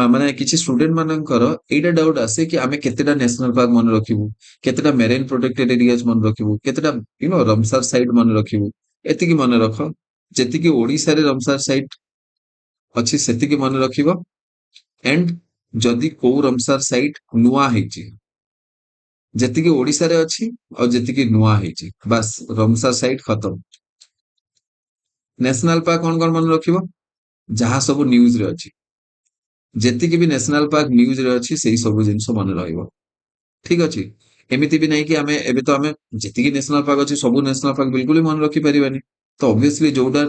माने किछि स्टूडेंट मानकर एटा डाउट आसे कि आमे केतेटा नेशनल पार्क मन रखिबु केतेटा मेराइन प्रोटेक्टेड एरियाज मन रखिबु केतेटा रमसार साइट मन रखिबु एतिकी मन रख जेतिकी ओडिसा रे रमसार साइट अछि सेतिकी मन रखिबो एंड जदि को रमसार साइट नुआ हेछि जेतिकी ओडिसा रे अछि और जेतिकी नुआ हेछि बस रमसार साइट खत्म नेशनल पार्क कोन कोन मन रखिबो जहा सब न्यूज रे अछि जेतिकी भी नेशनल पार्क न्यूज रे अछि सेही सब जिंस मन रहइबो ठीक अछि एमिति भी नहीं कि आमे एबे तो आमे जेतिकी नेशनल पार्क अछि सब नेशनल पार्क बिल्कुल ही मन रखि परिबानी तो ऑब्वियसली जोटा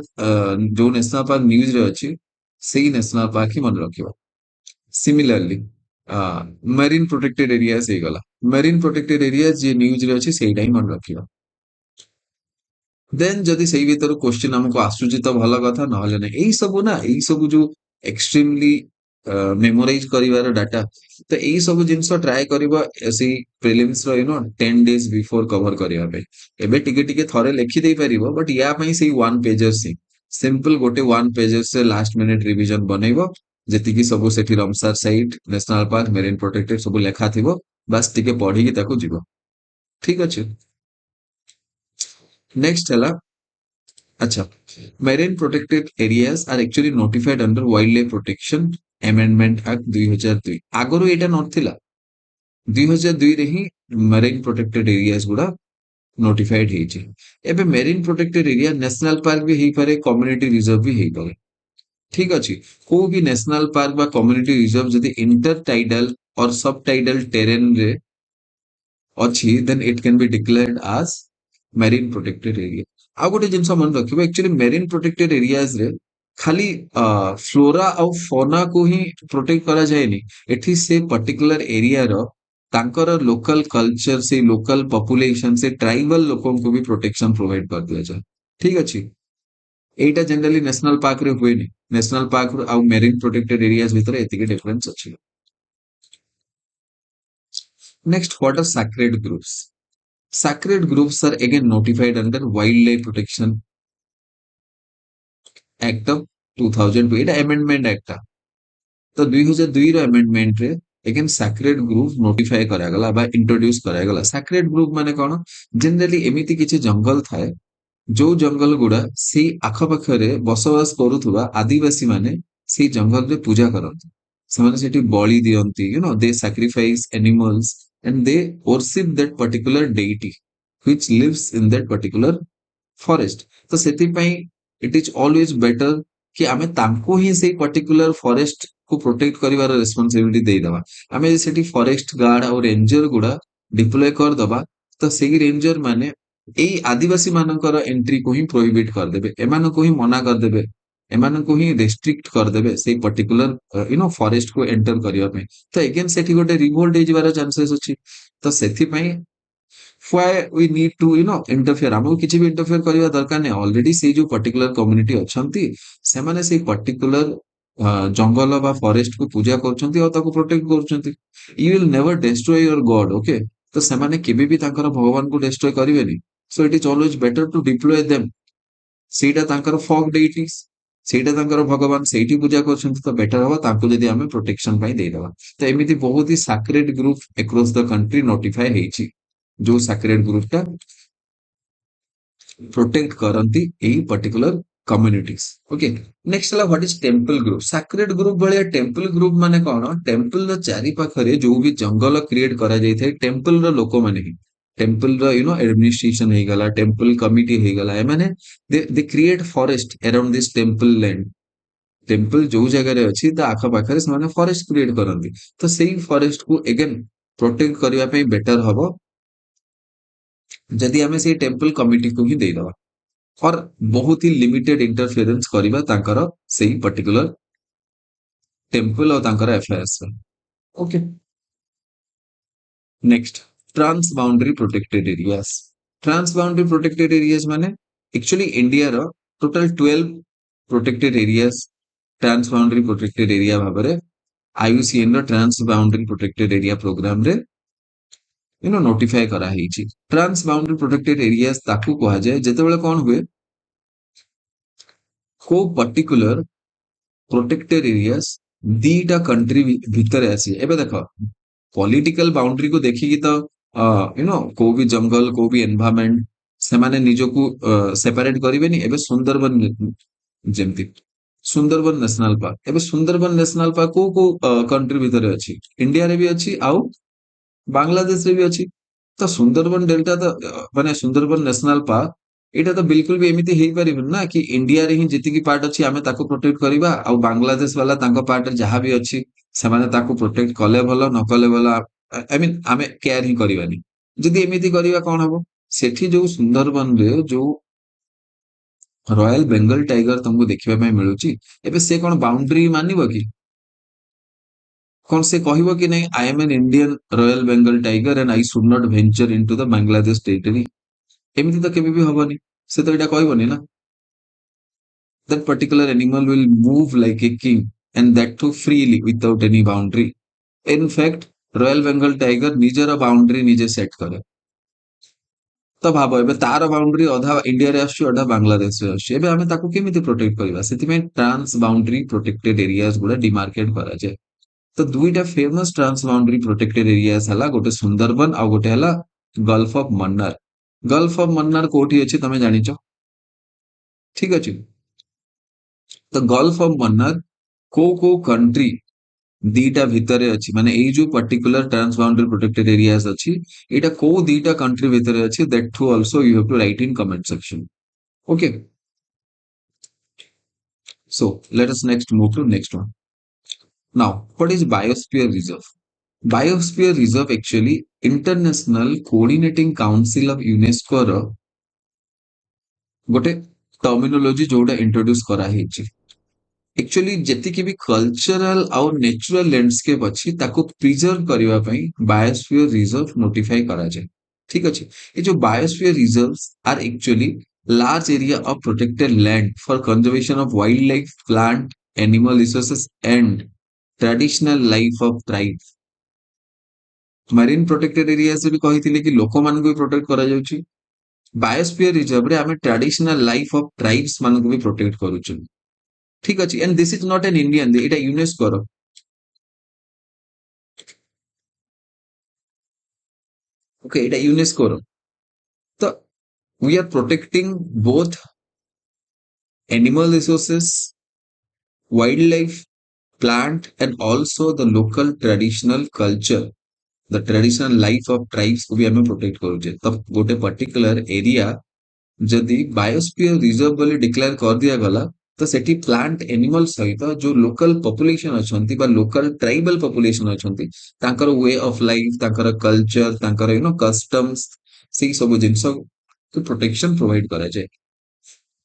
जो नेशनल पार्क न्यूज रे अछि सेही नेशनल पार्क ही मन रखिबो सिमिलरली मरीन प्रोटेक्टेड एरिया से गला मरीन प्रोटेक्टेड एरिया जे न्यूज रे अछि सेही टाइम मन रखिबो देन जदि सेही भीतर क्वेश्चन हमको आसुची तो भलो कथा नहले नै एई सब ना एई सब जो एक्सट्रीमली मेमोराइज करिवार डाटा तो एई सब जिंस ट्राई करबो एसी प्रीलिम्स रो 10 डेज बिफोर कवर करिवा पे एबे टिके टिके थरे लिखि देई परिबो बट या पई सेही वन पेजर से सिंपल गोटे वन पेजर से लास्ट मिनिट रिवीजन बनेइबो जेति की सब सेठी Ramsar site national park marine protected सब लेखा थिबो बस टिके पढी की ताको जिवो ठीक अछि नेक्स्ट हला अच्छा marine protected areas are actually notified under wild life protection amendment act 2002 आगरो एटा नथिला 2002 रे ही मेरीन प्रोटेक्टेड एरियाज गुडा नोटिफाइड हेछि एबे marine protected area national park भी हेई पारे कम्युनिटी रिजर्व भी हेई पारे ठीक अछि को भी नेशनल पार्क बा कम्युनिटी रिजर्व जदि इंटरटाइडल और सब टाइडल टेरेन रे अछि then it can be declared as marine protected area आ गोटे जिंस मन रखिबो एक्चुअली मेरीन प्रोटेक्टेड एरियाज रे खाली फ्लोरा और फौना को ही प्रोटेक्ट करा जाएनी एठी से पर्टिकुलर एरिया रो तांकर लोकल कल्चर से लोकल पॉपुलेशन से ट्राइबल लोकों को भी प्रोटेक्शन प्रोवाइड कर दिया जाए ठीक अछि एटा जनरली नेशनल पार्क रे हुए नहीं नेशनल पार्क और मेरीन प्रोटेक्टेड एरियाज भीतर एतिके डिफरेंस अछि next what are sacred groups sacred groups are again notified under wildlife protection act of 2002 Etah amendment act तो 2002 रो amendment रे again sacred group notify करा गला बा introduce करा गला sacred group माने कोन जनरली एमिति किछि जंगल थाए ଯୋଉ ଜଙ୍ଗଲ ଗୁଡା ସେଇ ଆଖପାଖରେ ବସବାସ କରୁଥିବା ଆଦିବାସୀ ମାନେ ସେଇ ଜଙ୍ଗଲରେ ପୂଜା କରନ୍ତି। ସେମାନେ ସେଠି ବଳି ଦିଅନ୍ତି, ଦେ sacrifice animals and they worship that particular deity which lives in that particular forest। ତ ସେଥିପାଇଁ ଇଟ୍ ଇଜ ଅଲୱେଜ ବେଟର କି ଆମେ ତାଙ୍କୁ ହିଁ ସେଇ ପର୍ଟିକୁଲାର ଫରେଷ୍ଟ କୁ ପ୍ରୋଟେକ୍ଟ କରିବାର ରେସ୍ପନ୍ସିବିଲିଟି ଦେଇଦବା। ଆମେ ଯଦି ସେଠି ଫରେଷ୍ଟ ଗାର୍ଡ ଆଉ ରେଞ୍ଜର ଗୁଡା ଡିପ୍ଲୟ କରିଦବା, ତ ସେଇ ରେଞ୍ଜର ମାନେ ଏଇ ଆଦିବାସୀ ମାନଙ୍କର ଏଣ୍ଟ୍ରିକୁ ହିଁ ପ୍ରୋହିବିଟ କରିଦେବେ, ଏମାନଙ୍କୁ ହିଁ ମନା କରିଦେବେ, ଏମାନଙ୍କୁ ହିଁ ରେଷ୍ଟ୍ରିକ୍ଟ କରିଦେବେ ସେଇ ପର୍ଟିକୁଲାର ଫରେଷ୍ଟକୁ ଏଣ୍ଟର କରିବା ପାଇଁ। ତ ଏଗେନ୍ ସେଠି ଗୋଟେ ରିଭୋଲ୍ଟ ହେଇଯିବାର ଚାନ୍ସେସ୍ ଅଛି। ତ ସେଥିପାଇଁ why we need to interfere, ଆମକୁ କିଛି ବି ଇଣ୍ଟରଫିୟର କରିବା ଦରକାର ନାହିଁ। ଅଲରେଡି ସେଇ ଯୋଉ ପର୍ଟିକୁଲାର କମ୍ୟୁନିଟି ଅଛନ୍ତି ସେମାନେ ସେଇ ପର୍ଟିକୁଲାର ଜଙ୍ଗଲ ବା ଫରେଷ୍ଟ କୁ ପୂଜା କରୁଛନ୍ତି ଆଉ ତାକୁ ପ୍ରୋଟେକ୍ଟ କରୁଛନ୍ତି। You will never destroy your god, okay. ତ ସେମାନେ କେବେ ବି ତାଙ୍କର ଭଗବାନଙ୍କୁ ଡେଷ୍ଟ୍ରୟ କରିବେନି। So it is always better to deploy them. ସେଇଟା ତାଙ୍କର ଫକ୍ ଡେଇଟିସ୍, ସେଇଟା ତାଙ୍କର ଭଗବାନ, ସେଇଠି ପୂଜା କରୁଛନ୍ତି, ତ ବେଟର ହବ ତାଙ୍କୁ ଯଦି ଆମେ ପ୍ରୋଟେକ୍ସନ ପାଇଁ ଦେଇଦବା। ତ ଏମିତି ବହୁତ ହି sacred grove across the country notify ହେଇଛି, ଯୋଉ ସାକ୍ରେଡ ଗ୍ରୁପଟା ପ୍ରୋଟେକ୍ଟ କରନ୍ତି ଏଇ ପର୍ଟିକୁଲାର କମ୍ୟୁନିଟିଜ। ଓକେ, ନେକ୍ସଟ ହେଲା what is temple grove. Sacred grove ଭଳିଆ ଟେମ୍ପଲ ଗ୍ରୁପ ମାନେ କଣ? ଟେମ୍ପଲ ର ଚାରି ପାଖରେ ଯୋଉ ବି ଜଙ୍ଗଲ କ୍ରିଏଟ କରାଯାଇଥାଏ ଟେମ୍ପଲ ର ଲୋକମାନେ ହିଁ, ଟେମ୍ପଲ ର ଆଡମିନିଷ୍ଟ୍ରେସନ ହେଇଗଲା, ଟେମ୍ପଲ କମିଟି ହେଇଗଲା, ଏମାନେ they create forest around this temple land. Temple ଯୋଉ ଜାଗାରେ ଅଛି ତା ଆଖପାଖରେ ସେମାନେ ଫରେଷ୍ଟ କ୍ରିଏଟ କରନ୍ତି। ତ ସେଇ ଫରେଷ୍ଟ କୁ ଏଗେନ ପ୍ରୋଟେକ୍ଟ କରିବା ପାଇଁ ବେଟର ହବ ଯଦି ଆମେ ସେଇ ଟେମ୍ପଲ କମିଟିକୁ ହିଁ ଦେଇଦବା, और बहुत ही लिमिटेड इंटरफेरेंस କରିବା ତାଙ୍କର ସେଇ ପର୍ଟିକୁଲାର ଟେମ୍ପଲ ଆଉ ତାଙ୍କର ଆଫେୟାର୍ସ ରେ। Okay, next transboundary protected areas. Transboundary protected areas ମାନେ एक्चुअली इंडिया ର total 12 protected areas transboundary protected area ଭାବରେ IUCN ର transboundary protected area programme ରେ ନୋଟିଫାଏ କରାହେଇଛି। ଟ୍ରାନ୍ସ ବାଉଣ୍ଡରୀ ପ୍ରୋଟେକ୍ଟେଡ ଏରିଆସ୍ ତାକୁ କୁହାଯାଏ ଯେତେବେଳେ କଣ ହୁଏ, କୋଉ ପର୍ଟିକୁଲାର ପ୍ରୋଟେକ୍ଟେଡ ଏରିଆସ୍ ଦିଟା कंट्री ଭିତରେ ଆସି। ଏବେ ଦେଖ ପଲିଟିକାଲ ବାଉଣ୍ଡ୍री को ଦେଖିକି ତ କୋଉ ବି ଜଙ୍ଗଲ କୋଉ ବି ଏନଭାୟରମେଣ୍ଟ ସେମାନେ ନିଜକୁ ସେପାରେଟ କରିବେନି। ଏବେ ସୁନ୍ଦରବନ ଯେମିତି ସୁନ୍ଦରବନ ନ୍ୟାସନାଲ ପାର୍କ, ଏବେ ସୁନ୍ଦରବନ ନ୍ୟାସନାଲ ପାର୍କ କୋଉ କୋଉ कंट्री ଭିତରେ ଅଛି? ଇଣ୍ଡିଆରେ ବି ଅଛି ଆଉ ବାଂଲାଦେଶରେ ବି ଅଛି। ତ ସୁନ୍ଦରବନ ଡେଲ୍ଟା ତ ମାନେ ସୁନ୍ଦରବନ ନ୍ୟାସନାଲ ପାର୍କ ଏଇଟା ତ ବିଲକୁଲ ବି ଏମିତି ହେଇପାରିବନି ନା କି ଇଣ୍ଡିଆରେ ହିଁ ଯେତିକି ପାର୍ଟ ଅଛି ଆମେ ତାକୁ ପ୍ରୋଟେକ୍ଟ କରିବା ଆଉ ବାଂଲାଦେଶ ବାଲା ତାଙ୍କ ପାର୍ଟରେ ଯାହା ବି ଅଛି ସେମାନେ ତାକୁ ପ୍ରୋଟେକ୍ଟ କଲେ ଭଲ ନ କଲେ ଭଲ, ଆଇ ମିନ୍ ଆମେ କେୟାର ହିଁ କରିବାନି। ଯଦି ଏମିତି କରିବା କଣ ହବ? ସେଠି ଯୋଉ ସୁନ୍ଦରବନରେ ଯୋଉ ରୟାଲ ବେଙ୍ଗଲ ଟାଇଗର ତମକୁ ଦେଖିବା ପାଇଁ ମିଳୁଛି, ଏବେ ସେ କଣ ବାଉଣ୍ଡ୍ରୀ ମାନିବ କି? କଣ ସେ କହିବ କି ନାଇଁ I am an Indian royal Bengal tiger and I should not venture into the Bangladesh territory? ଏମିତି ତ କେବେ ବି ହବନି। ସେ ତ ଏଇଟା କହିବନି ନା। that particular animal will move like a king and that too freely without any boundary. In fact, Royal Bengal tiger ନିଜର ବାଉଣ୍ଡ୍ରି ନିଜେ ସେଟ୍ କରେ। ତ ଭାବ ଏବେ ତାର ବାଉଣ୍ଡ୍ରି ଅଧା ଇଣ୍ଡିଆରେ ଆସୁଛି ଅଧା ବାଂଲାଦେଶରେ ଆସୁଛି, ଏବେ ଆମେ ତାକୁ କେମିତି ପ୍ରୋଟେକ୍ଟ କରିବା? ସେଥିପାଇଁ ଟ୍ରାନ୍ସ ବାଉଣ୍ଡ୍ରି ପ୍ରୋଟେକ୍ଟେଡ ଏରିଆସ୍ ଗୁଡା ଡିମାର୍କେଟ କରାଯାଏ। ତ ଦୁଇଟା famous transboundary protected areas ହେଲା, ଗୋଟେ ସୁନ୍ଦରବନ ଆଉ ଗୋଟେ ହେଲା gulf of Mannar. Gulf of Mannar କୋଉଠି ଅଛି ତମେ ଜାଣିଛ? ଠିକ ଅଛି, ତ ଗଲ୍ଫ ଅଫ ମନ୍ନାର କୋଉ କୋଉ कंट्री ଦିଟା ଭିତରେ ଅଛି, ମାନେ ଏଇ ଯୋଉ ପର୍ଟିକୁଲାର ଟ୍ରାନ୍ସ ବାଉଣ୍ଡ୍ରି ପ୍ରୋଟେକ୍ଟେଡ ଏରିଆସ୍ ଅଛି ଏଇଟା କୋଉ ଦିଟା कंट्री ଭିତରେ ଅଛି, that too also you have to write in comment section. Okay, so let us next move to next one. Now what is biosphere reserve? Biosphere reserve actually international coordinating council of UNESCO ର ଗୋଟେ terminology ଯୋଉଟା introduce କରାହେଇଛି। Actually ଯେତିକି ବି cultural ଆଉ natural landscape ଅଛି ତାକୁ preserve କରିବା ପାଇଁ ବାୟୋସ୍ଫିୟର ରିଜର୍ଭ ନୋଟିଫାଇ କରାଯାଏ। ଠିକ ଅଛି, ଏ ଯୋଉ biosphere reserves are actually large area of protected land for conservation of wildlife, plant, animal resources and traditional life of tribes। Marine protected ଏରିଆରେ ବି କହିଥିଲେ କି ଲୋକମାନଙ୍କୁ ବି ପ୍ରୋଟେକ୍ଟ କରାଯାଉଛି। ବାୟୋସ୍ଫିୟର ରିଜର୍ଭରେ ଆମେ ଟ୍ରାଡିସନାଲ ଲାଇଫ ଅଫ ଟ୍ରାଇବ୍ସ ମାନଙ୍କୁ ବି ପ୍ରୋଟେକ୍ଟ କରୁଛୁ। ଠିକ ଅଛି, and this is not an Indian, ଏଇଟା ୟୁନେସ୍କୋର। ଓକେ, ଏଇଟା ୟୁନେସ୍କୋର। ତ We are protecting both animal resources, wildlife, plant, and also the local traditional culture, the traditional life of tribes को भी हमें protect करुचे तो गोटे particular area जदि बायोस्फीयर रिजर्व बोली डिक्लेयर कर दिया गला तो सेठी प्लांट एनिमल सहित जो लोकल पॉपुलेशन अछंती बा लोकल ट्राइबल पॉपुलेशन अछंती तांकर वे ऑफ लाइफ तांकर कल्चर तांकर कस्टम्स से सब जिंस को प्रोटेक्शन प्रोवाइड करा जाए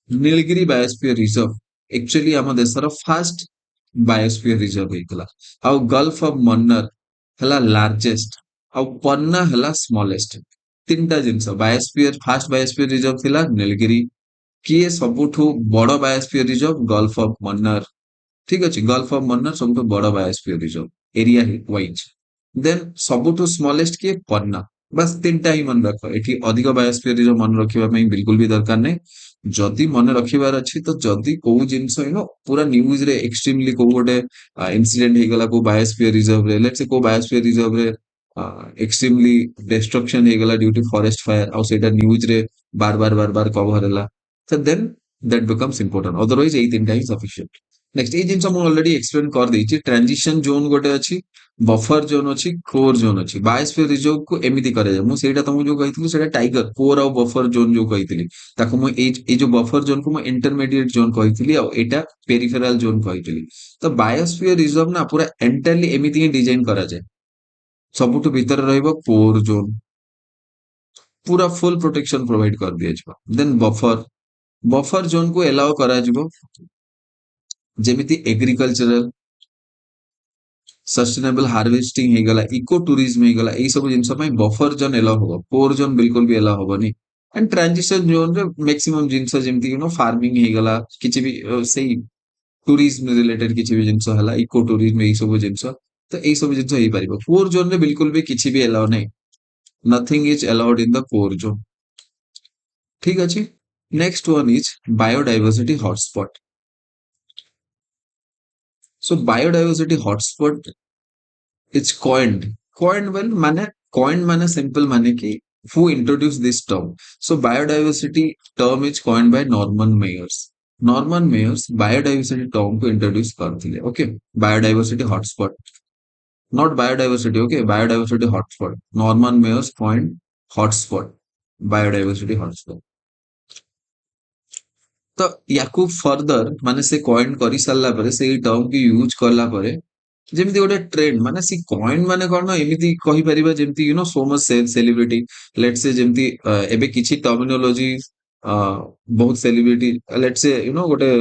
नीलगिरी बायोस्फीयर रिजर्व एक्चुअली आम देशर फास्ट बायोस्फीयर रिजर्व होइतला आउ गल्फ ऑफ मन्नर हला लार्जेस्ट आउ पन्ना हला स्मॉलेस्ट तीनटा जिंस बायोस्फीयर फास्ट बायोस्फीयर रिजर्व थिला नीलगिरी किए सबुठु बड़ biosphere reserve Gulf of Mannar ठीक अच्छे गल्फ ऑफ मन्नर सब बड़ biosphere reserve area wise then सबुठु स्मॉलेस्ट किए पन्ना बस तीनटा ही मन रख एठी अधिक बायोस्फीयर रिजर्व मन रखिबा पई बिल्कुल भी दरकार नै जदि मन रखिबार अछि तो जदि को जिंस पूरा न्यूज रे एक्सट्रीमली को गोटे इंसिडेंट हे गला को बायोस्फीयर रिजर्व रे लेट्स से को बायोस्फीयर रिजर्व रे एक्सट्रीमली डिस्ट्रक्शन हे गला ड्यू टू फॉरेस्ट फायर आउ सेटा न्यूज रे बार बार कवर हला so then that becomes important otherwise एई तीनटा ही sufficient next ए जिंस हम ऑलरेडी एक्सप्लेन कर देछि ट्रांजिशन जोन गोटे अछि बफर जोन अछि कोर जोन अछि बायोस्फीयर रिजर्व को एमिति करे जाय मु सेटा तुमु जो कहितली सेटा टाइगर कोर और बफर जोन जो कहितली ताको मु ए जो बफर जोन को मु इंटरमीडिएट जोन कहितली और एटा पेरिफेरल जोन कहितली तो बायोस्फीयर रिजर्व ना पूरा एंटायरली एमिति ही डिजाइन करा जाय सबुठु भीतर रहइबो कोर जोन पूरा फुल प्रोटेक्शन प्रोवाइड कर दिया जिवो देन बफर जोन को एलाउ करा जिवो जेमिति एग्रीकल्चरल सस्टेनेबल हार्वेस्टिंग हे गला इको टूरिज्म हे गला एई सब जिंस पई बफर जोन एलाउ होबो कोर जोन बिल्कुल भी एलाउ होबोनी एंड ट्रांजिशन जोन रे मैक्सिमम जिंस जेमिति फार्मिंग हे गला किछि भी सेई टूरिज्म रिलेटेड किछि भी जिंस हला इको टूरिज्म एई सब जिंस तो एई सब जिंस हेई परिबो कोर जोन रे बिल्कुल भी किछि भी एलाउ नै nothing is allowed in the core zone ठीक अछि next one is biodiversity hotspot so biodiversity hotspot is coined well माने coined माने simple माने कि who introduced this term so biodiversity term is coined by Norman Mayers biodiversity term को introduce करथिले okay biodiversity hotspot not biodiversity okay biodiversity hotspot Norman Mayers coined hotspot biodiversity hotspot तो याकू further माने से coin करी सारला परे से term की use करला परे जेमती गोटे ट्रेंड माने सी कॉइन माने कोन एमिति कहि परिबा जेमती so much celebrity let's say जेमती एबे किछि टर्मिनोलॉजी बहुत सेलिब्रिटी लेट्स से गोटे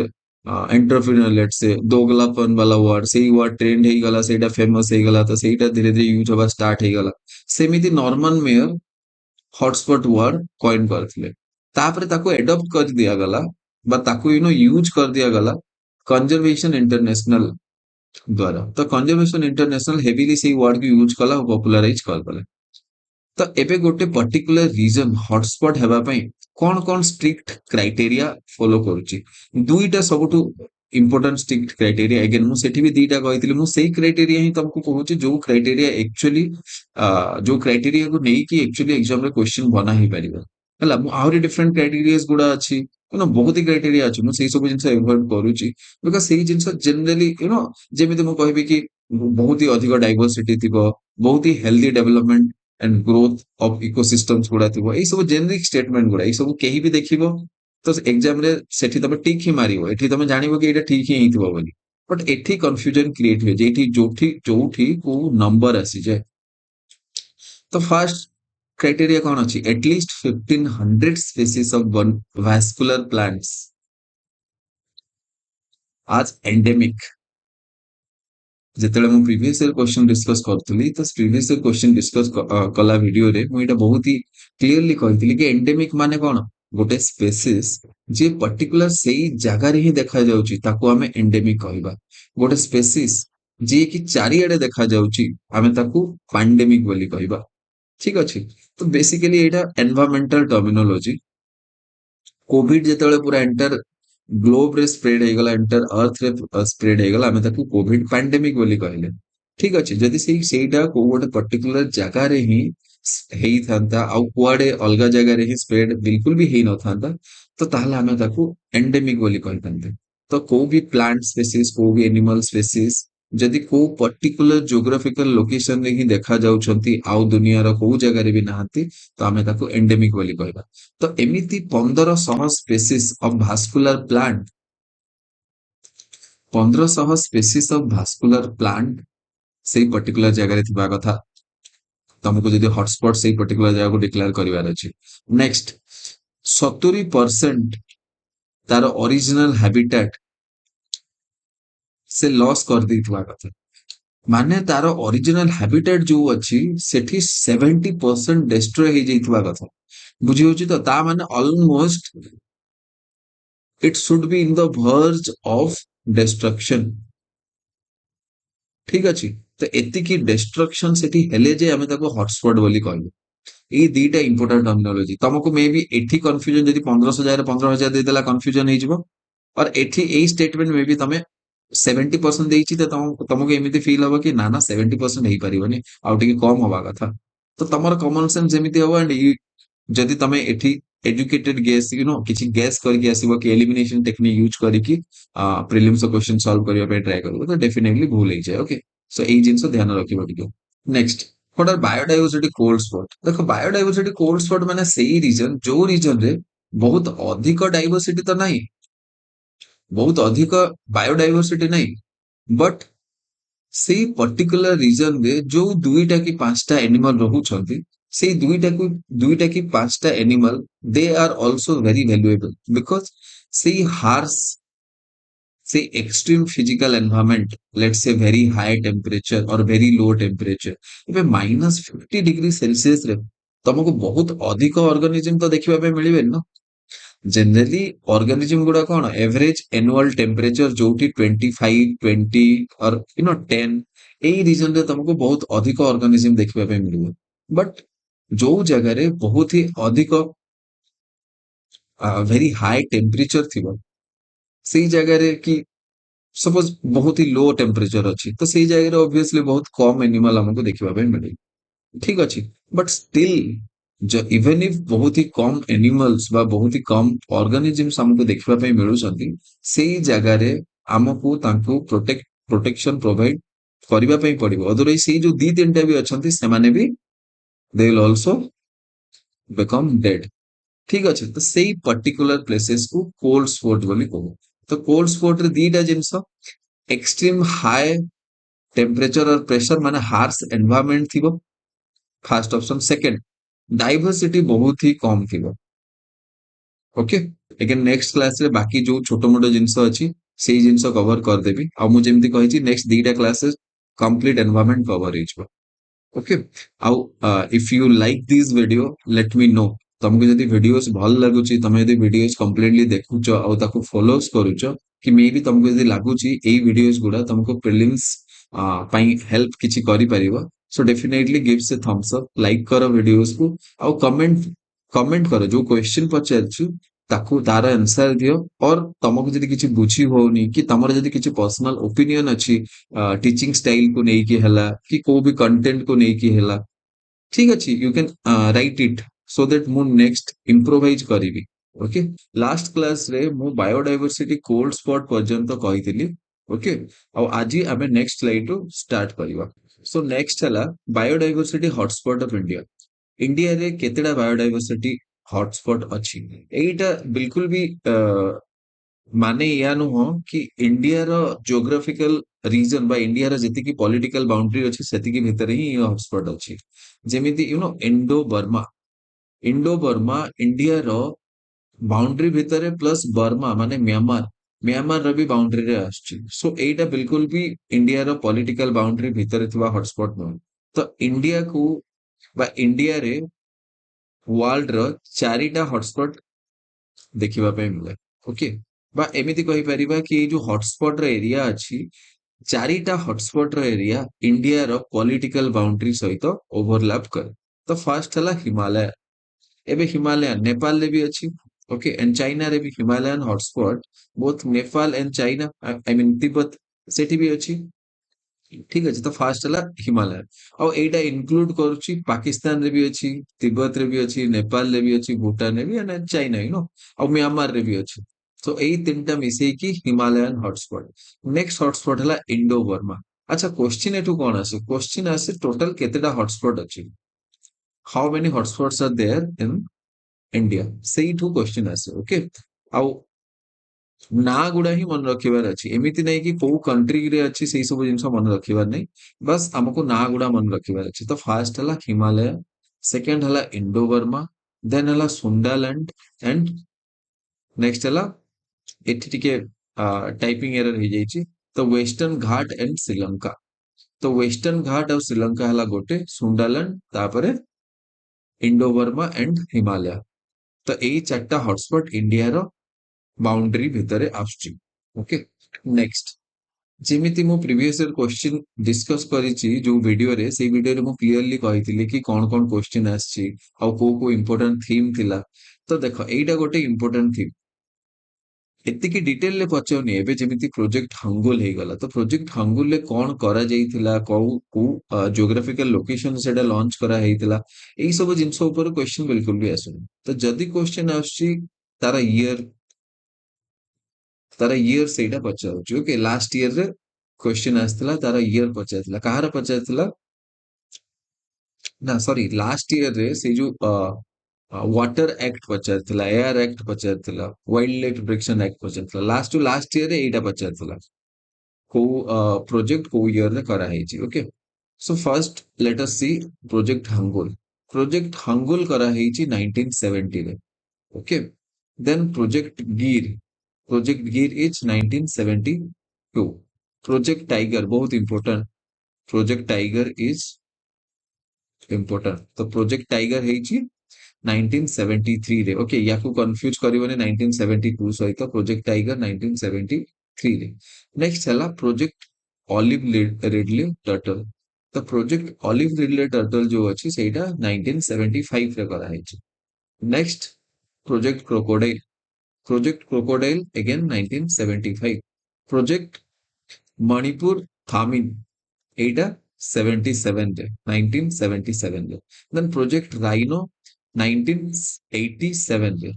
एंटरप्रेन्योर लेट्स से दोगलापन वाला वर्ड सेही वर्ड ट्रेंड हे गला सेटा फेमस हे गला तो सेटा धीरे धीरे यूज होबा स्टार्ट हे गला सेमिति Norman Myer hotspot word coin करथिले तापरे ताको एडॉप्ट कर दिया गला बा ताको यूज कर दिया गला कंजर्वेशन इंटरनेशनल द्वारा तो कंजर्वेशन इंटरनेशनल हेवीली से वर्ड को यूज कला और पॉपुलराइज कर देला तो एबे गोटे पर्टिकुलर रीजन हॉटस्पॉट हेबा पई कोन कोन स्ट्रिक्ट क्राइटेरिया फॉलो करूची दुईटा सबटू इंपोर्टेंट स्ट्रिक्ट क्राइटेरिया अगेन मु सेठी भी दुईटा कहितली मु सेही क्राइटेरिया ही तुमको कहूची जो क्राइटेरिया एक्चुअली जो क्राइटेरिया को नै कि एक्चुअली एग्जाम रे क्वेश्चन बना ही परिबा हला मु आउरी डिफरेंट क्राइटेरियाज गुडा अछि बहुत ही क्राइटेरिया अछि मु सेही सब जिंस एवॉइड करूची बिकॉज़ सेही जिंस जनरली जेमिति मु कहबी कि बहुत ही अधिक डाइवर्सिटी थिबो बहुत ही healthy development and growth of ecosystems गुडा थिबो एई सब जेनेरिक स्टेटमेंट गुडा एई सब केही भी देखिबो तो एग्जाम रे सेठी तमे टिक ही मारिबो एठी तमे जानिबो कि एटा ठीक ही हिथिबो बोली बट एठी कंफ्यूजन क्रिएट होय जेठी जोठी को नंबर आसी जाय तो फर्स्ट criteria कौन अच्छी at least 1500 species of vascular plants आज एंडेमिक जेतेले मु प्रीवियस ईयर क्वेश्चन डिस्कस करथली तो प्रीवियस ईयर क्वेश्चन डिस्कस कला वीडियो रे मु एटा बहुत ही क्लियरली कहितली कि एंडेमिक माने कोन गोटे स्पेसीज जे पर्टिकुलर सेही जगह रे ही देखा जाउची ताको हमें एंडेमिक कहबा गोटे स्पेसीज जे कि चारिआडे देखा जाउची हमें ताको पैंडेमिक बोली कहबा ठीक अछि तो बेसिकली एटा एनवायरमेंटल टर्मिनोलॉजी कोविड जेतेले पूरा एंटर ग्लोब रे स्प्रेड हे गला एंटर अर्थ रे स्प्रेड हे गला हमें ताको कोविड पैंडेमिक बोली कहले ठीक अछि जदि सेही सेटा को गोटे पर्टिकुलर जगह रे ही ହେଇଥାନ୍ତା ଆଉ କୁଆଡେ ଅଲଗା ଜାଗାରେ ହିଁ ସ୍ପ୍ରେଡ ବିଲକୁଲ ବି ହେଇନଥାନ୍ତା, ତ ତାହେଲେ ଆମେ ତାକୁ ଏଣ୍ଡେମିକ ବୋଲି କହିଥାନ୍ତେ। ତ କୋଉ ବି ପ୍ଲାଣ୍ଟ ସ୍ପେସିସ୍, କୋଉ ବି ଏନିମାଲ ସ୍ପେସିସ୍ ଯଦି କୋଉ ପର୍ଟିକୁଲାର ଜିଓଗ୍ରାଫିକାଲ ଲୋକେସନରେ ହିଁ ଦେଖା ଯାଉଛନ୍ତି ଆଉ ଦୁନିଆର କୋଉ ଜାଗାରେ ବି ନାହାନ୍ତି, ତ ଆମେ ତାକୁ ଏଣ୍ଡେମିକ ବୋଲି କହିବା। ତ ଏମିତି 1500 species of vascular plant, 1500 species of vascular plant ସେଇ ପର୍ଟିକୁଲାର ଜାଗାରେ ଥିବା କଥା। ତମକୁ ଯଦି ହଟସ୍ପଟ ସେଇ ପର୍ଟିକୁଲାର ଜାଗାକୁ ଡିକ୍ଲେୟାର କରିବାର ଅଛି। ନେକ୍ସଟ, 70% ତାର ଅରିଜିନାଲ ହାବିଟାଟ ସେ ଲସ୍ କରିଦେଇଥିବା କଥା। ମାନେ ତାର ଅରିଜିନାଲ ହାବିଟାଟ ଯୋଉ ଅଛି ସେଠି 70% ଡେଷ୍ଟ୍ରୟ ହେଇଯାଇଥିବା କଥା। ବୁଝି ହଉଛି ତ? ତା ମାନେ almost it should be in the verge of destruction. ଠିକ ଅଛି? ତ ଏତିକି ଡେଷ୍ଟ୍ରକ୍ସନ ସେଠି ହେଲେ ଯେ ଆମେ ତାକୁ ହଟସ୍ପଟ ବୋଲି କହିବୁ। ଏଇ ଦିଟା ଇମ୍ପୋର୍ଟାଣ୍ଟ ଟର୍ମିନୋଲୋଜି। ତମକୁ ମେ ବି ଏଠି କନଫ୍ୟୁଜନ ଯଦି 1500 ଜାଗାରେ 15000 ଦେଇଦେଲା କନଫ୍ୟୁଜନ ହେଇଯିବ। और ଏଠି ଏଇ ଷ୍ଟେଟମେଣ୍ଟ ମେ ବି ତମେ 70% ଦେଇଛି ତ ତମକୁ ଏମିତି ଫିଲ୍ ହବ କି ନା ନା 70% ହେଇପାରିବନି, ଆଉ ଟିକେ କମ ହବା କଥା। ତ ତମର କମନ ସେନ୍ସ ଯେମିତି ହବ ଆଣ୍ଡ ଯଦି ତମେ ଏଠି ଏଜୁକେଟେଡ ଗେସ୍ କିଛି ଗେସ୍ କରିକି ଆସିବ କି ଏଲିମିନେସନ ଟେକ୍ନିକ ୟୁଜ କରିକି ପ୍ରିଲିମ୍ସ କ୍ୱେଶ୍ଚନ ସଲ୍ଭ କରିବା ପାଇଁ ଟ୍ରାଏ କରିବ ତ ଡେଫିନେଟଲି ଭୁଲ ହେଇଯାଏ। ଓକେ, ସୋ ଏଇ ଜିନିଷ ଧ୍ୟାନ ରଖିବ ଟିକେ। Next, what are biodiversity cold spot? ଦେଖ biodiversity cold spot ମାନେ ସେଇ ରିଜନ ଯୋଉ ରିଜନରେ ବହୁତ ଅଧିକ ଡାଇଭର୍ସିଟି ତ ନାହିଁ, ବହୁତ ଅଧିକ ବାୟୋଡାଇଭର୍ସିଟି ନାହିଁ, ବଟ୍ ସେଇ ପର୍ଟିକୁଲାର ରିଜନରେ ଯୋଉ 2ଟା କି 5ଟା ଏନିମାଲ ରହୁଛନ୍ତି, ସେଇ ଦୁଇଟା କି 5ଟା animal they are also very valuable because ସେଇ ହାର୍ସ, ସେଇ extreme physical environment, let's say very high temperature और वेरी लो टेम्परेचर, ଏବେ -50 डिग्री सेल्सियस ରେ ତମକୁ ବହୁତ ଅଧିକ ଅର୍ଗାନିଜିମ ତ ଦେଖିବା ପାଇଁ ମିଳିବେନି ନା। जनरली ऑर्गेनिज्म गुड़ा कौन एवरेज एनुअल टेम्परेचर जोटी 25 20 और 10 यही रीजन रे तुमको बहुत अधिक ऑर्गेनिज्म देखा मिले। बट जो जगह रे बहुत ही अधिक वेरी हाई टेम्परेचर थी से जगह रे कि सपोज बहुत ही लो टेम्परेचर अच्छी तो से जगह रे ऑब्वियसली बहुत कम एनिमल हमको देखा मिले। ठीक अच्छी, बट स्टिल जो इवन इफ बहुत ही कम एनिमल्स बा बहुत ही कम ऑर्गेनिजम्स हमको देखा मिलुଛନ୍ତି ସେଇ ଜାଗାରେ ଆମକୁ ତାଙ୍କୁ ପ୍ରୋଟେକ୍ସନ ପ୍ରୋଭାଇଡ କରିବା ପାଇଁ ପଡିବ। ଅଦରୱାଇଜ ସେଇ ଯୋଉ ଦି ତିନିଟା ବି ଅଛନ୍ତି ସେମାନେ ବି they will also become dead. ଠିକ ଅଛି, ତ ସେଇ ପର୍ଟିକୁଲାର ପ୍ଲେसेस को କୋଲ୍ଡ ସ୍ପୋର୍ଟ ବୋଲି କହୁ। ତ କୋଲ୍ଡ ସ୍ପୋର୍ଟ ରେ ଦିଟା ଜିନିଷ, एक्सट्रीम हाई टेम्परेचर और प्रेशर माने हार्श एनवायरनमेंट थिबो, फास्ट ऑप्शन। सेकंड, डाइवर्सिटी बहुत ही कम थी। ओके, अगेन नेक्स्ट क्लास रे बाकी जो छोटो मोटो जिंस अच्छी से जिंस कवर करदेवी। आ मु जेमती कहिची नेक्स्ट दीटा क्लासेस कंप्लीट एनवायरनमेंट कवर हो। ओके, आउ if you like this video let me know. तुमको जदि वीडियोस भल लगुची, तुम जदि वीडियोस कंप्लीटली देखुच आउ ताको फॉलोस करूच कि मे बी तुमको जदि लागुची एई वीडियोस गुडा तुमको प्रीलिम्स पई हेल्प किछि करि परिबो, so definitely gives a thumbs up, like करो वीडियोस को आउ कमेंट कमेंट करो जो क्वेश्चन पचारछु ताकू तार आंसर दियो। और तुमको जदि किछि बुझी होनी कि तमर जदि किछि पर्सनल ओपिनियन अछि टीचिंग स्टाइल को नेकी हला कि को भी कंटेंट को नेकी हला, ठीक अछि, you can write it so that मु नेक्स्ट इम्प्रोवाइज करिवि। ओके, लास्ट क्लास रे मु बायोडायवर्सिटी कोल्ड स्पॉट पर्यंत कहितली। ओके, आ आज आमे नेक्स्ट स्लाइड रो स्टार्ट करिवा। सो नेक्स्ट हला biodiversity hotspot of India. India रे केतेडा बायोडायवर्सिटी हॉटस्पॉट अछि? एटा बिल्कुल भी माने या नुह कि इंडिया रो जियोग्राफिकल रीजन बा इंडिया रो जति की पॉलिटिकल बाउंड्री अछि सेति की भीतर ही ये हॉटस्पॉट अछि। जेमिति इंडो बर्मा इंडिया रो बाउंड्री भीतर प्लस बर्मा माने म्यांमार, म्यांमार रो भी बाउंड्री रे आछि। सो एटा बिल्कुल भी इंडिया रो पॉलिटिकल बाउंड्री भीतर थिबा हॉटस्पॉट न। तो इंडिया को बा इंडिया रे वर्ल्ड रो चारिटा हॉटस्पॉट देखिबा पे मिले। ओके, बा एमिति कहि परिबा कि ए जो हॉटस्पॉट रो एरिया अछि, चारिटा हॉटस्पॉट रो एरिया इंडिया रो पॉलिटिकल बाउंड्री सहित ओवरलैप करे। तो फर्स्ट हला हिमालय। एबे हिमालय नेपाल ले भी अछि। ओके, एंड चाइना रे भी Himalayan hotspot both Nepal and China I mean Tibet सेठी भी अछि। ठीक अछि। तो फास्ट हला हिमालय। और एटा इंक्लूड करूची पाकिस्तान रे भी अछि, तिब्बत रे भी अछि, नेपाल रे भी अछि, भूटान रे भी एंड चाइना और म्यांमार रे भी अछि। तो एई तीनटा मिसेई की हिमालयन हॉटस्पॉट। नेक्स्ट हॉटस्पॉट हला इंडो बर्मा। अच्छा क्वेश्चन एठु कोन आसे? क्वेश्चन आसे टोटल केतेटा हॉटस्पॉट अछि? How many hotspots are there in India? ସେଇଠୁ क्वेश्चन आसे ओके। ଆଉ ନା ଗୁଡା ହିଁ ମନେ ରଖିବାର ଅଛି। ଏମିତି ନାହିଁ କି କୋଉ କଣ୍ଟ୍ରିରେ ଅଛି ସେଇ ସବୁ ଜିନିଷ ମନେ ରଖିବାର ନାହିଁ। ବାସ୍ ଆମକୁ ନା ଗୁଡା ମନେ ରଖିବାର ଅଛି। ତ ଫାର୍ଷ୍ଟ ହେଲା ହିମାଲୟ, ସେକେଣ୍ଡ ହେଲା ଇଣ୍ଡୋ ବର୍ମା, ଦେନ୍ ହେଲା ସୁଣ୍ଡାଲାଣ୍ଡ ଏଣ୍ଡ ନେକ୍ସଟ ହେଲା ଏଠି ଟିକେ ଟାଇପିଂ ଏରର ହେଇଯାଇଛି। ତ ୱେଷ୍ଟର୍ଣ୍ଣ ଘାଟ ଏଣ୍ଡ ଶ୍ରୀଲଙ୍କା। ତ ୱେଷ୍ଟର୍ଣ୍ଣ ଘାଟ ଆଉ ଶ୍ରୀଲଙ୍କା ହେଲା ଗୋଟେ, ସୁଣ୍ଡାଲାଣ୍ଡ ତାପରେ ଇଣ୍ଡୋ ବର୍ମା ଏଣ୍ଡ ହିମାଲୟ। ତ ଏଇ ଚାରିଟା ହଟସ୍ପଟ ଇଣ୍ଡିଆର ବାଉଣ୍ଡ୍ରି ଭିତରେ ଆସୁଛି। ଓକେ ନେକ୍ସଟ ଯେମିତି ମୁଁ ପ୍ରିଭିୟସ ଇୟର କ୍ୱେଶ୍ଚିନ୍ ଡିସ୍କସ କରିଛି ଯୋଉ ଭିଡିଓରେ, ସେଇ ଭିଡିଓରେ ମୁଁ କ୍ଲିୟରଲି କହିଥିଲି କି କଣ କଣ କ୍ୱେଶ୍ଚିନ୍ ଆସିଛି ଆଉ କୋଉ କୋଉ ଇମ୍ପୋର୍ଟାଣ୍ଟ ଥିମ୍ ଥିଲା। ତ ଦେଖ ଏଇଟା ଗୋଟେ ଇମ୍ପୋର୍ଟାଣ୍ଟ ଥିମ୍। ଏତିକି ଡିଟେଲରେ ପଚାରୁନି ଏବେ ଯେମିତି ପ୍ରୋଜେକ୍ଟ ହଙ୍ଗୁଲ ହେଇଗଲା। ତ ପ୍ରୋଜେକ୍ଟ ହଙ୍ଗୁଲରେ କଣ କରାଯାଇଥିଲା, କୋଉ କୋଉ ଜିଓଗ୍ରାଫିକାଲ ଲୋକେସନ ସେଟା ଲଞ୍ଚ କରାହେଇଥିଲା, ଏଇ ସବୁ ଜିନିଷ ଉପରେ କ୍ୱେଶ୍ଚିନ୍ ବିଲକୁଲ ବି ଆସୁନି। ତ ଯଦି କ୍ୱେଶ୍ଚିନ୍ ଆସୁଛି ତାର ଇୟର, ତାର ଇୟର ସେଇଟା ପଚାରୁଛି। ଓକେ ଲାଷ୍ଟ ଇୟରରେ क्वेश्चन ଆସିଥିଲା, ତାର ଇୟର ପଚାରିଥିଲା। କାହାର ପଚାରିଥିଲା ନା ସରି ଲାଷ୍ଟ ଇୟରରେ ସେଇ ଯୋଉ ୱାଟର ଆକ୍ଟ ପଚାରିଥିଲା, ଏୟାର ଆକ୍ଟ ପଚାରିଥିଲା, ୱାଇଲ୍ଡ ଲାଇଫ ପ୍ରୋଟେକ୍ସନ ଆକ୍ଟ ପଚାରିଥିଲା। ଲାଷ୍ଟ ଟୁ ଲାଷ୍ଟ ଇୟରରେ ଏଇଟା ପଚାରିଥିଲା କୋଉ ପ୍ରୋଜେକ୍ଟ କୋଉ ଇୟରରେ କରାହେଇଛି। ଓକେ ସୋ ଫର୍ଷ୍ଟ ଲେଟ୍ ଅସ୍ सी ପ୍ରୋଜେକ୍ଟ ହଙ୍ଗୁଲ। ପ୍ରୋଜେକ୍ଟ ହଙ୍ଗୁଲ କରାହେଇଛି 1970 ରେ। ओके देन प्रोजेक्ट गिर इज 1972। प्रोजेक्ट टाइगर बहुत important. Project tiger is important. तो प्रोजेक्ट टाइगर है 1973 रे। ओके याकू कंफ्यूज करिवने 1972 सहित प्रोजेक्ट टाइगर 1973 रे। नेक्स्ट है प्रोजेक्ट ऑलिव रिडले टर्टल। तो प्रोजेक्ट ऑलिव रिडले टर्टल जो अच्छी सेटा 1975 रे करा है। Next project crocodile. Project crocodile again 1975। Project Manipur थामिन एटा 77 रे 1977 रे। देन प्रोजेक्ट राइनो 1987 रे।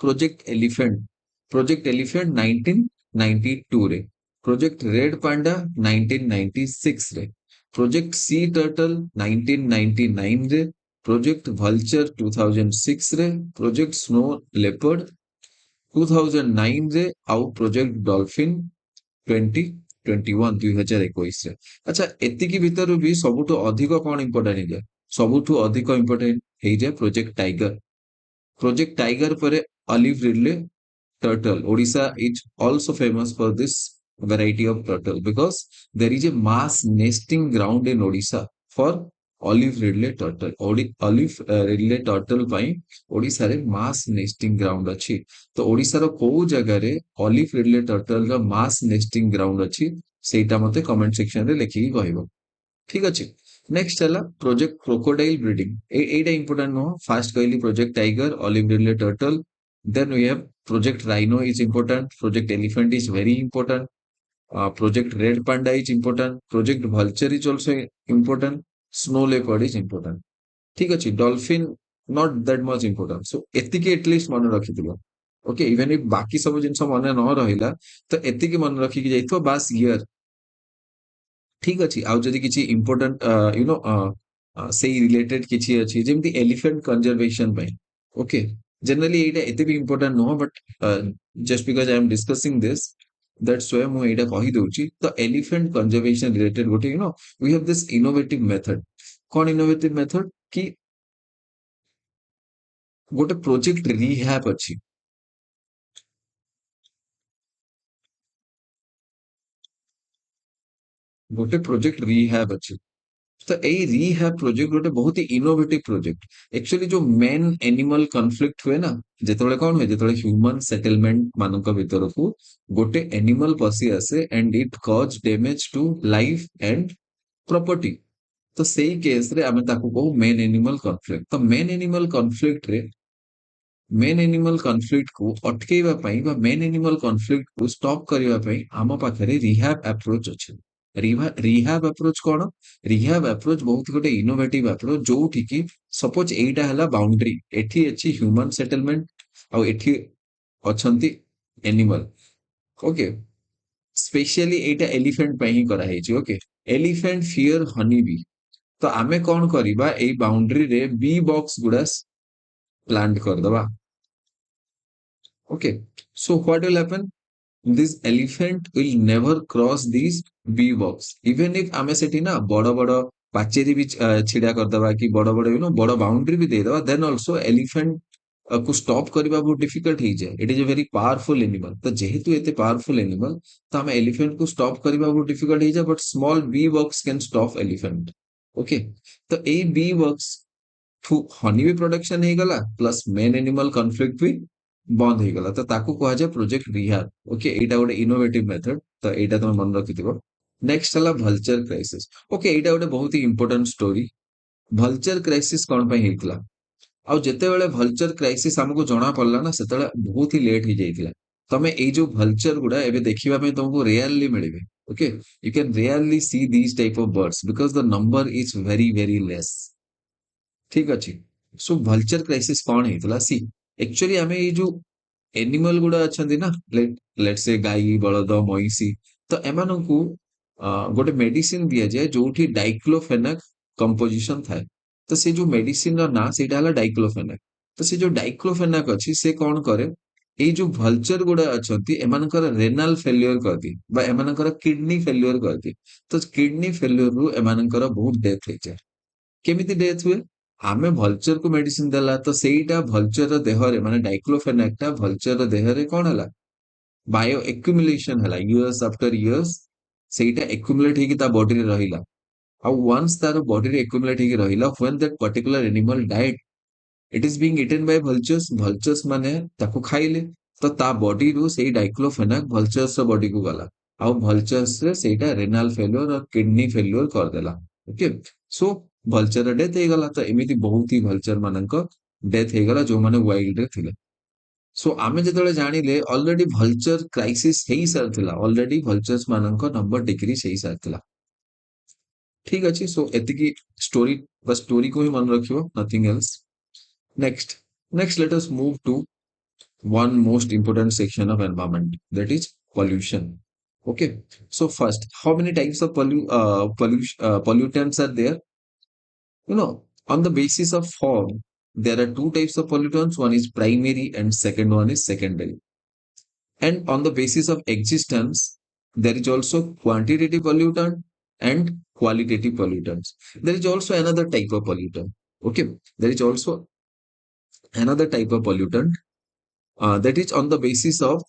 प्रोजेक्ट एलिफेंट 1992 रे। प्रोजेक्ट रेड पांडा 1996 रे। प्रोजेक्ट सी टर्टल 1999 रे। प्रोजेक्ट वल्चर 2006 रे। प्रोजेक्ट स्नो लेपर्ड 2009 रे। आउ प्रोजेक्ट डॉल्फिन 2021 2021 रे। अच्छा एतिकी भितर भी सबुठु अधिक कौन इंपोर्टेंट है? सबुठु अधिक इंपोर्टेंट है प्रोजेक्ट टाइगर। प्रोजेक्ट टाइगर पर olive Ridley turtle. Odisha is also famous for this variety of turtle because there is a mass nesting ground in Odisha for olive ridley turtle. Olive ridley turtle ପାଇଁ ଓଡିଶାରେ mass nesting ground ଅଛି। ତ ଓଡିଶାର କୋଉ ଜାଗାରେ olive ridley turtle ର mass nesting ground ଅଛି ସେଇଟା ମତେ comment section ରେ ଲେଖିକି କହିବ। ठीक ଅଛି। नेक्स्ट है प्रोजेक्ट क्रोकोडाइल ब्रीडिंग। एटा इंपोर्टेंट नो। फास्ट कहली project tiger, olive ridley turtle, then we have project rhino is important, project elephant is very important, project red panda is important, project vulture is also important, snow leopard is important. ठीक अच्छे। Dolphin not that much important. So एतिकी at least मन रखिथिबो। Okay even if बाकी सब जिंस मन न रहिला तो एतिकी मन रखिकी जाइथो बास ईयर। ठीक अच्छे। आउ जदि किसी इंपोर्टेंट यू नो से रिलेटेड किसी अच्छी जेमती एलिफेंट कंजर्वेशन पे। ओके जनरली एटा एते भी important no but just because I am discussing this that's why मु एटा कहि दउची। तो एलिफेंट कंजर्वेशन रिलेटेड गोटे we have this innovative method. कौन इनोवेटिव मेथड कि गोटे प्रोजेक्ट रिहैब अच्छी। गोटे प्रोजेक्ट रिहैब अच्छी। तो यही रिहैब प्रोजेक्ट गोटे बहुत ही इनोवेटिव प्रोजेक्ट। एक्चुअली जो मेन एनिमल कन्फ्लिक्ट हुए ना जेतेबेले कौन हुए जेतेबेले ह्यूमन सेटलमेंट मानक भीतर को गोटे एनिमल पसी आसे and it cause damage to life and property. तो सेही केस रे आमे ताको कहू मेन एनिमल कन्फ्लिक्ट। तो मेन एनिमल कन्फ्लिक्ट को अटकेଇବା ପାଇଁ ବା मेन एनिमल कन्फ्लिक्ट को स्टॉप କରିବା ପାଇଁ ଆମ ପାଖରେ रिहैब अप्रोच ଅଛି। रिहाब अप्रोच कौन? रिहाब अप्रोच बहुत गोटे इनोवेटिव अप्रोच जोठी कि सपोज एटा हला बाउंड्री, एठी अछि ह्यूमन सेटलमेंट और एठी अछंती एनिमल। ओके, स्पेशली एटा एलिफेंट पे ही करा हेछि। Okay, elephant fear honey bee. तो आमे कौन करिबा, एई बाउंड्री रे बी बॉक्स गुडा प्लांट कर दबा। Okay, so what will happen, this elephant will never cross these bee box, even if आमे सेठी ना बड़ बड़ पाचेरी भी छिड़ा कर दबा कि बड़ बड़ बड़ बाउंड्री भी दे दबा, देन आल्सो एलिफेंट को स्टॉप करबा बहुत डिफिकल्ट हो जाए। It is a very powerful animal. तो जेहेतु एते पावरफुल एनिमल, तो आमे एलिफेंट को स्टॉप करबा बहुत डिफिकल्ट हो जाए, but small bee box can stop elephant. Okay, तो ए बी बॉक्स थ्रू हनी भी प्रोडक्शन हो गला, प्लस मेन एनिमल कॉन्फ्लिक्ट भी बंद हो गला। तो ताकू कहा जाए प्रोजेक्ट रिहाब। ओके, एटा गोटे इनोवेटिव मेथड, तो एटा तुम मन रखिथिबो। नेक्स्ट हला भल्चर क्राइसिस। ओके, एटा गोटे बहुत ही इंपोर्टेंट स्टोरी। भल्चर क्राइसिस कोन पे हेतला, आ जेतेबेले भल्चर क्राइसिस हमको जणा पड़ला ना, सेतेबेले बहुत ही लेट हो जाइतिला। तमे ए जो भल्चर गुडा एबे देखिबा पे तुमको रेयरली मिलिबे। Okay, you can rarely see these type of birds because the number is very very less. ठीक अछि। सो भल्चर क्राइसिस कौन हेतला, सी एक्चुअली आमे ये जो एनिमल गुडा अछंती ना, लेट से गाई बळद महिषी, तो एमानंकु गोटे मेडिसिन दिया जाए जोठी डाइक्लोफेनाक कंपोजिशन थाए। तो से जो मेडिसिन रो ना सेटा हला डाइक्लोफेनाक। तो से जो डाइक्लोफेनाक अछि से कौन करे, ए जो भल्चर गुडा अछंती एमानकर रेनाल फेल्योर करदी बा एमानकर किडनी फेल्योर करदी। तो किडनी फेल्योर रु एमानकर बहुत डेथ हो जाए। केमिति डेथ हुए, आमे भल्चर को मेडिसिन देला तो सेटा भल्चर देहरे माने डाइक्लोफेनाक टा भल्चर देहरे कोन हला, बायो एक्युमुलेशन हला, इयर्स आफ्टर इयर्स सेटा एक्युमुलेट हेकी ता बॉडी रे रहिला। और वंस तार बॉडी रे एक्युमुलेट हेकी रहिला, when that particular animal died, it is being eaten by vultures। vultures माने ताको खाइले, तो ता बॉडी रु सेई डाइक्लोफेनाक vultures रो बॉडी को गला, और vultures रे सेटा रेनाल फेल्योर और किडनी फेल्योर कर देला। ओके, सो vulture डेथ हे गला। तो एमिति बहुत ही vulture मानक डेथ हे गला जो माने वाइल्ड रे थिले। सो आमे जेतेबेले जानिले ऑलरेडी vulture क्राइसिस हेई सारथिला, ऑलरेडी vultures मानक नंबर डिक्रीज हेई सारथिला। ठीक अछि, सो एतिकी स्टोरी, बस स्टोरी को ही मन रखियो, nothing else. Next, next let us move to one most important section of environment, that is pollution. Okay, so first, how many types of pollutants are there? On the basis of form, there are two types of pollutants. One is primary and second one is secondary. And on the basis of existence, there is also quantitative pollutant and qualitative pollutants. There is also another type of pollutant. Okay, there is also another type of pollutant that is on the basis of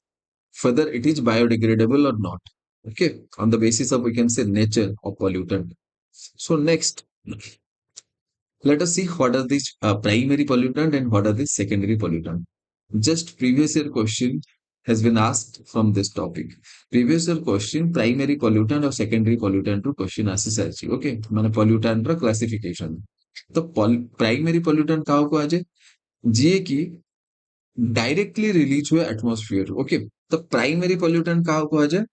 whether it is biodegradable or not. Okay, on the basis of, we can say, nature of pollutant. So next, let us see what are these primary pollutant and what are these secondary pollutant. Just previous year question has been asked from this topic. Previous year question, primary pollutant or secondary pollutant to question आसी okay, माने pollutant रा classification. तो primary pollutant काहो को आजे, जे की directly release हुए atmosphere. Okay, तो प्राइमरी पोल्यूटेंट का कुआ जाए,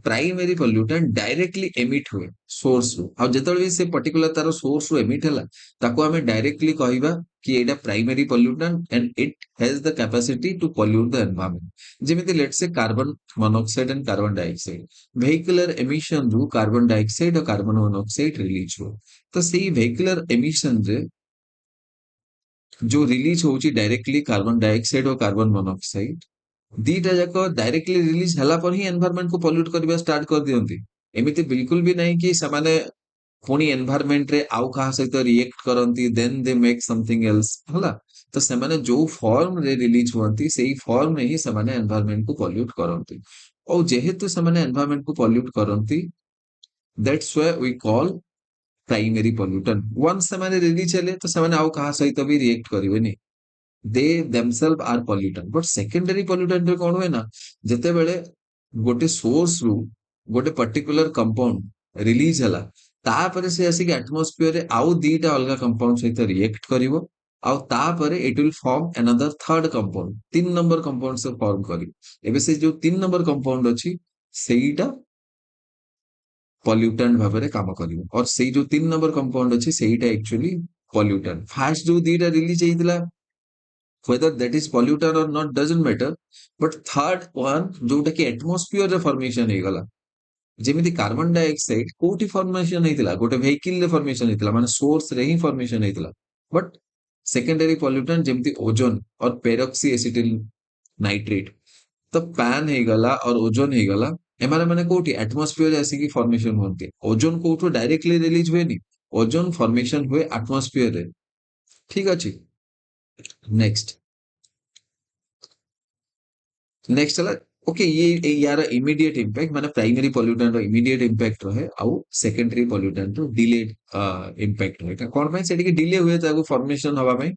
प्राइमरी पोल्यूटेंट डायरेक्टली एमिट हुए सोर्स रु, आ जेतबेले भी से पर्टिकुलर तार सोर्स रु एमिट हला, ताको हमें डायरेक्टली कहिबा कि एटा primary pollutant and it has the capacity to pollute the environment. जेमिति let's say carbon monoxide and carbon dioxide, vehicular emission रु कार्बन डाइऑक्साइड और कार्बन मोनोऑक्साइड रिलीज हुए। तो सेही वेहिकुलर एमिशन रे जो रिलीज होची डायरेक्टली कार्बन डाइऑक्साइड और कार्बन मोनोऑक्साइड, दीटा जाक डायरेक्टली रिलीज हला पर ही एनवायरनमेंट को पोल्यूट करबा स्टार्ट कर दियंती। एमिति बिल्कुल भी नहीं कि समाने पुनी एनवायरनमेंट रे आउ कहा सहित रिएक्ट करंती then they make something else हला। तो समाने जो फॉर्म रे रिलीज हुअंती सेही फॉर्म में ही समाने एनवायरनमेंट को पोल्यूट करंती। और जेहेतु समाने एनवायरनमेंट को पोल्यूट करंती, that's why we call primary pollutant. Once समाने रिलीज हेले तो समाने आउ कहा सहित भी रिएक्ट करिवेनी, they themselves are pollutant। but secondary pollutant रे कौन हुए ना, जेते बेले गोटे सोर्स रु गोटे पर्टिकुलर कंपाउंड रिलीज हला, तापरे से आसी एटमॉस्फेयर रे आउ दीटा अलगा कंपाउंड सहित रिएक्ट करिवो, आउ तापरे it will form another third compound, तीन नंबर कंपाउंड से फॉर्म करी। एबे से जो तीन नंबर कंपाउंड अछि सेईटा पॉल्यूटेंट भाव में काम करिवो और सेई जो 3 नंबर कंपाउंड अछि सेईटा एक्चुअली पॉल्यूटेंट फास्ट जो दीटा release हेइतला whether that is pollutant or not doesn't matter but third one जोटा कि एटमॉस्फेयर रे फॉर्मेशन हे गला जेमिति कार्बन डाइऑक्साइड कोठी फॉर्मेशन हेतिला गोटे व्हीकल रे फॉर्मेशन हेतिला माने सोर्स रे ही फॉर्मेशन हेतिला बट सेकेंडरी पॉल्यूटेंट जेमिति ओजोन और पेरोक्सी एसिटिल नाइट्रेट तो पैन हे गला और ओजोन हे गला एमाने माने कोठी एटमॉस्फेयर आसी की फॉर्मेशन होते ओजोन कोठो डायरेक्टली रिलीज हुए नी ओजोन फॉर्मेशन हुए एटमॉस्फेयर रे ठीक अछि नेक्स्ट नेक्स्ट हला ओके ये यार इमीडिएट इंपैक्ट माने प्राइमरी पॉल्यूटेंट रो इमीडिएट इंपैक्ट रहे आउ सेकेंडरी पॉल्यूटेंट रो डिलेड इंपैक्ट रहे कोन पय सेठी की डिले हुए ताको फॉर्मेशन हवा पय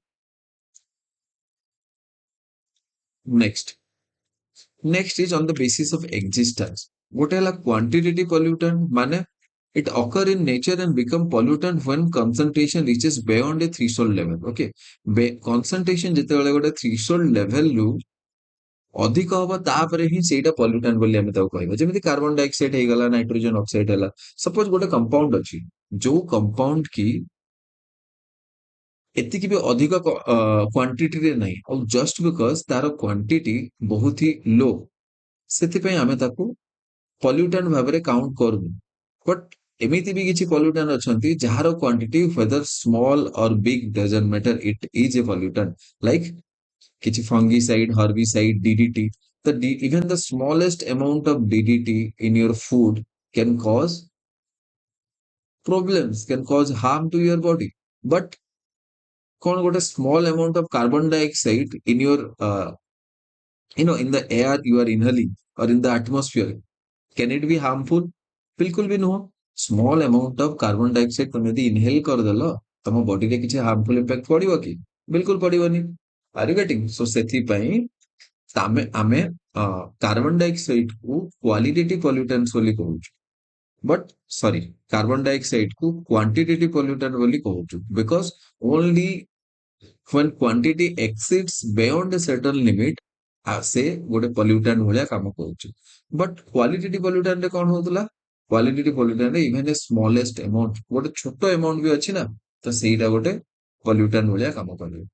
next next is on the basis of existence गोटे हला क्वांटिटेटिव पॉल्यूटेंट माने it occur in nature and become pollutant when concentration reaches beyond a threshold level okay concentration ଯେତେବେଳେ ଗୋଟେ threshold level ରୁ ଅଧିକ ହବ ତାପରେ ହିଁ ସେଇଟା ପଲ୍ୟୁଟାଣ୍ଟ ବୋଲି ଆମେ ତାକୁ କହିବା ଯେମିତି କାର୍ବନ ଡାଇଅକ୍ସାଇଡ ହେଇଗଲା ନାଇଟ୍ରୋଜେନ ଅକ୍ସାଇଡ ହେଲା ସପୋଜ ଗୋଟେ କମ୍ପାଉଣ୍ଡ ଅଛି ଯୋଉ କମ୍ପାଉଣ୍ଡ କି ଏତିକି ବି ଅଧିକ କ୍ୱାଣ୍ଟିଟିରେ ନାହିଁ ଆଉ ଜଷ୍ଟ ବିକଜ ତାର କ୍ୱାଣ୍ଟିଟି ବହୁତ ହି ଲୋ ସେଥିପାଇଁ ଆମେ ତାକୁ ପଲ୍ୟୁଟାଣ୍ଟ ଭାବରେ କାଉଣ୍ଟ କରୁନୁ ବଟ୍ ଏମିତି ବି କିଛି ପଲ୍ୟୁଟାଣ୍ଟ ଅଛନ୍ତି ଯାହାର quantity whether small or big doesn't matter it is a pollutant like କିଛି fungicide, herbicide, DDT. Even the smallest amount of DDT in your food can cause problems, can cause harm to your body. But कौन गोटे small amount of carbon dioxide in your, in the air you are inhaling or in the atmosphere, can it be harmful? बिल्कुल भी नुह small amount of carbon dioxide तुम यदि inhale करदेल तुम body रे किसी हार्मफुल इफेक्ट पड़िबो कि बिल्कुल पड़िबोनी आर यू गेटिंग सो सेथि पई आमे आमे कार्बन डाइऑक्साइड को क्वालिटेटिव पॉल्यूटेंट्स बोली कहूछु बट सॉरी कार्बन डाइऑक्साइड को क्वांटिटेटिव पॉल्यूटेंट बोली कहूछु because only when quantity exceeds beyond a certain limit से गोटे पॉल्यूटेंट भलिया काम करूछु बट क्वालिटेटिव पॉल्यूटेंट रे कोन होतला क्वालिटेटिव पॉल्यूटेंट रे इवन ए स्मॉलेस्ट अमाउंट गोटे छोटो अमाउंट भी अछि ना तो सेटा गोटे पॉल्यूटेंट भलिया काम करियो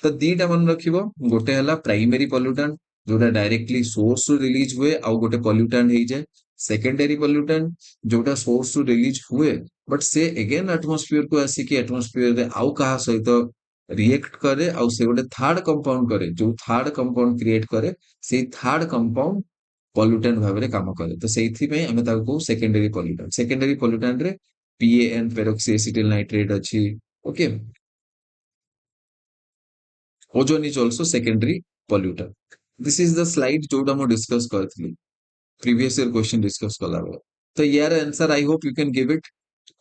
तो दीटा मन रखिबो गोटे हला प्राइमरी पॉल्यूटेंट जोटा डायरेक्टली सोर्स रु रिलीज हुए आउ गोटे पॉल्यूटेंट हे जाय सेकेंडरी पॉल्यूटेंट जोटा सोर्स रु रिलीज हुए बट से अगेन एटमॉस्फेयर को आसी कि एटमॉस्फेयर रे आउ कहा सहित रिएक्ट करे आउ से गोटे थर्ड कंपाउंड करे जो थर्ड कंपाउंड क्रिएट करे से थर्ड कंपाउंड पॉल्यूटेंट भाव में काम करे तो सेथि पे हमें ताको कहू सेकेंडरी पॉल्यूटेंट रे पीएएन पेरोक्सी एसिटिल नाइट्रेट अछि okay ozone is also secondary pollutant this is the slide जोटा मो डिस्कस करथली प्रीवियस ईयर क्वेश्चन डिस्कस कला बेला तो यार answer I hope you can give it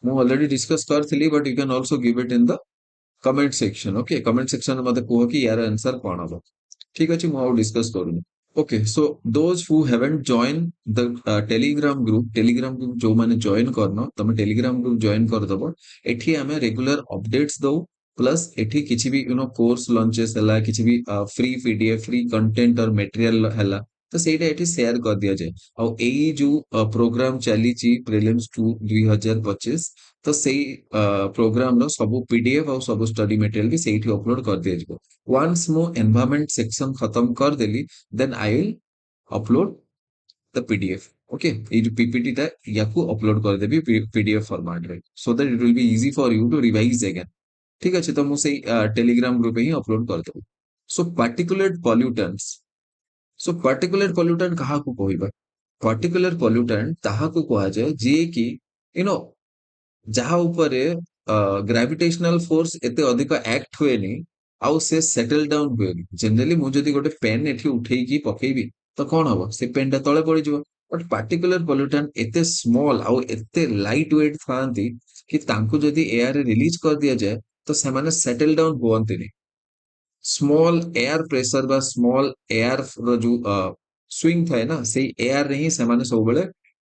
मो ऑलरेडी डिस्कस करथली but you can also give it in the comment section okay comment section में मते कहो कि यार आंसर कोन हबो ठीक अछि मो आउ discuss करूनी Okay, so those who haven't joined the Telegram group जो माने join करनो तमे Telegram group join कर दबो एठी हमें रेगुलर अपडेट्स दो प्लस एठी किछि भी कोर्स लॉन्चेस हला किछि भी फ्री पीडीएफ फ्री कंटेंट और मटेरियल हला तो सेटा एठी शेयर कर दिया जाए और एई जो प्रोग्राम चली ची प्रीलिम्स 2 2025 तो सेई प्रोग्राम रो सब पीडीएफ और सब स्टडी मटेरियल भी सेठी अपलोड कर दिया जिवो वंस मो एनवायरनमेंट सेक्शन खत्म कर देली then I will upload the PDF. Okay, ये जो PPT था याकू upload कर देबी PDF format रे so that it will be easy for you to revise again. ठीक আছে तो मुझे टेलीग्राम ग्रुप ही अपलोड कर देबो सो पार्टिकुलेट पॉल्यूटेंट्स सो पार्टिकुलेट पॉल्यूटेंट कहा को कहबा पार्टिकुलर पॉल्यूटेंट ताहा को कहा जाय जे कि यू नो जहा ऊपर ग्रेविटेशनल फोर्स एते अधिक एक्ट हुएनी आउ से सेटल डाउन हुएनी जनरली मु जदी गोटे पेन एठी उठेई की पकेइबी तो कोन हबो से पेन टा तळे पड़ी जिवो बट पार्टिकुलर पॉल्यूटेंट एते स्मॉल आउ एते लाइट वेट थांती कि तांको जदी एयर रे रिलीज कर दिया जाए तो से माने सेटल डाउन होवंतिनी स्मॉल एयर प्रेशर बा स्मॉल एयर रो जो स्विंग थाए ना से एयर रे ही से माने सब बेले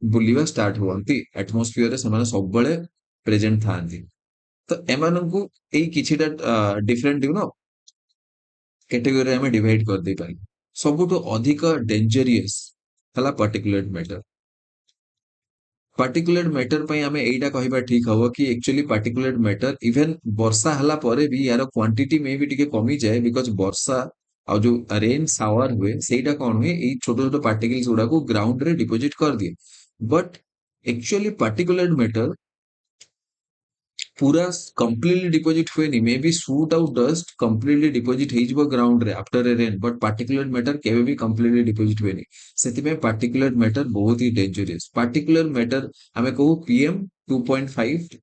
बुलिवा स्टार्ट हुवंती एटमॉस्फेयर रे से माने सब बेले प्रेजेंट थांती तो एमानंकु एई किछिटा डिफरेंट कैटेगरी में डिवाइड कर दे पारी सबुठु अधिक डेंजरियस हला पार्टिकुलेट मैटर पार्टिकुलेट मैटर पई हमें एटा कहिबा ठीक हबो कि एक्चुअली पार्टिकुलेट मैटर इवन वर्षा हला परे भी यार क्वांटिटी में भी टिके कमी जाए बिकॉज वर्षा और जो रेन शावर हुए सेटा कौन हुए ये छोटे छोटे पार्टिकल्स गुड़ा को ग्राउंड रे डिपोजिट कर दिए बट एक्चुअली पार्टिकुलेट मैटर पूरा कंप्लीटली डिपोजिट हुएनी may be soot out dust completely deposit हो ग्राउंड रे after a rain but particulate matter केवे भी कंप्लीटली डिपोजिट हुएनी से पार्टिकुलेट मैटर बहुत ही डेंजरियस पार्टिकुलर मैटर हमें कहू पीएम 2.5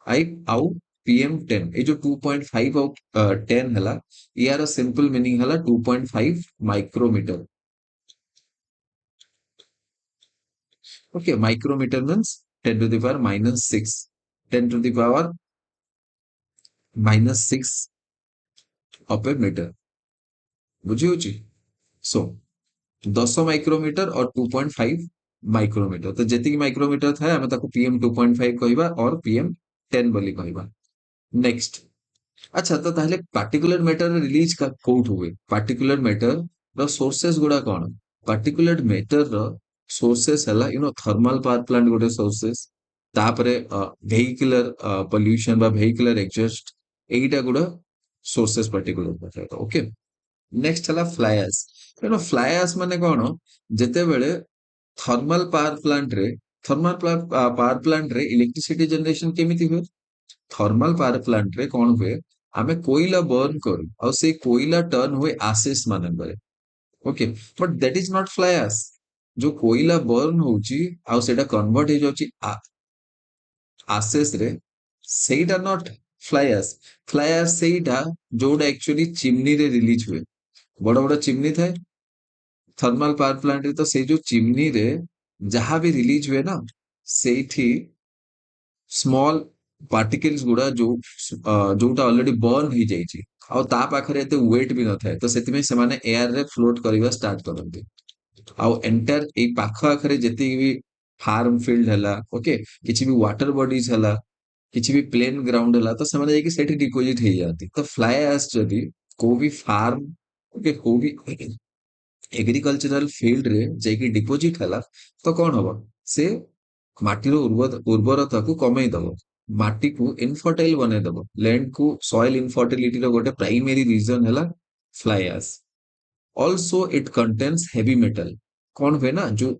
आई आउ पीएम 10 ये जो 2.5 आउ 10 हला यार सिंपल मीनिंग हला 2.5 micrometre okay micrometre means 10 to the power -6 10 to the power -6 of a metre बुझी होची सो 10 माइक्रोमीटर और 2.5 माइक्रोमीटर तो जेतिकी माइक्रोमीटर थाए आमे ताको पीएम 2.5 कहबा और पीएम 10 बोली कहबा नेक्स्ट अच्छा तो ताहले पार्टिकुलर मैटर रिलीज का कोड हुए पार्टिकुलर मैटर रो सोर्सेस गुडा कोन पार्टिकुलर मैटर रो सोर्सेस हला you know thermal power plant गोटे सोर्सेस तापरे वेहिकुलर पोल्यूशन बा वेहिकुलर एग्जॉस्ट एटा गुडा sources particular matter okay next हला फ्लायर्स ତେଣୁ ଫ୍ଲାଏ ଆସ୍ ମାନେ କଣ ଯେତେବେଳେ ଥର୍ମାଲ ପାୱାର ପ୍ଲାଣ୍ଟ ରେ ଇଲେକ୍ଟ୍ରିସିଟି ଜେନେରେସନ କେମିତି ହୁଏ ଥର୍ମାଲ ପାୱାର ପ୍ଲାଣ୍ଟ ରେ କଣ ହୁଏ ଆମେ କୋଇଲା ବର୍ନ କରୁ ଆଉ ସେଇ କୋଇଲା ଟର୍ନ ହୁଏ ଆସେସ୍ ମାନଙ୍କରେ okay but that is not fly ଆସ୍ ଯୋଉ କୋଇଲା ବର୍ନ ହଉଛି ଆଉ ସେଇଟା କନଭର୍ଟ ହେଇଯାଉଛି ଆସେସ୍ ରେ ସେଇଟା ନଟ୍ ଫ୍ଲାଏ ଆସ୍ ସେଇଟା ଯୋଉଟା ଆକ୍ଚୁଆଲି ଚିମ୍ନି ରେ ରିଲିଜ ହୁଏ ବଡ ବଡ ଚିମ୍ନି ଥାଏ थर्मल पावर प्लांट रे तो से जो चिमनी रे जहां भी रिलीज हुए ना ସେଇଠି ସ୍ମଲ୍ ପାର୍ଟିକଲ୍ସ ଗୁଡା ଯୋଉଟା ଅଲରେଡି ବର୍ନ ହେଇଯାଇଛି ଆଉ ତା ପାଖରେ ଏତେ ୱେଟ୍ ବି ନଥାଏ ତ ସେଥିପାଇଁ ସେମାନେ ଏୟାର ରେ ଫ୍ଲୋଟ କରିବା ଷ୍ଟାର୍ଟ କରନ୍ତି ଆଉ ଏଣ୍ଟାର ଏଇ ପାଖ ଆଖରେ ଯେତିକି ବି ଫାର୍ମ ଫିଲ୍ଡ ହେଲା ଓକେ କିଛି ବି ୱାଟର ବଡିଜ ହେଲା କିଛି ବି ପ୍ଲେନ ଗ୍ରାଉଣ୍ଡ ହେଲା ତ ସେମାନେ ଯାଇକି ସେଠି ଡିପୋଜିଟ ହେଇଯାଆନ୍ତି ତ ଫ୍ଲାଏ ଆସ୍ ଯଦି କୋଉ ବି ଫାର୍ମ ଓକେ କୋଉ ବି एग्रीकल्चरल फील्ड रे जाइकी डिपोजिट हला तो कौन हबो से माटीर उर्वरता को कमई दबो माटी को इनफर्टाइल बने दबो लैंड को सॉइल इनफर्टिलिटी रो गोटे प्राइमरी रीजन हला fly ash also it contains heavy metal कौन हुए ना जो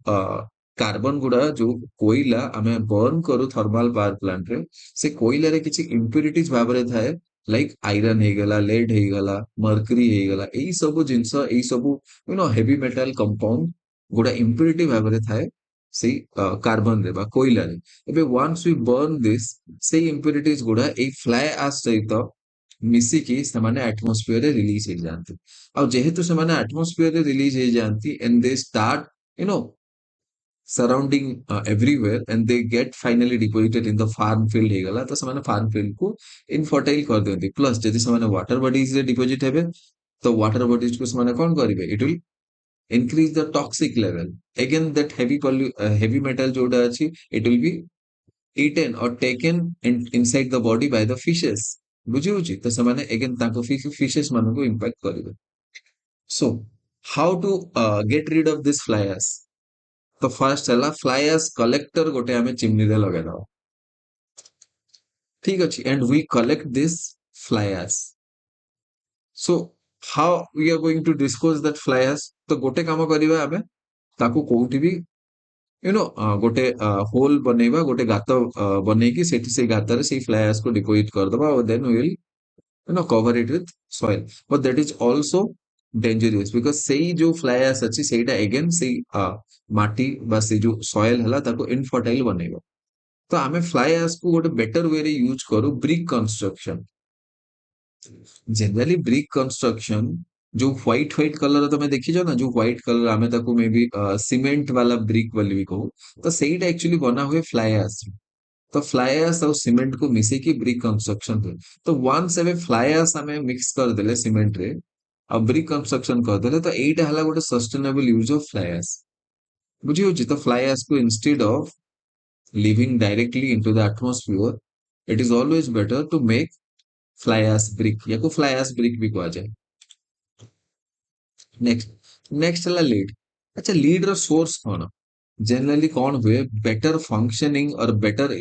कार्बन गुड़ा जो कोयला आमे बर्न करू थर्मल पावर प्लांट रे से कोयला रे किछि इम्प्यूरिटीज भाबरे थाए लाइक आयरन हे गला लेड हे गला मर्करी हे गला एई सब जिंस एई सब you know heavy metal compound गुड़ा इम्प्यूरिटी भाबरे थाए से कार्बन रे बा कोयला रे एबे वंस वी बर्न दिस से इम्प्यूरिटीज गुड़ा एई फ्लाई एश सहित मिसिकी ସେମାନେ atmosphere ରେ release ହେଇଯାଆନ୍ତି ଆଉ ଯେହେତु ସେମାନେ atmosphere ରେ release ହେଇଯାଆନ୍ତି and they start you know surrounding everywhere and they get finally deposited in the farm field ହେଇଗଲା ତ ସେମାନେ farm field କୁ infertile କରିଦିଅନ୍ତି plus ଯଦି ସେମାନେ water bodies ରେ deposit ହେବେ ତ water bodies କୁ ସେମାନେ କଣ କରିବେ it will increase the toxic level again that heavy metal ଯୋଉଟା ଅଛି it will be eaten or taken inside the body by the fishes ବୁଝି ହଉଛି ତ ସେମାନେ again ତାଙ୍କ fishes ମାନଙ୍କୁ impact କରିବେ so how to get rid of this fly ash तो फर्स्ट है फ्लाई एश कलेक्टर गोटे आमे चिमनी रे लगे दवा ठीक अछि and we collect this fly ash so how we are going to dispose that fly ash तो गोटे काम करिवा आमे ताकू कोउठी भी यू नो गोटे होल बनेवा गोटे गात बनेकी सेठी से गात रे से फ्लाई एश को डिपोजिट कर दबा और then we will you know cover it with soil but that is also dangerous because सेई जो फ्लाई एश अछि सेटा अगेन सेई माटी बा से जो सॉइल हला ताको इनफर्टाइल बनेबो तो आमे फ्लाई एश को गोटे बेटर वे रे यूज करू brick construction generally brick construction जो व्हाइट व्हाइट कलर तमे देखिजो ना जो व्हाइट कलर आमे ताको मे बी सीमेंट वाला ब्रिक बोली भी कहू तो सेटा एक्चुअली बना हुए फ्लाई एश तो फ्लाई एश और सीमेंट को मिसे की ब्रिक कंस्ट्रक्शन हुए तो वंस एबे फ्लाई एश आमे मिक्स कर देले सीमेंट रे अब ब्रिक कंस्ट्रक्शन कर देले तो एटा हला गोटे sustainable use of fly ash बुझी होची तो फ्लाई एश को instead of living directly into the atmosphere it is always better to make fly ash brick या को fly ash brick भी कहा जाए नेक्स्ट नेक्स्ट है लीड अच्छा लीड रो सोर्स कौन जनरली कौन हुए, बेटर फंक्शनिंग और बेटर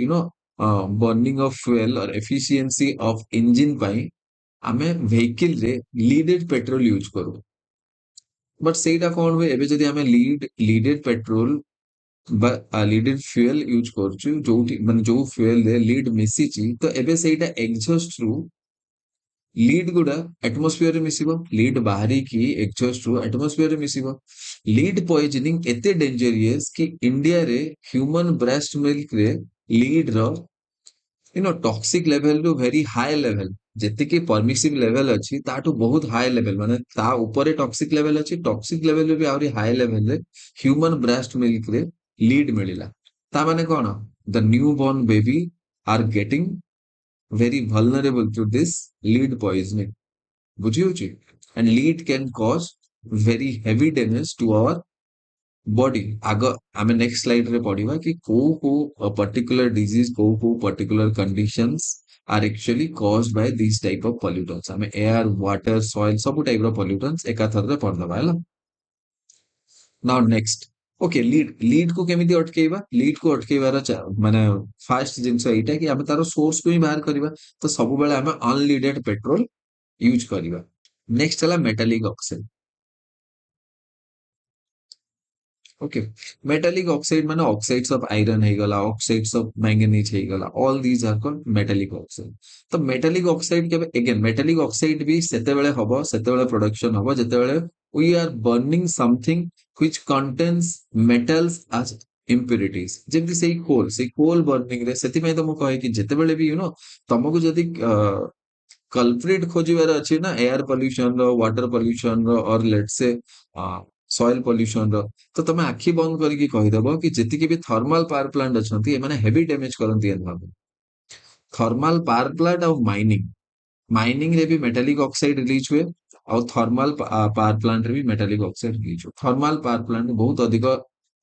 बर्निंग ऑफ फ्यूएल और एफिशिएंसी ऑफ इंजिन पाई आमे व्हीकल रे लीडेड पेट्रोल यूज करू। बट सेटा कौन हुए, एबे जदि आमे लीडेड पेट्रोल बा लीडेड फ्यूएल यूज करछु, जो माने जो फ्यूएल रे लीड मिसिची, तो एबे सेटा एग्जॉस्ट रु लीड गुड़ा एटमॉस्फेयर रे मिसिबो, लीड बाहरी की एग्जॉस्ट रु एटमॉस्फेयर रे मिसिबो। लीड पॉइजनिंग एते डेंजरियस कि इंडिया रे ह्यूमन ब्रेस्ट मिल्क रे लीड रो टॉक्सिक लेवल रू वेरी हाई लेवल, जेतिकी परमिसिव लेवल अछि ताठू बहुत हाई लेवल, माने ता ऊपर टॉक्सिक लेवल अछि, टॉक्सिक लेवल रे भी आउरी हाई लेवल रे ह्यूमन ब्रेस्ट मिल्क रे लीड मिलिला। ता माने कोन, the new born baby are getting very vulnerable to this lead poisoning, बुझी होची। and lead can cause very heavy damage to our body। आग आमे नेक्स्ट स्लाइड रे पढ़िबा कि को पर्टिकुलर डिजीज को particular conditions are actually caused by these type of pollutants। आमे एयर वाटर सॉइल सब टाइप रो pollutants एका थर रे पढ़दबा हैला। नाउ नेक्स्ट, ओके लीड को केमिति अटकेइबा, लीड को अटकेइबार माने फास्ट जिंस एटा कि आमे तारो सोर्स को ही बाहर करिबा। तो सब बेले आमे अनलीडेड पेट्रोल यूज करिबा। नेक्स्ट हला metallic oxide. Okay, metallic oxide माने ऑक्साइड्स ऑफ आयरन हे गला, ऑक्साइड्स ऑफ मैंगनीज हे गला, all these are called metallic oxide. तो मेटालिक ऑक्साइड के अगेन मेटालिक ऑक्साइड भी सेते बेले हबो, सेते बेले प्रोडक्शन हबो जेते बेले we are burning something which contains metals as impurities। जेमति सेई कोल बर्निंग रे सेति में तो मु कहे कि जेते बेले भी तुमको जदी कल्प्रिट खोजिबार अछि ना, एयर पोल्यूशन रो, वाटर पोल्यूशन रो और लेट्स से सॉइल पोल्यूशन रो, तो तमे आखि बंद करके कहिदबो कि जेतिकी भी थर्मल पावर प्लांट अछंती ए माने हेवी डैमेज करंती एनवायरनमेंट। थर्मल पावर प्लांट और माइनिंग, माइनिंग रे भी मेटालिक ऑक्साइड रिलीज हुए और थर्मल पावर प्लांट रे भी मेटालिक ऑक्साइड रिलीज हुए। थर्मल पावर प्लांट बहुत अधिक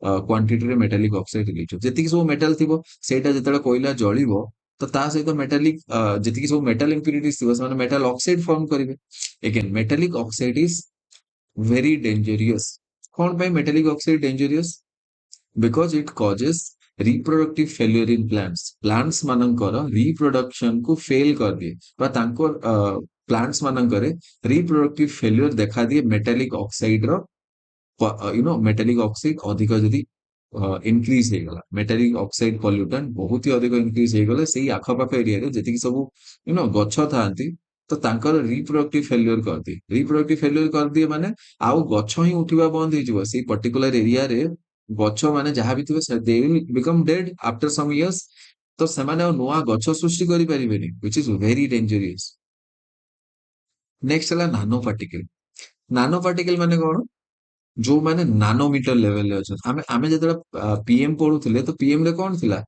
क्वांटिटी रे मेटालिक ऑक्साइड रिलीज हो, जेतिकी सब मेटल थिबो सेटा जेतले कोइला जळिबो तो ता सहित मेटालिक जेतिकी सब मेटल इंप्यूरिटीज थिबो से मेटल ऑक्साइड फॉर्म करिवे। Again metallic oxide is very dangerous. कौन पे metallic oxide dangerous? Because it causes reproductive failure in plants. Plants मानकर रिप्रोडक्शन को फेल कर दिए बा तांको प्लांट्स मानकर रिप्रोडक्टिव फेल्यूर देखा दिए मेटालिक ऑक्साइड रो मेटालिक ऑक्साइड अधिक जदि इनक्रीज हो गला, मेटालिक ऑक्साइड पॉल्यूटेंट बहुत ही अधिक इनक्रीज हो गले सेही आखपाख एरिया रे जेतिकी सब गछ थांती, तो तांकर रिप्रोडक्टिव फेल्यूर कर दिए। रिप्रोडक्टिव फेल्यूर कर दिए माने आउ गछ ही उठिबा बंद हो जिवो सेही पर्टिकुलर एरिया रे। गछ माने जहां भी थिबे they will become dead after some years. तो सेमाने आ नुआ गछ सृष्टि करि परिबेनी, which is very dangerous. Next हला नानो पार्टिकल। नानो पार्टिकल माने कोन? जो माने नानोमीटर लेवल रे अछन। आमे आमे जेतरा पीएम पढुथिले तो पीएम रे कोन थिला?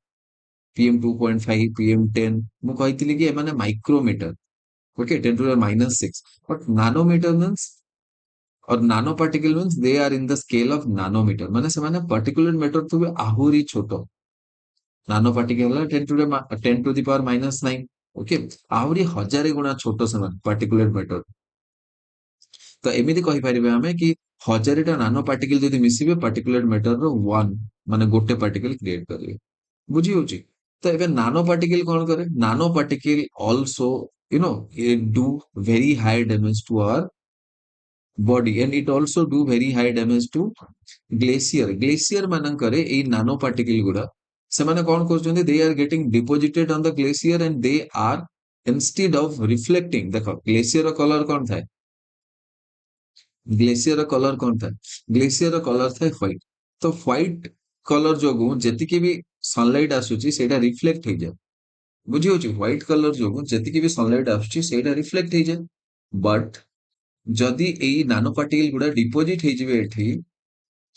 पीएम 2.5, पीएम 10 मु कहितली कि एमाने micrometre. Okay, 10 to the -6। But nanometre means और nano particle means they are in the scale of nanometre, माने से माने पर्टिकुलर मैटर तो आहुरी छोटो। Nano particle 10 to the power -9। Okay, आहुरी हजारे गुणा छोटो से पर्टिकुलर मैटर। तो एमिति कहि परिबे हमें कि हजारेटा नानो पार्टिकल जदि मिसिबे पार्टिकुलेट मैटर रो वन माने गोटे पार्टिकल क्रिएट करिवे, बुझी होची। तो एबे नानो पार्टिकल कोन करे? Nano particle also it do very high damage to our body and it also do very high damage to glacier मानकरे ए नानो पार्टिकल गुडा सेमाने कोन करछन्ते, they are getting deposited on the glacier and they are instead of reflecting. देखो glacier colour कोन थाए? Glacier colour कौन था? ग्लेशियर कलर था व्हाइट। तो व्हाइट कलर जोगु जेतिकी भी सनलाइट आसुची सेटा रिफ्लेक्ट हो जाए, बुझी होची। व्हाइट कलर जोगु जेतिकी भी सनलाइट आसुची सेटा रिफ्लेक्ट हो जाए। बट जदि एई नानो पार्टिकल गुडा डिपोजिट हो जिवे एठी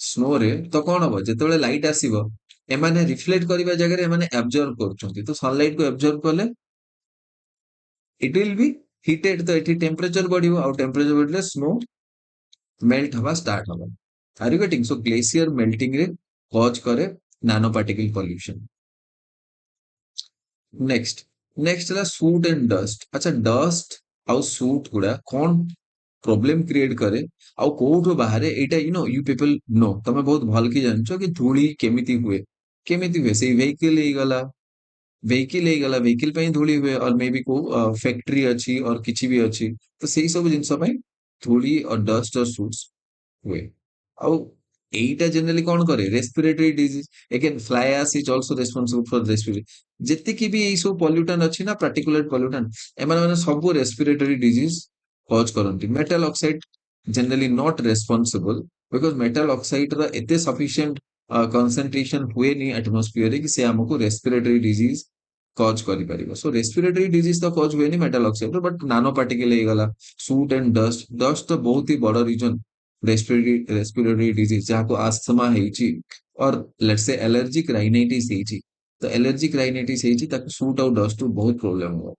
स्नो रे, तो कोन हबो? जेतेबेले लाइट आसीबो एमाने रिफ्लेक्ट करिबा जगह रे एमाने एब्जॉर्ब करछन्ती, तो सनलाइट को एब्जॉर्ब करले इट विल बी हीटेड। तो एठी टेम्परेचर बढ़िबो और टेम्परेचर बढ़ले स्नो मेल्ट हवा स्टार्ट हवा। Are you getting? So glacier melting रे कॉज करे nano particle pollution. Next next है सूट एंड डस्ट। अच्छा, डस्ट आउ सूट गुड़ा कौन प्रोब्लेम क्रिएट करे आउ कोठो बाहरे एटा यू पीपल नो तमे बहुत भल कि जानछो कि धूली केमिति हुए से व्हीकल हे गला व्हीकल ପାଇଁ ଧୂଳି ହୁଏ और मे बी को फैक्ट्री अच्छी और किछि भी अच्छी तो सेही सब जिंस ପାଇଁ ଧୂଳି और डस्ट और सूट्स हुए ଆଉ ଏଇଟା ଜେନେରାଲି କଣ କରେ respiratory disease again fly ash is also responsible for respiratory ଯେତିକି ବି ଏଇ ସବୁ ପଲ୍ୟୁଟାଣ୍ଟ ଅଛି ନା ପାର୍ଟିକୁଲେଟ ପଲ୍ୟୁଟାଣ୍ଟ ଏମାନେ ମାନେ ସବୁ ରେସ୍पिରେଟरी डिजीज କଜ କରନ୍ତି metal oxide generally not responsible because metal oxide ର ଏତେ सफिशिएंट कॉन्सेंट्रेशन हुएନି एटमॉस्फेयर रे कि से हमको रेस्पिरेटरी डिजीज कज करिपारिबो सो रेस्पिरेटरी डिजीज तो कज हुएनी मेटल ऑक्साइड बट नानो पार्टिकल हे गला सूट एंड डस्ट डस्ट तो बहुत ही बड़ रीजन रेस्पिरेटरी डिजीज जहाँ को आस्थमा हेची और लेट्स से एलर्जिक राइनाइटिस हेची तो एलर्जिक राइनाइटिस हेची ताको सूट और डस्ट तो बहुत प्रॉब्लम हुआ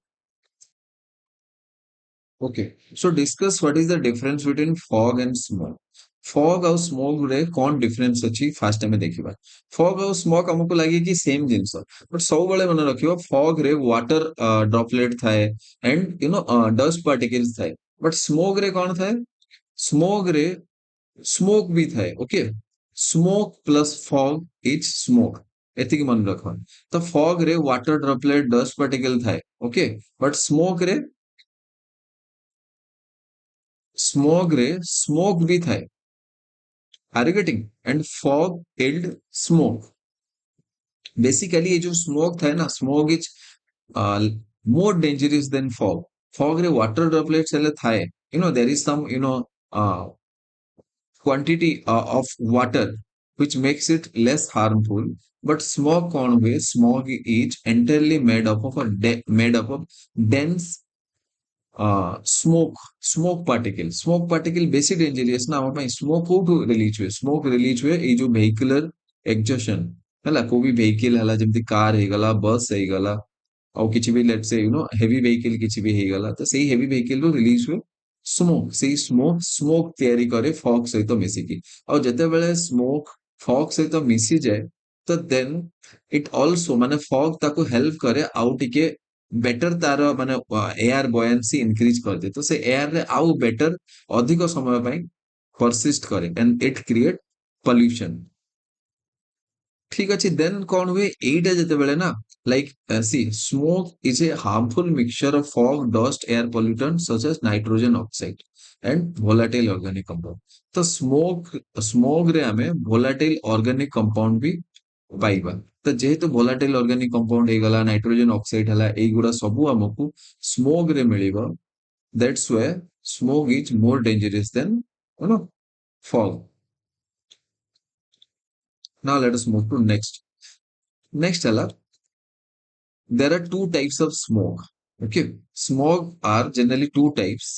okay so discuss what is the difference between fog and smog fog और स्मॉग रे कौन डिफरेंस अछि फास्ट टाइम देखिबा फॉग और स्मॉग हमको लागे कि सेम जिंस बट सब बेले मन रखियो फॉग रे वाटर ड्रॉपलेट थाए एंड डस्ट पार्टिकल्स थाए बट स्मॉग रे कौन थाए स्मॉग रे स्मोक भी थाए okay smoke plus fog is smoke एतिक मन रखो तो फॉग रे वाटर ड्रॉपलेट डस्ट पार्टिकल थाए ओके बट स्मोक रे स्मोक भी थाए are you getting and fog yield smoke basically ये जो स्मोक था ना smoke is more dangerous than fog fog रे वाटर ड्रॉपलेट्स एले थाए there is some quantity of water which makes it less harmful but smog कौन हुए smog is entirely made up of dense smoke particle बेसी dangerous ना हम ପାଇଁ smoke कोठु release हुए स्मोक रिलीज हुए ए जो वेहिकुलर एक्सजशन हला को भी वेहिकल हला जेमति कार हे गला बस हे गला ଆଉ କିଛି ବି लेट्स से हेवी वेहिकल କିଛି ବି ହେଇଗଲା ତ ସେଇ ହେଭି वेहिकल ରୁ रिलीज हुए स्मोक ସେଇ ସ୍ମୋକ ତିଆରି କରେ ଫଗ ସହିତ ମିଶିକି ଆଉ ଯେତେବେଳେ ସ୍ମୋକ ଫଗ ସହିତ ମିଶି ଯାଏ ତ ଦେନ୍ ଇଟ ଅଲସୋ ମାନେ ଫଗ ତାକୁ ହେଲ୍ପ କରେ ଆଉ ଟିକେ ବେଟର ତାର ମାନେ ଏୟାର ବୟାନ୍ସି ଇନକ୍ରିଜ କରିଦିଏ ତ ସେ ଏୟାର ରେ ଆଉ ବେଟର ଅଧିକ ସମୟ ପାଇଁ परसिस्ट करे एंड इट क्रिएट पॉल्यूशन ठीक अच्छे देन कौन हुए एटा जेतेबेले ना like see smoke is a harmful mixture of fog dust air pollutant such as nitrogen oxide and volatile organic compound तो स्मोक रे हमें वोलेटाइल ऑर्गेनिक कंपाउंड भी पाइबा तो जेहेतु वोलेटाइल ऑर्गेनिक कंपाउंड हे गला नाइट्रोजन ऑक्साइड हला एई गुडा सबु हमकु स्मोक रे मिलिबो that's why smoke is more dangerous than fog now let us move to next hela there are two types of smoke okay smog are generally two types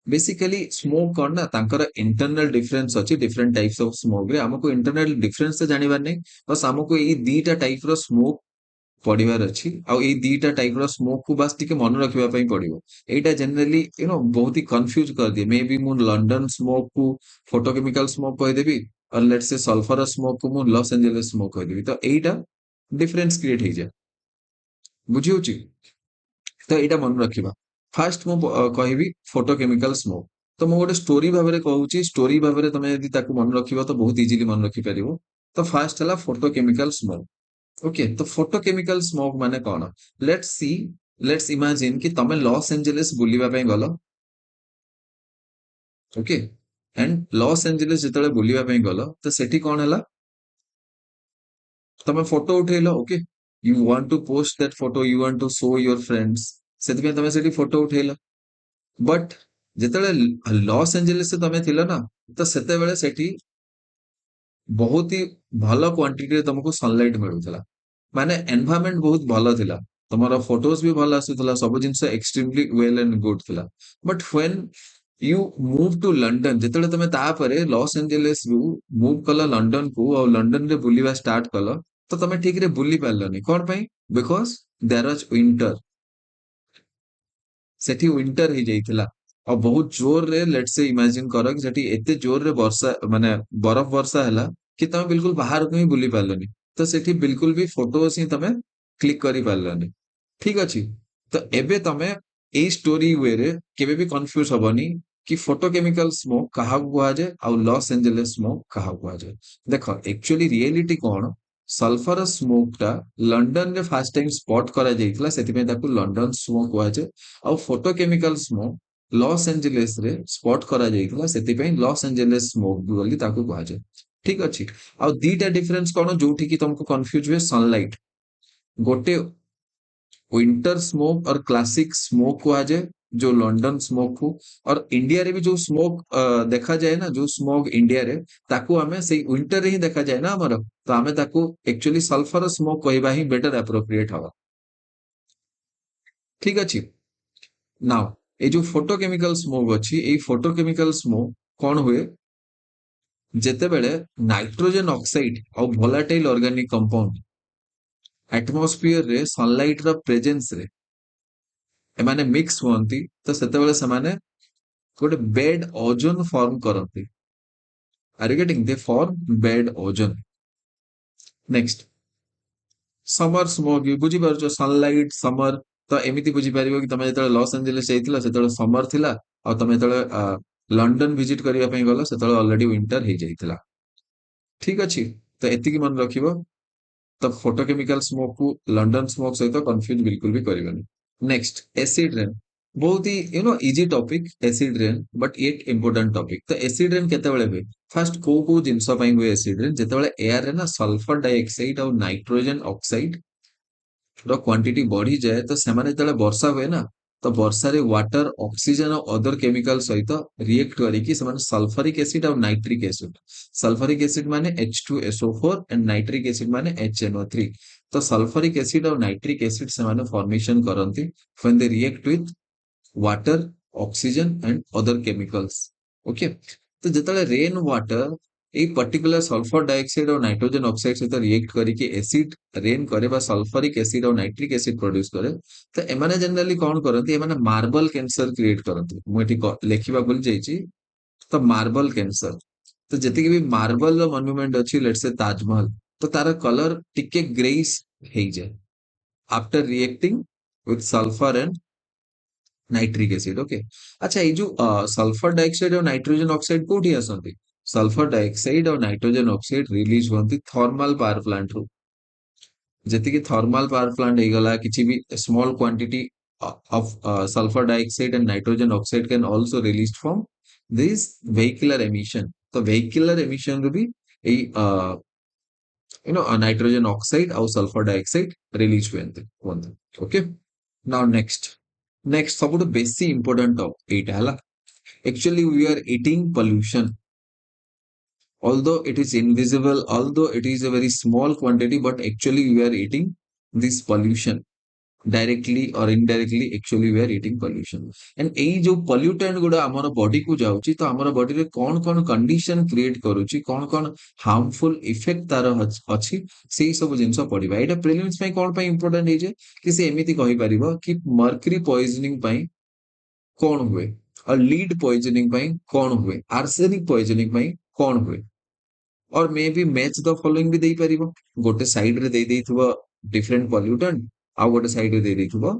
basically smoke कौन ना तांकर internal difference अछि different types of smoke रे हमको internal difference से जानिबार नै बस हमको एई दीटा टाइप रो smoke पढ़िबार अछि आ एई दीटा टाइप रो smoke को बस टिके मन रखिबा पई पड़िबो एटा जनरली बहुत ही कंफ्यूज कर दिए मे बी मु लंडन स्मोक को फोटोकेमिकल स्मोक कह देबी और लेट्स से सल्फरस स्मोक को मु लॉस एंजेलिस स्मोक कह देबी तो एटा डिफरेंस क्रिएट हो जाए बुझी होची तो एटा मन रखिबा फास्ट मु कहबी फोटोकेमिकल स्मोक तो मु गोटे स्टोरी भाबरे कहूची स्टोरी भाबरे तमे यदि ताकू मन रखिबा तो बहुत इजीली मन रखि परिबो तो फास्ट हला फोटोकेमिकल स्मोक ओके तो फोटोकेमिकल स्मोक माने कोन लेट्स सी लेट्स इमेजिन कि तमे लॉस एंजेलिस बुलिबा पई गलो ओके एंड लॉस एंजेलिस जेतले बुलिबा पई गलो तो सेठी कोन हला तमे फोटो उठेलो okay you want to post that photo you want to show your friends सेति पे तमे सेठी फोटो उठेलो बट जेतले लॉस एंजेलिस से तमे थिलो ना तो सेते बेले सेठी बहुत ही भलो क्वांटिटी रे तुमको सनलाइट मिलुथला माने एनवायरनमेंट बहुत भलो थिला तुम्हारा फोटोज भी भलो आसुथला सब जिंस एक्सट्रीमली वेल एंड गुड थिला but when you move to London जेतले तमे ता परे लॉस एंजेलिस रु मूव कला लंडन को और लंडन रे बुलिवा स्टार्ट कला तो तमे ठीक रे बुली पारलनी कोन पई बिकॉज़ देयर वाज विंटर सेठी विंटर ही जाइथिला और बहुत जोर रे लेट्स से इमेजिन करो कि सेठी एते जोर रे वर्षा माने बरफ वर्षा हैला कि तमे बिल्कुल बाहर को ही बुली पारलनी तो सेठी बिल्कुल भी फोटोस ही तमे क्लिक करी पारलनी ठीक अछि तो एबे तमे ए स्टोरी वे रे केबे भी कंफ्यूज हबनी कि फोटोकेमिकल स्मोक कहा कुआ जाए और लॉस एंजेलिस स्मोक कहा कुआ जाए। देखो एक्चुअली रियलिटी कौन, सल्फर स्मोक टा लंडन रे फास्ट टाइम स्पॉट करा जाइतला सेति में ताकू लंडन स्मोक कुआ जाए और फोटोकेमिकल स्मोक लॉस एंजेलिस रे स्पॉट करा जाइतला सेति पे लॉस एंजेलिस स्मोक बोली ताकू कुआ जाए। ठीक अछि। आ दीटा डिफरेंस कौन जोठी कि तुमको कंफ्यूज हुए सनलाइट, गोटे विंटर स्मोक और क्लासिक स्मोक को आज जो लंडन स्मोक को, और इंडिया रे भी जो स्मोक देखा जाए ना, जो स्मोक इंडिया रे ताकू हमें से विंटर रे ही देखा जाए ना हमर, तो हमें ताकू एक्चुअली सल्फर स्मोक कहबा ही बेटर एप्रोप्रिएट हवा। ठीक अछि। नाउ ए जो फोटोकेमिकल स्मोक अछि, ए फोटोकेमिकल स्मोक कौन हुए जेते बेले नाइट्रोजन ऑक्साइड और वोलेटाइल ऑर्गेनिक कंपाउंड एटमॉस्फेयर रे सनलाइट रो प्रेजेंस रे एमाने मिक्स हुअंती, तो सेतेबेले सेमाने गोटे बेड ओजोन फॉर्म करती। Are you getting, they form bad ozone. Next summer smog बुझी पारुछो, सनलाइट समर, तो एमिति बुझी पारिबो कि तमे जेतले लॉस एंजेलिस जाइतिला सेतले समर थिला और तमे जेतले लंडन विजिट करिया पई गलो सेतले ऑलरेडी विंटर हे जाइतिला। ठीक अछि। तो एतिकी मन रखिबो। तो फोटोकेमिकल स्मोक को लंडन स्मोक सहित कंफ्यूज बिल्कुल भी करिवनी। नेक्स्ट एसिड रेन, बहुत ही easy topic acid rain, but yet important topic. तो एसिड रेन केतेबेले हुए, फर्स्ट को जिंस पई हुए एसिड रेन जेतेबेले एयर रे ना सल्फर डाइऑक्साइड और नाइट्रोजन ऑक्साइड रो क्वांटिटी बढ़ी जाए, तो सेमाने जेतेबेले वर्षा हुए ना, तो वर्षा रे वाटर ऑक्सीजन और अदर केमिकल सहित रिएक्ट करिकि सेमाने सल्फ्यूरिक एसिड और नाइट्रिक एसिड, सल्फ्यूरिक एसिड माने H2SO4 एंड नाइट्रिक एसिड माने HNO3, तो सल्फ्यूरिक एसिड और नाइट्रिक एसिड सेमाने फॉर्मेशन करंती when they react with water, oxygen and other chemicals. Okay. तो जेतेबेले रेन वाटर ए पर्टिकुलर सल्फर डाइऑक्साइड और नाइट्रोजन ऑक्साइड सहित रिएक्ट करिकि एसिड रेन करे बा सल्फ्यूरिक एसिड और नाइट्रिक एसिड प्रोड्यूस करे, तो एमाने जनरली कौन करंती, एमाने मार्बल कैंसर क्रिएट करंती। मु एठी लेखिबा भूल जाइछि। तो मार्बल कैंसर, तो जति भी मार्बल रो मॉन्यूमेंट अछि, लेट्स से ताजमहल, तो तार कलर टिके ग्रेइश हे जाय after reacting with sulphur and nitric acid. Okay. अच्छा, ये जो सल्फर डाइऑक्साइड और नाइट्रोजन ऑक्साइड कोठी आसंती, सल्फर डाइऑक्साइड और नाइट्रोजन ऑक्साइड रिलीज होती थर्मल पावर प्लांट रू। जति थर्मल पावर प्लांट हे गला किछि भी small quantity of sulfur dioxide and nitrogen oxide can also released from this vehicular emission, तो vehicular emission रू भी ए nitrogen oxide और sulfur dioxide release हुए। ओके। नाउ नेक्स्ट सबुठ बेसी इंपोर्टेंट टॉप एटा हला, actually we are eating pollution, although it is invisible, although it is a very small quantity, but actually we are eating this pollution directly or indirectly, actually we are eating pollution। and ei jo pollutant guda amara body ku jauchi, to amara body re kon kon condition create karuchi, kon harmful effect tar achi, sei सब जिंस पढ़िबा। एटा prelims पई कोन पई important हे जे कि से एमिति कहि परिबो कि mercury poisoning पई कौन हुए, और लीड पॉइजनिंग पई कौन हुए, आर्सेनिक पॉइजनिंग पई कौन हुए, और may be match the following भी देई परिबो। गोटे साइड रे देई देइथबो डिफरेंट पॉल्यूटेंट, आ गोटे साइड रे देई देइथबो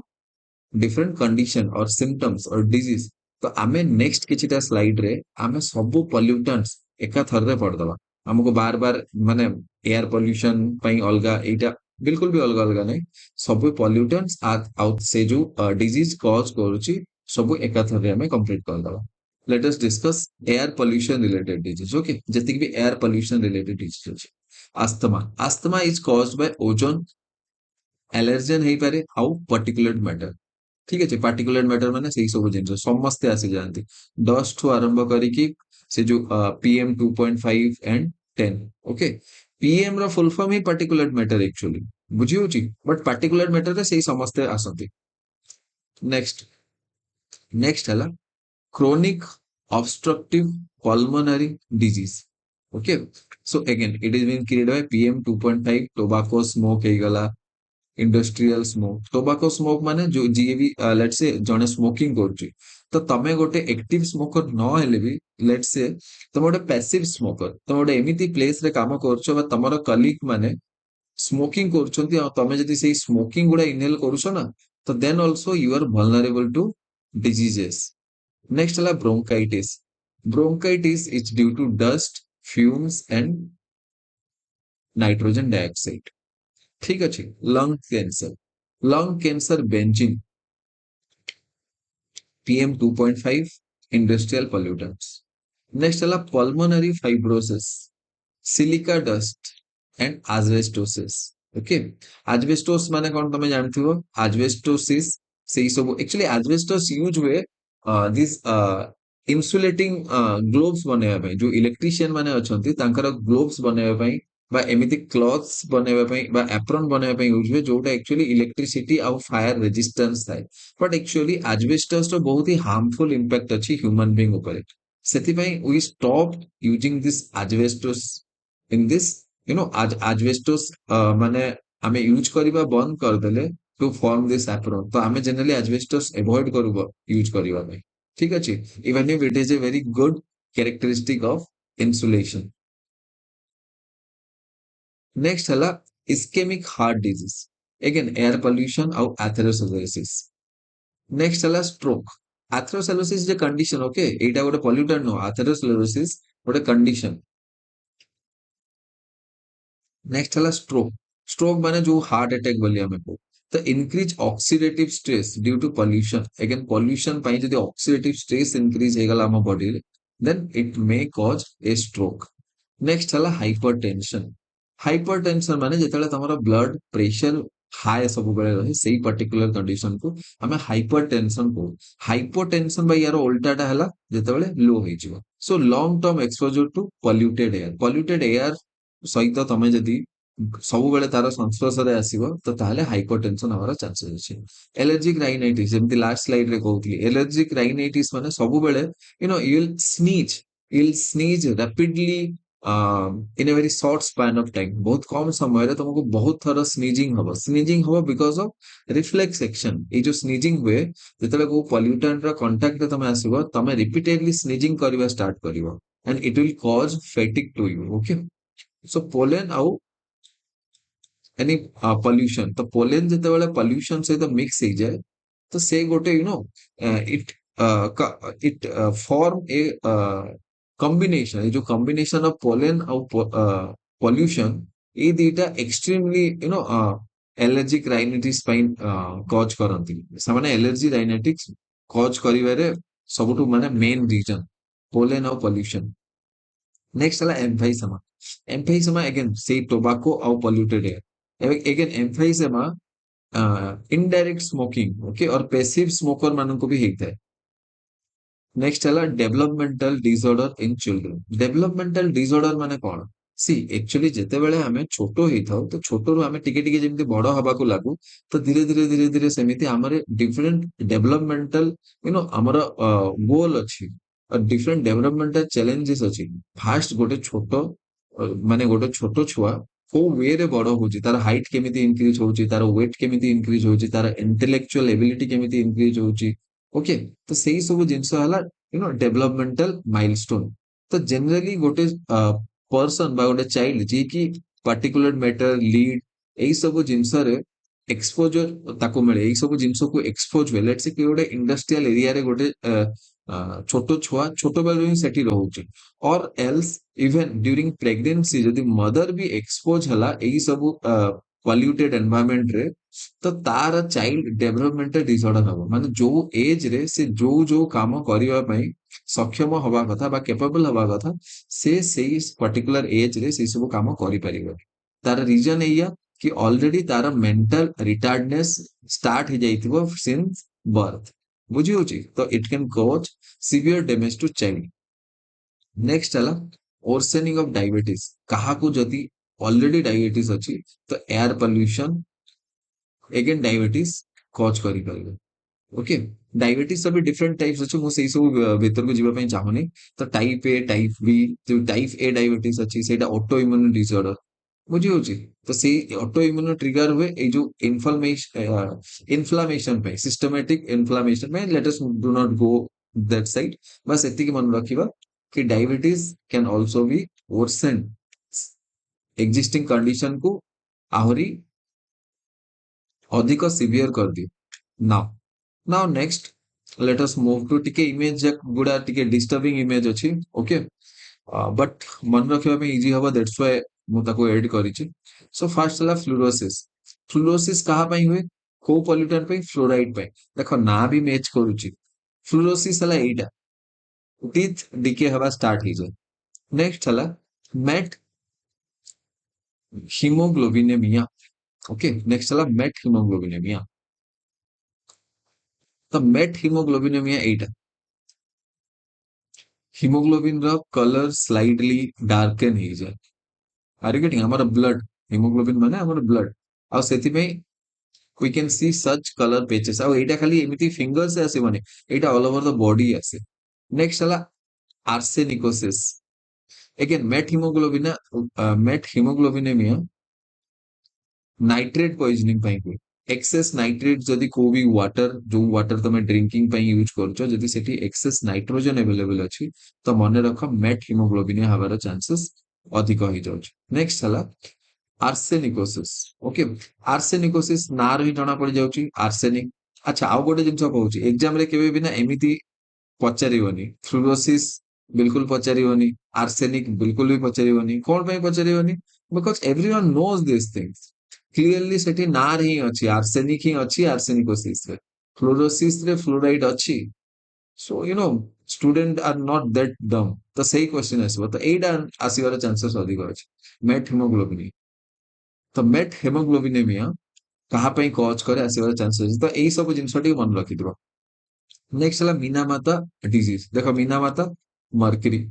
डिफरेंट कंडीशन और सिम्पटम्स और डिजीज। तो आमे नेक्स्ट किछिटा स्लाइड रे आमे सब पॉल्यूटेंट्स एका थर रे पढ़ दबा। हमको बार बार माने एयर पॉल्यूशन पई अलगा एटा बिल्कुल भी अलगा अलगा नहीं, सब पॉल्यूटेंट्स आउट से जो डिजीज कॉज करूची सब एका थर रे हमें कंप्लीट कर दबा। Let us discuss air pollution related disease. Okay, जति भी एयर पॉल्यूशन रिलेटेड डिजीज अछि, asthma, asthma is caused by ozone, allergen हे पारे आउ पार्टिकुलेट मैटर। ठीक है, पार्टिकुलेट मैटर माने सेही सब जिनिस समस्ते आसी जाती, डस्ट ठू आरंभ करिकी से जो PM2.5 एंड 10। ओके, पीएम रो फुल फॉर्म ही पार्टिकुलेट मैटर एक्चुअली बुझी होची, बट पार्टिकुलेट मैटर रे सेही समस्ते आसंती। नेक्स्ट हला chronic obstructive pulmonary disease। Okay, so again it is being created by PM2.5, tobacco smoke हे गला, इंडस्ट्रियल स्मोक। टोबाको स्मोक माने जो जी भी लेट्स से जने स्मोकिंग करछि, तो तमे गोटे एक्टिव स्मोकर न हेले भी लेट्स से तमे गोटे पैसिव स्मोकर, तमे गोटे एमिति प्लेस रे काम करछो बा तमरो कलीग माने स्मोकिंग करछन्ती आ तमे जदि सेही स्मोकिंग गुडा इनहेल करूछो ना, तो then also you are vulnerable to diseases. Next है bronchitis. Bronchitis is due to dust, fumes and nitrogen dioxide. ठीक अच्छे. Lung cancer. Lung cancer benzene, PM2.5, industrial pollutants. Next है pulmonary fibrosis, silica dust and asbestosis. Okay. asbestos माने कौन तमे जानथिबो? asbestosis सेही सब एक्चुअली asbestos यूज हुए दिस इन्सुलेटिंग ग्लोव्स बनेबा पई, जो इलेक्ट्रिशियन माने अछंती तांकर ग्लोव्स बनेबा पई बा एमिति क्लॉथ्स बनेबा पई बा एप्रन बनेबा पई यूज हुए, जोटा एक्चुअली इलेक्ट्रिसिटी और फायर रेजिस्टेंस थाए. बट एक्चुअली asbestos रो बहुत ही हार्मफुल इंपैक्ट अछि ह्यूमन बीइंग ऊपर. ସେଥିପାଇଁ we stopped using this asbestos in this, asbestos ମାନେ ଆମେ ୟୁଜ କରିବା ବନ୍ଦ କରିଦେଲେ to form this apron. ତ ଆମେ generally asbestos avoid କରୁ ୟୁଜ କରିବା ପାଇଁ. ଠିକ ଅଛି. even if it is a very good characteristic of insulation. next ହେଲା ischemic heart disease, again air pollution ଆଉ atherosclerosis. नेक्स्ट है स्ट्रोक. एथेरोस्क्लेरोसिस जे कंडीशन, ओके, एटा गोटे पॉल्यूटेंट नो. एथेरोस्क्लेरोसिस गोटे कंडीशन. नेक्स्ट है स्ट्रोक. स्ट्रोक माने जो हार्ट अटैक बोली हमें को. तो increase oxidative stress due to pollution. Again pollution पाई जदी ऑक्सीडेटिव स्ट्रेस इंक्रीज हे गला हम बॉडी रे, then it may cause a stroke. Next है हाइपरटेंशन. हाइपरटेंशन माने जेतेले तमरो ब्लड प्रेशर हाई सब बेले रहे, सेही पर्टिकुलर कंडीशन को हमें हाइपरटेंशन को. हाइपोटेंशन बाय यार उल्टाटा हला जेतेले लो हे जिवो. So long term exposure to polluted air. Polluted air सहित तमे जदी ସବୁ ବେଳେ ତାର ସଂସ୍ପର୍ଶରେ ଆସିବ ତ ତାହେଲେ ହାଇପରଟେନସନ ହବାର ଚାନ୍ସେସ୍ ଅଛି. ଏଲର୍ଜିକ୍ ରାଇନାଇଟିସ୍, ଯେମିତି ଲାଷ୍ଟ ସ୍ଲାଇଡ୍ ରେ କହୁଥିଲି, ଏଲର୍ଜିକ୍ ରାଇନାଇଟିସ୍ ମାନେ ସବୁବେଳେ you will sneeze rapidly in a very short span of time. बहुत कम समय रे तुमको बहुत थर स्नीजिंग हबो बिकॉज ऑफ रिफ्लेक्स एक्शन. ए जो स्नीजिंग हुए जेतेले को पॉल्यूटेंट रा कांटेक्ट रे तमे आसीबो, तमे रिपीटेडली स्नीजिंग करबा स्टार्ट करिवो and it will cause fatigue to you. Okay. So pollen आउ एनी पॉल्यूशन, तो पोलेन जेतेबेले पॉल्यूशन सहित मिक्स हो जाए तो से गोटे it it form a combination. ये जो कॉम्बिनेशन ऑफ पोलेन और पॉल्यूशन, ये दीटा एक्सट्रीमली एलर्जिक राइनाइटिस पाइन कॉज करंती. सामान्य एलर्जी राइनाइटिस कॉज करिवारे सबुठु माने मेन रीजन पोलेन और पॉल्यूशन. नेक्स्ट है एम्फाइसेमा. एम्फाइसेमा अगेन से टोबाको और polluted air. Again emphysema indirect smoking, okay, और पैसिव स्मोकर मानन को भी हेता है. नेक्स्ट है developmental disorder in children. Developmental disorder माने कौन? सी एक्चुअली जेते बेले हमें छोटो ही था तो छोटो रु हमें टिके टिके जेमिति बड़ हबा को लागू, तो धीरे धीरे सेमिति हमरे डिफरेंट डेवलपमेंटल हमर गोल अछि और डिफरेंट डेवलपमेंटल चैलेंजेस अछि. फास्ट गोटे छोटो माने गोटे छोटो छुआ को वे रे बड़ होची, तार हाइट केमिति इंक्रीज होची, तार वेट केमिति इंक्रीज होची, तार इंटेलेक्चुअल एबिलिटी केमिति इंक्रीज होची. ओके. तो सेही सब जिंस हला डेवलपमेंटल माइलस्टोन. तो जनरली गोटे पर्सन बा गोटे चाइल्ड जी की पार्टिकुलर मैटर लीड एई सब जिंस रे एक्सपोजर ताको मिले, एई सब जिंस को एक्सपोज हुए. लेट्स से कि गोटे इंडस्ट्रियल एरिया रे गोटे छोटो छुआ छोटो बेलू ही सेठी रहउची, और एल्स इवन ड्यूरिंग प्रेगनेंसी जदि मदर भी एक्सपोज हला एई सब पॉल्यूटेड एनवायरनमेंट रे, तो तार चाइल्ड डेवलपमेंटल डिसऑर्डर हबो. माने जो एज रे से जो काम करिवा पई सक्षम हवा कथा बा कैपेबल हवा कथा, से सेई पर्टिकुलर एज रे से सब काम करि परिबो. तार रीजन एया कि ऑलरेडी तार मेंटल रिटार्डनेस स्टार्ट हो जाइथिबो सिंस बर्थ. बुझी होची. तो it can cause severe damage to child. Next हला ओर्सेनिंग ऑफ डायबिटीज. कहा को जदि ऑलरेडी डायबिटीज अछि तो air pollution again diabetes cause करि परिबो. ओके. डायबिटीज सब डिफरेंट टाइप्स अछि, मु सेई सब भीतर को जीवा पई चाहुनी. तो टाइप ए, टाइप बी, जो टाइप ए डायबिटीज अछि सेटा ऑटो इम्यून डिसऑर्डर. बुझी होची. तो से ऑटो इम्यून ट्रिगर हुए ए जो इन्फ्लामेशन पे, सिस्टमैटिक इन्फ्लामेशन पे. Let us do not go that side. बस एतिकी मन रखिबा कि diabetes can also be worsen existing condition को आहुरी अधिक सिवियर कर दियो. Now next Let us move to ଟିକେ image ଗୁଡା ଟିକେ disturbing image ଅଛି okay but ମନେ ରଖିବା ପାଇଁ easy ହବ that's why ମୁଁ ତାକୁ edit କରିଛି so first ହେଲା fluorosis କାହା ପାଇଁ ହୁଏ କୋଉ pollutant ପାଇଁ fluoride ପାଇଁ ଦେଖ ନା ବି ମ୍ୟାଚ୍ କରୁଛି fluorosis ହେଲା ଏଇଟା teeth decay ହବା start ହେଇଯାଏ next ହେଲା met hemoglobinemia okay next ହେଲା met hemoglobinemia ତ met hemoglobinemia ଏଇଟା hemoglobin ର color slightly darken ହେଇଯାଏ are you getting ଆମର blood hemoglobin ମାନେ ଆମର blood ଆଉ ସେଥିପାଇଁ we can see such color patches ଆଉ ଏଇଟା ଖାଲି ଏମିତି fingers ରେ ଆସିବନି ଏଇଟା all over the body ଆସେ next ହେଲା arsenicosis again met hemoglobinemia nitrate poisoning ପାଇଁ ହୁଏ एक्सेस नाइट्रेट जदि को भी वाटर जो वाटर तमे ड्रिंकिंग ପାଇଁ यूज करछो जदि सेठी एक्सेस नाइट्रोजन अवेलेबल अछि तो मने रखो मेट हीमोग्लोबिन हवार चांसेस अधिक होई जाउछ नेक्स्ट हला आर्सेनिकोसिस ओके आर्सेनिकोसिस ना रही जणा पड़ जाउची आर्सेनिक अच्छा आउ गोटे जिंस कहूची एग्जाम रे केबे बिना एमिति पचारिबनी फ्लूरोसिस बिल्कुल पचारिबनी आर्सेनिक बिल्कुल भी पचारिबनी कोन ପାଇଁ पचारिबनी because everyone knows this things clearly सेठी ना रही अछि आर्सेनिक ही अछि आर्सेनिकोसिस रे फ्लोरोसिस रे फ्लोराइड अछि so you know student are not that dumb तो सही क्वेश्चन आसीबो तो एटा आसीबार चांसेस अधिक अछि मेट हीमोग्लोबिन तो मेट हेमोग्लोबिनेमिया कहा ପାଇଁ कॉज करे आसीबार चांसेस तो एई सब जिंसटी मन रखि दिबो नेक्स्ट हला मीनामाता डिजीज देखो मीनामाता मर्करी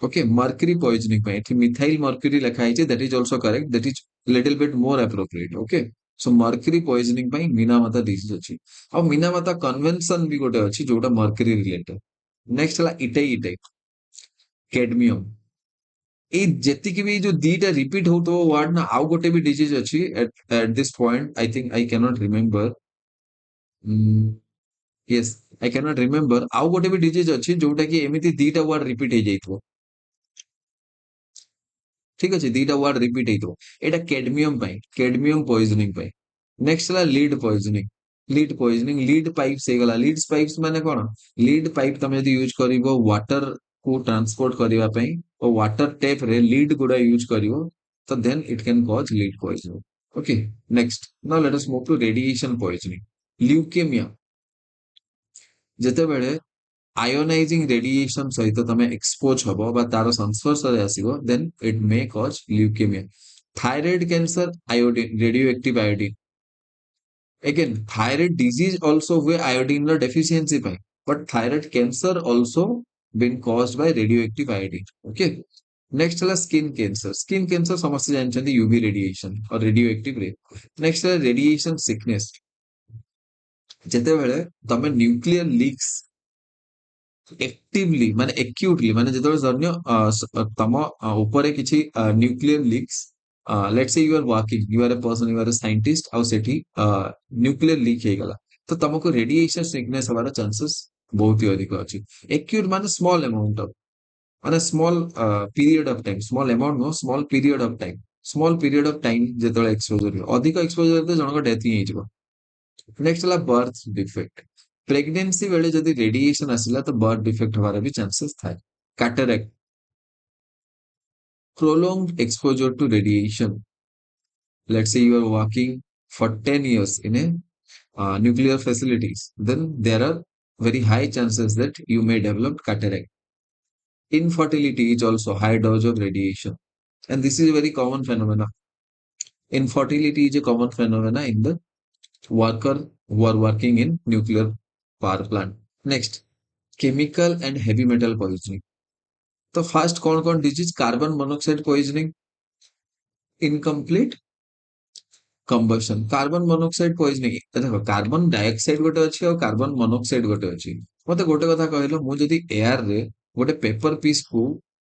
ओके मर्करी पॉइजनिंग ପାଇଁ ଏଠି ମିଥାଇଲ ମର୍କ୍ୟୁରୀ ଲେଖା ହେଇଛି that is also correct that is little bit more appropriate okay so mercury poisoning ପାଇଁ ମିନାମାତା ଡିଜିଜ ଅଛି ଆଉ ମିନାମାତା କନଭେନସନ ବି ଗୋଟେ ଅଛି ଯୋଉଟା ମର୍କ୍ୟୁରୀ ରିଲେଟେଡ ନେକ୍ସଟ ହେଲା ଇଟାଇ କେଡମିୟମ ଏଇ ଯେତିକି ବି ଯୋଉ ଦିଟା ରିପିଟ ହଉଥିବ ୱାର୍ଡ ନା ଆଉ ଗୋଟେ ବି ଡିଜିଜ ଅଛି at this point I think I cannot remember yes I cannot remember ଆଉ ଗୋଟେ ବି ଡିଜିଜ ଅଛି ଯୋଉଟା କି ଏମିତି ଦିଟା ୱାର୍ଡ ରିପିଟ ହେଇଯାଇଥିବ ठीक अच्छे दीटा वार्ड रिपीट हो एटा कैडमियम पॉइजनिंग पाई नेक्स्ट है लीड पॉइजनिंग लीड पाइप्स हे गला लीड्स पाइप्स माने कोन लीड पाइप तमे यदि यूज करिवो वाटर को ट्रांसपोर्ट करिवा पई और वाटर टेप रे लीड गुडा यूज करिवो तो then it can cause lead poisoning okay next now let us move to radiation poisoning leukaemia जेतेबेले आयोनाइजिंग रेडिएशन सहित तमे एक्सपोज हबो बा तार संस्पर्श रे आसीबो then it may cause leukaemia thyroid cancer iodine radioactive iodine again thyroid disease also हुए आयोडीन रो डेफिशिएंसी पाई but thyroid cancer also been caused by radioactive iodine okay next है स्किन कैंसर समस्त जानछन्ती UV radiation और radioactive रे next है radiation sickness जेतेबेले तमे न्यूक्लियर लीक्स एक्टिवली माने एक्यूटली माने जेतବେଳେ ଧନ୍ୟ ତମ ଉପରେ କିଛି nuclear leaks let's say you are working you are a person you are a scientist ଆଉ ସେଠି न्यूक्लियर लीक ହେଇଗଲା ତ ତମକୁ रेडिएशन सिकनेस हवार चांसेस बहुत ही अधिक अछि एक्यूट माने स्मॉल अमाउंट ऑफ माने small period of time small amount no small period of time जेतବେଳେ एक्सपोजर अधिक एक्सपोजर तो जनक डेथ ही ହେଇଯିବ नेक्स्ट है बर्थ डिफेक्ट प्रेगनेंसी बेले जदि रेडिएशन आसिला तो बर्थ डिफेक्ट हमारा भी चांसेस थाए cataract prolonged exposure to radiation let's say you are working for 10 years in a nuclear facilities then there are very high chances that you may develop cataract infertility is also high dose of radiation and this is a very common phenomena infertility is a common phenomena in the worker who are working in nuclear power plant next chemical and heavy metal poisoning तो fast कौन कौन disease carbon monoxide poisoning incomplete combustion carbon monoxide poisoning देखो carbon dioxide गोटे अछि और carbon monoxide गोटे अछि मते गोटे कथा कहलो मु जदी एयर रे गोटे पेपर पीस को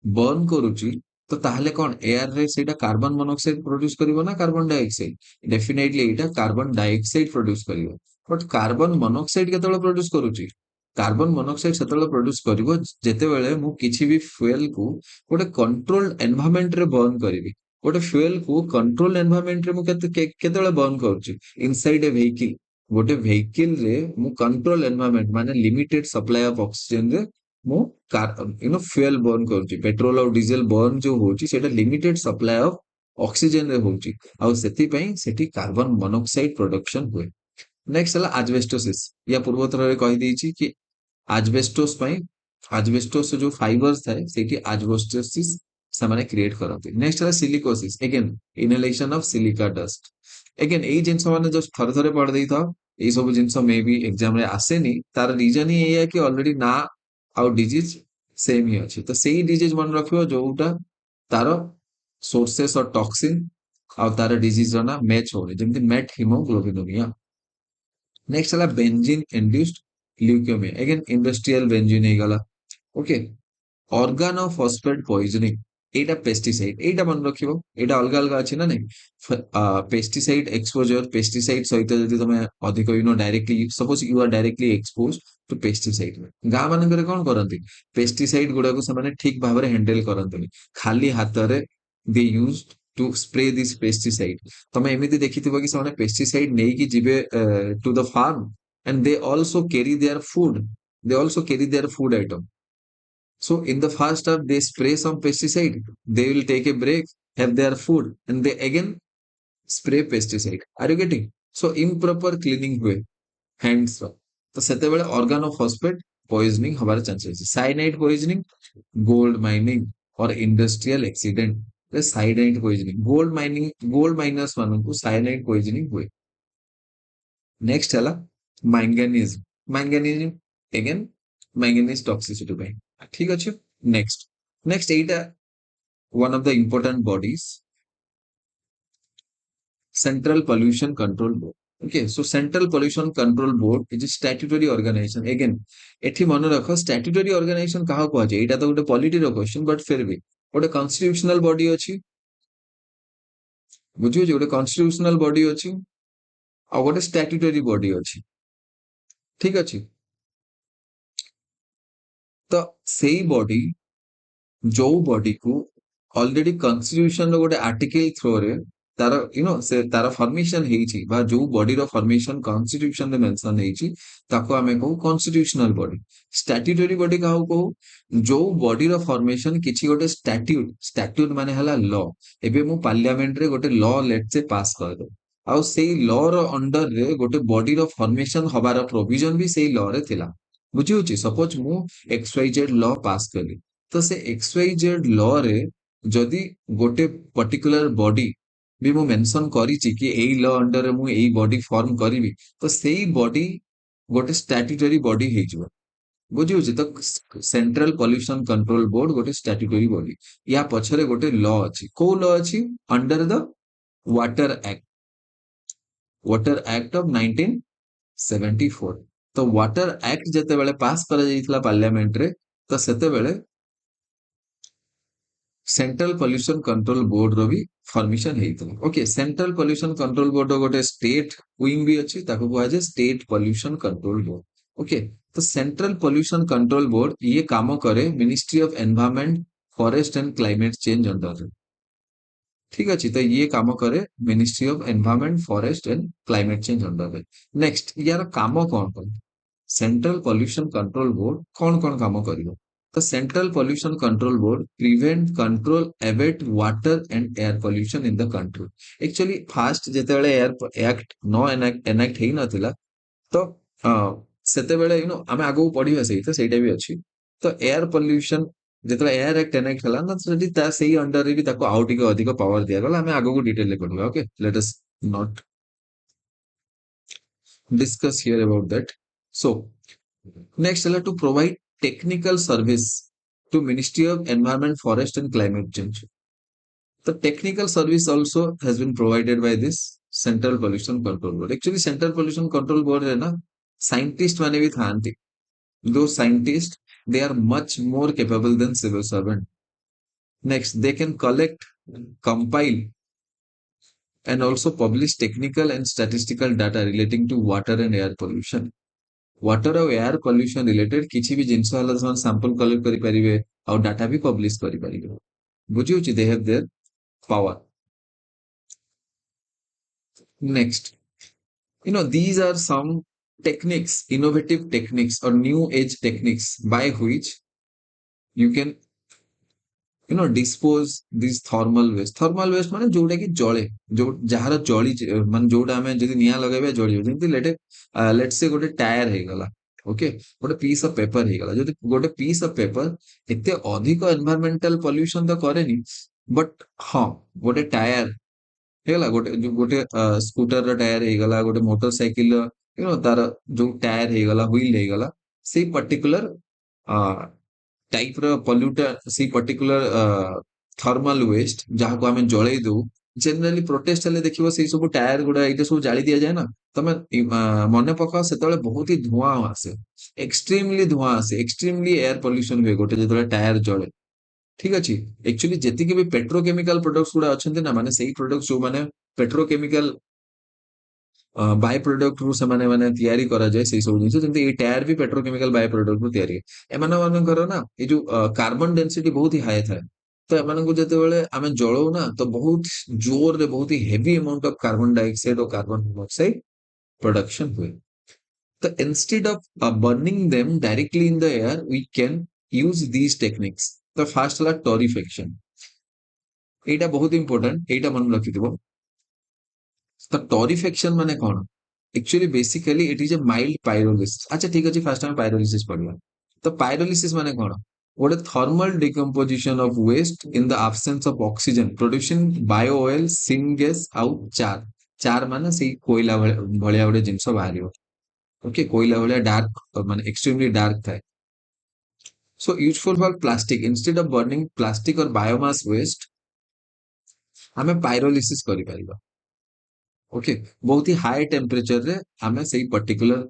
बर्न करूची तो ताहले कोन एयर रे सेटा कार्बन मोनोक्साइड प्रोड्यूस करिवो ना कार्बन डाइऑक्साइड डेफिनेटली एटा कार्बन डाइऑक्साइड प्रोड्यूस करिवो बट कार्बन मोनोक्साइड केतବେଳେ प्रोड्यूस करूची कार्बन मोनोक्साइड सेतବେଳେ प्रोड्यूस करिवो जेतेबेले मु किछि भी फ्यूएल को गोटे कंट्रोल्ड एनवायरनमेंट रे बर्न करिवि गोटे फ्यूएल को कंट्रोल एनवायरनमेंट रे मु केतବେଳେ बर्न करूची इनसाइड ए व्हीकल गोटे vehicle रे मु control environment माने limited supply of oxygen रे मु fuel burn करूची पेट्रोल और डीजल बर्न जो होची सेटा लिमिटेड सप्लाई ऑफ ऑक्सीजन रे होची आउ सेति पई सेठी कार्बन मोनोऑक्साइड प्रोडक्शन हुए नेक्स्ट हला एस्बेस्टोसिस या पूर्वतर रे कहि देछि कि एस्बेस्टोस पई एस्बेस्टोस जो फाइबर्स थाए सेठी एस्बेस्टोसिस ସେମାନେ କ୍ରିଏଟ୍ କରନ୍ତି ନେକ୍ସଟ ହେଲା silicosis again inhalation of silica dust again ଏଇ ଜିନିଷ ମାନେ ଜଷ୍ଟ ଥରେ ଥରେ ପଢି ଦେଇଥାଅ ଏଇ ସବୁ ଜିନିଷ ମେ ବି ଏକ୍ସାମ ରେ ଆସେନି ତାର ରିଜନ ହିଁ ଏଇଆ କି ଅଲରେଡି ନା ଆଉ ଡିଜିଜ ସେମ୍ ହିଁ ଅଛି ତ ସେଇ ଡିଜିଜ ମନେ ରଖିବ ଯୋଉଟା ତାର ସୋର୍ସେସ୍ ଅଫ ଟକ୍ସିନ ଆଉ ତାର ଡିଜିଜ ର ନା ମ୍ୟାଚ୍ ହଉନି ଯେମିତି ମେଟ୍ ହିମୋଗ୍ଲୋବିନୁରିଆ ନେକ୍ସଟ ହେଲା benzene induced leukaemia again industrial benzene ହେଇଗଲା ଓକେ organophospate poisoning ଏଇଟା ପେଷ୍ଟିସାଇଡ ଏଇଟା ମନେ ରଖିବ ଏଇଟା ଅଲଗା ଅଲଗା ଅଛି ନା ନାଇଁ ପେଷ୍ଟିସାଇଡ ଏକ୍ସପୋଜର ପେଷ୍ଟିସାଇଡ ସହିତ ଯଦି ତମେ ଅଧିକ directly suppose you are directly expose to pesticide ଗାଁ ମାନଙ୍କରେ କଣ କରନ୍ତି ପେଷ୍ଟିସାଇଡ ଗୁଡାକୁ ସେମାନେ ଠିକ ଭାବରେ ହ୍ୟାଣ୍ଡେଲ କରନ୍ତିନି ଖାଲି ହାତରେ they use to spray this pesticide ତମେ ଏମିତି ଦେଖିଥିବ କି ସେମାନେ ପେଷ୍ଟିସାଇଡ ନେଇକି ଯିବେ to the farm and they also carry their food they also carry their food item. So in the first half, they spray some pesticide. They will take a break, have their food, and they again spray pesticide. Are you getting? So improper cleaning हुए hands ର ତ ସେତେବେଳେ organophospate poisoning ହବାର chance ଅଛି cyanide poisoning gold mining or industrial accident cyanide poisoning gold miners ମାନଙ୍କୁ cyanide poisoning ହୁଏ next है manganese manganese again manganese toxicity पे ठीक अच्छे नेक्स्ट नेक्स्ट एटा one of the important bodies central pollution control board okay so central pollution control board is statutory organisation again एठी मन रख स्टैट्यूटरी ऑर्गेनाइजेशन कहा को आजे एटा तो गोटे पॉलिटी रो क्वेश्चन बट फिर भी गोटे कॉन्स्टिट्यूशनल बॉडी अछि बुझियो जे गोटे कॉन्स्टिट्यूशनल बॉडी अछि आ गोटे स्टैट्यूटरी बॉडी अछि ठीक अछि तो सेई बॉडी जो बॉडी को ऑलरेडी कॉन्स्टिट्यूशन रो गोटे आर्टिकल थ्रो रे तार से तार फॉर्मेशन हेछि बा जो बॉडी रो फॉर्मेशन कॉन्स्टिट्यूशन रे मेंशन हेछि ताको हमें कहू कॉन्स्टिट्यूशनल बॉडी स्टैट्यूटरी बॉडी कहू कहू जो बॉडी रो फॉर्मेशन किछि गोटे स्टैट्यूट माने हला लॉ एबे मु पार्लियामेंट रे गोटे लॉ लेट से पास कर दो आउ सेई लॉ रो अंडर रे गोटे बॉडी रो फॉर्मेशन हबार प्रोविजन भी सेई लॉ रे थिला बुझी होची सपोज मु XYZ लॉ पास कली तो से XYZ लॉ रे जदि गोटे पर्टिकुलर बॉडी भी मु मेंशन करिछि कि एई लॉ अंडर रे मु एई बॉडी फॉर्म करिवि तो सेई बॉडी गोटे स्टैट्यूटरी बॉडी हे जिवो बुझी होची तो सेंट्रल पोल्यूशन कंट्रोल बोर्ड गोटे स्टैट्यूटरी बॉडी या पछरे गोटे लॉ अछि को लॉ अछि under the water act of 1974 तो वाटर एक्ट जते बेले पास करा जाइथिला पार्लियामेंट रे तो सेते बेले सेंट्रल पोल्यूशन कंट्रोल बोर्ड रो भी फॉर्मेशन हेइतला okay central pollution control board रो गोटे स्टेट विंग भी अछि ताको कुआ जे state pollution control board okay तो सेंट्रल पोल्यूशन कंट्रोल बोर्ड ये काम करे ministry of environment forest and climate change under ठीक अच्छे तो ये काम करे ministry of environment forest and climate change under next यार काम कौन कौन सेंट्रल पोल्यूशन कंट्रोल बोर्ड कौन कौन काम करिवो तो central pollution control board prevent control abate water and air pollution in the country actually first जेतेबेले एयर एक्ट नो एनेक्ट हेई नथिला तो सेते बेले आमे आगो पढिबा सेटा भी अछि तो एयर पोल्यूशन जेतला एयर एक्ट एनेक्ट हला ना सेठी ता सेही अंडर रे भी ताको आउट टिके अधिक पावर दिया गला आमे आगो को डिटेल ले पढिबा okay let us not discuss here about that so next is to provide technical service to Ministry of Environment, Forest and Climate Change. The technical service also has been provided by this Central Pollution Control Board. Actually, Central Pollution Control Board है ना scientist माने भी थांती. Those scientists they are much more capable than civil servant. Next, they can collect, compile, and also publish technical and statistical data relating to water and air pollution. Water और air pollution related किसी भी जिनस वाला समान sample collect करि परिबे और data भी publish करि परिबे बुझियो छि they have their power next these are some techniques, innovative techniques or new age techniques by which you can dispose this thermal waste ମାନେ ଯୋଉଟା କି ଜଳେ, ଯୋଉ ଯାହାର ଜଳି ମାନେ ଯୋଉଟା ଆମେ ଯଦି ନିଆଁ ଲଗେଇବା ଜଳିବ, ଯେମିତି ଲେଟ୍ସ ସେ ଗୋଟେ ଟାୟାର ହେଇଗଲା, ଓକେ, ଗୋଟେ ପିସ୍ ଅଫ ପେପର ହେଇଗଲା, ଯଦି ଗୋଟେ ପିସ୍ ଅଫ ପେପର ଏତେ ଅଧିକ ଏନଭାୟରମେଣ୍ଟାଲ ପଲ୍ୟୁସନ ତ କରେନି, ବଟ ହଁ ଗୋଟେ ଟାୟାର ହେଇଗଲା, ଗୋଟେ ସ୍କୁଟର ର ଟାୟାର ହେଇଗଲା, ଗୋଟେ ମୋଟର ସାଇକେଲ ତାର ଯୋଉ ଟାୟାର ହେଇଗଲା, ହୁଇଲ ହେଇଗଲା, ସେଇ ପର୍ଟିକୁଲାର टाइप ର ପଲ୍ୟୁଟ ସେଇ ପର୍ଟିକୁଲାର ଥର୍ମାଲ ୱେଷ୍ଟ ଯାହାକୁ ଆମେ ଜଳେଇ ଦଉ, ଜେନେରାଲି ପ୍ରୋଟେଷ୍ଟ ହେଲେ ଦେଖିବ ସେଇ ସବୁ ଟାୟାର ଗୁଡା ଏଇଟା ସବୁ ଜାଳି ଦିଆଯାଏ ନା, ତମେ ମନେ ପକାଅ ସେତେବେଳେ ବହୁତ ହି ଧୂଆଁ ଆସେ, ଏକ୍ସଟ୍ରିମଲି ଧୂଆଁ ଆସେ, ଏକ୍ସଟ୍ରିମଲି ଏୟାର ପଲ୍ୟୁସନ ହୁଏ ଗୋଟେ ଯେତେବେଳେ ଟାୟାର ଜଳେ, ଠିକ ଅଛି। ଆକ୍ଚୁଆଲି ଯେତିକି ବି ପେଟ୍ରୋକେମିକାଲ ପ୍ରଡକ୍ଟ ଗୁଡା ଅଛନ୍ତି ନା, ମାନେ ସେଇ ପ୍ରଡକ୍ଟ ଯୋଉମାନେ ପେଟ୍ରୋକେମିକାଲ ବାଇ ପ୍ରଡକ୍ଟ ରୁ ସେମାନେ ମାନେ ତିଆରି କରାଯାଏ ସେଇ ସବୁ ଜିନିଷ, ଯେମିତି ଏଇ ଟାୟାର ବି ପେଟ୍ରୋକେମିକାଲ ବାଇ ପ୍ରଡକ୍ଟ ରୁ ତିଆରି, ଏମାନଙ୍କର ନା ଏଇ ଯୋଉ କାର୍ବନ ଡେନ୍ସିଟି ବହୁତ ହି ହାଇ ଥାଏ, ତ ଏମାନଙ୍କୁ ଯେତେବେଳେ ଆମେ ଜଳଉ ନା, ତ ବହୁତ ଜୋରରେ ବହୁତ ହି heavy amount of carbon dioxide ଓ କାର୍ବନ ମୋନୋକ୍ସାଇଡ ପ୍ରୋଡକ୍ସନ हुए। तो instead of burning them directly in the air, we can use these techniques। तो फास्ट वाला टोरिफिकेशन, एटा बहुत इंपोर्टेंट, एटा मन रखिथिबो। तो टोरिफिकेशन माने कोन? Actually basically it is a mild pyrolysis. अच्छा ठीक अछि, फास्ट हम पाइरोलिसिस पढिबा। तो पाइरोलिसिस माने कोन? What a thermal decomposition of waste in the absence of oxygen, producing bio oil, syngas ଆଉ ଚାର। ଚାର ମାନେ ସେଇ କୋଇଲା ଭଳିଆ ଗୋଟେ ଜିନିଷ ବାହାରିବ। ओके, कोयला भलिया डार्क माने एक्सट्रीमली डार्क थाए। So useful for plastic, instead of burning plastic और बायोमास वेस्ट हमें पाइरोलिसिस करि परिबा। ओके, बहुत ही हाई टेम्परेचर रे हमें सही पर्टिकुलर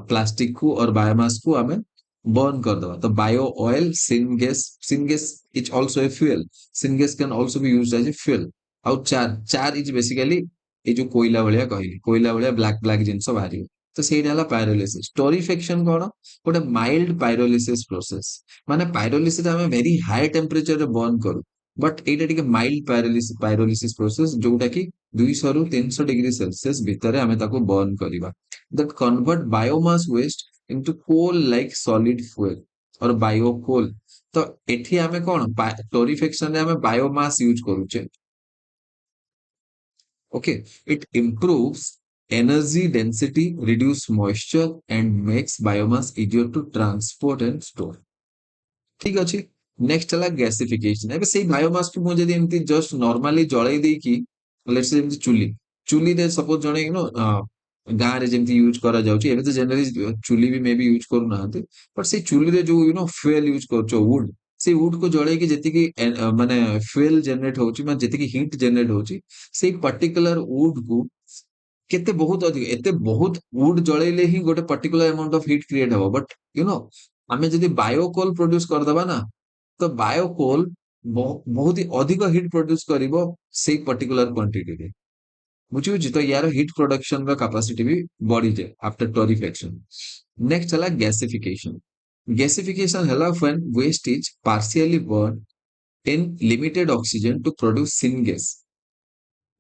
प्लास्टिक को और बायोमास को हमें बर्न कर दवा। तो bio oil, syngas is also a fuel, syngas can also be used as a fuel. आउ चार, चार इज बेसिकली ए जो कोयला भलिया कहली, कोयला भलिया ब्लैक ब्लैक जिंस बाहरी, तो ସେଇଟା ହେଲା ପାଇରୋଲିସିସ୍। ଟୋରିଫେକ୍ସନ କଣ? ଗୋଟେ ମାଇଲ୍ଡ ପାଇରୋଲିସିସ୍ ପ୍ରୋସେସ, ମାନେ ପାଇରୋଲିସିସ୍ ଆମେ ଭେରି ହାଇ ଟେମ୍ପରେଚରରେ ବର୍ନ କରୁ, ବଟ୍ ଏଇଟା ଟିକେ ମାଇଲ୍ଡ ପାଇରୋଲିସିସ୍ ପ୍ରୋସେସ, ଯୋଉଟା କି 200 ରୁ 300 डिग्री सेल्सियस ଭିତରେ ଆମେ ତାକୁ ବର୍ନ କରିବା। that convert biomass waste into coal like solid fuel or biocoal। ତ ଏଠି ଆମେ କଣ ଟୋରିଫେକ୍ସନ ରେ ଆମେ ବାୟୋମାସ ୟୁଜ କରୁଛେ, okay, it improves energy density, reduce moisture and makes biomass easier to transport and store। ठीक ଅଛି। ନେକ୍ସଟ ହେଲା ଗ୍ୟାସିଫିକେସନ। ଏବେ ସେଇ ବାୟୋମାସକୁ ମୁଁ ଯଦି ଏମିତି ଜଷ୍ଟ ନର୍ମାଲି ଜଳେଇ ଦେଇକି, ଲେଟ୍ସ ସେ ଯେମିତି ଚୁଲିରେ ସପୋଜ ଜଣେ ଗାଁରେ ଯେମିତି ୟୁଜ କରାଯାଉଛି, ଏବେ ତ ଜେନେରାଲି ଚୁଲି ବି ମେ ବି ୟୁଜ କରୁନାହାନ୍ତି, ବଟ ସେଇ ଚୁଲିରେ ଯୋଉ ଫୁଏଲ ୟୁଜ କରୁଛ ଉଡ୍, ସେଇ ଉଡ୍ କୁ ଜଳେଇକି ଯେତିକି ମାନେ ଫୁଏଲ ଜେନେରେଟ ହଉଛି, ମାନେ ଯେତିକି ହିଟ୍ ଜେନେରେଟ ହଉଛି, ସେଇ ପର୍ଟିକୁଲାର ଉଡ୍ କୁ କେତେ ବହୁତ ଅଧିକ, ଏତେ ବହୁତ ଉଡ୍ ଜଳେଇଲେ ହିଁ ଗୋଟେ particular amount of heat create ହବ, ବଟ ଆମେ ଯଦି ବାୟୋକୋଲ ପ୍ରୋଡ୍ୟୁସ କରିଦବା ନା, ତ ବାୟୋକୋଲ ବହୁତ ହି ଅଧିକ ହିଟ୍ ପ୍ରୋଡ୍ୟୁସ କରିବ ସେଇ ପର୍ଟିକୁଲାର କ୍ୱାଣ୍ଟିଟିରେ, ବୁଝିବୁଝି, ତ ୟାର ହିଟ୍ ପ୍ରୋଡକ୍ସନ ର କାପାସିଟି ବି ବଢିଯାଏ ଆଫ୍ଟର ଟୋରିଫେକ୍ସନ। ନେକ୍ସଟ ହେଲା ଗ୍ୟାସିଫିକେସନ। ଗ୍ୟାସିଫିକେସନ ହେଲା when waste is partially burned in limited oxygen to produce syngas।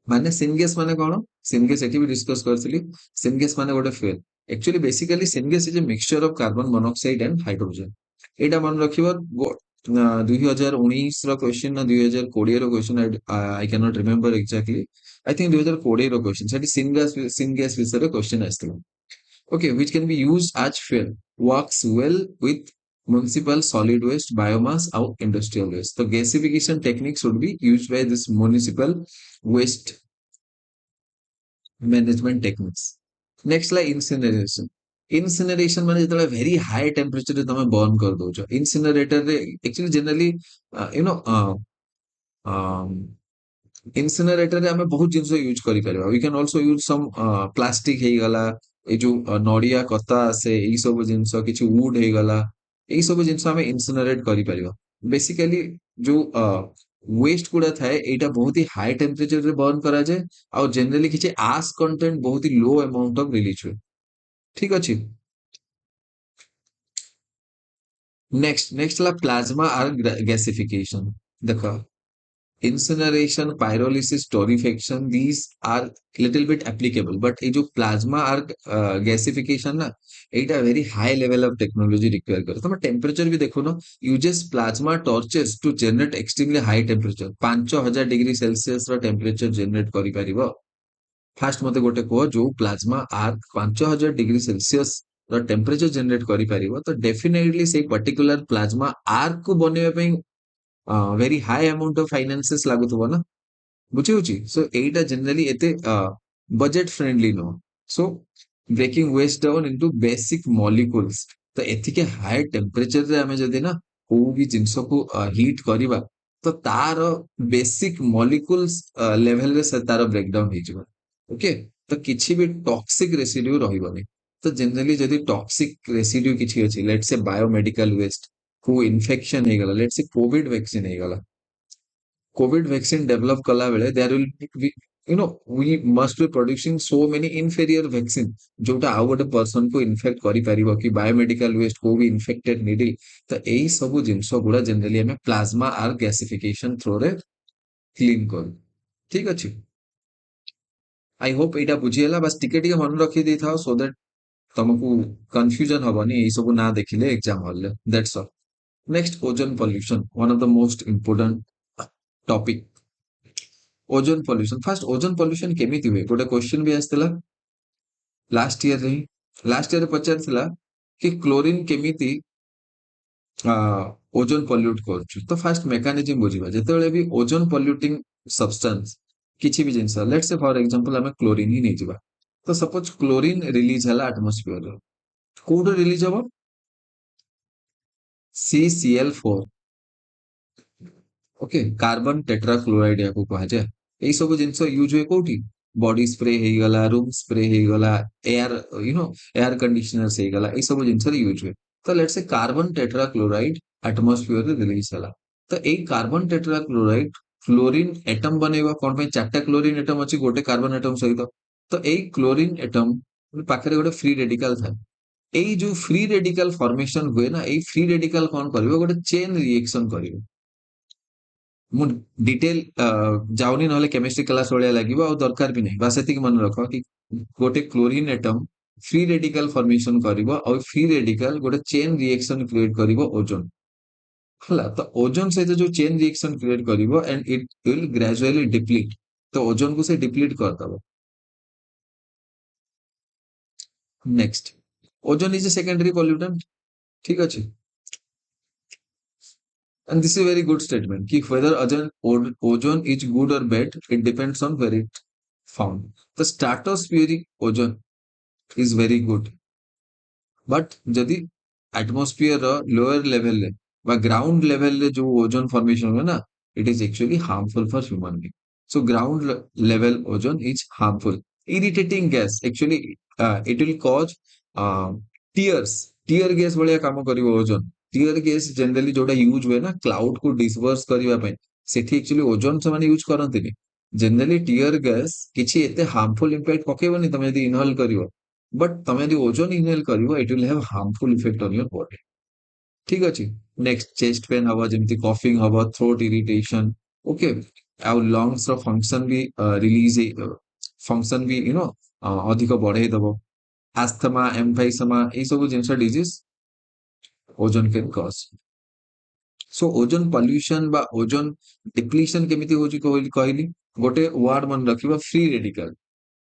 ମାନେ सिनगेस माने कौन? सिनगेस एठी भी डिस्कस करथिली। सिनगेस माने गोटे fuel. Actually basically syngas is a mixture of carbon monoxide and hydrogen. एटा मन रखिबो 2019 रो क्वेश्चन ना 2020 रो question, I can not remember exactly. I think 2020 रो क्वेश्चन सेठी सिनगेस विषय रो क्वेश्चन आस्थिला। Okay, which can be used as fuel, works well with municipal solid waste, biomass or industrial waste। So gasification techniques should be used by this municipal waste management techniques। Next La incineration। incineration माने जेतले very high temperature रे तमे burn कर दोछ। incinerator रे actually generally you know incinerator रे हमें बहुत जिंस यूज करि परिबा। We can also use some plastic हे गला, ए जो नडिया कता से एई सब जिंस, किछि वुड हे गला, एई सब जिंस हमें इनसिनरेट करि परिबा। बेसिकली जो वेस्ट गुडा थाए एटा बहुत ही हाई टेम्परेचर रे बर्न करा जाए, और जनरली किछि आस कंटेंट बहुत ही लो अमाउंट ऑफ रिलीज हुए, ठीक अछि। नेक्स्ट ला प्लाज्मा आर गैसिफिकेशन। देखो incineration, pyrolysis, torrefaction, these are little bit applicable, but ये जो plasma arc gasification ना, एटा very high level of technology require करे. तमे temperature भी देखो ना, uses plasma torches to generate extremely high temperature. 5000 degree Celsius ର temperature generate करि परिबो. फास्ट मते गोटे को जो प्लाज्मा आर्क 5000 डिग्री सेल्सियस ର temperature generate करि परिबो, तो definitely से particular plasma arc को बनेबा पई very high amount of finances ଲାଗୁଥିବ ନା, ବୁଝି ହଉଛି? So ଏଇଟା generally ଏତେ budget friendly ନୁହଁ. So breaking waste down into basic molecules, ତ ଏତିକି high temperature ରେ ଆମେ ଯଦି ନା କୋଉ ବି ଜିନିଷକୁ heat କରିବା, ତ ତାର basic molecules level ରେ ସେ ତାର breakdown ହେଇଯିବ. ଓକେ, ତ କିଛି ବି toxic residue ରହିବନି. ତ generally ଯଦି toxic residue କିଛି ଅଛି, let's say biomedical waste, କୋଉ infection ହେଇଗଲା, let's say covid vaccine ହେଇଗଲା, COVID vaccine develop kala bele, there will be, we must be producing so many inferior vaccine जोटा ଆଉ ଗୋଟେ person को infect କରି ପାରିବ କି biomedical waste को भी infected needle. ତ ଏଇ ସବୁ ଜିନିଷ ଗୁଡା generally ଆମେ plasma or gasification through ରେ clean କରୁ. ଠିକ ଅଛି, I hope ଏଇଟା ବୁଝିହେଲା. ବାସ୍ ଟିକେ ଟିକେ ମନେ ରଖି ଦେଇଥାଅ so that ତମକୁ confusion ହବନି ଏଇ ସବୁ ନା ଦେଖିଲେ exam hall ରେ. That's all. Next, ozone pollution, one of the most important topic. Ozone pollution, fast ozone pollution केमिति हुए गोटे क्वेश्चन भी आसला लास्ट ईयर रे. लास्ट ईयर पचारथिला कि क्लोरीन केमिति ओजोन पॉल्यूट करछु. तो फास्ट मेकानिज्म बुझिबा, जेतेबेले भी ओजोन पॉल्यूटिंग सब्सटेंस किछि भी जिंस, लेट्स से फॉर एग्जांपल हमें क्लोरीन ही नै जिबा. तो सपोज क्लोरीन रिलीज हला एटमॉस्फेयर रो, कोड रिलीज हबो CCl4. ओके, कार्बन टेट्राक्लोराइड याको कहा जाए. एई सब जिंस यूज हुए कोठी, बॉडी स्प्रे हे गला, रूम स्प्रे हे गला, एयर एयर कंडीशनर्स हे गला, एई सब जिंस यूज हुए. तो let's say carbon tetrachloride atmosphere रे रिलीज हला. तो एई कार्बन टेट्राक्लोराइड क्लोरीन एटम बनेबा कोन पे, चारटा क्लोरीन एटम अछि गोटे कार्बन एटम सहित. तो एई क्लोरीन एटम पाखरे गोटे फ्री रेडिकल था. एई जो फ्री रेडिकल फॉर्मेशन हुए ना, एई फ्री रेडिकल कोन करबो, गोटे चेन रिएक्शन करिवो. ମୁଁ ଡିଟେଲ ଯାଉନି, ନହେଲେ କେମିଷ୍ଟ୍ରି କ୍ଲାସ ଭଳିଆ ଲାଗିବ ଆଉ ଦରକାର ବି ନାହିଁ. ବାସ୍ ଏତିକି ମନେ ରଖ କି ଗୋଟେ କ୍ଲୋରିନ ଏଟମ ଫ୍ରି ରେଡିକାଲ ଫର୍ମେସନ କରିବ ଆଉ ଫ୍ରି ରେଡିକାଲ ଗୋଟେ ଚେନ ରିଏକ୍ସନ କ୍ରିଏଟ କରିବ ଓଜୋନ. ହେଲା, ତ ଓଜୋନ ସହିତ ଯୋଉ ଚେନ ରିଏକ୍ସନ କ୍ରିଏଟ କରିବ ଏଣ୍ଡ ଇଟ ୱିଲ ଗ୍ରାଜୁଆଲି ଡିପ୍ଲିଟ. ତ ଓଜୋନକୁ ସେ ଡିପ୍ଲିଟ କରିଦବ. Next, ozone is a secondary ପଲ୍ୟୁଟାଣ୍ଟ. ଠିକ ଅଛି, and this is a very good statement कि whether ozone is good or bad, it depends on where it found. The stratospheric ozone is very good, but जदि atmosphere lower level ले वा ground level ले जो ozone formation हुआ ना, it is actually harmful for human being. So ground level ozone is harmful. Irritating gas, actually it will cause tear gas भलिया काम करिवो ozone. Tear gas generally जोटा use हुए ना क्लाउड को disperse करबा पई, सेठी एक्चुअली ओजोन से माने यूज करंतिनी. जनरली टीयर गैस किछि एते हार्मफुल इंपैक्ट पकेबनी तमे यदि इनहेल करिवो, बट तमे यदि ओजोन इनहेल करिवो it will have harmful effect on your body. ठीक अछि. नेक्स्ट, चेस्ट पेन हवा, जेमति कफिंग हवा, थ्रोट इरिटेशन. ओके, आ लंग्स रो फंक्शन भी रिलीज फंक्शन भी अधिक बढ़ाई दबो. आस्थमा, एम्फाइसमा, ए सब जिंस disease ozone can cause. So ozone pollution बा ओजोन डिप्लीशन केमिति होची कहली, गोटे वर्ड मन रखिबा, फ्री रेडिकल.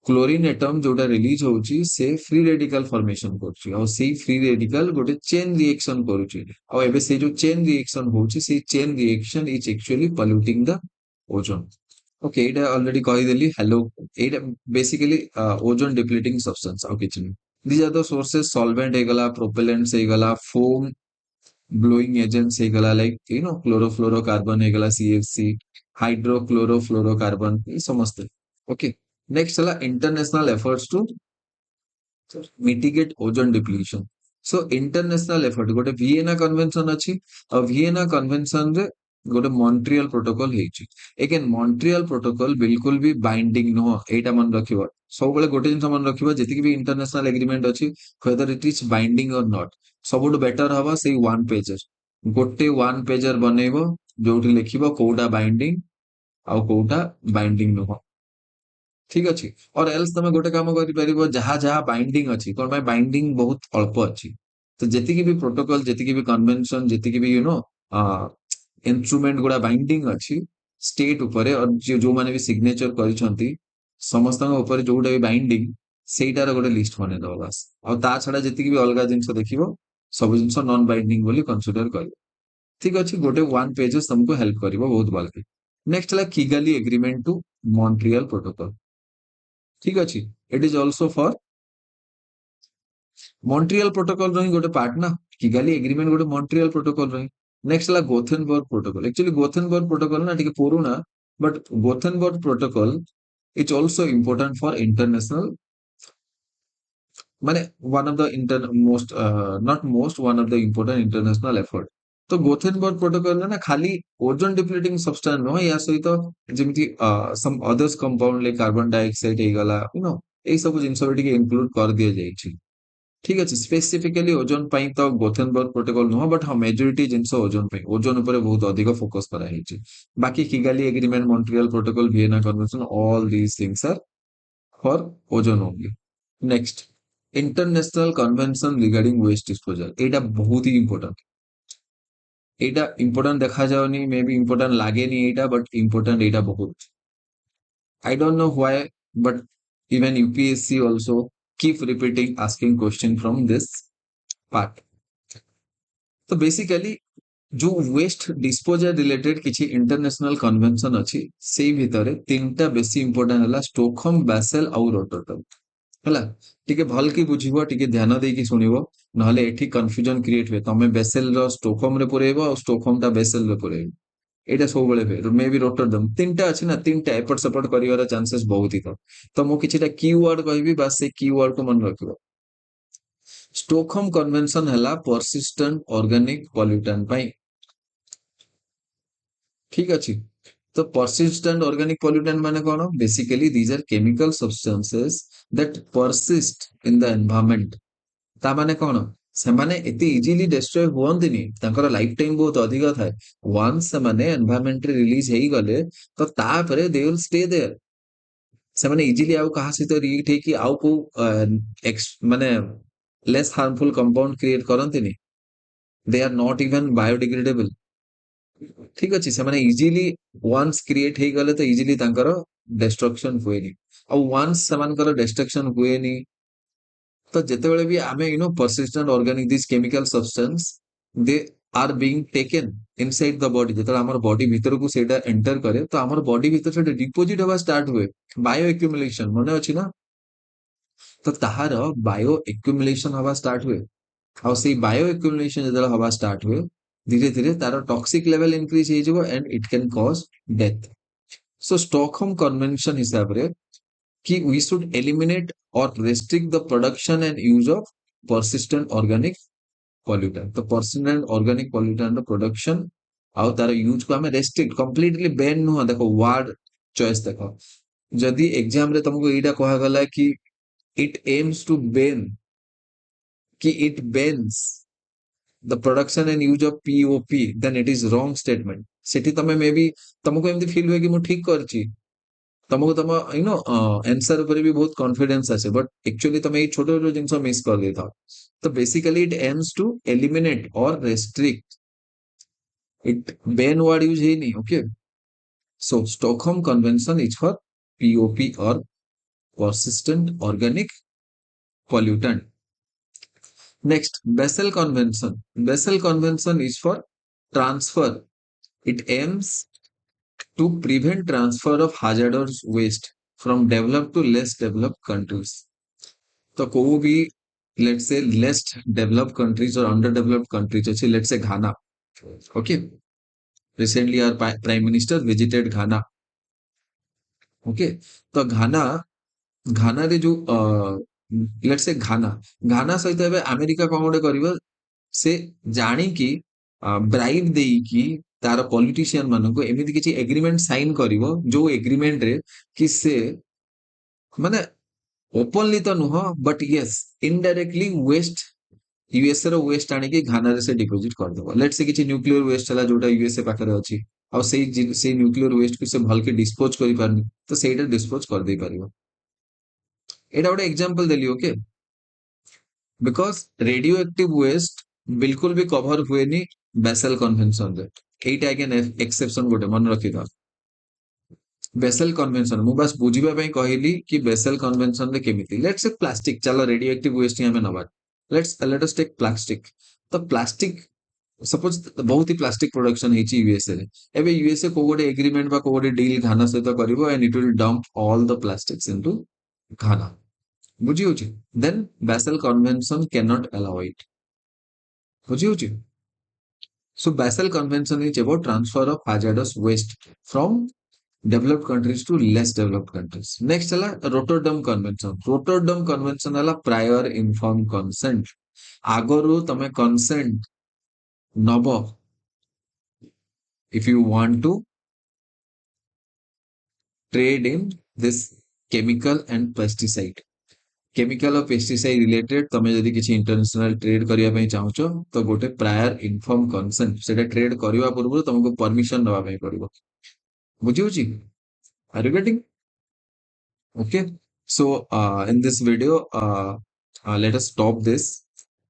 क्लोरीन एटम जोटा रिलीज होची से फ्री रेडिकल फॉर्मेशन करची और से फ्री रेडिकल गोटे चेन रिएक्शन करूची. और एबे से जो चेन रिएक्शन होची, से chain reaction is actually polluting the ozone. Okay, Etah already कहि देली. हेलो, एटा बेसिकली ओजोन डिप्लीटिंग सब्सटेंस और किछ नहीं. these are the sources. solvent ହେଇଗଲା, propellants ହେଇଗଲା, foam blowing agents ହେଇଗଲା, like chlorofluorocarbon ହେଇଗଲା, CFC, hydrochlorofluorocarbon, ଏ ସମସ୍ତେ. Okay, next ହେଲା international efforts to mitigate ozone depletion. So international effort, गोटे Vienna convention अछि और Vienna convention रे गोटे मॉन्ट्रियल प्रोटोकॉल ହେଇଛି. एगेन मॉन्ट्रियल प्रोटोकॉल बिल्कुल भी बाइंडिंग नुह, एटा मन रखिबो. सबले गोटे जिंस मन रखिबो, जेतिक भी इंटरनेशनल एग्रीमेंट अछि, whether it is binding or not, सबुठ बेटर हवा सेई वन पेजर. गोटे वन पेजर बनेइबो जोठी लिखिबो कोउटा बाइंडिंग ଆଉ କୋଉଟା ବାଇଣ୍ଡିଂ ନୁହଁ। ଠିକ ଅଛି। और एल्स ତମେ ଗୋଟେ କାମ କରିପାରିବ, ଯାହା ଯାହା ବାଇଣ୍ଡିଂ ଅଛି, କଣ ପାଇଁ ବାଇଣ୍ଡିଂ ବହୁତ ଅଳ୍ପ ଅଛି, ତ ଯେତିକି ବି ପ୍ରୋଟୋକଲ, ଯେତିକି ବି କନଭେନସନ, ଯେତିକି ବି ଇନଷ୍ଟ୍ରୁମେଣ୍ଟ ଗୁଡା ବାଇଣ୍ଡିଂ ଅଛି ଷ୍ଟେଟ ଉପରେ, ଯୋଉମାନେ ବି ସିଗ୍ନେଚର କରିଛନ୍ତି ସମସ୍ତଙ୍କ ଉପରେ ଯୋଉଟା ବି ବାଇଣ୍ଡିଂ, ସେଇଟାର ଗୋଟେ ଲିଷ୍ଟ ବନେଇଦବ ବାସ୍। ଆଉ ତା ଛଡା ଯେତିକି ବି ଅଲଗା ଜିନିଷ ଦେଖିବ ସବୁ ଜିନିଷ ନନ ବାଇଣ୍ଡିଂ ବୋଲି କନସିଡର କରିବ। ଠିକ ଅଛି, ଗୋଟେ ୱାନ୍ ପେଜେସ୍ ତମକୁ ହେଲ୍ପ କରିବ ବହୁତ ଭଲକି। ନେକ୍ସଟ ହେଲା କିଗାଲି ଏଗ୍ରିମେଣ୍ଟ ଟୁ ମଣ୍ଟ୍ରିଅଲ ପ୍ରୋଟୋକଲ। ଠିକ ଅଛି, ଇଟ୍ ଇଜ ଅଲସो ଫର ମଣ୍ଟ୍ରିଅଲ ପ୍ରୋଟୋକଲ ର ହିଁ ଗୋଟେ ପାର୍ଟ ନା, କିଗାଲି ଏଗ୍ରିମେଣ୍ଟ ଗୋଟେ ମଣ୍ଟ୍ରିଅଲ ପ୍ରୋଟୋକଲ ର ହିଁ। ନେକ୍ସଟ ହେଲା Gothenburg protocol. Actually Gothenburg protocol ନା ଟିକେ ପୁରୁଣା, but Gothenburg protocol is also important for international, ମାନେ one of the most not most, one of the important international effort। तो गोथेनबर्ग प्रोटोकॉल ना खाली ओजोन डिप्लीटिंग सब्सटेंस नुह, या सहित जेमती some others compound like carbon dioxide हे गला, एई सब जिंस भी टिके इंक्लूड कर दिया जायछि। ठीक अछि, स्पेसिफिकली ओजोन पई तो गोथेनबर्ग प्रोटोकॉल नुह, बट हम मेजॉरिटी जिंस ओजोन पई, ओजोन ऊपर बहुत अधिक फोकस करा हेछि। बाकी Kigali agreement, Montreal protocol, Vienna convention, all these things are for ozone only. Next, international convention regarding waste disposal, एटा बहुत ही इंपोर्टेंट। एटा इंपोर्टेंट देखा जाओनी, मे बी इंपोर्टेंट लागे नहीं एटा, बट इंपोर्टेंट एटा बहुत। I don't know why, but even UPSC also keep repeating asking question from this part। तो basically जो waste disposal related किसी इंटरनेशनल कन्वेंशन अच्छी, से भितर तीनटा बेसी इंपोर्टेंट है स्टॉकहोम, बासेल और रॉटरडम। ହେଲା, ଟିକେ ଭଲ କି ବୁଝିବ, ଟିକେ ଧ୍ୟାନ ଦେଇକି ଶୁଣିବ, ନହେଲେ ଏଠି କନଫ୍ୟୁଜନ କ୍ରିଏଟ ହୁଏ। ତମେ ବେସେଲ ର ଷ୍ଟୋକହୋମ ରେ ପୁରେଇବ ଆଉ ଷ୍ଟୋକହୋମ ଟା ବେସେଲ ରେ ପୁରେଇବ, ଏଇଟା ସବୁବେଳେ ହୁଏ। ମେ ବି ରୋଟରଡମ, ତିନିଟା ଅଛି ନା, ତିନିଟା ଏପଟ ସେପଟ କରିବାର ଚାନ୍ସେସ୍ ବହୁତ ହି କମ। ତ ମୁଁ କିଛିଟା କି ୱାର୍ଡ କହିବି, ବାସ୍ ସେ କି ୱାର୍ଡ କୁ ମନେ ରଖିବ। ଷ୍ଟୋକହୋମ କନଭେନସନ ହେଲା ପରସିଷ୍ଟେଣ୍ଟ ଅର୍ଗାନିକ ପଲ୍ୟୁଟାଣ୍ଟ ପାଇଁ। ଠିକ ଅଛି, तो persistent organic pollutant माने कौन? Basically these are chemical substances that persist in the environment। ता माने कौन? से माने एते इजीली डिस्ट्रॉय हुअन्तिनी, तांकर लाइफ टाइम बहुत अधिक थाए। वंस से माने एनवायरनमेंट रे रिलीज हेई गले तो तापरे दे विल स्टे देयर। से माने इजीली आउ कहा सहित रिएक्ट हे कि आउ को माने लेस हार्मफुल कंपाउंड क्रिएट करन्तिनी। They are not even biodegradable. ठीक अच्छे, से माने इजीली वंस क्रिएट हे गले तो इजीली तांकर डिस्ट्रक्शन हुएनी। और वंस सेमानकर डिस्ट्रक्शन हुएनी तो जेतेबेले भी आमे persistent organic this chemical substance they are being taken inside the body, जेतेबेले हमर बॉडी भीतर को सेटा एंटर करे तो हमर बॉडी भीतर सेटा डिपोजिट होबा स्टार्ट हुए, बायो एक्युमुलेशन मने अछि ना। तो ताहार बायो एक्युमुलेशन हवा स्टार्ट हुए, और से बायो एक्युमुलेशन जेतेबेले हवा स्टार्ट हुए, धीरे धीरे तार टॉक्सिक लेवल इंक्रीज हे जिवो and it can cause death. So Stockholm convention हिसाब रे कि we should eliminate or restrict the production and use of persistent organic pollutant। तो persistent organic pollutant production ଆଉ ତାର यूज को हमें restrict completely ban नुह। देखो word choice देखो, जदि एग्जाम रे तुमको एटा कहा गला कि it aims to ban, कि it bans the production and use of POP, then it is wrong statement। सेठी तमे मे बी तुमको एमती फील हुए कि मु ठीक करची, तुमको तुम आंसर ऊपर भी बहुत कॉन्फिडेंस आसे, बट एक्चुअली तुम ये छोटे छोटे जिनस मिस कर देता। तो basically it aims to eliminate or restrict, it ban word use है नहीं। Okay, so Stockholm convention is for POP or persistent organic pollutant। Next, Basel Convention। Basel Convention is for transfer, it aims to prevent transfer of hazardous waste from developed to less developed countries। तो कोई भी let's say less developed countries or underdeveloped countries अच्छी, let's say Ghana। okay, recently our prime minister visited Ghana। okay, तो घाना रे जो let's say घाना सहित एबे America कौन गोटे करिवो, से जानी कि ब्राइब देई कि तार पॉलिटिशियन मानको एमिति किछि एग्रीमेंट साइन करिवो, जो एग्रीमेंट रे कि से माने ओपनली तो नुह, but yes indirectly waste USA रो वेस्ट आनी कि घाना रे से डिपोजिट कर देबो। लेट्स से किछि न्यूक्लियर वेस्ट हला जोटा यूएसए पाखरे अछि, ଆଉ ସେଇ ନ୍ୟୁକ୍ଲିयर ୱେଷ୍ଟ କୁ ସେ ଭଲକି ଡିସ୍ପୋଜ କରିପାରୁନି ତ ସେଇଟା ଡିସ୍ପୋଜ କରିଦେଇ ପାରିବ। ଏଇଟା ଗୋଟେ ଏକ୍ସାମ୍ପଲ ଦେଲି okay. Because radio active waste बिल्कुल भी कवर हुएनी बेसेल कन्वेंशन रे। एटा अगेन एक्सेप्शन गोटे मन रखिथा। बेसेल कन्वेंशन मु बस बुझिबा पई कहली कि बेसेल कन्वेंशन रे केमिति लेट्स से प्लास्टिक चलो रेडियो एक्टिव वेस्ट ही हमें नबा। Let us take plastic. तो प्लास्टिक सपोज बहुत ही प्लास्टिक प्रोडक्शन हेची यूएसए रे। एबे यूएसए को गोटे एग्रीमेंट बा को गोटे डील घाना सहित करिवो and it will dump all the plastics into Ghana. बुझी होची। Then Basel convention can not allow it. बुझी होची। So Basel Convention is about transfer of hazardous waste from developed countries to less developed countries. Next है Rotterdam Convention. Rotterdam Convention है prior informed consent. आगरू तमे consent Nebo if you want to trade in this chemical and pesticide. Chemical और pesticide related तमे जदि किछि international trade करिया पई चाहूचो तो गोटे प्रायर इन्फॉर्म कंसेंट सेटा ट्रेड करिवा पूर्व तुमको परमिशन नवा पई पड़िबो। बुझी होची। Are you getting. Okay. So in this video let us stop this.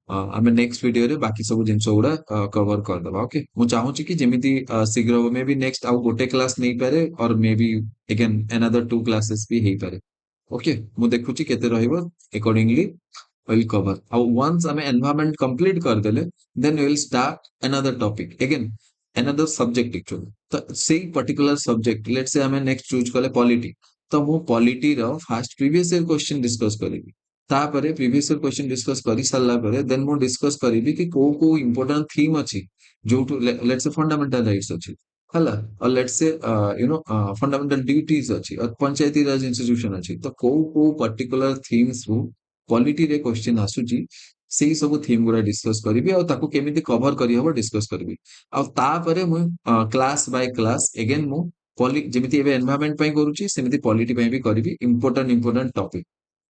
आमे नेक्स्ट वीडियो रे बाकी सब जिंस गुडा कवर कर दबा ओके। मु चाहूची कि जेमिति शीघ्र मे बी नेक्स्ट आउ गोटे क्लास नहीं पारे और may be again another 2 classes भी हेई पारे। ओके मु देखुची केते रहिबो accordingly will cover. Once I environment complete कर देले, then we will start another topic. Again, another subject actually. तो same particular subject. Let's say हमें next choose कले polity. तो मु polity रो first previous year question discuss करेगी। तापरे previous year question discuss करी सारला परे then मु discuss करीबी कि को important theme अछि जो let's say fundamental rights अछि हला और लेट्स से फंडामेंटल ड्यूटीज अछि और पंचायती राज इंस्टीट्यूशन अछि तो को पर्टिकुलर थीम्स रु क्वालिटी रे क्वेश्चन आसुची सेही सब थीम गुडा डिस्कस करिवि और ताको केमिति कवर करि हबो डिस्कस करिवि और तापरे मु क्लास बाय क्लास अगेन मु पॉली जेमिति एबे एनवायरनमेंट पई करूची सेमिति पॉलिटी पई भी करिवि इंपोर्टेंट टॉपिक।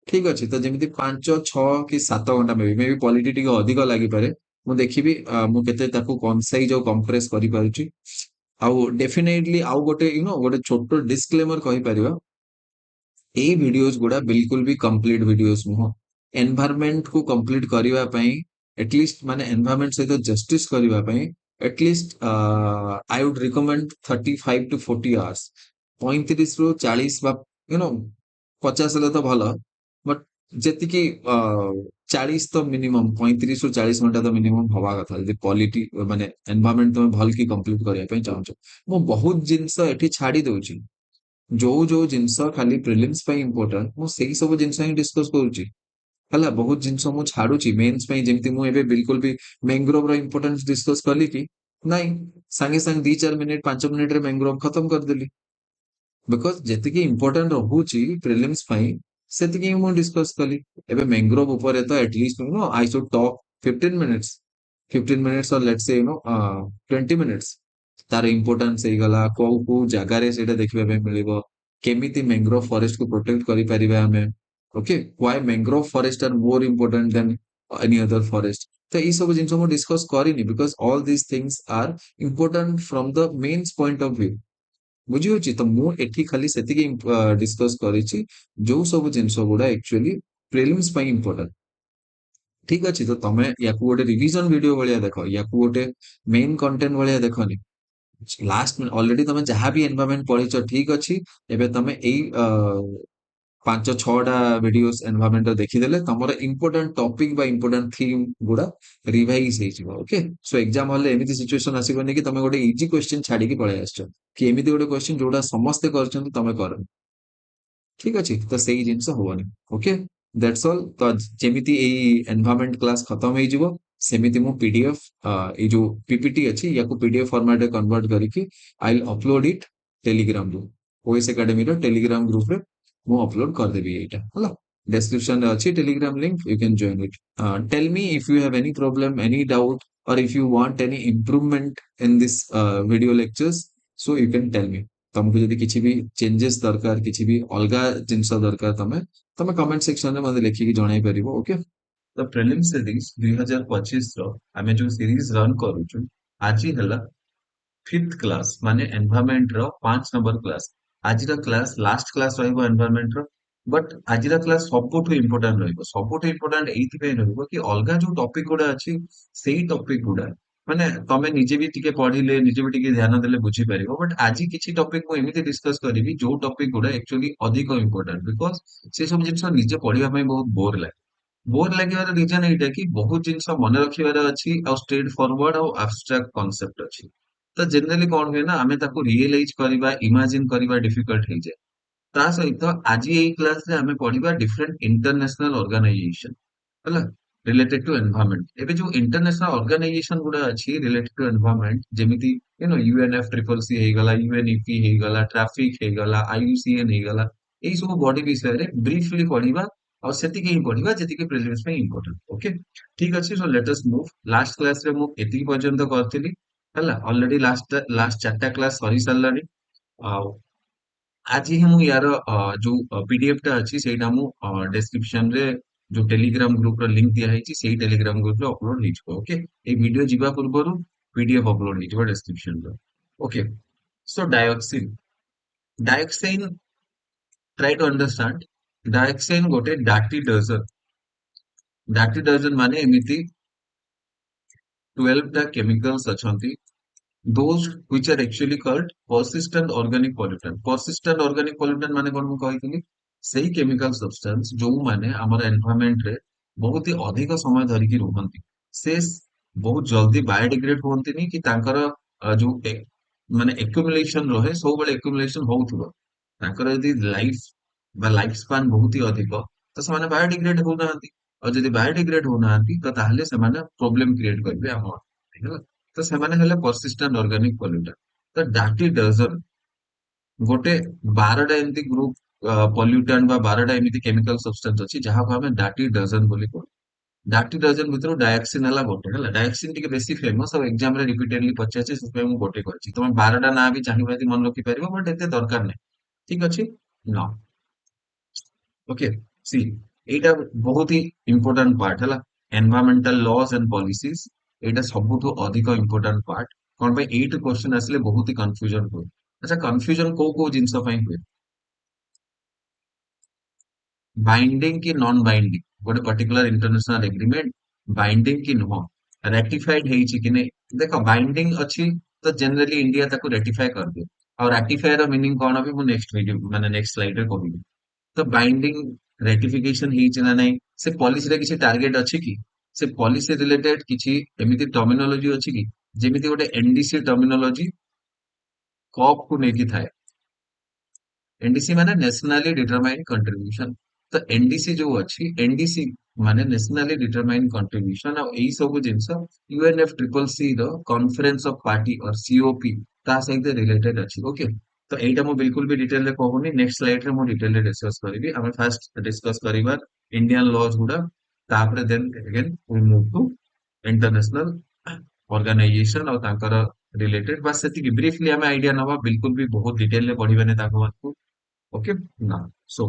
ठीक अछि तो जेमिति 5 6 कि 7 घंटा मे भी पॉलिटी टिके अधिक लागि पारे मु देखिबि मु केते ताको कनसाइज और कंप्रेस करि पारुची। आउ डेफिनेटली आउ गोटे गोटे छोटो डिस्क्लेमर कहि परिबा ए वीडियोस गुडा बिल्कुल भी कंप्लीट वीडियोस नुह। एनवायरनमेंट को कंप्लीट करिवा पई एटलीस्ट माने एनवायरनमेंट सहित जस्टिस करिवा पई at least I would recommend 35 to 40 hours 35 रु 40 बा 50 ले तो भलो बट जेति कि 40 तो मिनिमम 35 रु 40 घंटा तो मिनिमम हवा कथा जे क्वालिटी माने एनवायरनमेंट तुम भल की कंप्लीट करिया पई चाहछो मो बहुत जिंस एठी छाडी दउची जो जिनस खाली प्रिलिम्स पे इंपोर्टेंट मु सेही सब जिनस ही डिस्कस करूची हला बहुत जिनस मु छाडुची मेंस पे जेमति मु एबे बिल्कुल भी मैंग्रोव रो इंपोर्टेंस डिस्कस करली कि नहीं संगे संग 2 4 मिनिट 5 मिनिट रे मैंग्रोव खत्म कर देली बिकॉज जेतिकी इंपोर्टेंट रहूची प्रिलिम्स पई सेतिकी मु डिस्कस कली एबे मैंग्रोव ऊपर तो at least I should talk 15 minutes 15 minutes और लेट्स से 20 मिनिट्स तार इंपोर्टेंस हे गला को जगह रे सेटा देखबे पे मिलिबो केमिति मैंग्रोव फॉरेस्ट को प्रोटेक्ट करि परिबे हमें okay why mangrove forest are more important than any other forest तो ई सब जिंस मु डिस्कस करिनी because all these things are important from the mains point of view बुझी होची तो मु एठी खाली सेतिकी डिस्कस करिछि जो सब जिंस गुडा एक्चुअली प्रीलिम्स पई इंपोर्टेंट। ठीक अछि तो तमे याकू गोटे रिवीजन वीडियो भलिया देखो याकू गोटे मेन कंटेंट भलिया देखोनी लास्ट में ऑलरेडी तमे जहां भी एनवायरनमेंट पढिଛ ठीक अछि एबे तमे एई 5 6टा वीडियोस एनवायरनमेंट देखिदेले तमर इंपोर्टेंट टॉपिक बा इंपोर्टेंट थीम गुडा रिवाइज हे जिवो ओके। सो एग्जाम हॉल एमिति सिचुएशन आसीबनी कि तमे गोटे इजी क्वेश्चन छाडी कि पळे आछो कि एमिति गोटे क्वेश्चन जोडा समस्त करछन तमे कर ठीक अछि तो सेही जिंस होवनी ओके। दैट्स ऑल तो जेमिति एई एनवायरनमेंट क्लास खत्म हे जिवो सेमिति मु पीडीएफ ए जो पीपीटी अछि याको पीडीएफ फॉर्मेट रे कन्वर्ट करिकि I will upload it Telegram group OS academy रो टेलीग्राम ग्रुप रे मु अपलोड कर देबी एटा हला डिस्क्रिप्शन रे अछि Telegram link you can join it. Tell me if you have any problem any doubt or if you want any improvement in this video lectures so you can tell me तुमको जदि किछि भी changes दरकार किछि भी अलगा जिंस दरकार तमे तमे कमेंट सेक्शन रे मते लिखि कि जणाई परिबो ओके। तो प्रीलिम सीरीज 2025 रो आमे जो सीरीज रन करूछु आज ही हला फिफ्थ क्लास माने एनवायरनमेंट रो 5 नंबर क्लास आज क्लास लास्ट क्लास रहिबो एनवायरनमेंट रो बट आज क्लास सबुठु इंपोर्टेंट रहिबो सबुठु इंपोर्टेंट एइथि पे रहिबो कि अलगा जो टॉपिक गुडा अछि सेही टॉपिक गुडा माने तमे निजे भी टिके पढिले निजे भी टिके ध्यान देले बुझी परिबो बट आज किछि टॉपिक को एमिति डिस्कस करिवि जो टॉपिक गुडा एक्चुअली अधिक इंपोर्टेंट बिकॉज़ से सब जिंस निजे पढिबा पई बहुत बोर लागिबार रिजन एइटा कि बहुत जिनिस मने रखिबार अछि और स्ट्रेट फॉरवर्ड और एब्स्ट्रैक्ट कांसेप्ट अछि तो जनरली कौन हुए ना आमे ताको रियलाइज करिबा इमेजिन करिबा डिफिकल्ट हे जाय ता सहित आज एई क्लास रे आमे पढिबा डिफरेंट इंटरनेशनल ऑर्गेनाइजेशन ହେଲା ରିଲେଟେଡ୍ ଟୁ ଏନଭାୟରନମେଣ୍ଟ ଏବେ ଯୋଉ ଇଣ୍ଟରନ୍ୟାସନାଲ ଅର୍ଗାନାଇଜେସନ ଗୁଡା ଅଛି ରିଲେଟେଡ୍ ଟୁ ଏନଭାୟରନମେଣ୍ଟ ଯେମିତି ୟୁଏନଏଫ ଟ୍ରିପଲ ସି ହେଇଗଲା ୟୁଏନଇପି ହେଇଗଲା ଟ୍ରାଫିକ ହେଇଗଲା ଆଇୟୁସିଏନ ହେଇଗଲା ଏଇ ସବୁ ବଡି ବିଷୟରେ ବ୍ରିଫଲି ପଢିବା ଆଉ ସେତିକି ହିଁ ପଢିବା ଯେତିକି ପ୍ରିଲିମ୍ସ ପାଇଁ ଇମ୍ପୋର୍ଟାଣ୍ଟ ଓକେ ଠିକ ଅଛି so let us move last class ରେ ମୁଁ ଏତିକି ପର୍ଯ୍ୟନ୍ତ କରିଥିଲି ହେଲା ଅଲରେଡି ଲାଷ୍ଟ ଚାରିଟା କ୍ଲାସ ସରି ସାରିଲାଣି ଆଉ ଆଜି ହିଁ ମୁଁ ୟାର ଯୋଉ ପିଡିଏଫ ଟା ଅଛି ସେଇଟା ମୁଁ ଡେସ୍କ୍ରିପସନ ରେ ଯୋଉ ଟେଲିଗ୍ରାମ ଗ୍ରୁପ ର ଲିଙ୍କ ଦିଆ ହେଇଛି ସେଇ ଟେଲିଗ୍ରାମ ଗ୍ରୁପ ରେ ଅପଲୋଡ ହେଇଯିବ ଓକେ ଏଇ ଭିଡିଓ ଯିବା ପୂର୍ବରୁ ପିଡିଏଫ ଅପଲୋଡ ହେଇଯିବ ଡେସ୍କ୍ରିପସନ ରେ okay so dioxin try to understand dioxin ଗୋଟେ ଡାର୍ଟି ଡଜନ ମାନେ ଏମିତି 12 ଟା କେମିକାଲ୍ସ ଅଛନ୍ତି those which are actually called persistent organic pollutant persistent organic pollutant ମାନେ କଣ ମୁଁ କହିଥିଲି ସେଇ chemical substance ଯୋଉମାନେ ଆମର environment ରେ ବହୁତ ହି ଅଧିକ ସମୟ ଧରିକି ରୁହନ୍ତି ସେ ବହୁତ ଜଲ୍ଦି ବାୟୋଡିଗ୍ରେଡ ହୁଅନ୍ତିନି କି ତାଙ୍କର ଯୋଉ ମାନେ accumulation ରହେ ସବୁବେଳେ accumulation ହଉଥିବ ତାଙ୍କର ଯଦି ଲାଇଫ ବା ଲାଇଫ ସ୍ପାନ ବହୁତ ହି ଅଧିକ ତ ସେମାନେ ବାୟୋଡିଗ୍ରେଡ ହଉନାହାନ୍ତି ଆଉ ଯଦି ବାୟୋଡିଗ୍ରେଡ ହଉନାହାନ୍ତି ତ ତାହେଲେ ସେମାନେ ପ୍ରୋବ୍ଲେମ କ୍ରିଏଟ କରିବେ ଆମ ହେଲା ତ ସେମାନେ ହେଲେ ପରସିଷ୍ଟାଣ୍ଟ ଅର୍ଗାନିକ ପଲ୍ୟୁଟାଣ୍ଟ ତ ଡାର୍ଟି ଡଜନ ଗୋଟେ 12ଟା ଏମିତି ଗ୍ରୁପ ପଲ୍ୟୁଟାଣ୍ଟ ବା 12ଟା ଏମିତି କେମିକାଲ ସବଷ୍ଟାନ୍ସ ଅଛି ଯାହାକୁ ଆମେ ଡାର୍ଟି ଡଜନ ବୋଲି କହୁ ଡାର୍ଟି ଡଜନ ଭିତରୁ ଡାଇଅକ୍ସିନ ହେଲା ଗୋଟେ ହେଲା ଡାଇଅକ୍ସିନ ଟିକେ ବେଶୀ ଫେମସ ଆଉ ଏକ୍ସାମ ରେ ରିପିଟେଡଲି ପଚାରିଛି ସେଥିପାଇଁ ମୁଁ ଗୋଟେ କରିଛି ତମେ 12ଟା ନାଁ ବି ଚାହିଁବ ଯଦି ମନେ ରଖିପାରିବ ବଟ ଏତେ ଦରକାର ନାହିଁ ଠିକ ଅଛି ନ ଓକେ ସି ଏଇଟା ବହୁତ ହି ଇମ୍ପୋର୍ଟାଣ୍ଟ ପାର୍ଟ ହେଲା ଏନଭାୟରମେଣ୍ଟାଲ ଲସ୍ ଆଣ୍ଡ ପଲିସିଜ ଏଇଟା ସବୁଠୁ ଅଧିକ ଇମ୍ପୋର୍ଟାଣ୍ଟ ପାର୍ଟ କଣ ପାଇଁ ଏଇଠୁ କ୍ୱେଶ୍ଚନ ଆସିଲେ ବହୁତ ହି କନଫ୍ୟୁଜନ ହୁଏ ଆଚ୍ଛା କନଫ୍ୟୁଜନ କୋଉ କୋଉ ଜିନିଷ ପାଇଁ ହୁଏ ବାଇଣ୍ଡିଂ କି ନନ୍ ବାଇଣ୍ଡିଂ ଗୋଟେ ପର୍ଟିକୁଲାର ଇଣ୍ଟରନ୍ୟାସନାଲ ଏଗ୍ରିମେଣ୍ଟ ବାଇଣ୍ଡିଂ କି ନୁହଁ ରାଟିଫାଇଡ ହେଇଛି କି ନାଇଁ ଦେଖ ବାଇଣ୍ଡିଂ ଅଛି ତ ଜେନେରାଲି ଇଣ୍ଡିଆ ତାକୁ ରାଟିଫାଏ କରିଦିଏ ଆଉ ରାଟିଫାଏ ର ମିନିଂ କଣ ବି ମୁଁ ନେକ୍ସଟ ଭିଡିଓ ମାନେ ନେକ୍ସଟ ସ୍ଲାଇଡ ରେ କହିବି ତ ବାଇଣ୍ଡିଂ ରେଟିଫିକେସନ ହେଇଛି ନା ନାଇଁ ସେ ପଲିସିରେ କିଛି ଟାର୍ଗେଟ ଅଛି କି ସେ ପଲିସି ରିଲେଟେଡ କିଛି ଏମିତି ଟର୍ମିନୋଲୋଜି ଅଛି କି ଯେମିତି ଗୋଟେ ଏନଡିସି ଟର୍ମିନୋଲୋଜି କପ୍ କୁ ନେଇକି ଥାଏ एनडीसी माने नेशनली डिटरमाइंड कंट्रीब्यूशन तो एनडीसी जो अच्छी एनडीसी माने नेशनली डिटरमाइंड कंट्रीब्यूशन और यही सब जिनस यूएनएफ ट्रिपल सी रो कॉन्फ्रेंस ऑफ पार्टी और सीओपी ता सहित रिलेटेड अच्छी ओके तो एटा मु बिल्कुल भी डिटेल रे कहूनी नेक्स्ट स्लाइड रे मु डिटेल रे डिस्कस करिवि हम फर्स्ट डिस्कस करिवा इंडियन लॉज गुडा तापरे then again we move to international organisation और तांकर रिलेटेड बस सेति ब्रीफली हमें आइडिया नवा बिल्कुल भी बहुत डिटेल रे पढिबे ने ताको okay now so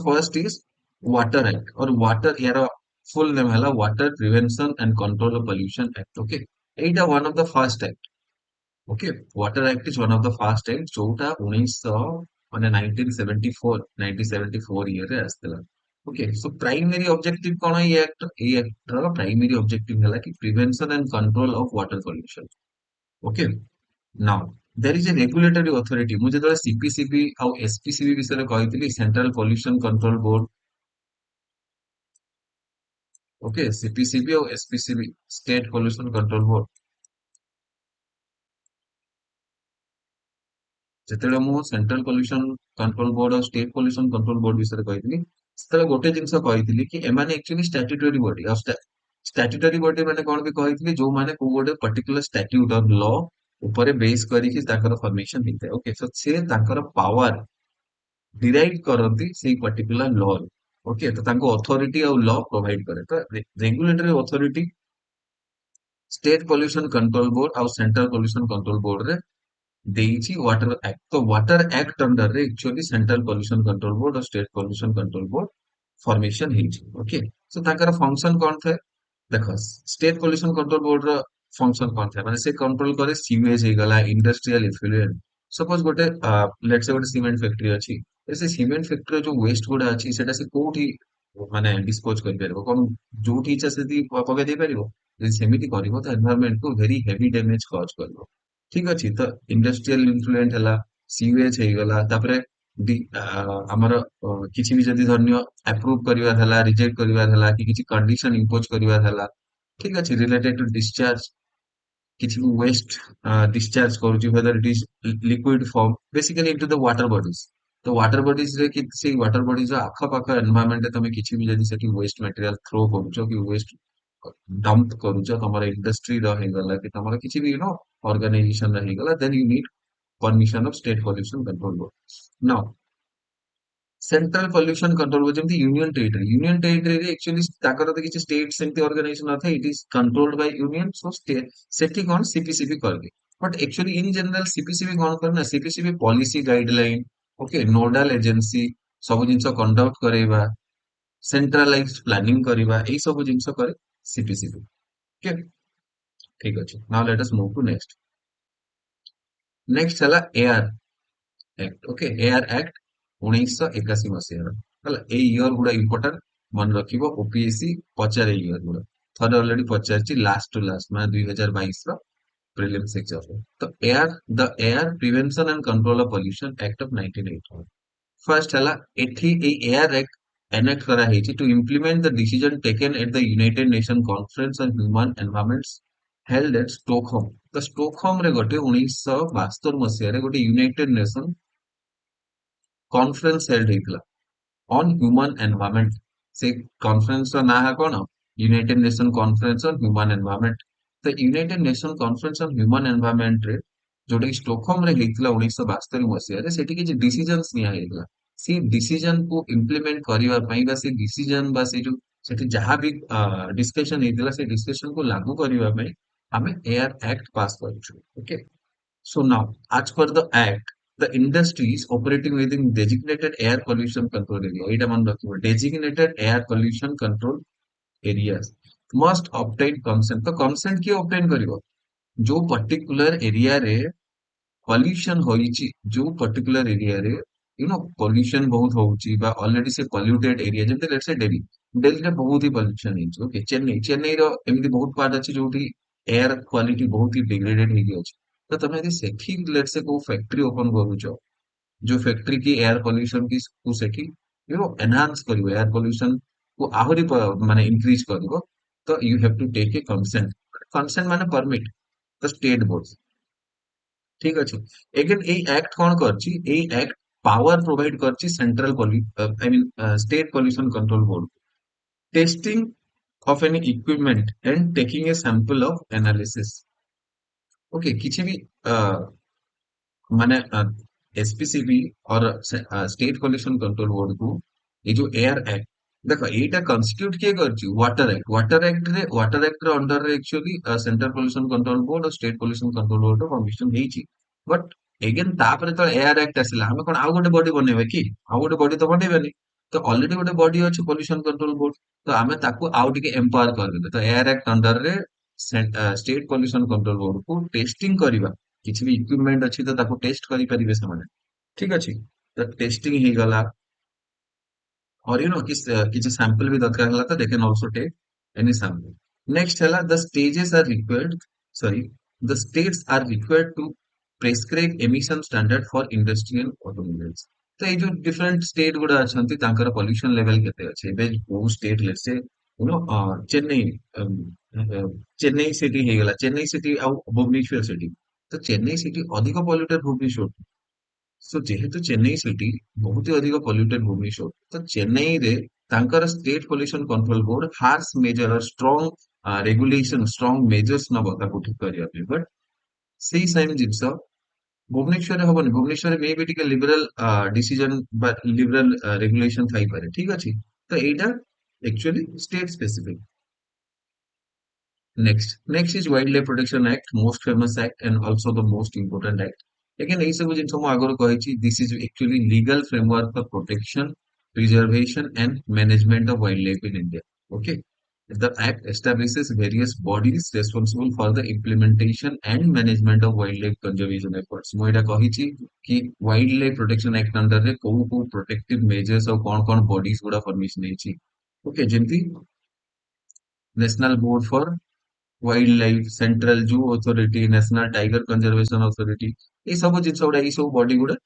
first is water act और water यार full name है water prevention and control of pollution act okay Etah one of the first act okay water act is one of the first act जोटा 1900 ମାନେ 1974 1974 year ରେ ଆସିଥିଲା okay so primary objective कौन है ये act ର primary objective ହେଲା कि prevention and control of water pollution okay now there is a regulatory authority ମୁଁ ଯେତେବେଳେ CPCB ଆଉ SPCB ବିଷୟରେ କହିଥିଲି central pollution control board okay CPCB ଆଉ SPCB state pollution control board ଯେତେବେଳେ ମୁଁ ସେଣ୍ଟ୍ରାଲ ପଲ୍ୟୁସନ କଣ୍ଟ୍ରୋଲ ବୋର୍ଡ ଆଉ ଷ୍ଟେଟ ପଲ୍ୟୁସନ କଣ୍ଟ୍ରୋଲ ବୋର୍ଡ ବିଷୟରେ କହିଥିଲି ସେତେବେଳେ ଗୋଟେ ଜିନିଷ କହିଥିଲି କି ଏମାନେ ଆକ୍ଚୁଆଲି ଷ୍ଟାଟ୍ୟୁଟୋରୀ ବଡି ଆଉ ଷ୍ଟାଟ୍ୟୁଟୋରୀ ବଡି ମାନେ କଣ ବି କହିଥିଲି ଯୋଉମାନେ କୋଉ ଗୋଟେ ପର୍ଟିକୁଲାର ଷ୍ଟାଟ୍ୟୁଟ ଅଫ ଲ ଉପରେ ବେସ୍ କରିକି ତାଙ୍କର ଫର୍ମେସନ ହେଇଥାଏ ଓକେ ସୋ ସେ ତାଙ୍କର ପାୱାର डिराइव करती सेई पर्टिकुलर लॉ ओके तो तांको अथॉरिटी और लॉ प्रोवाइड करे तो regulatory authority state pollution control board और सेंट्रल पॉल्यूशन कंट्रोल बोर्ड रे देइछि वाटर एक्ट तो वाटर एक्ट अंडर रे actually central pollution control board और state pollution control board formation ହେଇଛି ओके सो तांकर फंक्शन कोन थे देखो स्टेट पॉल्यूशन कंट्रोल बोर्ड रो फंक्शन कौन था माने से कंट्रोल करे सीवेज हे गला इंडस्ट्रियल इफ्लुएंट सपोज गोटे लेट्स से गोटे सीमेंट फैक्ट्री अछि से सीमेंट फैक्ट्री जो वेस्ट गुडा अछि सेटा से कोठी माने डिस्पोज कर परबो कोन जोठी इच्छा से पके दे परबो जे सेमिति करबो त एनवायरनमेंट को वेरी हेवी डैमेज कॉज करबो ठीक अछि त इंडस्ट्रियल इन्फ्लुएंट हला सीवेज हे गला तापरे ଆମର କିଛି ବି ଯଦି ଧରିନିଅ ଆପ୍ରୁଭ କରିବାର ହେଲା ରିଜେକ୍ଟ କରିବାର ହେଲା କି କିଛି କଣ୍ଡିସନ ଇମ୍ପୋଜ କରିବାର ହେଲା ଠିକ ଅଛି ରିଲେଟେଡ ଟୁ डिस्चार्ज କିଛି ବି ୱେଷ୍ଟ डिस्चार्ज କରୁଛି whether it is liquid form basically into the water bodies ତ water bodies ରେ କି ସେଇ water bodies ର ଆଖପାଖ environment ରେ ତମେ କିଛି ବି ଯଦି ସେଠି waste material throw କରୁଛ କି waste ଡମ୍ପ କରୁଛ ତମର ଇଣ୍ଡଷ୍ଟ୍ରି ର ହେଇଗଲା କି ତମର କିଛି ବି ଅର୍ଗାନାଇଜେସନ ର ହେଇଗଲା then you need permission of state pollution control board now central pollution control board जेमती यूनियन टेरिटरी रे एक्चुअली ताकर तो किछि स्टेट सेमती ऑर्गेनाइजेशन नथाय it is controlled by union so state सेठी कोन सीपीसीबी करबे but actually in general CPCB कोन करना CPCB policy guideline okay nodal agency सब जिंस कंडक्ट करेबा सेंट्रलाइज्ड प्लानिंग करिबा एई सब जिंस करे सीपीसीबी ओके ठीक अछि now let us move to next हला air act okay AR act 1981 मसीहार ହେଲା ଏଇ ଇୟର ଗୁଡା ଇମ୍ପୋର୍ଟାଣ୍ଟ ମନେ ରଖିବ ଓପିଏସସି ପଚାରେ ଏଇ ଇୟର ଗୁଡା ଥରେ ଅଲରେଡି ପଚାରିଛି ଲାଷ୍ଟ ଟୁ ଲାଷ୍ଟ ମାନେ 2022 ର ପ୍ରିଲିମ୍ସ ଏକ୍ସାମ ତ air prevention and control of pollution act of 1981 first है एठी ए एयर एक्ट एनेक्ट करा ହେଇଛି to implement the decision taken at the United Nations Conference on Human Environments held at Stockholm ତ ଷ୍ଟୋକହୋମ ରେ ଗୋଟେ 1972 ମସିହାରେ ଗୋଟେ ୟୁନାଇଟେଡ୍ ନେସନ कॉन्फ्रेंस हेल्ड ହେଇଥିଲା on human environment से कॉन्फ्रेंस का नाम है कौन United Nation conference on human environment तो United Nation conference on human environment रे जोटा कि स्टॉकहोम रे ହେଇଥିଲା 1972 मसीहाରେ ସେଠି କିଛି डिसीजंस निया ହେଇଥିଲା से डिसीजन को इम्प्लीमेंट କରିବା ପାଇଁ ବା ସେ डिसीजन ବା ସେ जो ସେଠି ଯାହା ବି डिस्कशन ହେଇଥିଲା ସେ डिस्कशन को लागू କରିବା ପାଇଁ ଆମେ एयर एक्ट पास କରିଛୁ okay so now, as per the Act, the industries operating within designated air pollution control area, ଏଇଟା ମନେ ରଖିବ designated air pollution control areas must obtain consent. ତ consent କିଏ obtain କରିବ? ଯୋଉ particular area ରେ pollution होइଛି, ଯୋଉ particular area ରେ pollution ବହୁତ ହଉଛି ବା already ସେ polluted area ଯେମିତି let's say Delhi. ଦିଲ୍ଲୀରେ ବହୁତ ହି pollution ହେଇଛି ଓକେ ଚେନ୍ନାଇର ଏମିତି ବହୁତ ପାର୍ଟ ଅଛି ଯୋଉଠି ଏୟାର କ୍ୱାଲିଟି ବହୁତ ହି ଡିଗ୍ରେଡେଡ ହେଇକି ଅଛି ତ ତମେ ଯଦି ସେଠି let's say କୋଉ ଫ୍ୟାକ୍ଟ୍ରି ଓପନ କରୁଛ जो फैक्ट्री की एयर पोल्यूशन की को सेठी एनहांस करिवो एयर पोल्यूशन को आहुरी माने इंक्रीज करिवो तो you have to take a consent माने परमिट द स्टेट बोर्ड ठीक अछि एगेन ए एक्ट कोन करछि ए एक्ट पावर प्रोवाइड करछि central I mean state pollution control board testing of any equipment and taking a sample of analysis okay किछि भी माने एसपीसीबी और स्टेट पोल्यूशन कंट्रोल बोर्ड को ये जो एयर एक्ट देखो एटा कॉन्स्टिट्यूट किए करछि वाटर एक्ट रे अंडर रे actually central pollution control board और स्टेट पोल्यूशन कंट्रोल बोर्ड रो परमिशन ହେଇछि बट अगेन तापर तो एयर एक्ट आसिला हम कोन आउ गोटे बॉडी बनेबे की आउ गोटे बॉडी तो बनेबेनी तो ऑलरेडी गोटे बॉडी अछि पोल्यूशन कंट्रोल बोर्ड तो आमे ताकू आउ टिके एम्पावर करबे तो एयर एक्ट अंडर रे स्टेट पोल्यूशन कंट्रोल बोर्ड को टेस्टिंग करिबा କିଛି ବି ଇକ୍विପମେଣ୍ଟ ଅଛି ତ ତାକୁ ଟେଷ୍ଟ କରିପାରିବେ ସେମାନେ ଠିକ ଅଛି ତ ଟେଷ୍ଟିଂ ହେଇଗଲା और କିଛି sample भी दरकार होला तो they can also take any sample next है the stages are required sorry the states are required to prescribe emission standard for industrial automobiles तो ये जो डिफरेंट स्टेट गुडा अछंती तांकर पोल्यूशन लेवल केते अछि एबे वो state let's say Chennai Chennai city हे गेला चेन्नई सिटी आ भुवनेश्वर सिटी तो चेन्नई सिटी अधिक पॉल्यूटेड भुवनेश्वर सो जेहेतु चेन्नई सिटी बहुत ही अधिक पॉल्यूटेड भुवनेश्वर तो चेन्नई रे तांकर state pollution control board harsh measure और स्ट्रांग रेगुलेशन स्ट्रांग मेजर्स नब ताको ठीक करिया पे बट सेही सेम जिंस भुवनेश्वर हबनी भुवनेश्वर मे भी टिके लिबरल डिसीजन बा लिबरल रेगुलेशन थाई पारे ठीक अछि तो एटा actually state specific next is wildlife protection act most famous act and also the most important act again ei सब जिन हम आगरो कहि this is actually legal framework for protection preservation and management of wildlife in India okay The act establishes various bodies responsible for the implementation and management of wildlife conservation efforts. ମୁଁ ଏଇଟା କହିଛି କି wild life protection act ଅଣ୍ଡରରେ କୋଉ କୋଉ protective measures ଆଉ କଣ କଣ bodies ଗୁଡା ପରମିଶନ ହେଇଛି। ଓକେ, ଯେମିତି national board for wildlife, central zoo authority, national tiger conservation authority, ଏଇ ସବୁ ଜିନିଷ ଗୁଡା, ଏଇ ସବୁ ବଡି ଗୁଡା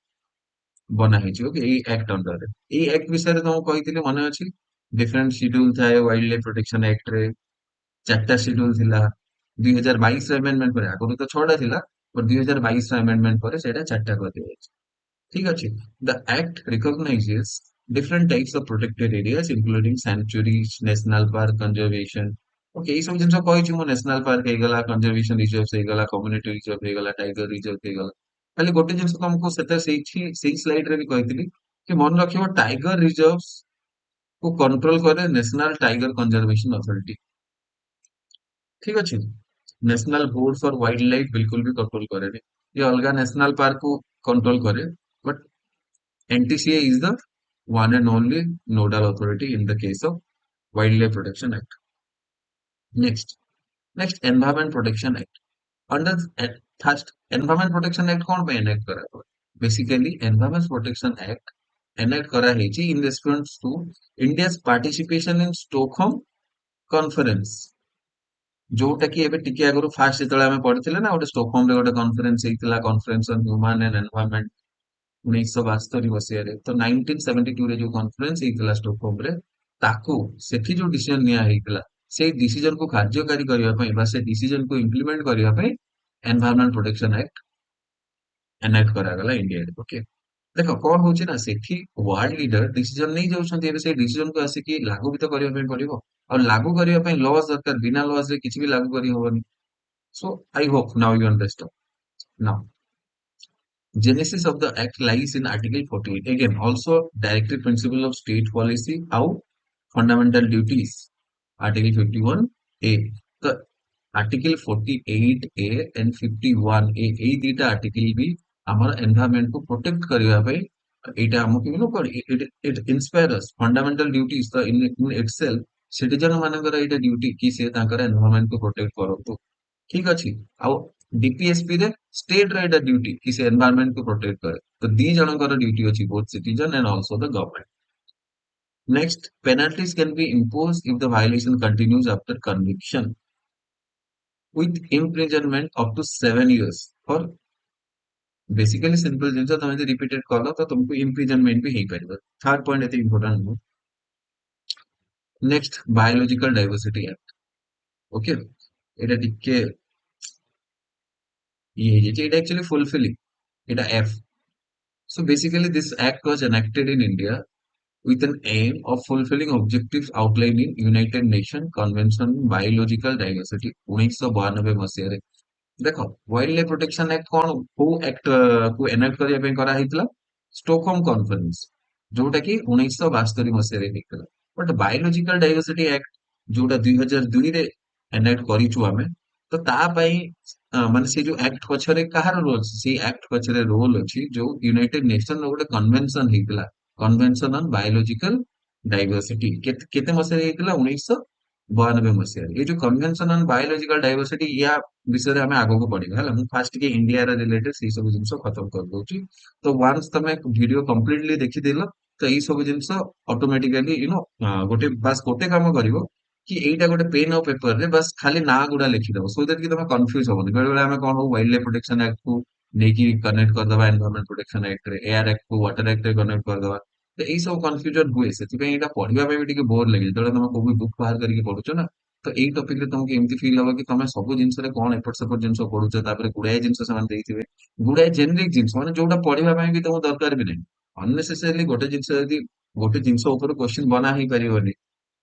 ବନା ହେଇଛି। ଓକେ, ଏଇ ଆକ୍ଟ ଅଣ୍ଡରରେ। ଏଇ ଆକ୍ଟ ବିଷୟରେ ତମକୁ କହିଥିଲି ମନେ ଅଛି? ଡିଫରେଣ୍ଟ ସିଡ୍ୟୁଲ ଥାଏ ୱାଇଲ୍ଡ ଲାଇଫ ପ୍ରୋଟେକ୍ସନ ଆକ୍ଟରେ। ଚାରିଟା ସିଡ୍ୟୁଲ ଥିଲା। 2022 ଆମେଣ୍ଡମେଣ୍ଟ ପରେ, ଆଗରୁ ତ 6ଟା ଥିଲା, ବଟ 2022 ଆମେଣ୍ଡମେଣ୍ଟ ପରେ ସେଇଟା 4ଟା କରିଦିଆଯାଇଛି। ঠিক আছে। The Act recognizes different types of protected areas including sanctuaries, national park conservation. Okay, ଏଇ ସବୁ ଜିନିଷ କହିଛି ମୁଁ, ନ୍ୟାସନାଲ ପାର୍କ ହେଇଗଲା, କନଜରଭେସନ ରିଜର୍ଭ ହେଇଗଲା, କମ୍ୟୁନିଟି ରିଜର୍ଭ ହେଇଗଲା, ଟାଇଗର ରିଜର୍ଭ ହେଇଗଲା। ଖାଲି ଗୋଟେ ଜିନିଷ ତମକୁ ସେଟା ସେଇ ସ୍ଲାଇଡ ରେ ବି କହିଥିଲି କି ମନେ ରଖିବ ଟାଇଗର ରିଜର୍ଭ କୁ କଣ୍ଟ୍ରୋଲ କରେ ନ୍ୟାସନାଲ ଟାଇଗର କନଜରଭେସନ ଅଥରିଟି। ଠିକ ଅଛି। National board for wildlife ବିଲକୁଲ ବି କଣ୍ଟ୍ରୋଲ କରେନି, ये अलगा नेशनल पार्क को कंट्रोल करे, but NTCA is the one and only nodal authority in the case of Wildlife Protection Act. Next, Environment Protection Act. Under first Environment Protection Act कौन पे enact करा हुआ? Basically, Environment Protection Act enact करा है जी in response to India's participation in Stockholm Conference. जोटा कि एबे टिके आगु फास्ट जेतले आमे पढिथिले ना गोटे स्टॉकहोम रे गोटे कॉन्फ्रेंस हेतिला, conference on human and environment 1972 मसीहारे। तो 1972 रे जो कॉन्फ्रेंस हेतिला स्टॉकहोम रे, ताकू सेठी जो डिसीजन निया हेतिला, से डिसीजन को कार्यकारी करिया पई बा से डिसीजन को इंप्लीमेंट करिया पई एनवायरनमेंट प्रोटेक्शन एक्ट एनेक्ट करागला इंडिया रे। ओके, देखो कौन होची ना सेठी वर्ल्ड लीडर डिसीजन नहीं जाउछंती, एबे से डिसीजन को आसे कि लागू भी तो करिया पई पड़िबो, और लागू करिया पई लॉज दरकार, बिना लॉज रे किछि भी लागू करि होबनी। So I hope now you understand. Now, genesis of the act lies in Article 48. Again, also directive principle of state policy, how fundamental duties. Article 51A. The Article 48A and 51A, এই দুইটা article भी আমার environment को protect करिया भाई। এটা আমাকে it inspire us fundamental duties the in itself citizen ମାନଙ୍କର ଏଇଟା ଡ୍ୟୁଟି କି ସେ ତାଙ୍କର ଏନवायरमेंट को प्रोटेक्ट କରନ୍ତୁ। ठीक ଅଛି। ଆଉ ଡିପିଏସପି ରେ ଷ୍ଟେଟ ର ଏଇଟା ଡ୍ୟୁଟି କି ସେ ଏନवायरमेंट को प्रोटेक्ट करे। ତ ଦି ଜଣଙ୍କର ଡ୍ୟୁଟି ଅଛି, both citizen and also the government. Next, penalties can be imposed if the violation continues after conviction with imprisonment up to 7 years for basically simple ଜିନିଷ ତମେ ଯଦି repeated କଲ ତ ତୁମକୁ imprisonment ବି ହେଇପାରିବ। ଥାର୍ଡ ପଏଣ୍ଟ ଏତେ ଇମ୍ପୋର୍ଟାଣ୍ଟ ନୁହଁ। Next, biological diversity act. Okay, ଏଇଟା ଟିକେ ଇଏ ହେଇଯାଇଛି, ଏଇଟା actually fulfilling, ଏଇଟା F. So basically this act was enacted in India with an aim of fulfilling objectives outlined in United Nations Convention on Biological Diversity 1992 ମସିହାରେ। ଦେଖ wild life protection act କଣ, କୋଉ ଆକ୍ଟ କୁ ଏନାକ୍ଟ କରିବା ପାଇଁ କରାହେଇଥିଲା? ଷ୍ଟୋକହୋମ କନଫରେନ୍ସ, ଯୋଉଟା କି 1972 ମସିହାରେ ହେଇଥିଲା। ବଟ ବାୟୋଲୋଜିକାଲ ଡାଇଭର୍ସିଟି ଆକ୍ଟ ଯୋଉଟା 2002 ରେ ଏନାକ୍ଟ କରିଛୁ ଆମେ, ତ ତା ପାଇଁ ମାନେ ସେ ଯୋଉ ଆକ୍ଟ ପଛରେ କାହାର ରୋଲ ଅଛି? ସେଇ ଆକ୍ଟ ପଛରେ ରୋଲ ଅଛି ଯୋଉ ୟୁନାଇଟେଡ ନେସନ ର ଗୋଟେ କନଭେନସନ ହେଇଥିଲା, କନଭେନସନ ଅନ ବାୟୋଲୋଜିକାଲ ଡାଇଭର୍ସିଟି। କେତେ ମସିହାରେ ହେଇଥିଲା? 1992 ମସିହାରେ। ଏ ଯୋଉ କନଭେନସନ ଅନ ବାୟୋଲୋଜିକାଲ ଡାଇଭର୍ସିଟି, ୟା ବିଷୟରେ ଆମେ ଆଗକୁ ପଢିବା ହେଲା। ମୁଁ ଫାଷ୍ଟ ଟିକେ ଇଣ୍ଡିଆର ରିଲେଟେଡ ସେଇ ସବୁ ଜିନିଷ ଖତମ କରିଦଉଛି। ତ ୱାନ୍ସ ତମେ ଭିଡିଓ କମ୍ପ୍ଲିଟଲି ଦେଖିଦେଲ ତ ଏଇ ସବୁ ଜିନିଷ ଅଟୋମେଟିକାଲି ଗୋଟେ ବାସ୍ ଗୋଟେ କାମ କରିବ କି ଏଇଟା ଗୋଟେ ପେନ୍ ଆଉ ପେପର ରେ ବାସ୍ ଖାଲି ନାଁ ଗୁଡା ଲେଖିଦବ, ସୋ ଦ୍ୟାଟ କି ତମେ କନଫ୍ୟୁଜ ହବନି। ବେଳେ ବେଳେ ଆମେ କଣ ହଉ ୱାଇଲ୍ଡ ଲାଇଫ ପ୍ରୋଟେକ୍ସନ ଆକ୍ଟ କୁ ନେଇକି କନେକ୍ଟ କରିଦବା ଏନଭାରମେଣ୍ଟ ପ୍ରୋଟେକ୍ସନ ଆକ୍ଟ ରେ, ଏୟାର ଆକ୍ଟ କୁ ୱାଟର ଆକ୍ଟ ରେ କନେକ୍ଟ କରିଦବା। ତ ଏଇ ସବୁ କନଫ୍ୟୁଜନ ହୁଏ, ସେଥିପାଇଁ ଏଇଟା ପଢିବା ପାଇଁ ବି ଟିକେ ବୋର ଲାଗେ ଯେତେବେଳେ ତମେ କୋଉ ବି ବୁକ୍ ବାହାର କରିକି ପଢୁଛ ନା। ତ ଏଇ ଟପିକ ରେ ତମକୁ ଏମିତି ଫିଲ୍ ହବ କି ତମେ ସବୁ ଜିନିଷରେ କଣ ଏପଟ ସେପଟ ଜିନିଷ ପଢୁଛ, ତାପରେ ଗୁଡାଏ ଜିନିଷ ସେମାନେ ଦେଇଥିବେ, ଗୁଡାଏ ଜେନେରିକ ଜିନିଷ ମାନେ ଯୋଉଟା ପଢିବା ପାଇଁ ବି ତମକୁ ଦରକାର ବି ନାହିଁ। ଅନନେସେସାରିଲି ଗୋଟେ ଜିନିଷ ଯଦି ଗୋଟେ ଜିନିଷ ଉପରେ କ୍ୱେଶ୍ଚିନ୍ ବନା ହେଇପାରିବନି,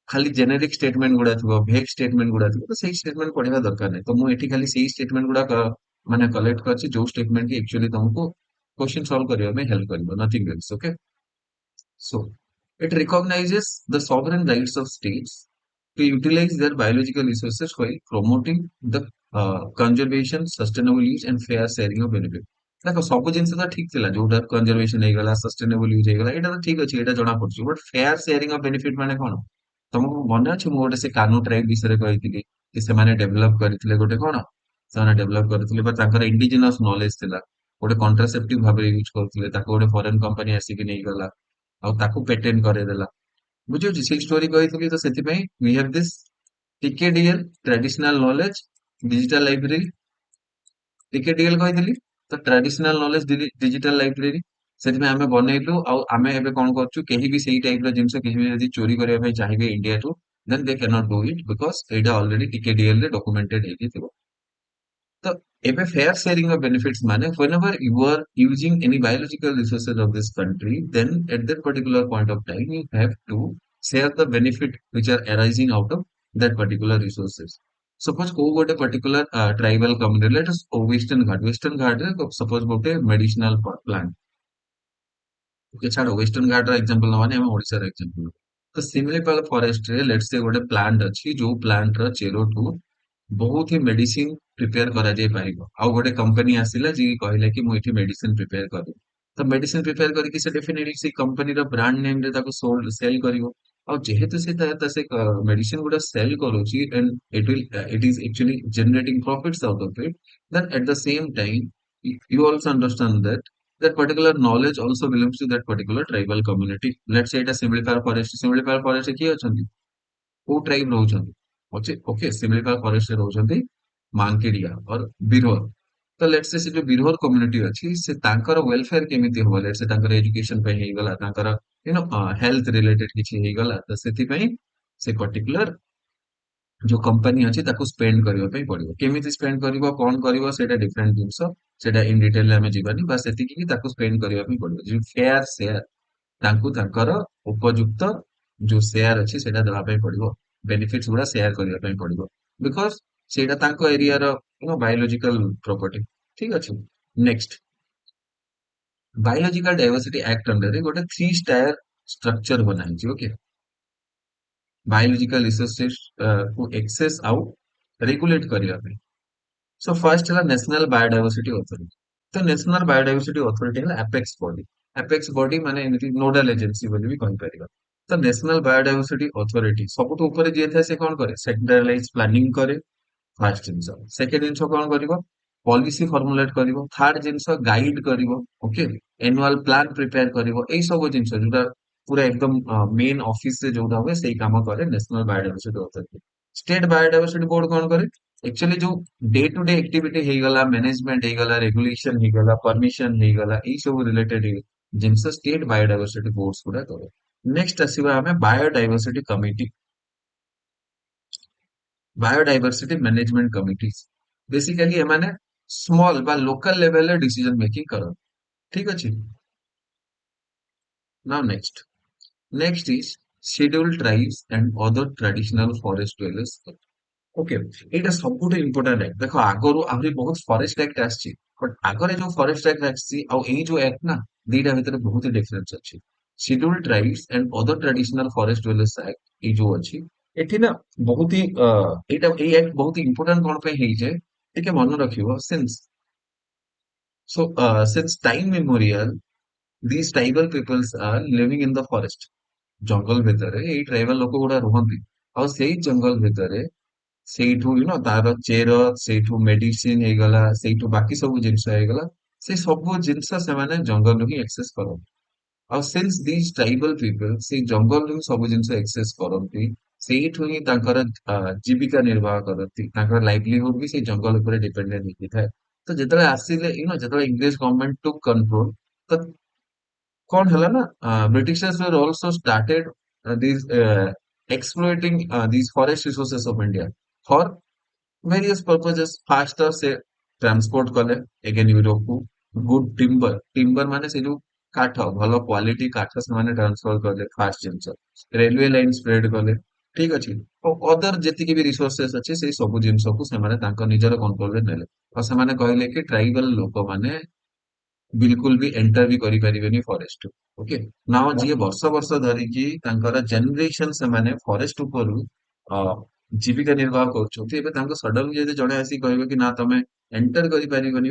ଖାଲି ଜେନେରିକ ଷ୍ଟେଟମେଣ୍ଟ ଗୁଡା ଥିବ, ଭେଗ ଷ୍ଟେଟମେଣ୍ଟ ଗୁଡା ଥିବ, ତ ସେଇ ଷ୍ଟେଟମେଣ୍ଟ ପଢିବା ଦରକାର ନାହିଁ। ତ ମୁଁ ଏଠି ଖାଲି ସେଇ ଷ୍ଟେଟମେଣ୍ଟ ଗୁଡା ମାନେ କଲେକ୍ଟ କରିଛି ଯୋଉ ଷ୍ଟେଟମେଣ୍ଟ କି ଆକ୍ଚୁଆଲି ତମକୁ क्वेश्चन सॉल्व କରିବା ପାଇଁ ହେଲ୍ପ କରିବ, nothing else. Okay, so it recognizes the sovereign rights of states to utilize their biological resources while promoting the conservation, sustainable use and fair sharing of benefit. ଦେଖ ସବୁ ଜିନିଷ ତ ଠିକ ଥିଲା, ଯୋଉଟା କନଜରଭେସନ ହେଇଗଲା, ସଷ୍ଟେନେବଲ ୟୁଜ ହେଇଗଲା, ଏଇଟା ତ ଠିକ ଅଛି, ଏଇଟା ଜଣା ପଡୁଛି, ବଟ ଫେୟାର ସେୟାରିଂ ଅଫ ବେନିଫିଟ ମାନେ କଣ? ତମକୁ ମନେ ଅଛି ମୁଁ ଗୋଟେ ସେ କାନୁ ଟ୍ରାଇବ ବିଷୟରେ କହିଥିଲି କି ସେମାନେ ଡେଭଲପ କରିଥିଲେ ଗୋଟେ କଣ, ସେମାନେ ଡେଭଲପ କରିଥିଲେ ବା ତାଙ୍କର ଇଣ୍ଡିଜିନସ୍ ନଲେଜ ଥିଲା, ଗୋଟେ କଣ୍ଟ୍ରାସେପ୍ଟିଭ ଭାବରେ ୟୁଜ କରୁଥିଲେ, ତାକୁ ଗୋଟେ ଫରେନ କମ୍ପାନୀ ଆସିକି ନେଇଗଲା ଆଉ ତାକୁ ପେଟେଣ୍ଟ କରେଇଦେଲା। ବୁଝୁଛି ସେଇ ଷ୍ଟୋରି କହିଥିଲି ତ ସେଥିପାଇଁ we have this TKDL traditional knowledge digital library, TKDL କହିଥିଲି ତ ଟ୍ରାଡିସନାଲ ନଲେଜ ଡିଜିଟାଲ ଲାଇବ୍ରେରୀ, ସେଥିପାଇଁ ଆମେ ବନେଇଲୁ ଆଉ ଆମେ ଏବେ କଣ କରୁଛୁ କେହି ବି ସେଇ ଟାଇପ ର ଜିନିଷ କେହି ବି ଯଦି ଚୋରି କରିବା ପାଇଁ ଚାହିଁବେ ଇଣ୍ଡିଆଠୁ ଦେନ୍ ଦେ କ୍ୟାନଟ ଡୁ ଇଟ୍ ବିକଜ ଏଇଟା ଅଲରେଡି TKDL ରେ ଡକୁମେଣ୍ଟେଡ ହେଇକି ଥିବ। So, if a fair sharing of benefits manner, whenever you are using any biological resources of this country, then at that particular point of time, you have to share the benefit which are arising out of that particular resources. Suppose କୋଉ ଗୋଟେ particular tribal community, let us Western Ghat ରେ suppose ଗୋଟେ medicinal plant, okay, ଛାଡ western ଘାଟର example ନବାନି, ଆମେ ଓଡିଶାର example ନବା। ତ Similipal forest ରେ ଲେଟ୍ସ ସେ ଗୋଟେ ପ୍ଲାଣ୍ଟ ଅଛି ଯୋଉ ପ୍ଲାଣ୍ଟ ର ଚେରଠୁ ବହୁତ ହି ମେଡିସିନ ପ୍ରିପେୟାର କରାଯାଇ ପାରିବ, ଆଉ ଗୋଟେ କମ୍ପାନୀ ଆସିଲା ଯିଏ କହିଲା କି ମୁଁ ଏଠି ମେଡିସିନ ପ୍ରିପେୟାର କରିବି, ତ ମେଡିସିନ ପ୍ରିପେୟାର କରିକି ସେ ଡେଫିନେଟଲି ସେ କମ୍ପାନୀର ବ୍ରାଣ୍ଡ ନେମ ରେ ତାକୁ ସେଲ କରିବ। ଆଉ ଯେହେତୁ ସେ ସେ ମେଡିସିନ ଗୁଡା ସେଲ କରୁଛି and it is actually generating profits out of it, then at the same time you also understand that that particular knowledge also belongs to that particular tribal community. Let's say এটা Similipal forest କିଏ ଅଛନ୍ତି, କୋଉ tribe ରହୁଛନ୍ତି, ଅଛି okay Similipal ଫରେଷ୍ଟରେ ରହୁଛନ୍ତି ମାଙ୍କେଡିଆ ଅର ବିରହର। ତ let's ସେ ଯୋଉ ବିରହର କମ୍ୟୁନିଟି ଅଛି ସେ ତାଙ୍କର ୱେଲଫେୟାର କେମିତି ହବ, ଲେଟ୍ସ ସେ ତାଙ୍କର ଏଜୁକେସନ ପାଇଁ ହେଇଗଲା, ତାଙ୍କର ହେଲ୍ଥ ରିଲେଟେଡ କିଛି ହେଇଗଲା, ତ ସେଥିପାଇଁ ସେ ପର୍ଟିକୁଲାର ଯୋଉ କମ୍ପାନୀ ଅଛି ତାକୁ ସ୍ପେଣ୍ଡ କରିବା ପାଇଁ ପଡିବ, କେମିତି ସ୍ପେଣ୍ଡ କରିବ କଣ କରିବ ସେଇଟା ଡିଫରେଣ୍ଟ ଜିନିଷ, ସେଇଟା ଇନ ଡିଟେଲ ଆମେ ଯିବାନି, ବା ସେତିକି କି ତାକୁ ସ୍ପେଣ୍ଡ କରିବା ପାଇଁ ପଡିବ ଯୋଉ ଫେୟାର ସେୟାର ତାଙ୍କୁ ତାଙ୍କର ଉପଯୁକ୍ତ ଯୋଉ ସେୟାର ଅଛି ସେଇଟା ଦେବା ପାଇଁ ପଡିବ, ବେନିଫିଟ୍ସ ଗୁଡା ସେୟାର କରିବା ପାଇଁ ପଡିବ, ବିକଜ ସେଇଟା ତାଙ୍କ ଏରିଆର ବାୟୋଲୋଜିକାଲ ପ୍ରପର୍ଟି। ଠିକ ଅଛି, ନେକ୍ସଟ ବାୟୋଲୋଜିକାଲ ଡାଇଭର୍ସିଟି ଆକ୍ଟ ଅଣ୍ଡରରେ ଗୋଟେ 3 ଟାୟାର ଷ୍ଟ୍ରକ୍ଚର ବନା ହେଇଛି, ଓକେ, ବାୟୋଲୋଜିକାଲ ରିସୋର୍ସେସ କୁ ଏକ୍ସେସ ଆଉ ରେଗୁଲେଟ କରିବା ପାଇଁ। ସୋ ଫାର୍ଷ୍ଟ ହେଲା ନ୍ୟାସନାଲ ବାୟୋଡାଇଭର୍ସିଟି ଅଥରିଟି। ତ ନ୍ୟାସନାଲ ବାୟୋଡାଇଭର୍ସିଟି ଅଥରିଟି ହେଲା ଆପେକ୍ସ ବଡି, ଆପେକ୍ସ ବଡି ମାନେ ଏମିତି ନୋଡାଲ ଏଜେନ୍ସି ବୋଲି ବି କହିପାରିବା। ତ ନ୍ୟାସନାଲ ବାୟୋଡାଇଭର୍ସିଟି ଅଥରିଟି ସବୁଠୁ ଉପରେ ଯିଏ ଥାଏ ସେ କଣ କରେ, ସେଣ୍ଟ୍ରାଲାଇଜ ପ୍ଲାନିଂ କରେ, ଫାର୍ଷ୍ଟ ଜିନିଷ। ସେକେଣ୍ଡ ଜିନିଷ କଣ କରିବ, ପଲିସି ଫର୍ମୁଲେଟ କରିବ। ଥାର୍ଡ ଜିନିଷ ଗାଇଡ କରିବ, ଓକେ, ଆନୁଆଲ ପ୍ଲାନ ପ୍ରିପେୟାର କରିବ, ଏଇ ସବୁ ଜିନିଷ ଯୋଉଟା ପୁରା ଏକଦମ ମେନ୍ ଅଫିସ ରେ ଯୋଉଟା ହୁଏ ସେଇ କାମ କରେ national biodiversity authority. State biodiversity board କଣ କରେ, ଆକ୍ଚୁଆଲି ଯୋଉ ଡେ ଟୁ ଡେ ଆକ୍ଟିଭିଟି ହେଇଗଲା, ମ୍ୟାନେଜମେଣ୍ଟ ହେଇଗଲା, ରେଗୁଲେସନ ହେଇଗଲା, ପରମିଶନ ହେଇଗଲା, ଏଇ ସବୁ ରିଲେଟେଡ ଜିନିଷ ଷ୍ଟେଟ ବାୟୋଡାଇଭର୍ସିଟି ବୋର୍ଡସ ଗୁଡା କରେ। ନେକ୍ସଟ ଆସିବା ଆମେ biodiversity committee, biodiversity management committees, basically ଏମାନେ ସ୍ମଲ ବା ଲୋକାଲ ଲେଭେଲରେ ଡିସିଜନ ମେକିଂ କରନ୍ତି। ଠିକ ଅଛି, now next is scheduled tribes and other traditional forest dwellers। ଓକେ, ଏଇଟା ସବୁଠୁ ଇମ୍ପୋର୍ଟାଣ୍ଟ ଆକ୍ଟ। ଦେଖ ଆଗରୁ ଆହୁରି ବହୁତ ଫରେଷ୍ଟ ଆକ୍ଟ ଆସିଛି, ବଟ ଆଗରେ ଯୋଉ ଫରେଷ୍ଟ ଆକ୍ଟ ଆସିଛି ଆଉ ଏଇ ଯୋଉ ଆକ୍ଟ ନା, ଦିଟା ଭିତରେ ବହୁତ ଡିଫରେନ୍ସ ଅଛି। Scheduled tribes and other traditional forest dwellers act ଏଇ ଯୋଉ ଅଛି, ଏଠି ନା ବହୁତ ହି ଏଇ ଆକ୍ଟ ବହୁତ ଇମ୍ପୋର୍ଟାଣ୍ଟ କଣ ପାଇଁ ହେଇଯାଏ ଟିକେ ମନେ ରଖିବ। Since time memorial these tribal peoples are living in the forest, ଜଙ୍ଗଲ ଭିତରେ ଏଇ ଟ୍ରାଇବାଲ ଲୋକ ଗୁଡା ରୁହନ୍ତି, ଆଉ ସେଇ ଜଙ୍ଗଲ ଭିତରେ ସେଇଠୁ ତାର ଚେର, ସେଇଠୁ ମେଡିସିନ ହେଇଗଲା, ସେଇଠୁ ବାକି ସବୁ ଜିନିଷ ହେଇଗଲା, ସେଇ ସବୁ ଜିନିଷ ସେମାନେ ଜଙ୍ଗଲରୁ ହିଁ ଏକ୍ସେସ କରନ୍ତି। ଆଉ ସିନ୍ସ ଦିଜ ଟ୍ରାଇବାଲ ପିପଲ ସେଇ ଜଙ୍ଗଲରୁ ହିଁ ସବୁ ଜିନିଷ ଏକ୍ସେସ କରନ୍ତି, ସେଇଠୁ ହିଁ ତାଙ୍କର ଜୀବିକା ନିର୍ବାହ କରନ୍ତି, ତାଙ୍କର ଲାଇଭଲିହୁଡ ବି ସେଇ ଜଙ୍ଗଲ ଉପରେ ଡିପେଣ୍ଡେଣ୍ଟ ହେଇକି ଥାଏ। ତ ଯେତେବେଳେ ଆସିଲେ ଯେତେବେଳେ ଇଂରେଜ ଗଭର୍ଣମେଣ୍ଟ ଟୁକ୍ କଣ୍ଟ୍ରୋଲ, ତ କଣ ହେଲା ନା, Britishers were also started these exploiting these forest resources of India for various purposes। First ତ ସେ ଟ୍ରାନ୍ସପୋର୍ଟ କଲେ ଏଗେନ ୟୁରୋପକୁ ଗୁଡ ଟିମ୍ବର ମାନେ ସେ ଯୋଉ କାଠ, ଭଲ କ୍ୱାଲିଟି କାଠ ସେମାନେ ଟ୍ରାନ୍ସଫର କଲେ, ଫାଷ୍ଟ ଜିନିଷ। ରେଲୱେ ଲାଇନ ସ୍ପ୍ରେଡ କଲେ, ଠିକ ଅଛି, ଆଉ ଅଦର ଯେତିକି ବି ରିସୋର୍ସେସ୍ ଅଛି ସେଇ ସବୁ ଜିନିଷକୁ ସେମାନେ ତାଙ୍କ ନିଜର କଣ୍ଟ୍ରୋଲରେ ନେଲେ। ଆଉ ସେମାନେ କହିଲେ କି ଟ୍ରାଇବାଲ ଲୋକମାନେ ବିଲକୁଲ ବି ଏଣ୍ଟର ବି କରିପାରିବେନି ଫରେଷ୍ଟ, ଓକେ। ନାଉ ଯିଏ ବର୍ଷ ବର୍ଷ ଧରିକି ତାଙ୍କର ଜେନେରେସନ ସେମାନେ ଫରେଷ୍ଟ ଉପରୁ ଅ, ଜୀବିକା ନିର୍ବାହ କରୁଛନ୍ତି, ଏବେ ତାଙ୍କୁ ସଡନଲି ଯଦି ଜଣେ ଆସିକି କହିବେ କି ନା ତମେ ଏଣ୍ଟର କରିପାରିବନି,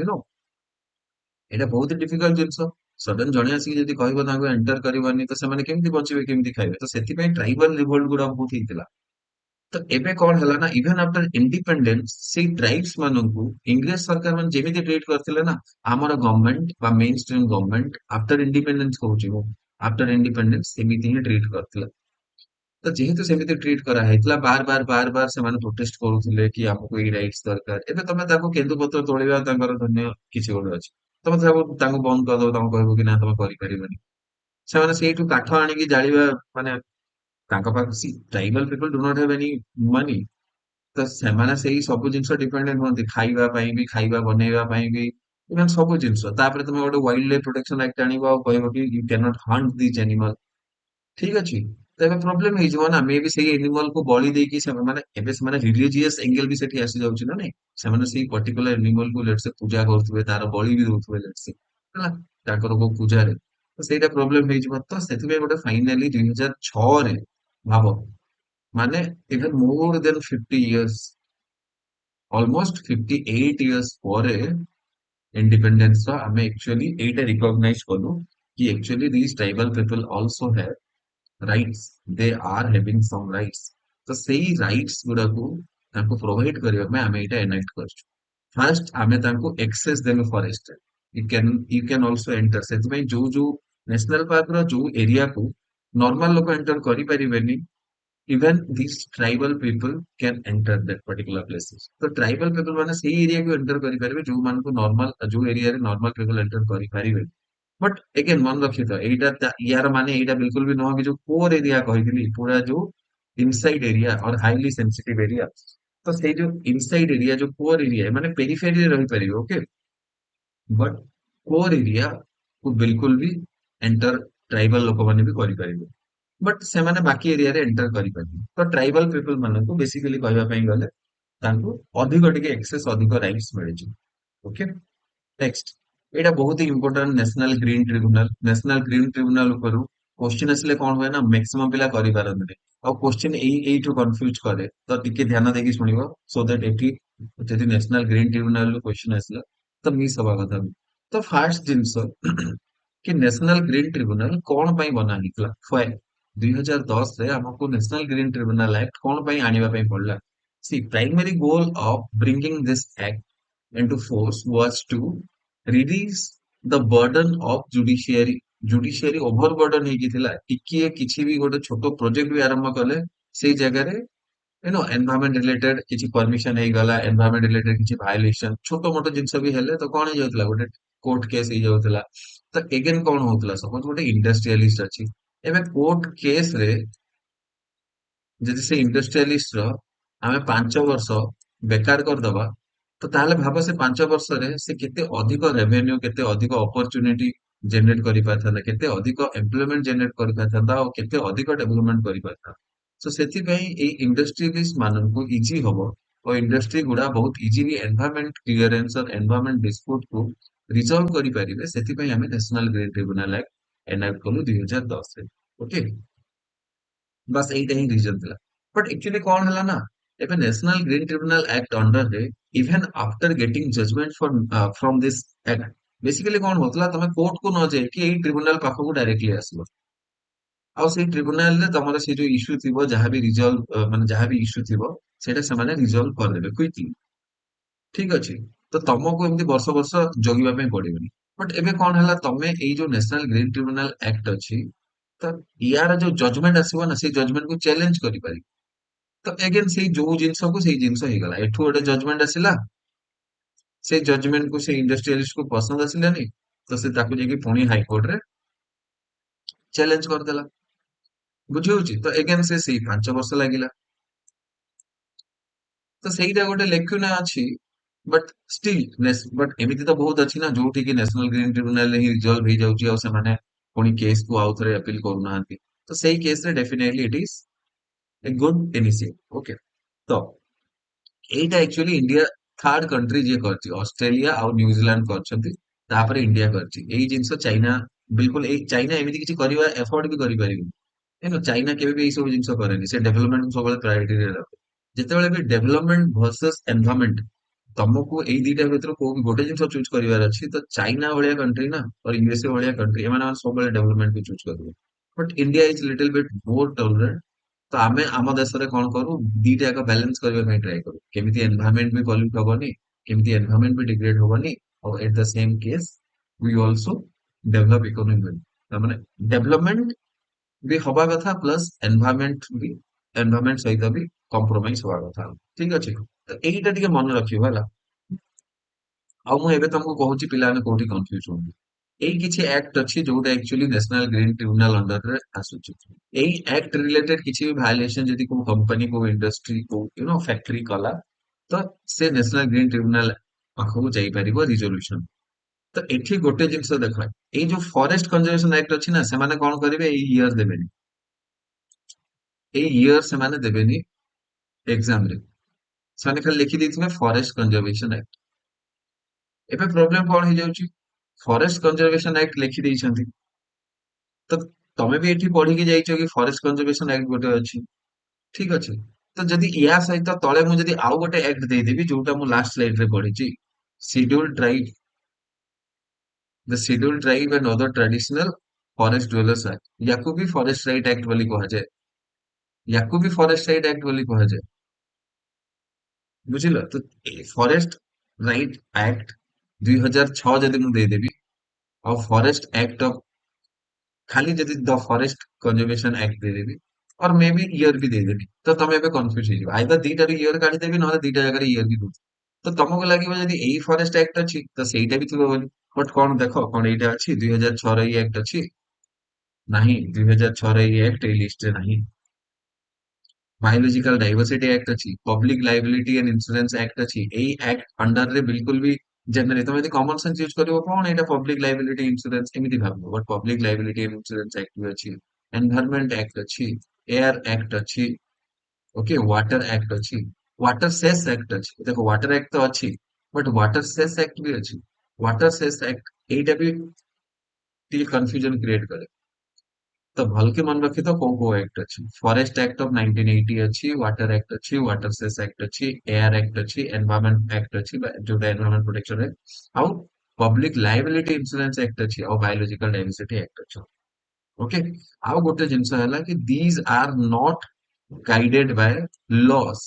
ଏଇଟା ବହୁତ ଡିଫିକଲ୍ଟ ଜିନିଷ। ସଡନ ଜଣେ ଆସିକି ଯଦି କହିବ ତାଙ୍କୁ ଏଣ୍ଟର କରିବନି ତ ସେମାନେ କେମିତି ବଞ୍ଚିବେ କେମିତି ଖାଇବେ? ତ ସେଥିପାଇଁ ଟ୍ରାଇବାଲ ରିଭୋଲ୍ଟ ଗୁଡା ବହୁତ ହେଇଥିଲା। ତ ଏବେ କଣ ହେଲା ନା ଇଭେନ ଆଫ୍ଟର ଇଣ୍ଡିପେଣ୍ଡେନ୍ସ ସେଇ ଟ୍ରାଇବ୍ସ ମାନଙ୍କୁ ଇଂରେଜ ସରକାର ମାନେ ଯେମିତି ଟ୍ରିଟ କରିଥିଲେ ନା ଆମର ଗଭର୍ଣ୍ଣମେଣ୍ଟ ବା main stream government after independence କହୁଛି ମୁଁ ଆଫ୍ଟର ଇଣ୍ଡିପେଣ୍ଡେନ୍ସ ସେମିତି ହିଁ ଟ୍ରିଟ କରିଥିଲା। ତ ଯେହେତୁ ସେମିତି ଟ୍ରିଟ କରାହେଇଥିଲା ବାର ବାର ସେମାନେ ପ୍ରୋଟେଷ୍ଟ କରୁଥିଲେ କି ଆମକୁ ଏଇ ରାଇଟ୍ସ ଦରକାର। ଏବେ ତମେ ତାକୁ କେନ୍ଦୁପତ୍ର ତୋଳିବା ତାଙ୍କର ଧନ୍ୟ କିଛି ଗୋଟେ ଅଛି। ତମେ ତାଙ୍କୁ ବନ୍ଦ କରିଦବ ତମେ କହିବ କି ନା ତମେ କରିପାରିବନି। ସେମାନେ ସେଇଠୁ କାଠ ଆଣିକି ଜାଳିବା ମାନେ ତାଙ୍କ ପାଖରେ tribal people do not have any money. ତ ସେମାନେ ସେଇ ସବୁ ଜିନିଷ ଡିପେଣ୍ଡେଣ୍ଟ ହୁଅନ୍ତି ଖାଇବା ପାଇଁ ବି ଖାଇବା ବନେଇବା ପାଇଁ ବି ଇଭେନ ସବୁ ଜିନିଷ। ତାପରେ ତମେ ଗୋଟେ ୱାଇଲ୍ଡ ଲାଇଫ ପ୍ରୋଟେକ୍ସନ ଆକ୍ଟ ଆଣିବ ଆଉ କହିବ କି you can not hunt these animal. ଠିକ ଅଛି। ତ ଏବେ ପ୍ରୋବ୍ଲେମ ହେଇଯିବ ନା ମେ ବି ସେଇ ଏନିମଲ କୁ ବଳି ଦେଇକି ସେମାନେ ମାନେ ଏବେ ସେମାନେ ରିଲିଜିୟସ ଏଙ୍ଗେଲ ବି ସେଠି ଆସିଯାଉଛି ନା ନାଇଁ। ସେମାନେ ସେଇ ପର୍ଟିକୁଲାର ଏନିମଲ କୁ ଲେଟ୍ସ ସେ ପୂଜା କରୁଥିବେ ତାର ବଳି ବି ଦଉଥିବେ ଲେଟ୍ସ ସେ ହେଲା ତାଙ୍କର କୋଉ ପୂଜାରେ। ତ ସେଇଟା ପ୍ରୋବ୍ଲେମ ହେଇଯିବ। ତ ସେଥିପାଇଁ ଗୋଟେ ଫାଇନାଲି 2006 ରେ ଭାବ ମାନେ even more than 50 years almost 58 years ପରେ ଇଣ୍ଡିପେଣ୍ଡେନ୍ସ ର ଆମେ ଆକ୍ଚୁଆଲି ଏଇଟା ରିକଗ୍ନାଇଜ କଲୁ କି actually this tribal people also have rights. They are having some rights. ତ ସେଇ ରାଇଟ୍ସ ଗୁଡାକୁ ତାଙ୍କୁ ପ୍ରୋଭାଇଡ କରିବା ପାଇଁ ଆମେ ଏଇଟା ଏନାକ୍ଟ କରିଛୁ। ଫାର୍ଷ୍ଟ ଆମେ ତାଙ୍କୁ ଏକ୍ସେସ ଦେଲୁ forest. You can also enter. ସେଥିପାଇଁ ଯୋଉ ଯୋଉ ନ୍ୟାସନାଲ ପାର୍କ ର ଯୋଉ ଏରିଆକୁ ନର୍ମାଲ ଲୋକ ଏଣ୍ଟର କରିପାରିବେନି even these tribal people can enter that particular places। ତ tribal people ମାନେ ସେଇ ଏରିଆକୁ ଏଣ୍ଟର କରିପାରିବେ ଯୋଉମାନଙ୍କୁ ନର୍ମାଲ ଯୋଉ ଏରିଆରେ ନର୍ମାଲ ପିପଲ ଏଣ୍ଟର କରିପାରିବେ। ବଟ୍ ଏଗେନ ମନେ ରଖିଥ ଏଇଟା ୟାର ମାନେ ଏଇଟା ବିଲକୁଲ ବି ନୁହଁ କି ଯୋଉ କୋର ଏରିଆ କହିଥିଲି ପୁରା ଯୋଉ ଇନସାଇଡ ଏରିଆ ଅର ହାଇଲି ସେନ୍ସିଟିଭ ଏରିଆ। ତ ସେଇ ଯୋଉ ଇନସାଇଡ ଏରିଆ ଯୋଉ କୋର ଏରିଆ ମାନେ ପେରିଫେରୀରେ ରହିପାରିବେ ଓକେ। ବଟ୍ କୋର ଏରିଆ କୁ ବିଲକୁଲ ବି ଏଣ୍ଟର ଟ୍ରାଇବାଲ ଲୋକମାନେ ବି କରିପାରିବେ। ବଟ୍ ସେମାନେ ବାକି ଏରିଆରେ ଏଣ୍ଟର କରିପାରିବେ। ତ ଟ୍ରାଇବାଲ ପିପଲ ମାନଙ୍କୁ ବେସିକାଲି କହିବା ପାଇଁ ଗଲେ ତାଙ୍କୁ ଅଧିକ ଟିକେ ଏକ୍ସେସ ଅଧିକ ରାଇଟ୍ସ ମିଳିଛି। ଓକେ। ନେକ୍ସଟ ଏଇଟା ବହୁତ ହି important national green tribunal. National green tribunal ଉପରୁ କ୍ୱେଶ୍ଚିନ୍ ଆସିଲେ କଣ ହୁଏ ନା ମ୍ୟାକ୍ସିମମ୍ ପିଲା କରିପାରନ୍ତିନି। ଆଉ କ୍ୱେଶ୍ଚିନ୍ ଏଇଠୁ କନଫ୍ୟୁଜ କରେ ତ ଟିକେ ଧ୍ୟାନ ଦେଇକି ଶୁଣିବ ସୋ ଦ୍ୟାଟ ଏଠି ଯଦି ନ୍ୟାସନାଲ ଗ୍ରୀନ ଟ୍ରିବ୍ୟୁନାଲ ରୁ କ୍ୱେଶ୍ଚିନ୍ ଆସିଲା ତ ମିସ୍ ହବା କଥା ନୁହେଁ। ତ ଫାର୍ଷ୍ଟ ଜିନିଷ କି ନ୍ୟାସନାଲ ଗ୍ରୀନ ଟ୍ରିବ୍ୟୁନାଲ କଣ ପାଇଁ ବନା ହେଇଥିଲା ଫାଇ 2010 ରେ ଆମକୁ ନ୍ୟାସନାଲ ଗ୍ରୀନ ଟ୍ରିବ୍ୟୁନାଲ ଆକ୍ଟ କଣ ପାଇଁ ଆଣିବା ପାଇଁ ପଡିଲା। The primary goal of bringing this act into force was to release the burden of judiciary। Judiciary overburden ହେଇକି ଥିଲା। ଟିକିଏ କିଛି ବି ଗୋଟେ ଛୋଟ ପ୍ରୋଜେକ୍ଟ ବି ଆରମ୍ଭ କଲେ ସେଇ ଜାଗାରେ ଏନଭାରମେଣ୍ଟ ରିଲେଟେଡ କିଛି ପରମିଶନ ହେଇଗଲା ଏନଭାରମେଣ୍ଟ ରିଲେଟେଡ କିଛି ଭାଇଲେସନ ଛୋଟ ମୋଟ ଜିନିଷ ବି ହେଲେ ତ କଣ ହେଇଯାଉଥିଲା ଗୋଟେ କୋର୍ଟ କେସ୍ ହେଇଯାଉଥିଲା। ତ ଏଗେନ କଣ ହଉଥିଲା ସପୋଜ ଗୋଟେ ଇଣ୍ଡଷ୍ଟ୍ରିଆଲିଷ୍ଟ ଅଛି ଏବେ କୋର୍ଟ କେସ ରେ ଯଦି ସେ ଇଣ୍ଡଷ୍ଟ୍ରିଆଲିଷ୍ଟ ର ଆମେ 5 ବର୍ଷ ବେକାର କରିଦବା ତ ତାହେଲେ ଭାବ ସେ 5 ବର୍ଷରେ ସେ କେତେ ଅଧିକ ରେଭେନ୍ୟୁ କେତେ ଅଧିକ ଅପରଚୁନିଟି ଜେନେରେଟ କରିପାରିଥାନ୍ତା କେତେ ଅଧିକ ଏମ୍ପ୍ଲୟମେଣ୍ଟ ଜେନେରେଟ କରିପାରିଥାନ୍ତା ଆଉ କେତେ ଅଧିକ ଡେଭଲପମେଣ୍ଟ କରିପାରିଥାନ୍ତା। ତ ସେଥିପାଇଁ ଏଇ ଇଣ୍ଡଷ୍ଟ୍ରିଆଲିଷ୍ଟ ମାନଙ୍କୁ ଇଜି ହବ ଓ ଇଣ୍ଡଷ୍ଟ୍ରି ଗୁଡା ବହୁତ ଇଜିଲି ଏନଭାରମେଣ୍ଟ କ୍ଲିୟରେନ୍ସ और ଏନଭାରମେଣ୍ଟ ଡିସ୍ପ୍ୟୁଟ କୁ ରିଜଲ୍ଭ କରିପାରିବେ। ସେଥିପାଇଁ ଆମେ ନ୍ୟାସନାଲ ଗ୍ରୀନ ଟ୍ରିବ୍ୟୁନାଲ ଆକ୍ଟ ଏନାକ୍ଟ କଲୁ 2010 ରେ। ଓକେ। ବାସ୍ ଏଇଟା ହିଁ ରିଜନ ଥିଲା। ବଟ୍ ଆକ୍ଚୁଆଲି କଣ ହେଲା ନା ଏବେ ନ୍ୟାସନାଲ ଗ୍ରୀନ ଟ୍ରିବ୍ୟୁନାଲ ଆକ୍ଟ ଅଣ୍ଡରରେ even after getting judgment from this act basically କଣ ହଉଥିଲା ତମେ କୋର୍ଟ କୁ ନ ଯାଇକି ଏଇ ଟ୍ରିବ୍ୟୁନାଲ ପାଖକୁ ଡାଇରେକ୍ଟଲି ଆସିବ। ଆଉ ସେଇ ଟ୍ରିବ୍ୟୁନାଲ ରେ ତମର ସେ ଯୋଉ ଇସ୍ୟୁ ଥିବ ଯାହାବି ରିଜଲ୍ଭ ମାନେ ଯାହାବି ଇସ୍ୟୁ ଥିବ ସେଇଟା ସେମାନେ ରିଜଲ୍ଭ କରିଦେବେ କୁଇକଲି। ଠିକ ଅଛି। ତ ତମକୁ ଏମିତି ବର୍ଷ ବର୍ଷ ଜଗିବା ପାଇଁ ପଡିବନି। ବଟ୍ ଏବେ କଣ ହେଲା ତମେ ଏଇ ଯୋଉ ନ୍ୟାସନାଲ ଗ୍ରୀନ ଟ୍ରିବ୍ୟୁନାଲ ଆକ୍ଟ ଅଛି ତ ୟାର ଯୋଉ ଜଜମେଣ୍ଟ ଆସିବ ନା ସେଇ ଜଜମେଣ୍ଟ କୁ ଚ୍ୟାଲେଞ୍ଜ କରିପାରିବ। ତ ଏଗେନ ସେଇ ଯୋଉ ଜିନିଷକୁ ସେଇ ଜିନିଷ ହେଇଗଲା ଏଠୁ ଗୋଟେ ଜଜମେଣ୍ଟ ଆସିଲା ସେଇ ଜଜମେଣ୍ଟ କୁ ସେଇ ଇଣ୍ଡଷ୍ଟ୍ରିଆଲିଷ୍ଟ କୁ ପସନ୍ଦ ଆସିଲାନି ତ ସେ ତାକୁ ଯାଇକି ପୁଣି ହାଇକୋର୍ଟ ରେ ଚ୍ୟାଲେଞ୍ଜ କରିଦେଲା। ବୁଝି ହଉଛି ତ ଏଗେନ ସେ ସେଇ 5 ବର୍ଷ ଲାଗିଲା। ତ ସେଇଟା ଗୋଟେ ଲେଖୁନା ଅଛି। ବଟ୍ ଷ୍ଟିଲ୍ ବଟ୍ ଏମିତି ତ ବହୁତ ଅଛି ନା ଯୋଉଠି କି ନ୍ୟାସନାଲ ଗ୍ରୀନ ଟ୍ରିବ୍ୟୁନାଲ ହିଁ ରିଜଲ୍ଭ ହେଇଯାଉଛି ଆଉ ସେମାନେ ପୁଣି କେସ୍ କୁ ଆଉ ଥରେ ଅପିଲ କରୁନାହାନ୍ତି। ତ ସେଇ କେସରେ definitely it is a good initiative. Okay. ତ ଏଇଟା ଆକ୍ଚୁଆଲି ଇଣ୍ଡିଆ ଥାର୍ଡ କଣ୍ଟ୍ରି ଯିଏ କରିଛି ଅଷ୍ଟ୍ରେଲିଆ ଆଉ ନ୍ୟୁଜିଲାଣ୍ଡ କରିଛନ୍ତି ତାପରେ ଇଣ୍ଡିଆ କରିଛି। ଏଇ ଜିନିଷ ଚାଇନା ବିଲକୁଲ ଏଇ ଚାଇନା ଏମିତି କିଛି କରିବା ଏଫୋର୍ଡ ବି କରିପାରିବନି। ଚାଇନା କେବେ ବି ଏଇ ସବୁ ଜିନିଷ କରେନି ସେ ଡେଭଲପମେଣ୍ଟ ସବୁବେଳେ ପ୍ରାୟୋରିଟିରେ ରଖେ। ଯେତେବେଳେ ବି ଡେଭଲପମେଣ୍ଟ ଭର୍ସେସ ଏନଭାରମେଣ୍ଟ ତମକୁ ଏଇ ଦିଟା ଭିତରୁ କୋଉ ବି ଗୋଟେ ଜିନିଷ ଚୁଜ କରିବାର ଅଛି ତ ଚାଇନା ଭଳିଆ କଣ୍ଟ୍ରି ନା और यूएसए ଭଳିଆ କଣ୍ଟ୍ରି ଏମାନେ ସବୁବେଳେ ଡେଭଲପମେଣ୍ଟ କୁ ଚୁଜ କରିବେ but India is little bit more tolerant ତ ଆମେ ଆମ ଦେଶରେ କଣ କରୁ ଦିଟା ଯାକ ବାଲାନ୍ସ କରିବା ପାଇଁ ଟ୍ରାଏ କରୁ କେମିତି ଏନଭାୟରନମେଣ୍ଟ ବି ପଲ୍ୟୁଟ ହବନି କେମିତି ଏନଭାୟରନମେଣ୍ଟ ବି ଡିଗ୍ରେଡ ହବନି ଆଉ at the same case we also develop economy ମାନେ ଡେଭଲପମେଣ୍ଟ ବି ହବା କଥା ପ୍ଲସ ଏନଭାୟରନମେଣ୍ଟ ସହିତ ବି କମ୍ପ୍ରୋମାଇଜ ହବା କଥା ଠିକ ଅଛି ତ ଏଇଟା ଟିକେ ମନେ ରଖିବ ହେଲା ଆଉ ମୁଁ ଏବେ ତମକୁ କହୁଛି ପିଲାମାନେ କୋଉଠି କନଫ୍ୟୁଜ ହୁଅନ୍ତି ଏଇ କିଛି ଆକ୍ଟ ଅଛି ଯୋଉଟା ଆକ୍ଚୁଆଲି ନ୍ୟାସନାଲ ଗ୍ରୀନ ଟ୍ରିବ୍ୟୁନାଲ ଅଣ୍ଡରରେ ଆସୁଛି ଏଇ ଆକ୍ଟ ରିଲେଟେଡ କିଛି ବି ଭାୟୋଲେସନ ଯଦି କୋଉ କମ୍ପାନୀ କୋଉ ଇଣ୍ଡଷ୍ଟ୍ରି କୋଉ ଫ୍ୟାକ୍ଟରି କଲା ତ ସେ ନ୍ୟାସନାଲ ଗ୍ରୀନ ଟ୍ରିବ୍ୟୁନାଲ ପାଖକୁ ଯାଇପାରିବ ରିଜଲ୍ୟୁସନ ତ ଏଠି ଗୋଟେ ଜିନିଷ ଦେଖ ଏଇ ଯୋଉ ଫରେଷ୍ଟ କନଜରଭେସନ ଆକ୍ଟ ଅଛି ନା ସେମାନେ କଣ କରିବେ ଏଇ ଇୟର ଦେବେନି ଏଇ ଇୟର ସେମାନେ ଦେବେନି ଏକ୍ସାମ ରେ ସେମାନେ ଖାଲି ଲେଖିଦେଇଥିବେ ଫରେଷ୍ଟ କନଜରଭେସନ ଆକ୍ଟ ଏବେ ପ୍ରୋବ୍ଲେମ କଣ ହେଇଯାଉଛି ଫରେଷ୍ଟ କନଜରଭେସନ ଆକ୍ଟ ଲେଖିଦେଇଛନ୍ତି ତ ତମେ ବି ଏଠି ପଢିକି ଯାଇଛ କି ଫରେଷ୍ଟ କନଜରଭେସନ ଆକ୍ଟ ଗୋଟେ ଅଛି ଠିକ ଅଛି ତ ଯଦି ୟା ସହିତ ତଳେ ମୁଁ ଯଦି ଆଉ ଗୋଟେ ଆକ୍ଟ ଦେଇଦେବି ଯୋଉଟା ମୁଁ ଲାଷ୍ଟ ସ୍ଲାଇଡ ରେ ପଢିଛି schedule tribe the schedule tribe and other traditional forest dwellers act ୟାକୁ ବି ଫରେଷ୍ଟ ରାଇଟ ଆକ୍ଟ ବୋଲି କୁହାଯାଏ ୟାକୁ ବି ଫରେଷ୍ଟ ରାଇଟ ଆକ୍ଟ ବୋଲି କୁହାଯାଏ ବୁଝିଲ ତ ଫରେଷ୍ଟ ରାଇଟ ଆକ୍ଟ 2006 ଯଦି ମୁଁ ଦେଇଦେବି ଆଉ ଫରେଷ୍ଟ ଆକ୍ଟ ଅଫ ଖାଲି ଯଦି ଦ ଫରେଷ୍ଟ କନଜରଭେସନ ଆକ୍ଟ ଦେଇଦେବି और मे बी ଇୟର ବି ଦେଇଦେବି ତ ତମେ ଏବେ କନଫ୍ୟୁଜ ହେଇଯିବ ଆଇଦର ଦିଟାରୁ ଇୟର କାଢିଦେବି ନହେଲେ ଦିଟା ଜାଗାରେ ଇୟର ବି ଦଉଛି ତ ତମକୁ ଲାଗିବ ଯଦି ଏଇ ଫରେଷ୍ଟ ଆକ୍ଟ ଅଛି ତ ସେଇଟା ବି ଥିବ ବୋଲି ବଟ କଣ ଦେଖ କଣ ଏଇଟା ଅଛି 2006 ର ଏଇ ଆକ୍ଟ ଅଛି ନାହିଁ 2006 ର ଏଇ ଆକ୍ଟ ଏଇ ଲିଷ୍ଟରେ ନାହିଁ बायोलॉजिकल डाइवर्सिटी एक्ट अच्छी public liability and insurance act अच्छी यही एक्ट अंडर रे बिल्कुल भी जनरली तुम यदि कॉमन सेंस यूज करिवो कोन एटा पब्लिक लाइबिलिटी इंश्योरेंस एमिति भाबो but public liability and insurance act भी अच्छी एनवायरनमेंट एक्ट अच्छी एयर एक्ट अच्छी ओके वाटर एक्ट अच्छी वाटर सेस एक्ट अच्छी देखो वाटर एक्ट तो अच्छी बट वाटर सेस एक्ट भी अच्छी वाटर सेस एक्ट एटा भी टिल कंफ्यूजन क्रिएट करे तो भलके मन रखी तो कोको एक्ट अच्छी फॉरेस्ट एक्ट ऑफ 1980 अच्छी वाटर एक्ट अच्छी वाटर सेस एक्ट अच्छी एयर एक्ट अच्छी एनवायरमेंट एक्ट अच्छी जो एनवायरमेंट प्रोटेक्शन है ଆଉ ପବ୍ଲିକ ଲାଇବିଲିଟି ଇନ୍ସୁରାନ୍ସ ଆକ୍ଟ ଅଛି ଆଉ ବାୟୋଲୋଜିକାଲ ଡାଇଭର୍ସିଟି ଆକ୍ଟ ଅଛି ଓକେ ଆଉ ଗୋଟେ ଜିନିଷ ହେଲା କି these are not guided by laws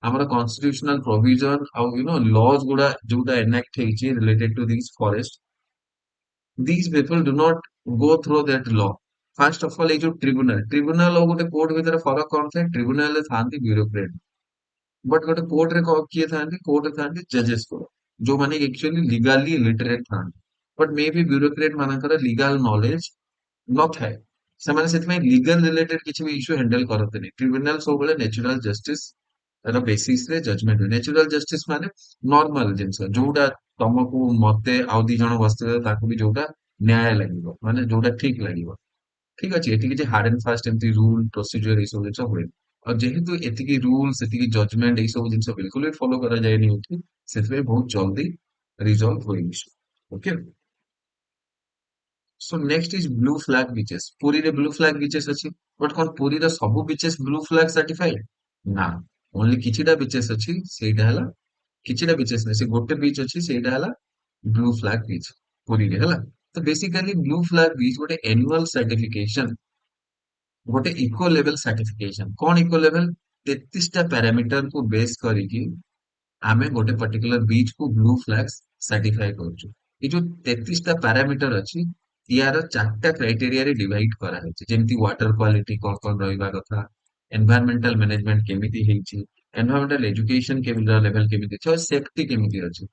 ଆମର କନଷ୍ଟିଟ୍ୟୁସନାଲ ପ୍ରୋଭିଜନ ଆଉ ଲଜ ଗୁଡା ଯୋଉଟା ଏନାକ୍ଟ ହେଇଛି related to this forest these people do not go through that law first of all ଏଇ ଯୋଉ ଟ୍ରିବ୍ୟୁନାଲ ଆଉ ଗୋଟେ କୋର୍ଟ ଭିତରେ ଫରକ କଣ ଥାଏ ଟ୍ରିବ୍ୟୁନାଲ ରେ ଥାନ୍ତି ବ୍ୟୁରୋକ୍ରେଟ ବଟ ଗୋଟେ କୋର୍ଟ ରେ କିଏ ଥାନ୍ତି କୋର୍ଟ ରେ ଥାନ୍ତି ଜଜେସ୍ ଗୁଡା ଯୋଉମାନେ ଆକ୍ଚୁଆଲି ଲିଗାଲି ଲିଟରେଟ ଥାନ୍ତି ବଟ ମେ ବି ବ୍ୟୁରୋକ୍ରେଟ ମାନଙ୍କର ଲିଗାଲ ନଲେଜ ନଥାଏ ସେମାନେ ସେଥିପାଇଁ ଲିଗାଲ ରିଲେଟେଡ କିଛି ବି ଇସ୍ୟୁ ହ୍ୟାଣ୍ଡେଲ କରନ୍ତିନି ଟ୍ରିବ୍ୟୁନାଲ ସବୁବେଳେ ନ୍ୟାଚୁରାଲ ଜଷ୍ଟିସ ର ବେସିସ ରେ ଜଜମେଣ୍ଟ ହୁଏ ନ୍ୟାଚୁରାଲ ଜଷ୍ଟିସ ମାନେ ନର୍ମାଲ ଜିନିଷ ଯୋଉଟା ତମକୁ ମତେ ଆଉ ଦି ଜଣ ବସିଥିବେ ତାକୁ ବି ଯୋଉଟା ନ୍ୟାୟ ଲାଗିବ ମାନେ ଯୋଉଟା ଠିକ ଲାଗିବ ଠିକ ଅଛି ଏଠି କିଛି ହାର୍ଡ ଆଣ୍ଡ ଫାଷ୍ଟ ଏମିତି ରୁଲ ପ୍ରୋସିଜିଅର ଏଇ ସବୁ ଜିନିଷ ହୁଏ ଆଉ ଯେହେତୁ ଏତିକି ରୁଲ ସେତିକି ଜଜମେଣ୍ଟ ଏଇ ସବୁ ଜିନିଷ ବିଲକୁଲ ବି ଫଲୋ କରାଯାଏନି ଏଠି ସେଥିପାଇଁ ବହୁତ ଜଲ୍ଦି ରିଜଲ୍ଭ ହୁଏ okay so next is blue flag beaches Puri रे ब्लू फ्लैग बीचेस अच्छी बट कौन पुरी रे सब बीचेस ब्लू फ्लैग सर्टिफाइड ना ओनली किछिटा बीचेस अच्छी ସେଇଟା ହେଲା କିଛିଟା ବିଚେସ୍ ନାହିଁ ସେ ଗୋଟେ ବିଚ୍ ଅଛି ସେଇଟା ହେଲା ବ୍ଲୁ ଫ୍ଲାଗ ବିଚ୍ ପୁରୀରେ ହେଲା ତ ବେସିକାଲି ବ୍ଲୁ ଫ୍ଲାଗ ବିଚ୍ ଗୋଟେ ଏନୁଆଲ ସାର୍ଟିଫିକେସନ ଗୋଟେ ଇକୋ ଲେଭେଲ ସାର୍ଟିଫିକେସନ କଣ ଇକୋ ଲେଭେଲ 33ଟା ପ୍ୟାରାମିଟର କୁ ବେସ୍ କରିକି ଆମେ ଗୋଟେ पर्टिकुलर बीच को ब्लू फ्लैग्स सर्टिफाई କରୁଛୁ ଏ ଯୋଉ 33ଟା ପ୍ୟାରାମିଟର ଅଛି ୟାର ଚାରଟା କ୍ରାଇଟେରିଆ ରେ ଡିଭାଇଡ କରାଯାଇଛି ଯେମିତି ୱାଟର କ୍ୱାଲିଟି କଣ କଣ ରହିବା କଥା ଏନଭାୟରମେଣ୍ଟାଲ ମ୍ୟାନେଜମେଣ୍ଟ କେମିତି ହେଇଛି ଏନଭାୟରମେଣ୍ଟାଲ ଏଜୁକେସନ କେମିତି ଲେଭେଲ କେମିତି ଅଛି ଆଉ ସେଫଟି କେମିତି ଅଛି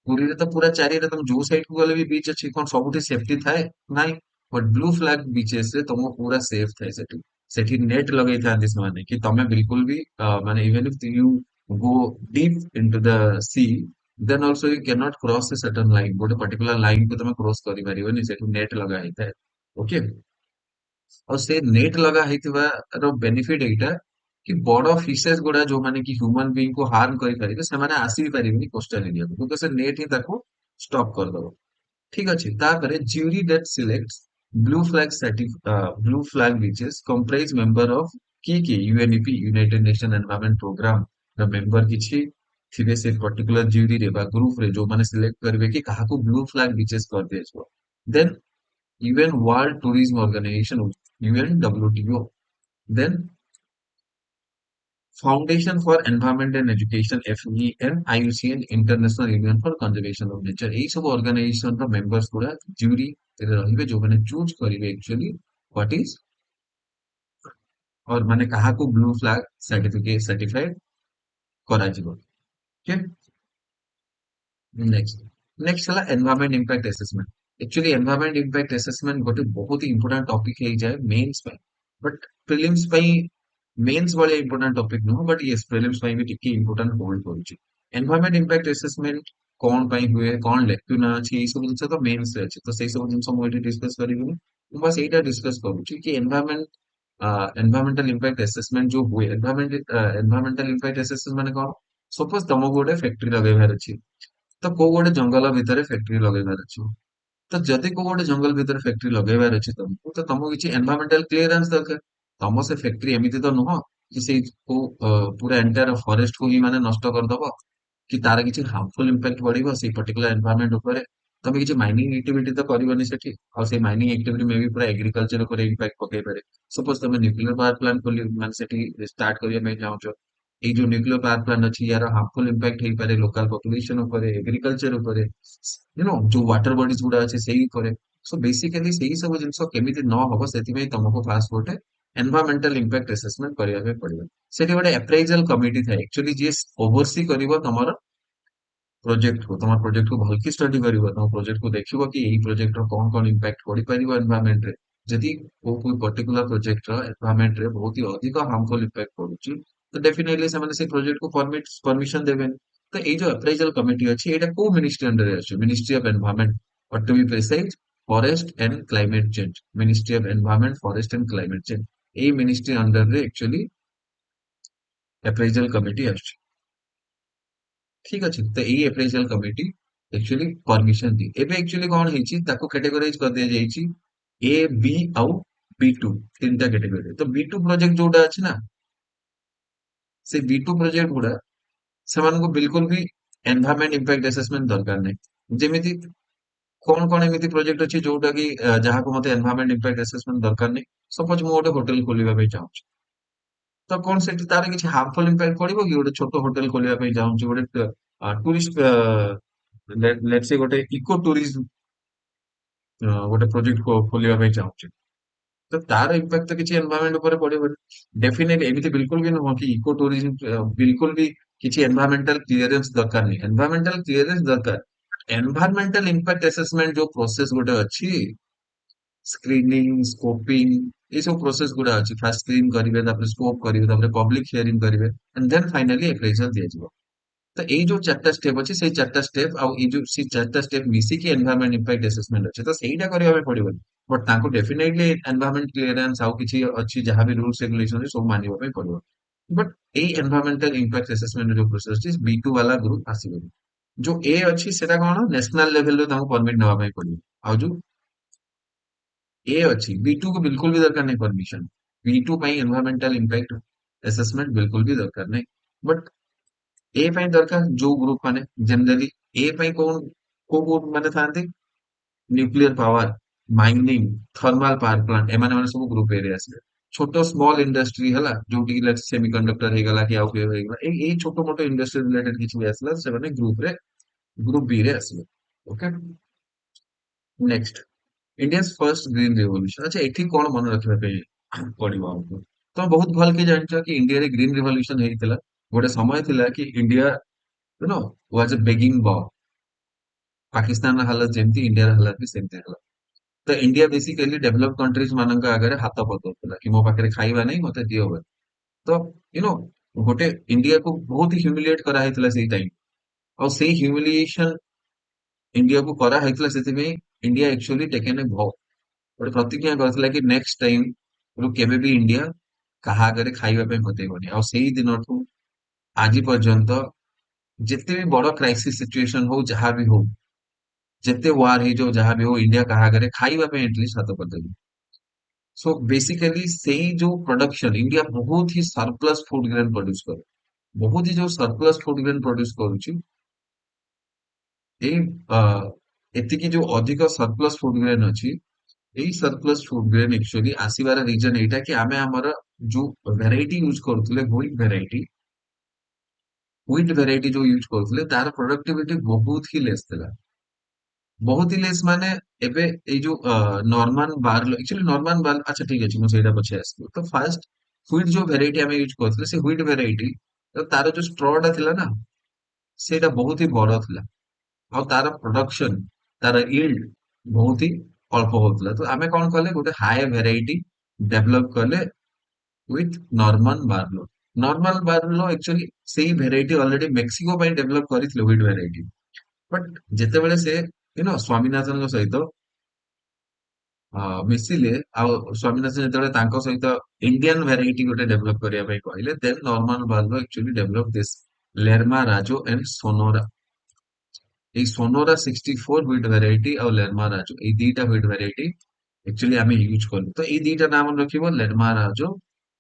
ପୁରୀରେ ତ ପୁରା ଚାରିଆଡେ ତମେ ଯୋଉ ସାଇଡ କୁ ଗଲେ ବି ବିଚ୍ ଅଛି କଣ ସବୁଠି ସେଫଟି ଥାଏ ନାଇଁ ବଟ ବ୍ଲୁ ଫ୍ଲାଗ ବିଚେସ୍ ରେ ତମକୁ ପୁରା ସେଫ ଥାଏ ସେଠି ସେଠି ନେଟ୍ ଲଗେଇଥାନ୍ତି ସେମାନେ କି ତମେ ବିଲକୁଲ ବି ମାନେ even if you go deep into the sea then also you cannot cross a certain line ଗୋଟେ particular line କୁ ତମେ କ୍ରସ କରିପାରିବନି ସେଠୁ ନେଟ୍ ଲଗା ହେଇଥାଏ ଓକେ ଆଉ ସେ ନେଟ୍ ଲଗା ହେଇଥିବାର ବେନିଫିଟ ଏଇଟା କି ବଡ ଫିସେସ୍ ଗୁଡା ଯୋଉମାନେ କି ହ୍ୟୁମାନ ବିଙ୍ଗ କୁ ହାର୍ମ କରିପାରିବେ ସେମାନେ ଆସି ବି ପାରିବେନି କୋଷ୍ଟାଲ ଏରିଆକୁ କିନ୍ତୁ ସେ ନେଟ୍ ହିଁ ତାକୁ ଷ୍ଟପ କରିଦବ ଠିକ ଅଛି ତାପରେ jury that selects blue flag beaches comprise member of କିଏ କିଏ UNEP united nation environment programme ର ମେମ୍ବର କିଛି ଥିବେ ସେ ପର୍ଟିକୁଲାର ଜୁରିରେ ବା ଗ୍ରୁପରେ ଯୋଉମାନେ ସିଲେକ୍ଟ କରିବେ କି କାହାକୁ ବ୍ଲୁ ଫ୍ଲାଗ ବିଚେସ୍ କରିଦିଆଯିବ। Then UN world tourism organisation UNWTO, then foundation for environment and education FEN, IUCN international union for conservation of nature, यही सब ऑर्गेनाइजेशन रो मेंबर्स गुड़ा ज्यूरी रहिबे जो माने चूज करिवे एक्चुअली व्हाट इज और माने काहा को ब्लू फ्लैग सर्टिफिकेट सर्टिफाइड करा जिवो। ओके, नेक्स्ट नेक्स्ट हला environment impact assessment. Actually environment impact assessment गोटे बहुत ही इंपोर्टेंट टॉपिक है जाए मेंस पे, बट प्रीलिम्स पे मेंस वाले इंपोर्टेंट टॉपिक नुह, बट यस प्रीलिम्स पे भी टिके इंपोर्टेंट होल्ड करूची। एनवायरमेंट इंपैक्ट असेसमेंट कौन पाई हुए कौन लेक्युना अछि ए सब जिंस तो मेंस रे अछि, तो सेई सब जिंस हम एटी डिस्कस करिबो। ମୁଁ ବାସ୍ ଏଇଟା डिस्कस କରୁଛି कि एनवायरमेंटल इंपैक्ट असेसमेंट जो हुए एनवायरमेंटल इंपैक्ट असेसमेंट माने कौन। सपोज तुमको गोटे फैक्ट्री लगेबार अछि, तो कोउ गोटे जंगल भितर फैक्ट्री लगेबार अछि, तो जदि कोउ गोटे जंगल भितर फैक्ट्री लगेबार अछि तुमको, तो तुमको किछि एनवायरमेंटल क्लियरेंस दरकार। तम से फैक्ट्री एमिति तो नुह कि से को पूरा एंटायर फॉरेस्ट को ही माने नष्ट करदब कि तार किछि हार्मफुल इंपैक्ट पड़िबो से पर्टिकुलर एनवायरनमेंट ऊपर। तमे किछि माइनिंग एक्टिविटी तो करबनी सेठी, और से माइनिंग एक्टिविटी में भी पूरा एग्रीकल्चर ऊपर इंपैक्ट पकै पारे। सपोज तमे न्यूक्लियर पावर प्लांट खोली माने सेठी स्टार्ट करिया में चाहछो, ए जो न्यूक्लियर पावर प्लांट अछि यार हार्मफुल इंपैक्ट हेई पारे लोकल पॉपुलेशन ऊपर, एग्रीकल्चर ऊपर, जो वाटर बॉडीज गुडा अछि सेही ऊपर। सो बेसिकली सेही सब जिंस केमिति न होबो सेति में तुमको फास्ट गोटे एनवायरमेंटल इंपैक्ट असेसमेंट करिया पे पड़िबो। सेठी गोटे अप्रेजल कमिटी थाए एक्चुअली जे ओवरसी करिवो तमर प्रोजेक्ट को भलकी स्टडी करिवो, तम प्रोजेक्ट को देखिवो कि एही प्रोजेक्ट रो कोन कोन इंपैक्ट पड़ी परिवो एनवायरनमेंट रे। जदि कोई पर्टिकुलर प्रोजेक्ट रो एनवायरनमेंट रे बहुत ही अधिक हार्मफुल इंपैक्ट पड़ुची, तो डेफिनेटली से माने से प्रोजेक्ट को परमिशन देबे। तो ए जो अप्रेजल कमिटी अछि एटा को मिनिस्ट्री अंडर रे अछि, मिनिस्ट्री ऑफ एनवायरनमेंट, और to be precise forest and climate change, ministry of environment forest and climate change, ए मिनिस्ट्री अंडर रे एक्चुअली अप्रेजल कमिटी अछि। ठीक अछि, तो एई अप्रेजल कमिटी एक्चुअली परमिशन दी। एबे एक्चुअली कोन हेछि ताको कैटेगराइज कर दिया जाइछि ए बी आउ B2, तीनटा कैटेगरी। तो B2 प्रोजेक्ट जोटा अछि ना, से B2 प्रोजेक्ट गुडा सेमानको बिल्कुल भी एनवायरनमेंट इंपैक्ट असेसमेंट दरकार नै। जेमिति कोन कोन एमिति प्रोजेक्ट अछि जोटा कि जहा को मते एनवायरनमेंट इंपैक्ट असेसमेंट दरकार नै। सपोज मु गोटे होटल खोलिबा पे चाहूछि, तो कौन से तार किसी हार्मफुल इंपैक्ट पड़िबो कि गोटे छोट होटल खोलिया पे चाहूछि, गोटे टूरिस्ट लेट्स से गोटे इको टूरिज्म गोटे प्रोजेक्ट को खोलिया पे चाहूछि, तो तार इंपैक्ट तो किसी एनवायरनमेंट ऊपर पड़िबो। डेफिनेटली एमिति बिल्कुल भी नुह कि इको टूरिज्म बिल्कुल भी किसी एनवायरनमेंटल क्लियरेंस दरकार नहीं। एनवायरनमेंटल क्लियरेंस दरकार, एनवायरनमेंटल इंपैक्ट असेसमेंट जो प्रोसेस गोटे अछि, स्क्रीनिंग स्कोपिंग ये सब प्रोसेस गुड़ा अछि। फास्ट स्क्रीन करिवे, तापर स्कोप करिवे, तापर पब्लिक हियरिंग करिवे, एंड देन फाइनली अप्रेजल दिया जिवो। तो एई जो चारटा स्टेप अछि सेई चारटा स्टेप आउ ई जो सी चारटा स्टेप मिसी कि एनवायरनमेंट इंपैक्ट असेसमेंट अछि, तो सेईटा करिया पे पड़िबो। बट ताको डेफिनेटली एनवायरनमेंट क्लियरेंस आउ किछि अछि जहां भी रूल्स रेगुलेशन अछि सब मानिबो पे पड़िबो। बट एई एनवायरनमेंटल इंपैक्ट असेसमेंट जो प्रोसेस अछि B2 वाला ग्रुप आसीबो। जो ए अछि सेटा कोन नेशनल लेवल रे ताको परमिट नवा पे पड़िबो। आउ जो ए अच्छी B2 को बिल्कुल भी दरकार नहीं परमिशन। B2 ପାଇଁ एनवायरमेंटल इंपैक्ट असेसमेंट बिल्कुल भी दरकार नहीं। बट ए ପାଇଁ दरकार जो ग्रुप माने जनरली ए ପାଇଁ को माने थांती nuclear power, mining, thermal power plant, एमाने माने सब ग्रुप एरिया आसे। छोटो स्मॉल इंडस्ट्री हला जोटी कि सेमीकंडक्टर हे गला कि आउ के हे गला, ए छोटो मोटो इंडस्ट्री रिलेटेड किछि भी आसला से माने ग्रुप बी रे आसले। Okay, next India first green revolution. अच्छा एठी कौन मन रखिबा पे पड़िबो हमको। तो बहुत भल के जानछ कि इंडिया रे ग्रीन रिवॉल्यूशन हेइतिला। गोटे समय थिला कि India was a begging boy. Pakistan रा हालत जेमती इंडिया रा हालत भी सेमती हला। तो इंडिया बेसिकली डेवलप्ड कंट्रीज मानक आगरे हाथ पतोला कि मो पाखरे खाइबा नहीं मते दियो बे। तो यू नो गोटे इंडिया को बहुत ही ह्यूमिलिएट करा हेइतिला सेई टाइम, और सेई ह्यूमिलिएशन इंडिया को करा हेइतिला सेति में इंडिया एक्चुअली टेकन ए भॉ ଗୋଟେ ପ୍ରତିଜ୍ଞା କରିଥିଲା କି ନେକ୍ସଟ ଟାଇମ ରୁ କେବେ ବି ଇଣ୍ଡିଆ କାହା ଆଗରେ ଖାଇବା ପାଇଁ ବତେଇବନି। ଆଉ ସେଇ ଦିନଠୁ ଆଜି ପର୍ଯ୍ୟନ୍ତ ଯେତେ ବି ବଡ କ୍ରାଇସିସ ସିଚୁଏସନ ହଉ ଯାହା ବି ହଉ, ଯେତେ ୱାର ହେଇଯାଉ ଯାହା ବି ହଉ, ଇଣ୍ଡିଆ କାହା ଆଗରେ ଖାଇବା ପାଇଁ ଏଟଲିଷ୍ଟ ହାତ କରିଦେବି। सो बेसिकली ସେଇ ଯୋଉ ପ୍ରଡକ୍ସନ, ଇଣ୍ଡିଆ ବହୁତ ହି ସରପ୍ଲସ ଫୁଡ ଗ୍ରେନ ପ୍ରଡ୍ୟୁସ କରେ। ବହୁତ ହି ଯୋଉ ସରପ୍ଲସ ଫୁଡ ଗ୍ରେନ୍ ପ୍ରୋଡ୍ୟୁସ କରୁଛି, ଏଇ ଅ, ଏତିକି ଯୋଉ ଅଧିକ ସରପ୍ଲସ ଫୁଡ ଗ୍ରେନ୍ ଅଛି, ଏଇ ସରପ୍ଲସ ଫୁଡ ଗ୍ରେନ୍ ଆକ୍ଚୁଆଲି ଆସିବାର ରିଜନ ଏଇଟା କି ଆମେ ଆମର ଯୋଉ ଭେରାଇଟି ୟୁଜ କରୁଥିଲେ, ହ୍ୱିଟ ଭେରାଇଟି ଯୋଉ ୟୁଜ କରୁଥିଲେ ତାର ପ୍ରଡକ୍ଟିଭିଟି ବହୁତ ହି ଲେସ୍ ଥିଲା। ବହୁତ ହି ଲେସ୍ ମାନେ ଏବେ ଏଇ ଯୋଉ Norman Barla, actually Norman Barla, ଆଚ୍ଛା ଠିକ ଅଛି ମୁଁ ସେଇଟା ପଛେ ଆସିବି। ତ ଫାଷ୍ଟ ହ୍ୱିଟ ଯୋଉ ଭେରାଇଟି ଆମେ ୟୁଜ କରୁଥିଲେ, ସେ ହ୍ୱିଟ ଭେରାଇଟି ତାର ଯୋଉ ଷ୍ଟ୍ର ଟା ଥିଲା ନା, ସେଇଟା ବହୁତ ହି ବଡ ଥିଲା। ଆଉ ତାର ପ୍ରଡକ୍ସନ, ତାର ଇଲ୍ଡ ବହୁତ ହି ଅଳ୍ପ ହଉଥିଲା। ତ ଆମେ କଣ କଲେ, ଗୋଟେ ହାଇ ଭେରାଇଟି ଡେଭଲପ କଲେ with Norman Barlow. Normal Barlow actually ସେଇ ଭେରାଇଟି ଅଲରେଡି ମେକ୍ସିକୋ ପାଇଁ ଡେଭଲପ କରିଥିଲେ ହ୍ୱିଟ ଭେରାଇଟି। ବଟ୍ ଯେତେବେଳେ ସେ ସ୍ୱାମୀନାଥନଙ୍କ ସହିତ ମିଶିଲେ, ଆଉ ସ୍ୱାମୀନାଥନ ଯେତେବେଳେ ତାଙ୍କ ସହିତ ଇଣ୍ଡିଆନ ଭେରାଇଟି ଗୋଟେ ଡେଭଲପ କରିବା ପାଇଁ କହିଲେ, then Norman Borlaug actually develop this Lerma Rojo and Sonora. ଏଇ ସୋନୋରା 64 ହ୍ୱିଟ ଭେରାଇଟି ଆଉ ଲେର୍ମା ରାଜୋ, ଏଇ ଦିଟା ହ୍ୱିଟ ଭେରାଇଟି ଆକ୍ଚୁଆଲି ଆମେ ୟୁଜ କଲୁ। ତ ଏଇ ଦିଟା ନାମ ମନେ ରଖିବ, ଲେର୍ମା ରାଜୋ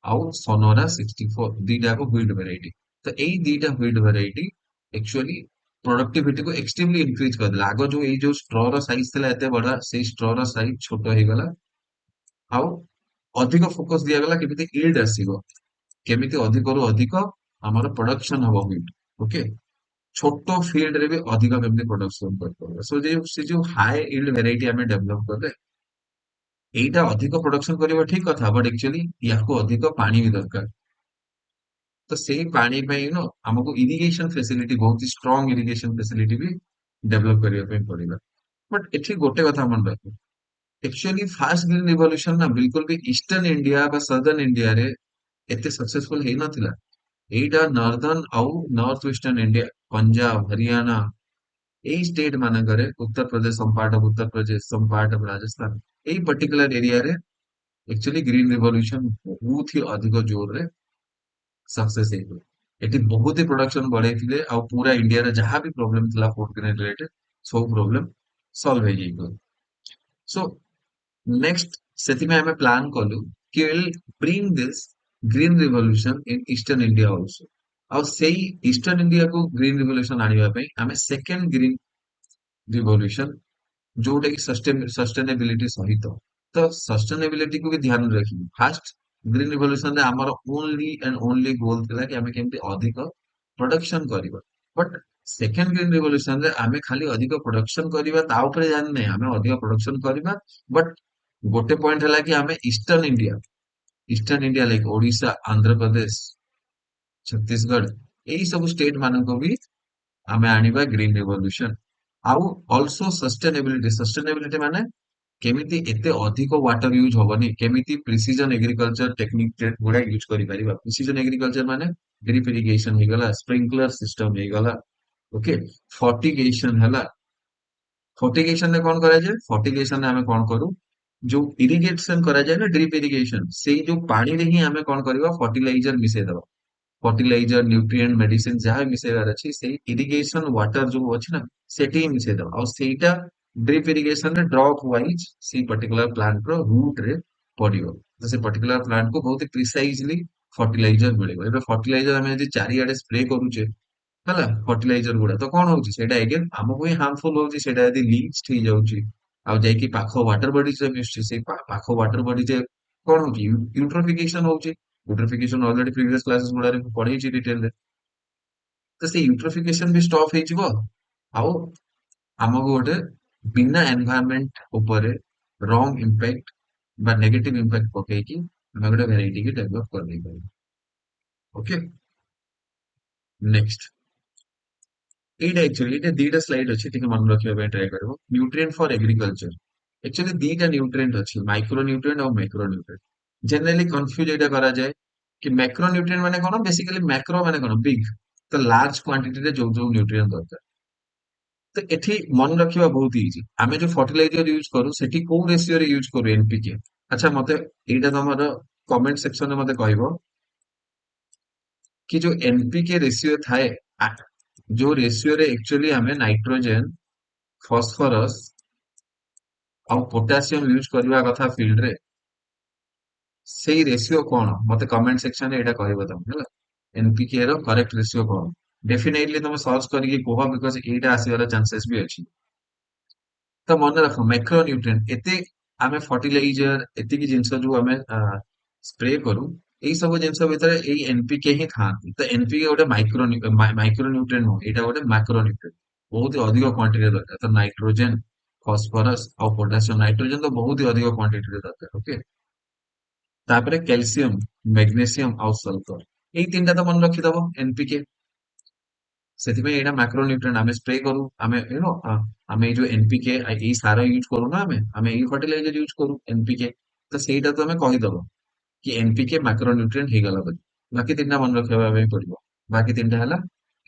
ଆଉ ସୋନୋରା 64, ଦିଟା ଯାକ ହ୍ୱିଟ ଭେରାଇଟି। ତ ଏଇ ଦିଟା ହ୍ୱିଟ ଭେରାଇଟି ଆକ୍ଚୁଆଲି ପ୍ରଡକ୍ଟିଭିଟି କୁ ଏକ୍ସଟ୍ରିମଲି ଇନକ୍ରିଜ କରିଦେଲା। ଆଗ ଯୋଉ ଏଇ ଯୋଉ ଷ୍ଟ୍ରର ସାଇଜ ଥିଲା ଏତେ ବଡ, ସେଇ ଷ୍ଟ୍ରର ସାଇଜ ଛୋଟ ହେଇଗଲା। ଆଉ ଅଧିକ ଫୋକସ ଦିଆଗଲା କେମିତି ଇଲ୍ଡ ଆସିବ, କେମିତି ଅଧିକରୁ ଅଧିକ ଆମର ପ୍ରଡକ୍ସନ ହବ ହ୍ୱିଟ। ଓକେ, ଛୋଟ ଫିଲ୍ଡରେ ବି ଅଧିକ କେମିତି ପ୍ରଡକ୍ସନ କରିପାରିବା। ସୋ ସେ ଯୋଉ ହାଇ ଇଲ୍ଡ ଭେରାଇଟି ଆମେ ଡେଭଲପ କଲେ, ଏଇଟା ଅଧିକ ପ୍ରଡକ୍ସନ କରିବ ଠିକ କଥା, ବଟ୍ ଆକ୍ଚୁଆଲି ୟାକୁ ଅଧିକ ପାଣି ବି ଦରକାର। ତ ସେଇ ପାଣି ପାଇଁ ଆମକୁ ଇରିଗେସନ ଫେସିଲିଟି, ବହୁତ ଷ୍ଟ୍ରଙ୍ଗ ଇରିଗେସନ ଫେସିଲିଟି ବି ଡେଭଲପ କରିବା ପାଇଁ ପଡିଲା। ବଟ୍ ଏଠି ଗୋଟେ କଥା ମନେ ରଖ, ଆକ୍ଚୁଆଲି ଫାଷ୍ଟ ଗ୍ରୀନ ରିଭଲ୍ୟୁସନ ନା ବିଲକୁଲ ବି ଇଷ୍ଟର୍ନ ଇଣ୍ଡିଆ ବା ସଦର୍ନ ଇଣ୍ଡିଆରେ ଏତେ ସକ୍ସେସଫୁଲ ହେଇନଥିଲା। ଏଇଟା ନର୍ଦର୍ନ ଆଉ north eastern India, Punjab, Haryana, ଏଇ ଷ୍ଟେଟ ମାନଙ୍କରେ, Uttar Pradesh, some part of Uttar Pradesh, some part of Rajasthan, ଏଇ ପର୍ଟିକୁଲାର ଏରିଆରେ ଆକ୍ଚୁଆଲି ଗ୍ରୀନ ରିଭଲ୍ୟୁସନ ବହୁତ ହି ଅଧିକ ଜୋରରେ ସକ୍ସେସ ହେଇଥିଲା। ଏଠି ବହୁତ ହି ପ୍ରୋଡକ୍ସନ ବଢେଇଥିଲେ, ଆଉ ପୁରା ଇଣ୍ଡିଆରେ ଯାହା ବି ପ୍ରୋବ୍ଲେମ ଥିଲା ଫୁଡ ଗ୍ରେନ୍ ରିଲେଟେଡ, ସବୁ ପ୍ରୋବ୍ଲେମ ସଲ୍ଭ ହେଇଯାଇଥିଲା। ସୋ ନେକ୍ସଟ ସେଥିପାଇଁ ଆମେ ପ୍ଲାନ୍ କଲୁ କି bring this green revolution in eastern India also. ଆଉ ସେଇ ଇଷ୍ଟର୍ନ ଇଣ୍ଡିଆକୁ ଗ୍ରୀନ ରିଭଲ୍ୟୁସନ ଆଣିବା ପାଇଁ ଆମେ ସେକେଣ୍ଡ ଗ୍ରୀନ ରିଭଲ୍ୟୁସନ, ଯୋଉଟା କି ସଷ୍ଟେନେବିଲିଟି ସହିତ, ତ ସଷ୍ଟେନେବିଲିଟିକୁ ବି ଧ୍ୟାନ ରଖିବୁ। ଫାଷ୍ଟ ଗ୍ରୀନ ରିଭଲ୍ୟୁସନରେ ଆମର ଓନଲି ଆଣ୍ଡ ଓନଲି ଗୋଲ ଥିଲା କି ଆମେ କେମିତି ଅଧିକ ପ୍ରଡକ୍ସନ କରିବା। ବଟ୍ ସେକେଣ୍ଡ ଗ୍ରୀନ ରିଭଲ୍ୟୁସନରେ ଆମେ ଖାଲି ଅଧିକ ପ୍ରଡକ୍ସନ କରିବା ତା ଉପରେ ଜାଣିନେ, ଆମେ ଅଧିକ ପ୍ରଡକ୍ସନ କରିବା, ବଟ୍ ଗୋଟେ ପଏଣ୍ଟ ହେଲା କି ଆମେ eastern India like Odisha, Andhra Pradesh, Chhattisgarh, ଏଇ ସବୁ ଷ୍ଟେଟ ମାନଙ୍କୁ ବି ଆମେ ଆଣିବା ଗ୍ରୀନ ରିଭଲ୍ୟୁସନ। ଆଉ ଅଲସୋ ସଷ୍ଟେନେବିଲିଟି ମାନେ କେମିତି ଏତେ ଅଧିକ ୱାଟର ୟୁଜ ହବନି, କେମିତି ପ୍ରିସିଜନ ଏଗ୍ରିକଲଚର ଟେକ୍ନିକ ଗୁଡା ୟୁଜ କରିପାରିବା। ପ୍ରିସିଜନ ଏଗ୍ରିକଲଚର ମାନେ ଡ୍ରିପ ଇରିଗେସନ ହେଇଗଲା, ସ୍ପ୍ରିଙ୍କଲର ସିଷ୍ଟମ ହେଇଗଲା, ଓକେ, ଫର୍ଟିଗେସନ ହେଲା। ଫର୍ଟିଗେସନରେ କଣ କରାଯାଏ, ଫର୍ଟିଗେସନରେ ଆମେ କଣ କରୁ, ଯୋଉ ଇରିଗେସନ କରାଯାଏ ନା ଡ୍ରିପ ଇରିଗେସନ, ସେଇ ଯୋଉ ପାଣିରେ ହିଁ ଆମେ କଣ କରିବା, ଫର୍ଟିଲାଇଜର ମିଶେଇଦବା। ଫର୍ଟିଲାଇଜର, ନ୍ୟୁଟ୍ରିଏଣ୍ଟ, ମେଡିସିନ ଯାହା ମିଶେଇବାର ଅଛି, ସେଇ ଇରିଗେସନ ୱାଟର ଯୋଉ ଅଛି ନା, ସେଠି ହିଁ ମିଶେଇଦବା। ଆଉ ସେଇଟା ଡ୍ରିପ ଇରିଗେସନରେ ଡ୍ରପ ୱାଇଜ ସେଇ ପର୍ଟିକୁଲାର ପ୍ଲାଣ୍ଟ ର ରୁଟ ରେ ପଡିବ। ତ ସେ ପର୍ଟିକୁଲାର ପ୍ଲାଣ୍ଟ କୁ ବହୁତ ପ୍ରିସାଇଜଲି ଫର୍ଟିଲାଇଜର ମିଳିବ। ଏବେ ଫର୍ଟିଲାଇଜର ଆମେ ଯଦି ଚାରିଆଡେ ସ୍ପ୍ରେ କରୁଛେ, ହେଲା, ଫର୍ଟିଲାଇଜର ଗୁଡା, ତ କଣ ହଉଛି, ସେଇଟା ଏଗେନ ଆମକୁ ହିଁ ହାର୍ମଫୁଲ ହଉଛି। ସେଇଟା ଯଦି ଲିଚଡ ହେଇଯାଉଛି ଆଉ ଯାଇକି ପାଖ ୱାଟର ବଡିଜ ରେ ମିଶୁଛି, ସେଇ ପାଖ ୱାଟର ବଡିଜ କଣ ହଉଛି, ୟୁଟ୍ରୋଫିକେସନ ହଉଛି। ୟୁଟ୍ରୋଫିକେସନ ଅଲରେଡି ପ୍ରିଭିୟସ କ୍ଲାसेସ ଗୁଡାରେ ମୁଁ ପଢେଇଛି ଡିଟେଲରେ। ତ ସେଇ ୟୁଟ୍ରୋଫିକେସନ ବି ଷ୍ଟପ୍ ହେଇଯିବ, ଆଉ ଆମକୁ ଗୋଟେ ବିନା ଏନଭାୟରନମେଣ୍ଟ ଉପରେ ରଙ୍ଗ ଇମ୍ପାକ୍ଟ ବା ନେଗେଟିଭ ଇମ୍ପାକ୍ଟ ପକେଇକି ଆମେ ଗୋଟେ ଭେରାଇଟି କି ଡେଭଲପ କରିଦେଇପାରିବା। ଓକେ, ନେକ୍ସଟ ଏଇଟା ଦିଟା ସ୍ଲାଇଡ୍ ଅଛି, ଟିକେ ମନେ ରଖିବା ପାଇଁ ଟ୍ରାଏ କରିବ। ନ୍ୟୁଟ୍ରିଏଣ୍ଟ ଫର ଏଗ୍ରିକଲଚର, ଆକ୍ଚୁଆଲି ଦିଟା ନ୍ୟୁଟ୍ରିଏଣ୍ଟ ଅଛି, ମାଇକ୍ରୋ ନ୍ୟୁଟ୍ରିଏଣ୍ଟ ଆଉ ମାଇକ୍ରୋ ନ୍ୟୁଟ୍ରିଏଣ୍ଟ। ଜେନେରାଲି କନଫ୍ୟୁଜ ଏଇଟା କରାଯାଏ କି ମ୍ୟାକ୍ରୋ ନ୍ୟୁଟ୍ରିଏଣ୍ଟ ମାନେ କଣ, ବେସିକାଲି ମ୍ୟାକ୍ରୋ ମାନେ କଣ, ବିଗ, ତ ଲାର୍ଜ କ୍ୱାଣ୍ଟିଟିରେ ଯୋଉ ଯୋଉ ନ୍ୟୁଟ୍ରିଏଣ୍ଟ ଦରକାର। ତ ଏଠି ମନେ ରଖିବା ବହୁତ ଇଜି। ଆମେ ଯୋଉ ଫର୍ଟିଲାଇଜର ୟୁଜ କରୁ, ସେଠି କୋଉ ରେସିଓରେ ୟୁଜ କରୁ, ଏନପିକେ। ଆଚ୍ଛା, ମତେ ଏଇଟା ତମର କମେଣ୍ଟ ସେକ୍ସନରେ ମତେ କହିବ कि जो एनपीके रेशियो थाए, जो रेशियोरे एक्चुअली हमें नाइट्रोजेन, फॉस्फोरस ଆଉ ପୋଟାସିୟମ ୟୁଜ କରିବା କଥା ଫିଲ୍ଡରେ, ସେଇ ରେସିଓ କଣ, ମତେ କମେଣ୍ଟ ସେକ୍ସନରେ ଏଇଟା କହିବ ତମେ, ହେଲା। एनपीके ର करेक्ट रेशियो कौन डेफिनेटली तुम सर्च करके कह बिकॉज एटा आसीबार चांसेस भी अच्छी तो मन रख माइक्रो न्यूट्रिएंट एते आमे फर्टिलाइजर एतिकी जिंस जो आमे स्प्रे करू एई सब जिंस भितर एई एनपीके ही थांती तो एनपीके गोटे माइक्रो न्यूट्रिएंट नो एटा गोटे मैक्रो न्यूट्रिएंट बहुत ही अधिक क्वांटिटी दरकार तो नाइट्रोजन फॉस्फोरस और पोटेशियम नाइट्रोजन तो बहुत ही अधिक क्वांटिटी दरकार ओके तापरे कैल्शियम मैग्नीशियम और सल्फर एई तीनटा तो मन रखिदबो एनपीके ସେଥିପାଇଁ ଏଇଟା ମାକ୍ରୋନ୍ୟୁଟ୍ରିଏଣ୍ଟ ଆମେ ସ୍ପ୍ରେ କରୁ ଆମେ ଆମେ ଏଇ ଯୋଉ ଏନପିକେ ଏଇ ସାର ୟୁଜ କରୁ ନା ଆମେ ଏଇ ଫର୍ଟିଲାଇଜର ୟୁଜ କରୁ ଏନପିକେ ତ ସେଇଟା ତ ଆମେ କହିଦବ କି ଏନପିକେ ମାକ୍ରୋନ୍ୟୁଟ୍ରିଏଣ୍ଟ ହେଇଗଲା ବୋଲି ବାକି ତିନିଟା ମନେ ରଖିବା ପାଇଁ ପଡିବ ବାକି ତିନିଟା ହେଲା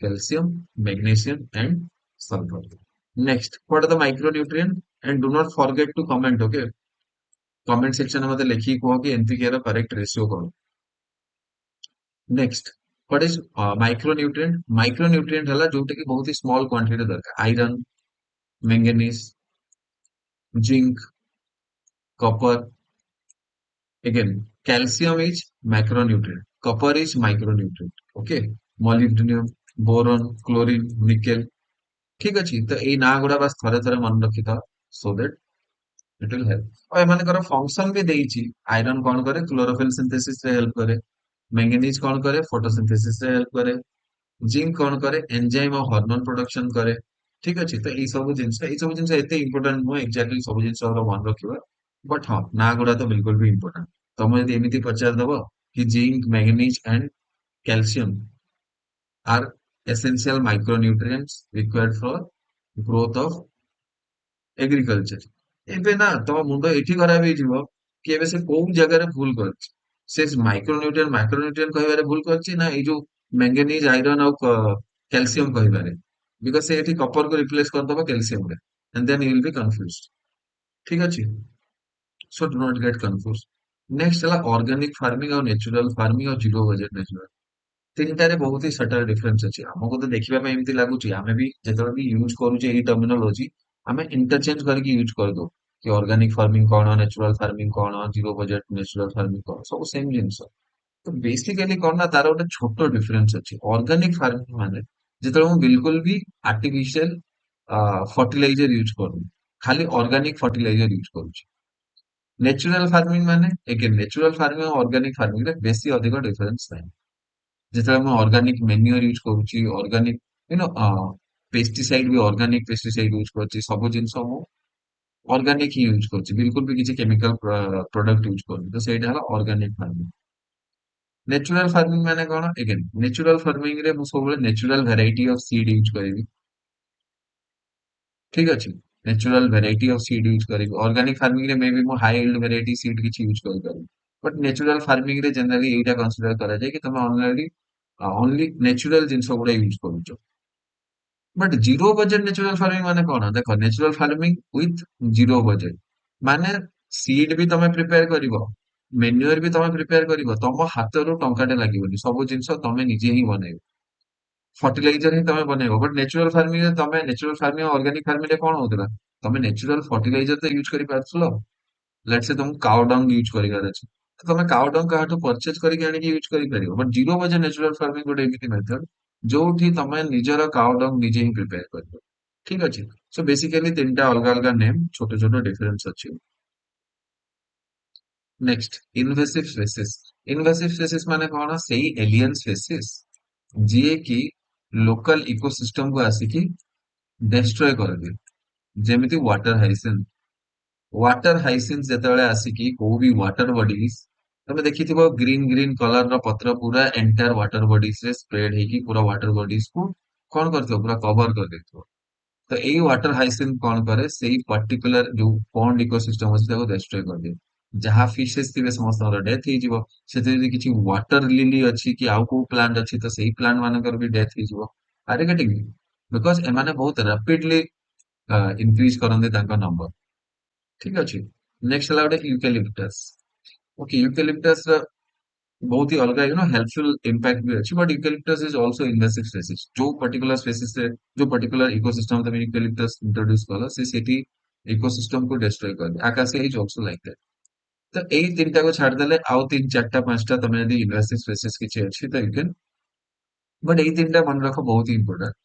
calcium magnesium and sulphur next what are the micronutrient and do not forget to comment okay comment section ରେ ମତେ ଲେଖିକି କୁହ କି ଏନପିକେ ର କରେକ୍ଟ ରେସିଓ କଣ next what is micronutrient micronutrient हला जोटा कि बहुत ही स्मॉल क्वांटिटी दरकार iron manganese zinc copper again calcium is macronutrient copper is micronutrient okay molybdenum boron chlorine nickel ठीक अछि तो एई ना गुडा बस थरे थरे मन रखि था so that it will help और एमानकर फंक्शन भी देइछि आयरन कोन करे क्लोरोफिल सिंथेसिस रे हेल्प करे मैंगनीज कोन करे फोटोसिंथेसिस रे हेल्प करे जिंक कौन करे एंजाइम और हार्मोन प्रोडक्शन करे ठीक अछि तो एई सब जिंस एते इंपोर्टेंट नुह एक्जाक्टली सब जिंस मन रखिबा बट हाँ ना गुडा तो बिल्कुल भी इंपोर्टेंट तमे यदि एमिति पचार दबो कि zinc manganese and calcium are essential micronutrients required for growth of agriculture ଏବେ ନା ତମ ମୁଣ୍ଡ ଏଠି ଖରାପ ହେଇଯିବ କି ଏବେ ସେ କୋଉ ଜାଗାରେ ଭୁଲ କରିଛି ସେ ମାଇକ୍ରୋନ୍ୟୁଟ୍ରିଏଣ୍ଟ କହିବାରେ ଭୁଲ କରିଛି ନା ଏଇ ଯୋଉ ମ୍ୟାଙ୍ଗେନିଜ ଆଇରନ୍ ଆଉ କ୍ୟାଲସିୟମ କହିବାରେ ବିକଜ ସେ ଏଠି କପରକୁ ରିପ୍ଲେସ କରିଦବ କ୍ୟାଲସିୟମରେ and then you will be confused ଠିକ ଅଛି so do not get confuse next ହେଲା ଅର୍ଗାନିକ ଫାର୍ମିଂ ଆଉ ନ୍ୟାଚୁରାଲ ଫାର୍ମିଂ ଆଉ ଜିରୋ ବଜେଟ ନ୍ୟାଚୁରାଲ ତିନିଟାରେ ବହୁତ ହି ସଟଲ ଡିଫରେନ୍ସ ଅଛି ଆମକୁ ତ ଦେଖିବା ପାଇଁ ଏମିତି ଲାଗୁଛି ଆମେ ବି ଯେତେବେଳେ ବି ୟୁଜ କରୁଛେ ଏଇ ଟର୍ମିନୋଲୋଜି ଆମେ ଇଣ୍ଟରଚେଞ୍ଜ କରିକି ୟୁଜ କରିଦଉ कि ऑर्गेनिक फार्मिंग कौन नेचुरल फार्मिंग कौन जीरो बजेट नेचुरल फार्मिंग कौन सब सेम जिनस तो बेसिकली कौन ना तार गोटे छोट डिफरेन्स अच्छी ऑर्गेनिक फार्मिंग माने जिते मैं बिल्कुल भी आर्टिफिशियल फर्टिलाइजर यूज करूँ खाली ऑर्गेनिक फर्टिलाइजर यूज करुच्ची नेचुरल फार्मिंग माने अगेन नेचुरल फार्मिंग और ऑर्गेनिक फार्मिंग रे बेसी अधिक डिफरेन्स थाए जिते मैं ऑर्गेनिक मेन्यूर यूज करुच्ची ऑर्गेनिक यू नो पेस्टिसाइड भी ऑर्गेनिक पेस्टिसाइड यूज करुच्ची सब जिनस मु ऑर्गेनिक ही यूज करछि बिल्कुल भी किसी केमिकल प्रोडक्ट यूज करनी तो ସେଇଟା ହେଲା ऑर्गेनिक फार्मिंग नेचुरल फार्मिंग माने कौन अगेन नेचुरल फार्मिंग रे मु सब natural variety of seed use करिवि ठीक अछि natural variety of seed use करिवि ऑर्गेनिक फार्मिंग रे मे बी मु हाई यील्ड वेराइटी सीड किछि यूज करि पारि बट नेचुरल फार्मिंग रे जनरली एटा कंसीडर करा जाय कि तुम ऑलरेडी ओनली नेचुरल जिंस गुडा यूज करूछ but zero budget natural farming माने कौन देखो natural farming with zero budget माने सीड भी तमे प्रिपेयर करिवो मेन्यूर भी तमे प्रिपेयर करिवो तम हातरू टंकाटे लागिवनी सब जिंस तमे निजे ही बनेइबो फर्टिलाइजर ही तमे बनेइबो बट नेचुरल फार्मिंग रे तमे नेचुरल फार्मिंग और ऑर्गेनिक फार्मिंग रे कौन होतला तमे नेचुरल फर्टिलाइजर तो यूज करि पारछलो लेट्स से तुम काउ डंग यूज करिवार अछि तो तमे काउ डंग काहाटू परचेज करिक आनिक यूज करि परिबो but zero budget natural farming गोटे एमिति मेथड जोठी तमे निजर काउ डंग निजे ही प्रिपेयर करिवो ठीक अछि सो बेसिकली तीनटा अलग अलग नेम छोटे छोटे डिफरेंस अछि नेक्स्ट इन्वेसिव स्पेसिस माने कौन सेही एलियन स्पेसिस जिए कि लोकल इकोसिस्टम को आसिकी डिस्ट्रॉय करदिए जेमिति वाटर हाइसिंथ जेतेबेले आसिकी कोउ भी वाटर बॉडीज तमे देखिथिबो ग्रीन ग्रीन कलर रो पत्र पूरा एंटायर वाटर बॉडीज रे स्प्रेड हेकी पूरा वाटर बॉडीज को कौन करथिबो पूरा कवर कर देथिबो तो यही वाटर हाइसिन कौन करे से पर्टिकुलर जो पॉन्ड इकोसिस्टम अच्छी डिस्ट्रॉय कर दिए जहाँ फिशेस थे समस्त डेथ हो किसी वाटर लिली अच्छी कि आउ को प्लांट अच्छी तो सही प्लांट मानकर भी डेथ हो आर गेटिंग बिकज एमाने बहुत रैपिडली इंक्रीज करते नंबर ठीक अच्छे नेक्स्ट है गोटे यूकेलिप्टस ओके यूकेलिप्टस बहुत ही अलग हेल्पफुल इम्पैक्ट भी अच्छी but eucalyptus is also invasive species जो पर्टिकुलर स्पेसीज से जो पर्टिकुलर इकोसिस्टम तमे यूकेलिप्टस इंट्रोड्यूस कला से सेठी इकोसिस्टम को डिस्ट्रॉय कर दे acacia is also like that तो एई तीनटा को छाड़ देले आउ तीन चारटा पांचटा तमे यदि इन्वेसिव स्पेसीज किछि अछि तो यू कैन बट ଏଇ ତିନିଟା ମନେ ରଖ ବହୁତ ଇମ୍ପୋର୍ଟାଣ୍ଟ।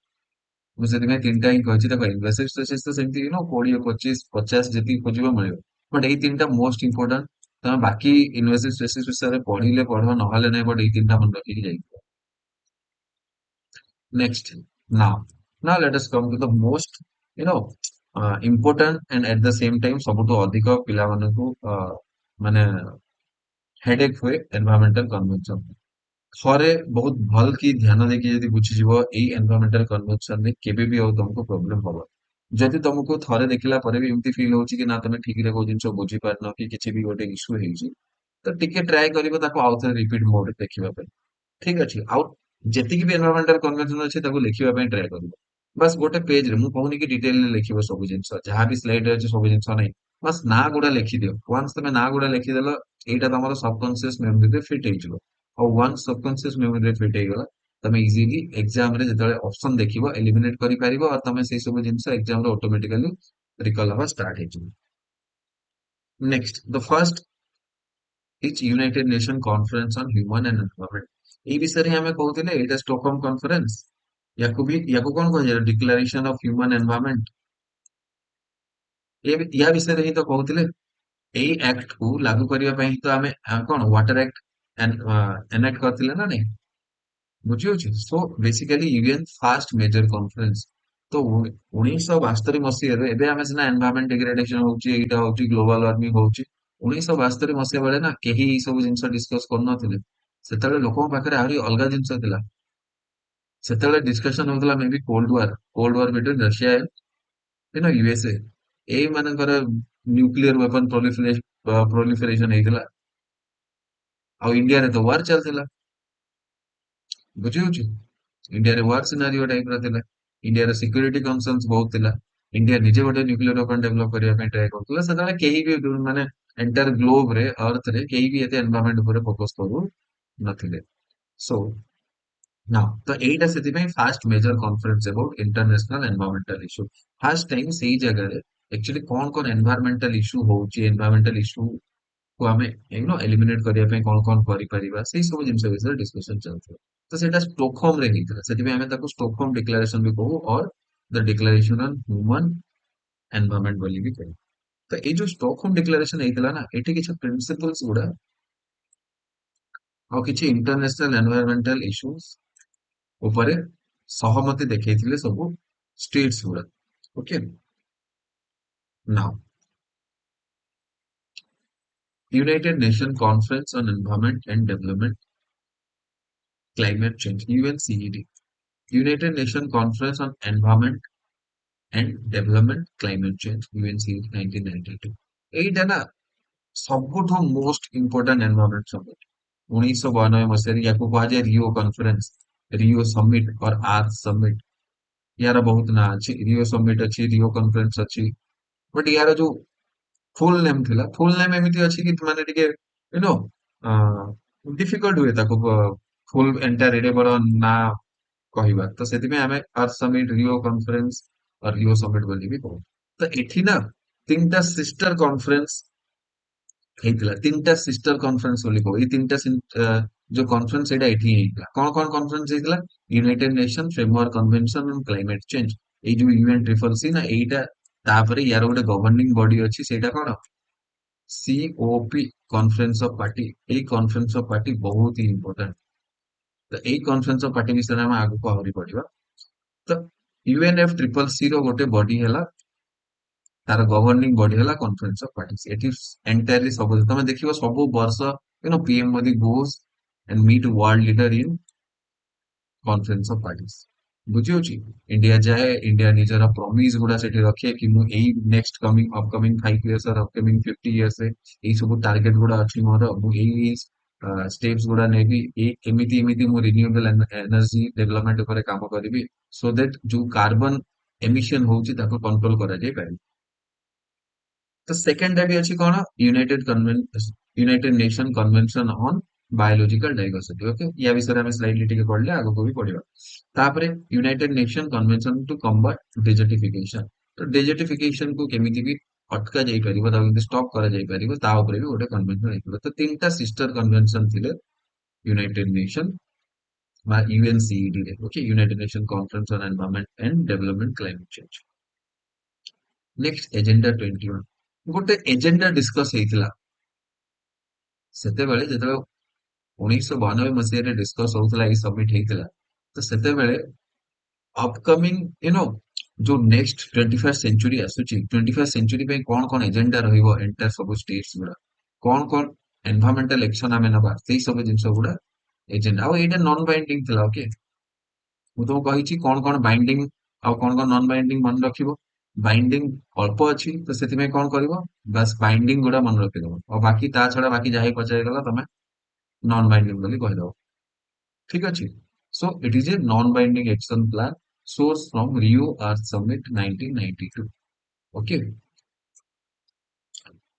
ମୁଁ ସେଥିପାଇଁ ତିନିଟା ହିଁ କହିଛି। ଦେଖ ଇନଭେସିଭ ସ୍ପେସିସ୍ ତ ସେମିତି 20 25 50 ଯେତିକି ଖୋଜିବ ମିଳିବ, ବଟ୍ ଏଇ ତିନିଟା ମୋଷ୍ଟ ଇମ୍ପୋର୍ଟାଣ୍ଟ। ତମେ ବାକି ଇନଭେସିଭ ସ୍ପେସିସ୍ ବିଷୟରେ ପଢିଲେ ପଢ, ନହେଲେ ନାହିଁ, ବଟ୍ ଏଇ ତିନିଟା ମନେ ରଖିକି ଯାଇଥିବ। Next, now let us come to the most, you know, important and at the same time ସବୁଠୁ ଅଧିକ ପିଲାମାନଙ୍କୁ ମାନେ headache ହୁଏ environmental convention। ଥରେ ବହୁତ ଭଲ କି ଧ୍ୟାନ ଦେଇକି ଯଦି ବୁଝିଯିବ ଏଇ environmental convention ରେ କେବେ ବି ଆଉ ତମକୁ ପ୍ରୋବ୍ଲେମ ହବ। ଯଦି ତମକୁ ଥରେ ଦେଖିଲା ପରେ ବି ଏମିତି ଫିଲ୍ ହଉଛି କି ନା ତମେ ଠିକରେ କୋଉ ଜିନିଷ ବୁଝିପାରିନ କି କିଛି ବି ଗୋଟେ ଇସ୍ୟୁ ହେଇଛି, ତ ଟିକେ ଟ୍ରାଏ କରିବ ତାକୁ ଆଉଥରେ ରିପିଟ ମୋଡରେ ଦେଖିବା ପାଇଁ। ଠିକ ଅଛି। ଆଉ ଯେତିକି ବି ଏନଭାରମେଣ୍ଟାଲ କନଭେନସନ ଅଛି ତାକୁ ଲେଖିବା ପାଇଁ ଟ୍ରାଏ କରିବ। ବାସ୍ ଗୋଟେ ପେଜରେ, ମୁଁ କହୁନି କି ଡିଟେଲରେ ଲେଖିବ ସବୁ ଜିନିଷ, ଯାହା ବି ସ୍ଲାଇଡରେ ଅଛି ସବୁ ଜିନିଷ ନାହିଁ। ବାସ୍ ନାଁ ଗୁଡା ଲେଖିଦିଅ। ୱାନ୍ସ ତମେ ନାଁ ଗୁଡା ଲେଖିଦେଲ, ଏଇଟା ତମର ସବକନସିୟସ ମେମୋରିରେ ଫିଟ୍ ହେଇଯିବ। ଆଉ ୱାନ୍ସ ସବକନସିୟସ ମେମୋରିରେ ଫିଟ୍ ହେଇଗଲା, ତମେ ଇଜିଲି ଏକ୍ସାମରେ ଯେତେବେଳେ ଅପସନ ଦେଖିବ ଏଲିମିନେଟ କରିପାରିବ, ଆଉ ତମେ ସେଇ ସବୁ ଜିନିଷ ଏକ୍ସାମରେ ଅଟୋମେଟିକାଲି ରିକଲ ହବା ଷ୍ଟାର୍ଟ ହେଇଯିବ। Next, the first is united nation conference on human and environment. ଏଇ ବିଷୟରେ ହିଁ ଆମେ କହୁଥିଲେ, ଏଇଟା ଷ୍ଟକହୋମ କନଫରେନ୍ସ। ୟାକୁ କଣ କୁହାଯାଏ? Declaration of human environment. ୟା ବିଷୟରେ ହିଁ ତ କହୁଥିଲେ। ଏଇ ଆକ୍ଟ କୁ ଲାଗୁ କରିବା ପାଇଁ ହିଁ ତ ଆମେ କଣ ୱାଟର ଆକ୍ଟ ଏନାକ୍ଟ କରିଥିଲେ ନା ନାଇଁ? ବୁଝିହଉଛି। So basically UN first major conference. ତ 1972 ମସିହାରେ, ଏବେ ଆମେ ସିନା ଏନଭାରନମେଣ୍ଟ ଡିଗ୍ରେଡେସନ ହଉଛି, ଏଇଟା ହଉଛି, ଗ୍ଲୋବାଲ ୱାର୍ମିଂ ହଉଛି। 1972 ମସିହା ବେଳେ ନା କେହି ଏଇ ସବୁ ଜିନିଷ ଡିସକସ କରୁନଥିଲେ। ସେତେବେଳେ ଲୋକଙ୍କ ପାଖରେ ଆହୁରି ଅଲଗା ଜିନିଷ ଥିଲା। ସେତେବେଳେ ଡିସ୍କସନ ହଉଥିଲା ମେ ବି କୋଲ୍ଡ ୱାର ବିଟୱିନ ରଷିଆ ୟୁଏସଏ। ଏଇ ମାନଙ୍କର ନ୍ୟୁକ୍ଲିୟର ୱେପନ ପ୍ରୋଲିଫରେସନ ହେଇଥିଲା। ଆଉ ଇଣ୍ଡିଆରେ ତ ୱାର ଚାଲିଥିଲା। ବୁଝିହଉଛି। ଇଣ୍ଡିଆରେ ୱାର ସିନାରିଓ ଟାଇପ ର ଥିଲା। ଇଣ୍ଡିଆର ସିକ୍ୟୁରିଟି କନସର୍ନସ ବହୁତ ଥିଲା। ଇଣ୍ଡିଆ ନିଜେ ଗୋଟେ ନ୍ୟୁକ୍ଲିୟର ୱେପନ ଡେଭଲପ କରିବା ପାଇଁ ଟ୍ରାଏ କରୁଥିଲା। ସେତେବେଳେ କେହି ବି ମାନେ ଏଣ୍ଟାର ଗ୍ଲୋବ ରେ, ଅର୍ଥ ରେ କେହି ବି ଏତେ ଏନଭାରନମେଣ୍ଟ ଉପରେ ଫୋକସ କରୁ ନଥିଲେ। ସୋ ନା, ତ ଏଇଟା ସେଥିପାଇଁ first major conference about international environmental issue. First time ସେଇ ଜାଗାରେ ଆକ୍ଚୁଆଲି କଣ କଣ ଏନଭାରନମେଣ୍ଟାଲ ଇସ୍ୟୁ ହଉଛି, ଏନଭାରନମେଣ୍ଟାଲ ଇସ୍ୟୁ କୁ ଆମେ ଏଲିମିନେଟ କରିବା ପାଇଁ କଣ କଣ କରିପାରିବା, ସେଇ ସବୁ ଜିନିଷ ବିଷୟରେ ଡିସ୍କସନ ଚାଲିଥିଲା। ତ ସେଇଟା ଷ୍ଟୋକହୋମ ରେ ହେଇଥିଲା। ସେଥିପାଇଁ ଆମେ ତାକୁ ଷ୍ଟୋକହୋମ ଡିକ୍ଲାରେସନ ବି କହୁ, ଅର ଦ ଡିକ୍ଲାରେସନ ଅନ ହ୍ୟୁମାନ ଏନଭାରନମେଣ୍ଟ ବୋଲି ବି କହୁ। ତ ଏଇ ଯୋଉ ଷ୍ଟୋକହୋମ ଡିକ୍ଲାରେସନ ହେଇଥିଲା ନା, ଏଠି କିଛି ପ୍ରିନ୍ସିପଲ୍ସ ଗୁଡା ଆଉ କିଛି ଇଣ୍ଟରନ୍ୟାସନାଲ ଏନଭାରନମେଣ୍ଟାଲ ଇସ୍ୟୁଜ ଉପରେ ସହମତି ଦେଖେଇଥିଲେ ସବୁ ଷ୍ଟେଟ୍ସ ଗୁଡା। Okay, now United nation conference on environment and development climate change, UNCED. United Nation conference on environment and development climate change, UNCED 1992। এইটা না ସବୁଠୁ ମୋଷ୍ଟ ଇମ୍ପୋର୍ଟାଣ୍ଟ ଏନଭାରନମେଣ୍ଟ ସମିଟ। 1992 ମସିହାରେ ୟାକୁ କୁହାଯାଏ ରିଓ କନଫରେନ୍ସ, ରିଓ ସମିଟ ଅର earth summit. ୟାର ବହୁତ ନାଁ ଅଛି। ରିଓ ସମିଟ ଅଛି, ରିଓ କନଫରେନ୍ସ ଅଛି, ବଟ ୟାର ଯୋଉ ଫୁଲ ନେମ୍ ଥିଲା, ଫୁଲ ନେମ୍ ଏମିତି ଅଛି କି ମାନେ ଟିକେ ୟୁ ନୋ ଡିଫିକଲ୍ଟ ହୁଏ ତାକୁ ଫୁଲ ଏଣ୍ଟାର ଏଡେ ବଡ ନା କହିବା। ତ ସେଥିପାଇଁ ଆମେ earth summit, Rio conference Rio summit ବୋଲି ବି କହୁ। ତ ଏଠି ନା ତିନିଟା ସିଷ୍ଟର କନଫରେନ୍ସ ହେଇଥିଲା। ତିନିଟା ସିଷ୍ଟର କନଫରେନ୍ସ ବୋଲି କହୁ। ଏଇ ତିନିଟା ଯୋଉ କନଫରେନ୍ସ ସେଇଟା ଏଠି ହିଁ ହେଇଥିଲା। କଣ କଣ କନଫରେନ୍ସ ହେଇଥିଲା? United nation framework convention on climate change, ଏଇ ଯୋଉ ୟୁଏନ ଟ୍ରିପଲ ସି ନା, ଏଇଟା। ତାପରେ ୟାର ଗୋଟେ ଗଭର୍ଣ୍ଣିଂ ବଡି ଅଛି, ସେଇଟା କଣ? COP, conference of party. ଏଇ କନଫରେନ୍ସ ଅଫ ପାର୍ଟି ବହୁତ ହି ଇମ୍ପୋର୍ଟାଣ୍ଟ। ତ ଏଇ କନଫରେନ୍ସ ଅଫ ପାର୍ଟି ବିଷୟରେ ଆମେ ଆଗକୁ ଆହୁରି ପଢିବା। ତ ୟୁଏନଏଫ ଟ୍ରିପଲ ସି ର ଗୋଟେ ବଡି ହେଲା, ତାର ଗଭର୍ଣ୍ଣିଂ ବଡି ହେଲା କନଫରେନ୍ସ ଅଫ ପାର୍ଟିସ୍। ଏଠି ଏଣ୍ଟାୟରଲି ସବୁ ତମେ ଦେଖିବ ସବୁ ବର୍ଷ PM Modi goes and meet world leader in conference of parties. ବୁଝିହଉଛି। ଇଣ୍ଡିଆ ଯାଏ, ଇଣ୍ଡିଆ ନିଜର ପ୍ରମିସ ଗୁଡା ସେଠି ରଖେ କି ମୁଁ ଏଇ next upcoming 5 years or upcoming 50 years ରେ ଏଇ ସବୁ ଟାର୍ଗେଟ ଗୁଡା ଅଛି ମୋର, ମୁଁ ଏଇ ସ୍ଟେପ୍ସ ଗୁଡା ନେବି, ଏମିତି ଏମିତି ମୁଁ ରିନ୍ୟୁଏବଲ ଏନର୍ଜି ଡେଭଲପମେଣ୍ଟ ଉପରେ କାମ କରିବି, ସୋ ଦ୍ୟାଟ ଯୋଉ କାର୍ବନ ଏମିଶନ ହଉଛି ତାକୁ କଣ୍ଟ୍ରୋଲ କରାଯାଇ ପାରିବ। ତ ସେକେଣ୍ଡ ବି ଅଛି କଣ? United Nation convention on biological diversity. Okay, ୟା ବିଷୟରେ ଆମେ ସ୍ଲାଇଡଲି ଟିକେ ପଢିଲେ ଆଗକୁ ବି ପଢିବା। ତାପରେ United Nation convention to combat desertification. ତ ଡେଜର୍ଟିଫିକେସନ କୁ କେମିତି ବି ଅଟକା ଯାଇପାରିବ, ତାକୁ କେମିତି ଷ୍ଟପ୍ କରାଯାଇପାରିବ, ତା ଉପରେ ବି ଗୋଟେ କନଭେନସନ ହେଇଥିବ। ତ ତିନିଟା ସିଷ୍ଟର କନଭେନସନ ଥିଲେ ୟୁନାଇଟେଡ ନେସନ UNCED रे, okay, United Nation conference on environment and development climate change. Next agenda 21 गोटे एजेंडा डिस्कस ହେଇଥିଲା ସେତେବେଳେ ଯେତେବେଳେ 1992 ମସିହାରେ ଡିସ୍କସ ହଉଥିଲା ଏଇ ସବମିଟ ହେଇଥିଲା ତ ସେତେବେଳେ अपकमिंग जो next 21st century आସୁଛି 21st century ପାଇଁ କଣ ଏଜେଣ୍ଡା ରହିବ ଏଣ୍ଟାର ସବୁ ଷ୍ଟେଟ୍ସ ଗୁଡା କଣ ଏନଭାयरमेंटल एक्शन ଆମେ ନବା ସେଇ ସବୁ ଜିନିଷ ଗୁଡା ଏଜେଣ୍ଡା ଆଉ ଏଇଟା ନନ୍ ବାଇଣ୍ଡିଂ ଥିଲା ଓକେ ମୁଁ ତୁମକୁ କହିଛି କଣ ବାଇଣ୍ଡିଂ ଆଉ କଣ ନନ୍ ବାଇଣ୍ଡିଂ ମନେ ରଖିବ ବାଇଣ୍ଡିଂ ଅଳ୍ପ ଅଛି ତ ସେଥିପାଇଁ କଣ କରିବ ବାସ୍ ବାଇଣ୍ଡିଂ ଗୁଡା ମନେ ରଖିଦବ ଆଉ ବାକି ତା ଛଡା ବାକି ଯାହା ପଚାରିଗଲା ତମେ ନନ୍ ବାଇଣ୍ଡିଂ ବୋଲି କହିଦବ ठीक अच्छे so it is a non binding action plan source from Rio Earth summit 1992 okay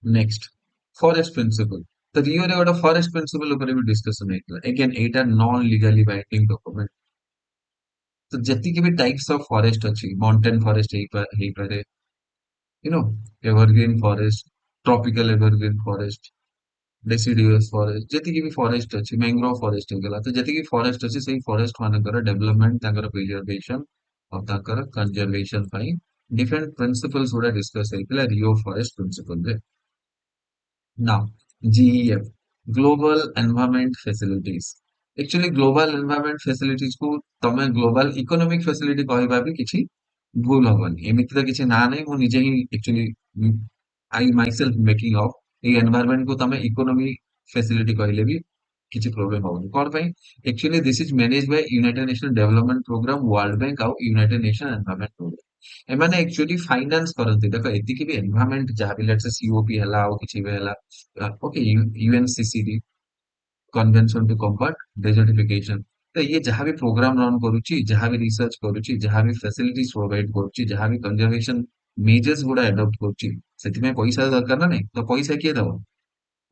next forest principle तो रियो रे गोटे फॉरेस्ट प्रिंसिपल ऊपर भी डिस्कशन हेतला अगेन एटा नॉन लीगली बाइंडिंग डॉक्यूमेंट तो जति के भी टाइप्स ऑफ फॉरेस्ट अछि माउंटेन फॉरेस्ट हेई पारे you know evergreen forest tropical evergreen forest deciduous forest जति भी फॉरेस्ट अछि मैंग्रोव फॉरेस्ट होगला तो जति की फॉरेस्ट अछि सेही फॉरेस्ट मानकर डेवलपमेंट तांकर प्रिजर्वेशन और तांकर कंजर्वेशन ପାଇଁ डिफरेंट प्रिंसिपल्स गुडा डिस्कस ହେଇଥିଲା रियो फॉरेस्ट प्रिंसिपल रे now GEF global environment facilities actually global environment facilities को तमे ग्लोबल इकोनॉमिक फैसिलिटी कहबा भी किछि भूल हबनी एमिति तो किछि ना नहीं मु निजे ही actually I myself making of এই एनवायरनमेंट को तमे इकोनॉमी फैसिलिटी कहले भी किसी प्रोब्लेम होनी कौन पाई actually this is manage by United Nation development programme World Bank आउ यूनाइटेड नेशन एनवायरनमेंट प्रोग्राम एमाने एक्चुअली फाइनेंस करंती देखो एति की भी एनवायरनमेंट जहां भी लेट्स से सीओपी हला आउ किछि भी हला okay UNCCD convention to combat desertification तो ये जहां भी प्रोग्राम रन करूची जहां भी रिसर्च करूची जहां भी फैसिलिटीज प्रोवाइड करूची जहां भी कंजर्वेशन मेजर्स गुडा अडॉप्ट करूची सेति में पैसा दरकार ना नहीं तो पैसा किए दबो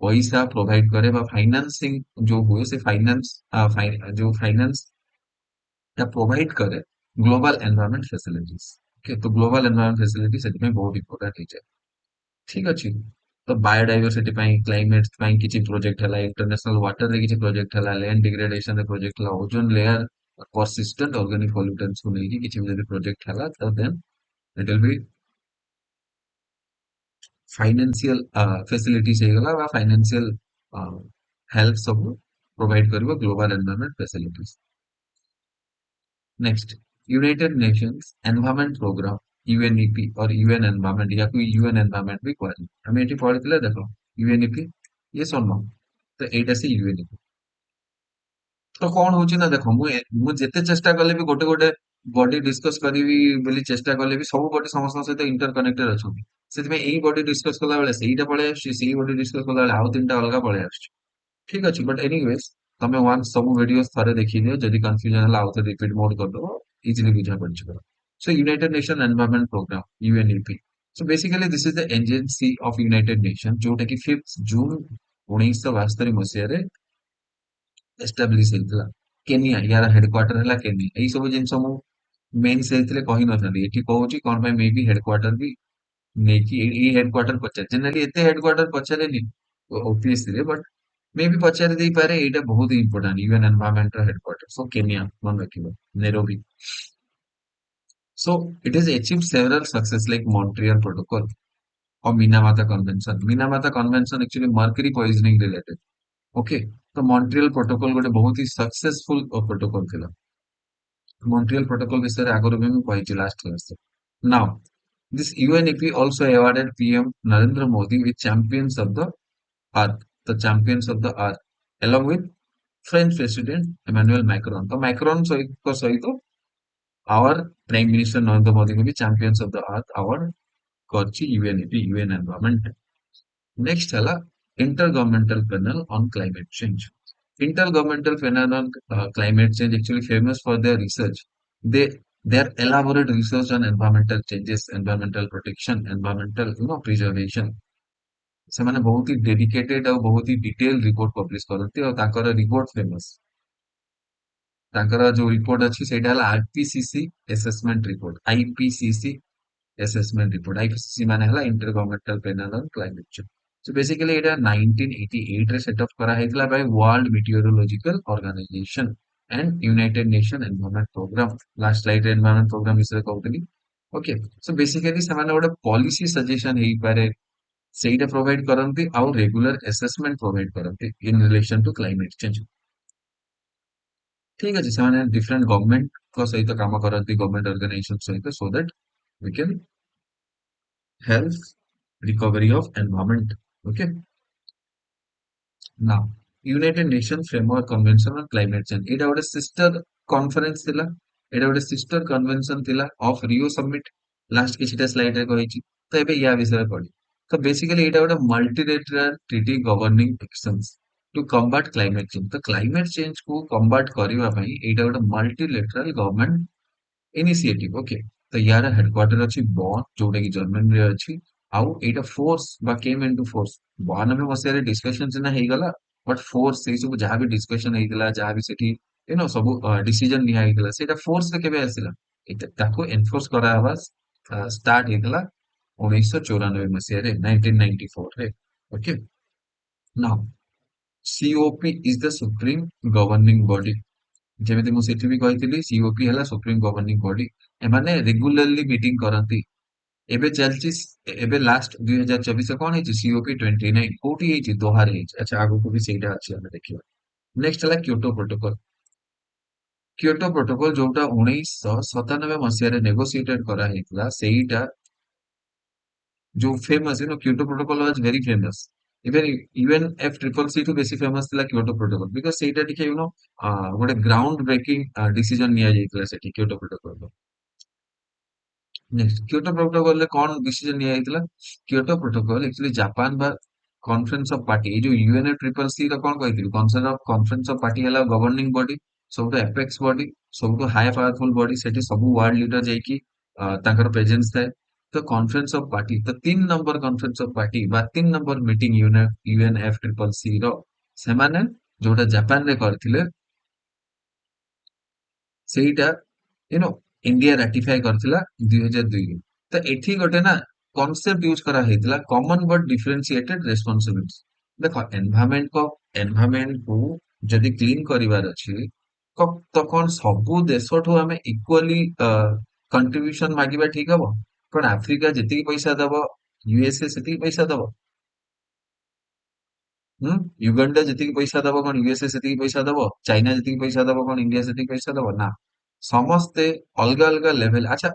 पैसा प्रोवाइड करे बा फाइनेंसिंग जो हुए से फाइनेंस जो फाइनेंस या प्रोवाइड करे ग्लोबल एनवायरनमेंट फैसिलिटीज ओके तो ग्लोबल एनवायरनमेंट फैसिलिटी सेति में बहुत इंपोर्टेंट है ठीक अछि तो बायोडायवर्सिटी ପାଇଁ क्लाइमेट ପାଇଁ କିଛି प्रोजेक्ट हला इंटरनेशनल वाटर रे କିଛି प्रोजेक्ट हला लैंड डिग्रेडेशन रे प्रोजेक्ट हला ozone layer persistent organic pollutants को लेके କିଛି भी प्रोजेक्ट हला तो then it will be financial facilities ହେଇଗଲା ବା फाइनेंशियल हेल्प सब प्रोवाइड करिवो global environment facilities next United Nations environment programme UNEP और यूएन एनवायरनमेंट या कोई यूएन एनवायरनमेंट भी कहते हम एटी पढ़िଥିଲେ देखो यूएनईपी ये सुनो तो एटा से यूएनईपी तो कौन होची ना देखो मु जेते चेष्टा कले भी गोटे गोटे बॉडी डिस्कस करिवी बोली चेष्टा कले भी सब बॉडी समस्त सहित इंटरकनेक्टेड अछंती सेति में एई बॉडी डिस्कस कला बेले सेईटा पळे आछी सेई बॉडी डिस्कस कला बेले आउ तीनटा अलगा पळे आछी ठीक अछि बट एनीवेज तमे वन सब वीडियोस थरे देखि दियो जदि कंफ्यूजन हला आउ थे रिपीट मोड कर दो इजीली बुझा पड़ जिवो so United Nation environment programme UNEP so basically this is the agency of United Nation जोटा कि 5th जून 1972 मसिया रे एस्टाब्लिश ହେଇଥିଲା केनिया यार हेडक्वार्टर हला केनिया एई सब जिंस मु मेन से कही न एठी कहूची कौन मे भी हेडक्वार्टर भी नेकी हेडक्वार्टर पचार जनरली एते हेडक्वार्टर पचारे नी ओपीएससी रे बट मे भी पचारे दे पारे एटा बहुत important UN environment headquarter so Kenya मन रखिबो Nairobi so it is achieve several success like Montreal protocol और Minamata convention actually mercury poisoning related okay तो मॉन्ट्रियल प्रोटोकॉल गोटे बहुत ही सक्सेसफुल प्रोटोकॉल थिला मॉन्ट्रियल प्रोटोकॉल विषय रे आगरो भी मैं कहिछि last class now this UNEP also awarded PM Narendra Modi with Champions of the Earth, the Champions of the Earth, along with French President Emmanuel Macron. तो मैक्रोन सहित our Prime Minister Narendra Modi को भी Champions of the Earth award करछि UNEP UN Environment. Next है Intergovernmental Panel on Climate Change. Intergovernmental Panel on Climate Change actually famous for their research. They their elaborate research on environmental changes, environmental protection, environmental preservation. ସେମାନେ बहुत ही dedicated और बहुत ही detail report publish करते और ताकर report famous ताकर जो report अछि सेटा हला IPCC assessment report IPCC assessment report IPCC माने हला intergovernmental panel on climate change so basically एटा 1988 रे सेटअप करा हैतला by World Meteorological Organisation and United Nation Environment Program. Last slide environment program विषय कहूଥିଲି. Okay, so basically ସେମାନେ ଗୋଟେ policy suggestion ହେଇପାରେ ସେଇଟା provide କରନ୍ତି ଆଉ regular assessment provide କରନ୍ତି in relation to climate change. ଠିକ ଅଛି, ସେମାନେ different government ଙ୍କ ସହିତ କାମ କରନ୍ତି, government organization ସହିତ, so that we can help recovery of environment. Okay. Now, United Nations Framework Convention on Climate Change. ଏଇଟା ଗୋଟେ sister conference ଥିଲା, ଏଇଟା ଗୋଟେ sister convention ଥିଲା of Rio Summit. Last କିଛିଟା slide ରେ କହିଛି, ତ ଏବେ ୟା ବିଷୟରେ ପଢି। ତ basically ଏଇଟା ଗୋଟେ multilateral treaty governing actions to combat climate change. ତ climate change କୁ combat କରିବା ପାଇଁ ଏଇଟା ଗୋଟେ multilateral government इनिशिएटिव ओके। तो यार हेडक्वार्टर अच्छी बॉन जोटा कि जर्मनी रे अच्छी आउ एटा फोर्स बा केम इनटू फोर्स 92 मसिया रे डिस्कशन सिना हेई गला बट फोर्स से सब जहां भी डिस्कशन हेई गला जहां भी सेठी सब डिसीजन निया हेई गला सेटा फोर्स से केबे आसिला एटा ताको एनफोर्स करा हवा स्टार्ट हेई गला 1994 मसिया रे 1994 रे okay. Now COP is the supreme governing body ଯେମିତି ମୁଁ ସେଠି ବି କହିଥିଲି ସିଓପି ହେଲା ସୁପ୍ରିମ ଗଭର୍ଣ୍ଣିଂ ବଡି ଏମାନେ ରେଗୁଲାରଲି ମିଟିଂ କରନ୍ତି। ଏବେ ଚାଲିଛି ଏବେ ଲାଷ୍ଟ 2024 କଣ ହେଇଛି ସିଓପି 29 କୋଉଠି ହେଇଛି ଦୋହାରେ ହେଇଛି। ଆଚ୍ଛା ଆଗକୁ ବି ସେଇଟା ଅଛି ଆମେ ଦେଖିବା। ନେକ୍ସଟ ହେଲା କ୍योटो ପ୍ରୋଟୋକଲ। କ୍योटो ପ୍ରୋଟୋକଲ ଯୋଉଟା 1997 ମସିହାରେ ନେଗୋସିଏଟେଡ କରାହେଇଥିଲା ସେଇଟା जो famous Kyoto protocol was very famous even even F triple C टू बेसी फेमस थिला क्योटो प्रोटोकॉल बिकॉज ସେଇଟା ଟିକେ ଗୋଟେ ଗ୍ରାଉଣ୍ଡ ବ୍ରେକିଂ डिसीजन ନିଆ ଯାଇଥିଲା ସେଠି Kyoto protocol. Next Kyoto protocol रे कौन डिसीजन निया ଯାଇଥିଲା क्योटो प्रोटोकॉल एक्चुअली जापान बा कॉन्फ्रेंस ऑफ पार्टी जो यूएनए ट्रिपल सी रा कौन कहथिलु कॉन्फ्रेंस ऑफ पार्टी हला गवर्निंग बॉडी सबटु एपेक्स बॉडी सबटु हाई पावरफुल बॉडी सेठी सब वर्ल्ड लीडर जाईकी तांकर प्रेजेंस थाए। तो कॉन्फ्रेंस ऑफ पार्टी तो 3 नंबर कॉन्फ्रेंस ऑफ पार्टी बा 3 number meeting UNF triple C रो सेमाने जोटा जापान रे करथिले ସେଇଟା यू नो इंडिया राटिफाई करथिला 2002 रे। तो एठी गोटे ना कॉन्सेप्ट यूज करा हेतिला कॉमन बट डिफरेंशिएटेड रेस्पोंसिबिलिटीज। देखो एनवायरनमेंट को जदि क्लीन करिवार अछि तो कौन सबु देशठु आमे इक्वली कंट्रीब्यूशन मागिबा ठीक हबो? कौन आफ्रिका जेतिकी पैसा दबो यूएसए सेतिकी पैसा दबो? युगांडा जेतिकी पैसा दबो कौन यूएसए सेतिकी पैसा दबो? चाइना जेतिकी पैसा दबो कौन इंडिया सेतिकी पैसा दबो? ना, ସମସ୍ତେ ଅଲଗା ଅଲଗା ଲେଭେଲ। ଆଚ୍ଛା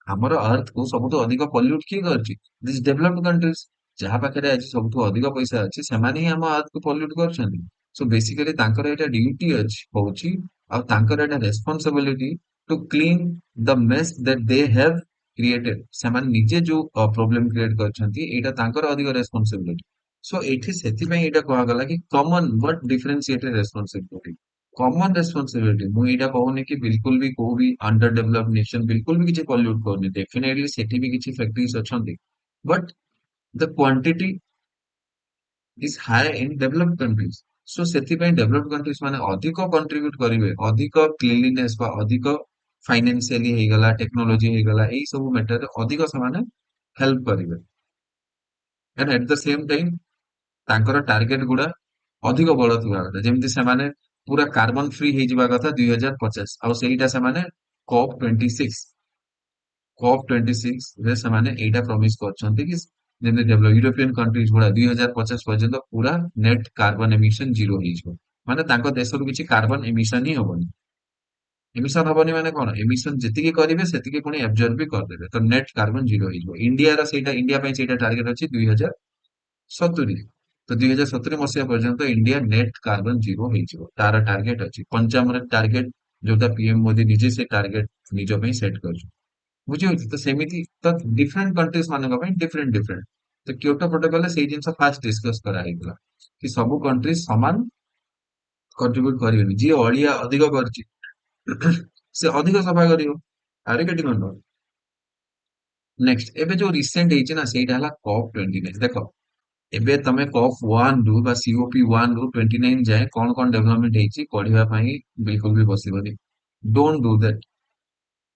ଆମର अर्थ को ସବୁଠୁ ଅଧିକ ପଲ୍ୟୁଟ କିଏ କରୁଛି? ଦିସ୍ ଡେଭଲପ୍ଡ କଣ୍ଟ୍ରିଜ ଯାହା ପାଖରେ ଆଜି ସବୁଠୁ ଅଧିକ ପଇସା ଅଛି ସେମାନେ ହିଁ ଆମ अर्थ କୁ ପଲ୍ୟୁଟ କରୁଛନ୍ତି। ସୋ ବେସିକାଲି ତାଙ୍କର ଏଇଟା ଡ୍ୟୁଟି ଅଛି ହଉଛି ଆଉ ତାଙ୍କର ଏଇଟା responsibility to clean the mess that they have created. ସେମାନେ ନିଜେ ଯୋଉ ପ୍ରୋବ୍ଲେମ କ୍ରିଏଟ କରିଛନ୍ତି ଏଇଟା ତାଙ୍କର ଅଧିକ ରେସ୍ପନ୍ସିବିଲିଟି। ସୋ ଏଇଠି ସେଥିପାଇଁ ଏଇଟା କୁହାଗଲା କି କମନ ବଟ ଡିଫରେନ୍ସିଏଟେଡ ରେସ୍ପନ୍ସିବିଲିଟି। कॉमन रेस्पॉन्सिबिलिटी ମୁଁ ଏଇଟା କହୁନି କି ବିଲକୁଲ ବି କୋଉ ବି अंडर डेवलप्ड नेशन बिल्कुल भी କିଛି ପଲ୍ୟୁଟ କରୁନି डेफिनेटली ସେଠି ବି କିଛି ଫ୍ୟାକ୍ଟରିज ଅଛନ୍ତି but the quantity is high in developed countries. So ସେଥିପାଇଁ डेवलप्ड कंट्रीज ମାନେ ଅଧିକ କଣ୍ଟ୍ରିବ୍ୟୁଟ କରିବେ ଅଧିକ କ୍ଲିनଲିନେସ ବା ଅଧିକ फाइनेंशियली ହେଇଗଲା टेक्नोलॉजी ହେଇଗଲା ଏଇ ସବୁ ମ୍ୟାଟରରେ ଅଧିକ ସେମାନେ ହେଲ୍ପ କରିବେ ଏଣ୍ଡ ଏଟ ଦ ସେମ ଟାଇମ ତାଙ୍କର ଟାର୍ଗେଟ ଗୁଡା ଅଧିକ ବଡ ଥିବା କଥା ଯେମିତି ସେମାନେ ପୁରା କାର୍ବନ ଫ୍ରି ହେଇଯିବା କଥା 2050 ଆଉ ସେଇଟା ସେମାନେ COP26 ରେ ସେମାନେ ଏଇଟା ପ୍ରମିସ କରିଛନ୍ତି କି ଯେମିତି ଡେଭଲପ ୟୁରୋପିଆନ କଣ୍ଟ୍ରିଜ ଗୁଡା 2050 ପର୍ଯ୍ୟନ୍ତ ପୁରା ନେଟ କାର୍ବନ ଏମିଶନ ଜିରୋ ହେଇଯିବ। ମାନେ ତାଙ୍କ ଦେଶରୁ କିଛି କାର୍ବନ ଏମିଶନ ହିଁ ହବନି। ଏମିଶନ ହବନି ମାନେ କଣ ଏମିଶନ ଯେତିକି କରିବେ ସେତିକି ପୁଣି ଆବଜର୍ବ ବି କରିଦେବେ ତ ନେଟ କାର୍ବନ ଜିରୋ ହେଇଯିବ। ଇଣ୍ଡିଆର ସେଇଟା ଇଣ୍ଡିଆ ପାଇଁ ସେଇଟା ଟାର୍ଗେଟ ଅଛି 2070। तो 2070 मसीहा पर्यंत इंडिया नेट कार्बन जीरो ହେଇଯିବ ତାର ଟାର୍ଗେଟ ଅଛି। ପଞ୍ଚାମର ଟାର୍ଗେଟ ଯୋଉଟା ପିଏମ ମୋଦି ନିଜେ ସେ ଟାର୍ଗେଟ ନିଜ ପାଇଁ ସେଟ କରିଛନ୍ତି। ବୁଝିହଉଛି ତ ସେମିତି ତ ଡିଫରେଣ୍ଟ କଣ୍ଟ୍ରିଜ ମାନଙ୍କ ପାଇଁ ଡିଫରେଣ୍ଟ ଡିଫରେଣ୍ଟ। ତ କ୍योटो ପ୍ରୋଟୋକଲ ରେ ସେଇ ଜିନିଷ ଫାଷ୍ଟ ଡିସକସ କରାହେଇଥିଲା କି ସବୁ କଣ୍ଟ୍ରି ସମାନ କଣ୍ଟ୍ରିବ୍ୟୁଟ କରିବେନି। ଯିଏ ଅଳିଆ ଅଧିକ କରିଛି ସେ ଅଧିକ ସଫା କରିବ ଆରେ କେଟି କଣ। ନେକ୍ସଟ ଏବେ ଯୋଉ ରିସେଣ୍ଟ ହେଇଛି ନା ସେଇଟା ହେଲା COP29। ଦେଖ ଏବେ ତମେ COP1 ରୁ ବା COP1 ରୁ 29 ଯାଏ କଣ କଣ ଡେଭଲପମେଣ୍ଟ ହେଇଛି ପଢିବା ପାଇଁ ବିଲକୁଲ ବି ବସିବନି। Don't do that.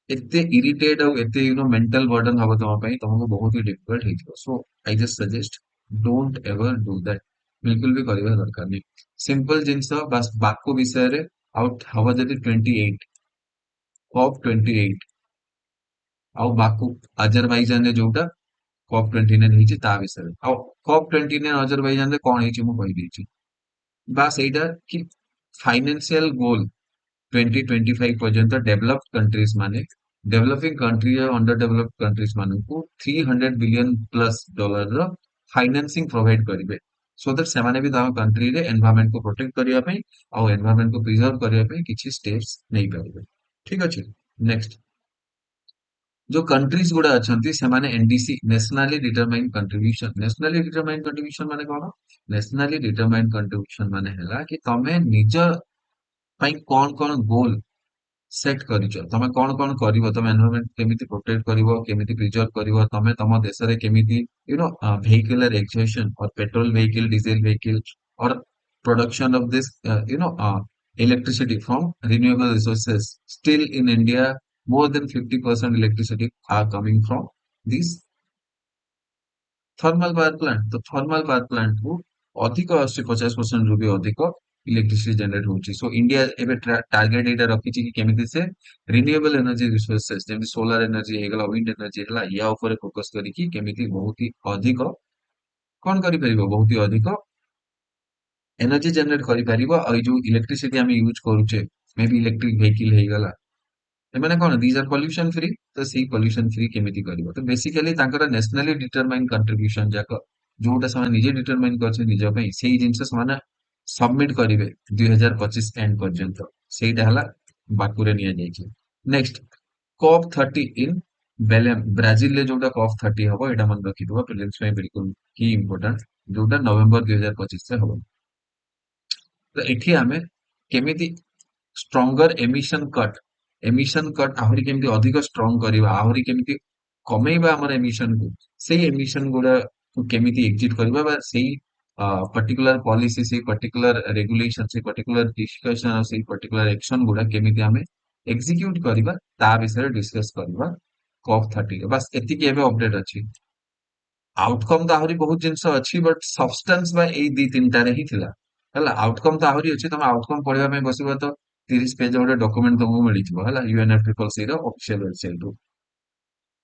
ଏତେ ଇରିଟେଟ ଆଉ ଏତେ ମେଣ୍ଟାଲ ବର୍ଡନ ହବ ତମ ପାଇଁ ତମକୁ ବହୁତ ହି ଡିଫିକଲ୍ଟ ହେଇଯିବ। So I just suggest don't ever do that. ବିଲକୁଲ ବି କରିବା ଦରକାର ନାହିଁ। ସିମ୍ପଲ ଜିନିଷ ବାସ୍ ବାକ ବିଷୟରେ आउट हवा जदि 28 COP 28 ଆଉ ବାକୁ ଆଜରବାଇଜାନରେ ଯୋଉଟା COP 29 ହେଇଛି ତା ବିଷୟରେ ଆଉ COP 29 ଆଜରବାଇଜାନରେ କଣ ହେଇଛି ମୁଁ କହିଦେଇଛି ବାସ୍ ଏଇଟା କି फाइनेंशियल गोल 2025 पर्यंत डेवलप्ड कंट्रीज माने डेवलपिंग कंट्री और अंडर डेवलप्ड कंट्रीज मानकू 300 बिलियन प्लस डॉलर रो फाइनेंसिंग प्रोवाइड करिवे सो दैट सेमाने भी ताଙ୍କ कंट्री रे एनवायरनमेंट को प्रोटेक्ट करिया पई और एनवायरनमेंट को प्रिजर्व करिया पई किछि स्टेप्स नै परिवे ठीक अछि नेक्स्ट जो कंट्रीज गुड़ा अछंती सेमाने NDC nationally determined contribution nationally determined contribution माने कोन नेशनली डिटरमाइंड कंट्रीब्यूशन माने हैला कि तमे निज ପାଇଁ କଣ କଣ ଗୋଲ ସେଟ୍ କରିଛ ତମେ କଣ କଣ କରିବ ତମେ ଏନଭାୟରନମେଣ୍ଟ କେମିତି ପ୍ରୋଟେକ୍ଟ କରିବ କେମିତି ପ୍ରିଜର୍ଭ କରିବ ତମେ ତମ ଦେଶରେ କେମିତି vehicular exhaustion or petrol vehicle diesel vehicle or production of this electricity from renewable resources still in India more than 50% electricity are coming from these thermal power plant तो thermal power plant को अधिक 80-50% ରୁ ବି ଅଧିକ electricity generate होची so India एबे target एटा रखिछि कि केमिति से रिन्यूएबल एनर्जी रिसोर्सेस जेमि सोलर एनर्जी हेगला विंड एनर्जी हेगला या ऊपर फोकस करिकि केमिति बहुत ही अधिक कोन करि परिबो बहुत ही अधिक एनर्जी जनरेट करि परिबो आ जो इलेक्ट्रिसिटी हम यूज करूचे मे बी इलेक्ट्रिक व्हीकल हेगला एमाने कोन दीज आर पॉल्यूशन फ्री तो सी पॉल्यूशन फ्री केमिति करिवो तो बेसिकली तांकर नेशनली डिटरमाइन कंट्रीब्यूशन जाक जोटा समय निजे डिटरमाइन करछे निज पई सेही जिंस समाने सबमिट करिवे 2025 एंड पर्यंत सेटा हला बाकुरे निया जायछि नेक्स्ट कॉप 30 इन बेलेम ब्राजिल ले जोटा कॉप 30 हबो एटा मन रखिदबो प्रिलिम्स में बिल्कुल की इंपोर्टेंट जोटा नवंबर 2025 से हबो तो एठी आमे केमिति स्ट्रॉन्गर एमिशन कट आहुरी केमिति अधिक स्ट्रॉंग करिवा आहुरी केमिति कमेइबा हमर एमिशन को सेही एमिशन गुडा को केमिति एग्जिट करिवा बा सेही पर्टिकुलर पॉलिसी से पर्टिकुलर रेगुलेशन से पर्टिकुलर डिस्कशन और से पर्टिकुलर एक्शन गुडा केमिति हमें एग्जीक्यूट करिवा ता विषय डिस्कस करिवा कॉप 30 रे बस एतिकी एबे अपडेट अछि आउटकम तो आहुरी बहुत जिंस अछि बट सब्सटेंस बा एई दी तीनटा रे ही थिला हला आउटकम तो आहुरी अछि तमे आउटकम पढिबा में बसिबा तो 30 पेज गोटे डॉक्यूमेंट तुमको मिलिथिबो हला यूएनएफसीसीसी रो ऑफिशियल वेबसाइट रो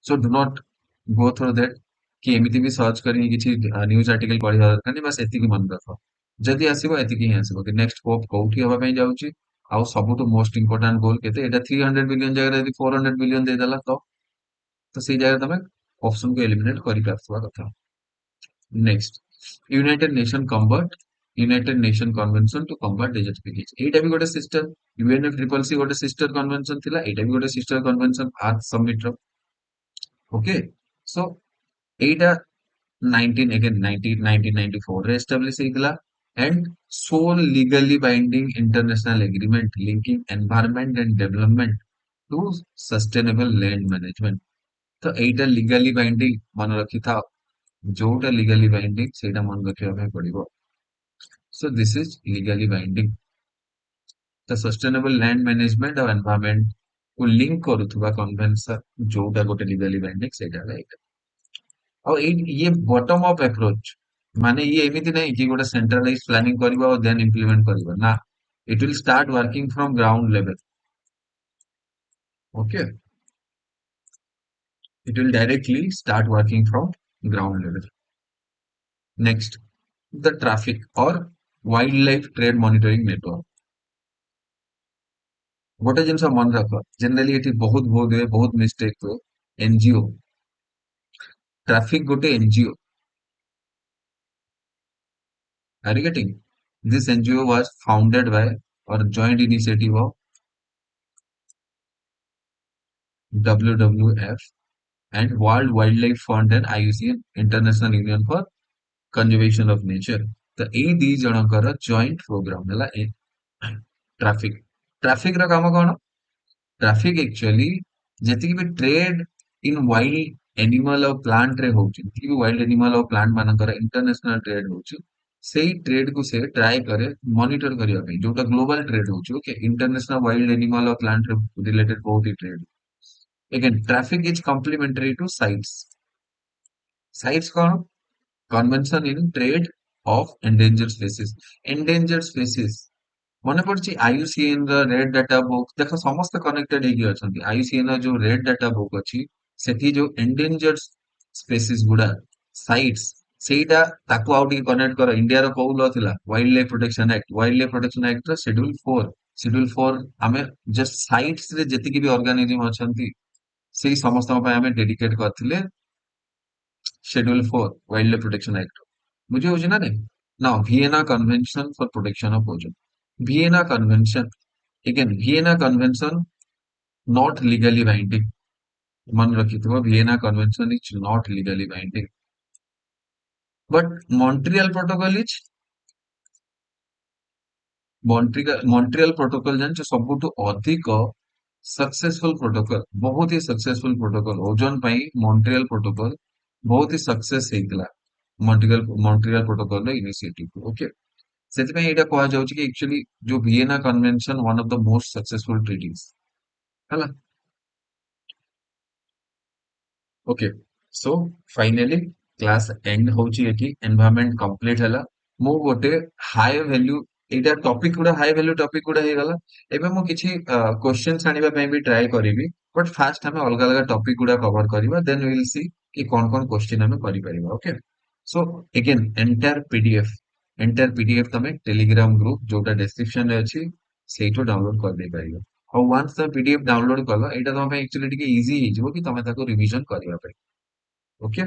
so do not go through that कि एमिति भी सर्च करी किछि न्यूज आर्टिकल पढिबा दरकार नै बस एतिकी मन रख जदि आसीबो एतिकी ही आसीबो कि नेक्स्ट पोप कोठी हबा पई जाउची आउ सबुटु मोस्ट इंपोर्टेंट गोल केते एटा 300 बिलियन जगह यदि 400 बिलियन दे देला तो सेही जगह तमे ऑप्शन को एलिमिनेट करि पारथवा कथा next United Nation convert United Nation convention to combat desertification एटा भी गोटे सिस्टर यूएनएफसीसीसी गोटे सिस्टर कन्वेंशन थिला एटा भी गोटे सिस्टर कन्वेंशन आज सबमिट रो ओके सो एटा 19 अगेन 1994 रे एस्टैब्लिश हेतिला and sole legally binding international agreement linking environment and development to sustainable land management तो एटा लीगली बाइंडिंग मन रखि था जोटा लीगली बाइंडिंग सेटा मन रखिया ପାଇଁ ପଡିବ so this is legally binding the sustainable land management और environment को लिंक करूथुबा कन्वेंशन जोटा गोटे लीगली बाइंडिंग सेटा लाइक और ये बॉटम अप अप्रोच माने ये एमिति नहीं कि गोटे सेंट्रलाइज प्लानिंग करबा और देन इंप्लीमेंट करबा ना it will start working from ground level okay it will directly start working from ground level next the traffic or wildlife trade monitoring network गोटे जिनस मन रख जनरली एटी बहुत भूल हुए बहुत मिस्टेक हुए एनजीओ ट्रैफिक गोटे NGO are you getting this NGO was founded by और joint initiative of WWF and World Wildlife Fund and IUCN International Union for Conservation of Nature तो ए दी जनकर जॉइंट प्रोग्राम हला ए traffic traffic रा काम कोन traffic actually जेतिक भी trade in wild animal और plant रे होची जेतिक भी वाइल्ड एनिमल और प्लांट मानकर इंटरनेशनल ट्रेड होची सेही ट्रेड को से ट्राई करे मॉनिटर करिया पे जोटा ग्लोबल ट्रेड होची ओके इंटरनेशनल वाइल्ड एनिमल और प्लांट रिलेटेड बहुत ही trade again traffic is complementary to CITES CITES कोन convention in trade of endangered species ମନେ ପଡୁଛି IUCN ର ରେଡ୍ ଡାଟା ବୁକ୍ ଦେଖ ସମସ୍ତେ କନେକ୍ଟେଡ ହେଇକି ଅଛନ୍ତି। IUCN ର ଯୋଉ ରେଡ୍ ଡାଟା ବୁକ୍ ଅଛି ସେଠି ଯୋଉ ଏଣ୍ଡେଞ୍ଜର୍ଡ ସ୍ପେସିସ୍ ଗୁଡା ସାଇଟ୍ସ ସେଇଟା ତାକୁ ଆଉ ଟିକେ କନେକ୍ଟ କର। ଇଣ୍ଡିଆର କୋଉ ଲ ଥିଲା wild life protection act. Wild life protection act ର ସେଡ୍ୟୁଲ 4 ଆମେ ଜଷ୍ଟ ସାଇଟ୍ସ ରେ ଯେତିକି ବି ଅର୍ଗାନିଜମ ଅଛନ୍ତି ସେଇ ସମସ୍ତଙ୍କ ପାଇଁ ଆମେ ଡେଡିକେଟ କରିଥିଲେ Schedule 4 Wildlife Protection Act बुझे हो ना नहीं now Vienna Convention for Protection of Ozone Vienna Convention again Vienna Convention not legally binding मन रखिए Vienna Convention is not legally binding but Montreal Protocol is Montreal Protocol ଜାଣିଛ ସବୁଠୁ ଅଧିକ successful protocol बहुत ही सक्सेसफुल प्रोटोकॉल ओजोन ପାଇଁ Montreal protocol बहुत ही सक्सेस ହେଇଥିଲା मॉन्ट्रियल प्रोटोकॉल ର इनिशिएटिव ओके ସେଥିପାଇଁ ଏଇଟା କୁହାଯାଉଛି କି एक्चुअली जो Vienna convention one of the most successful treaties ହେଲା okay so finally class end होची एठी एनवायरनमेंट कंप्लीट हैला मो गोटे हाई वैल्यू एटा टॉपिक गुडा हाई वैल्यू टॉपिक गुडा हे गला एबे मो किछि क्वेश्चंस आनिबा पई भी ट्राई करिवि बट फास्ट हमें अलग अलग टॉपिक गुडा कवर करिवा देन वी विल सी कि कोन कोन क्वेश्चन हमें करि परिबा okay so again entire PDF तमे टेलीग्राम ग्रुप जोटा डिस्क्रिप्शन रे अछि सेइठो डाउनलोड कर दे परिबो और वंस द पीडीएफ डाउनलोड कलो एटा तम पे एक्चुअली टिके इजी हे जिवो कि तमे ताको रिवीजन करिवा पे ओके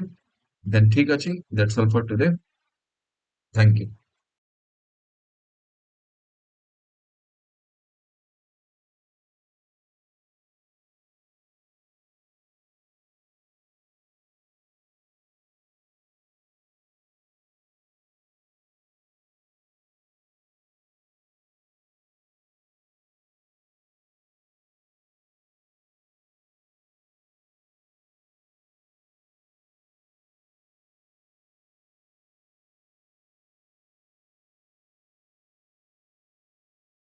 देन ठीक अछि that's all for today thank you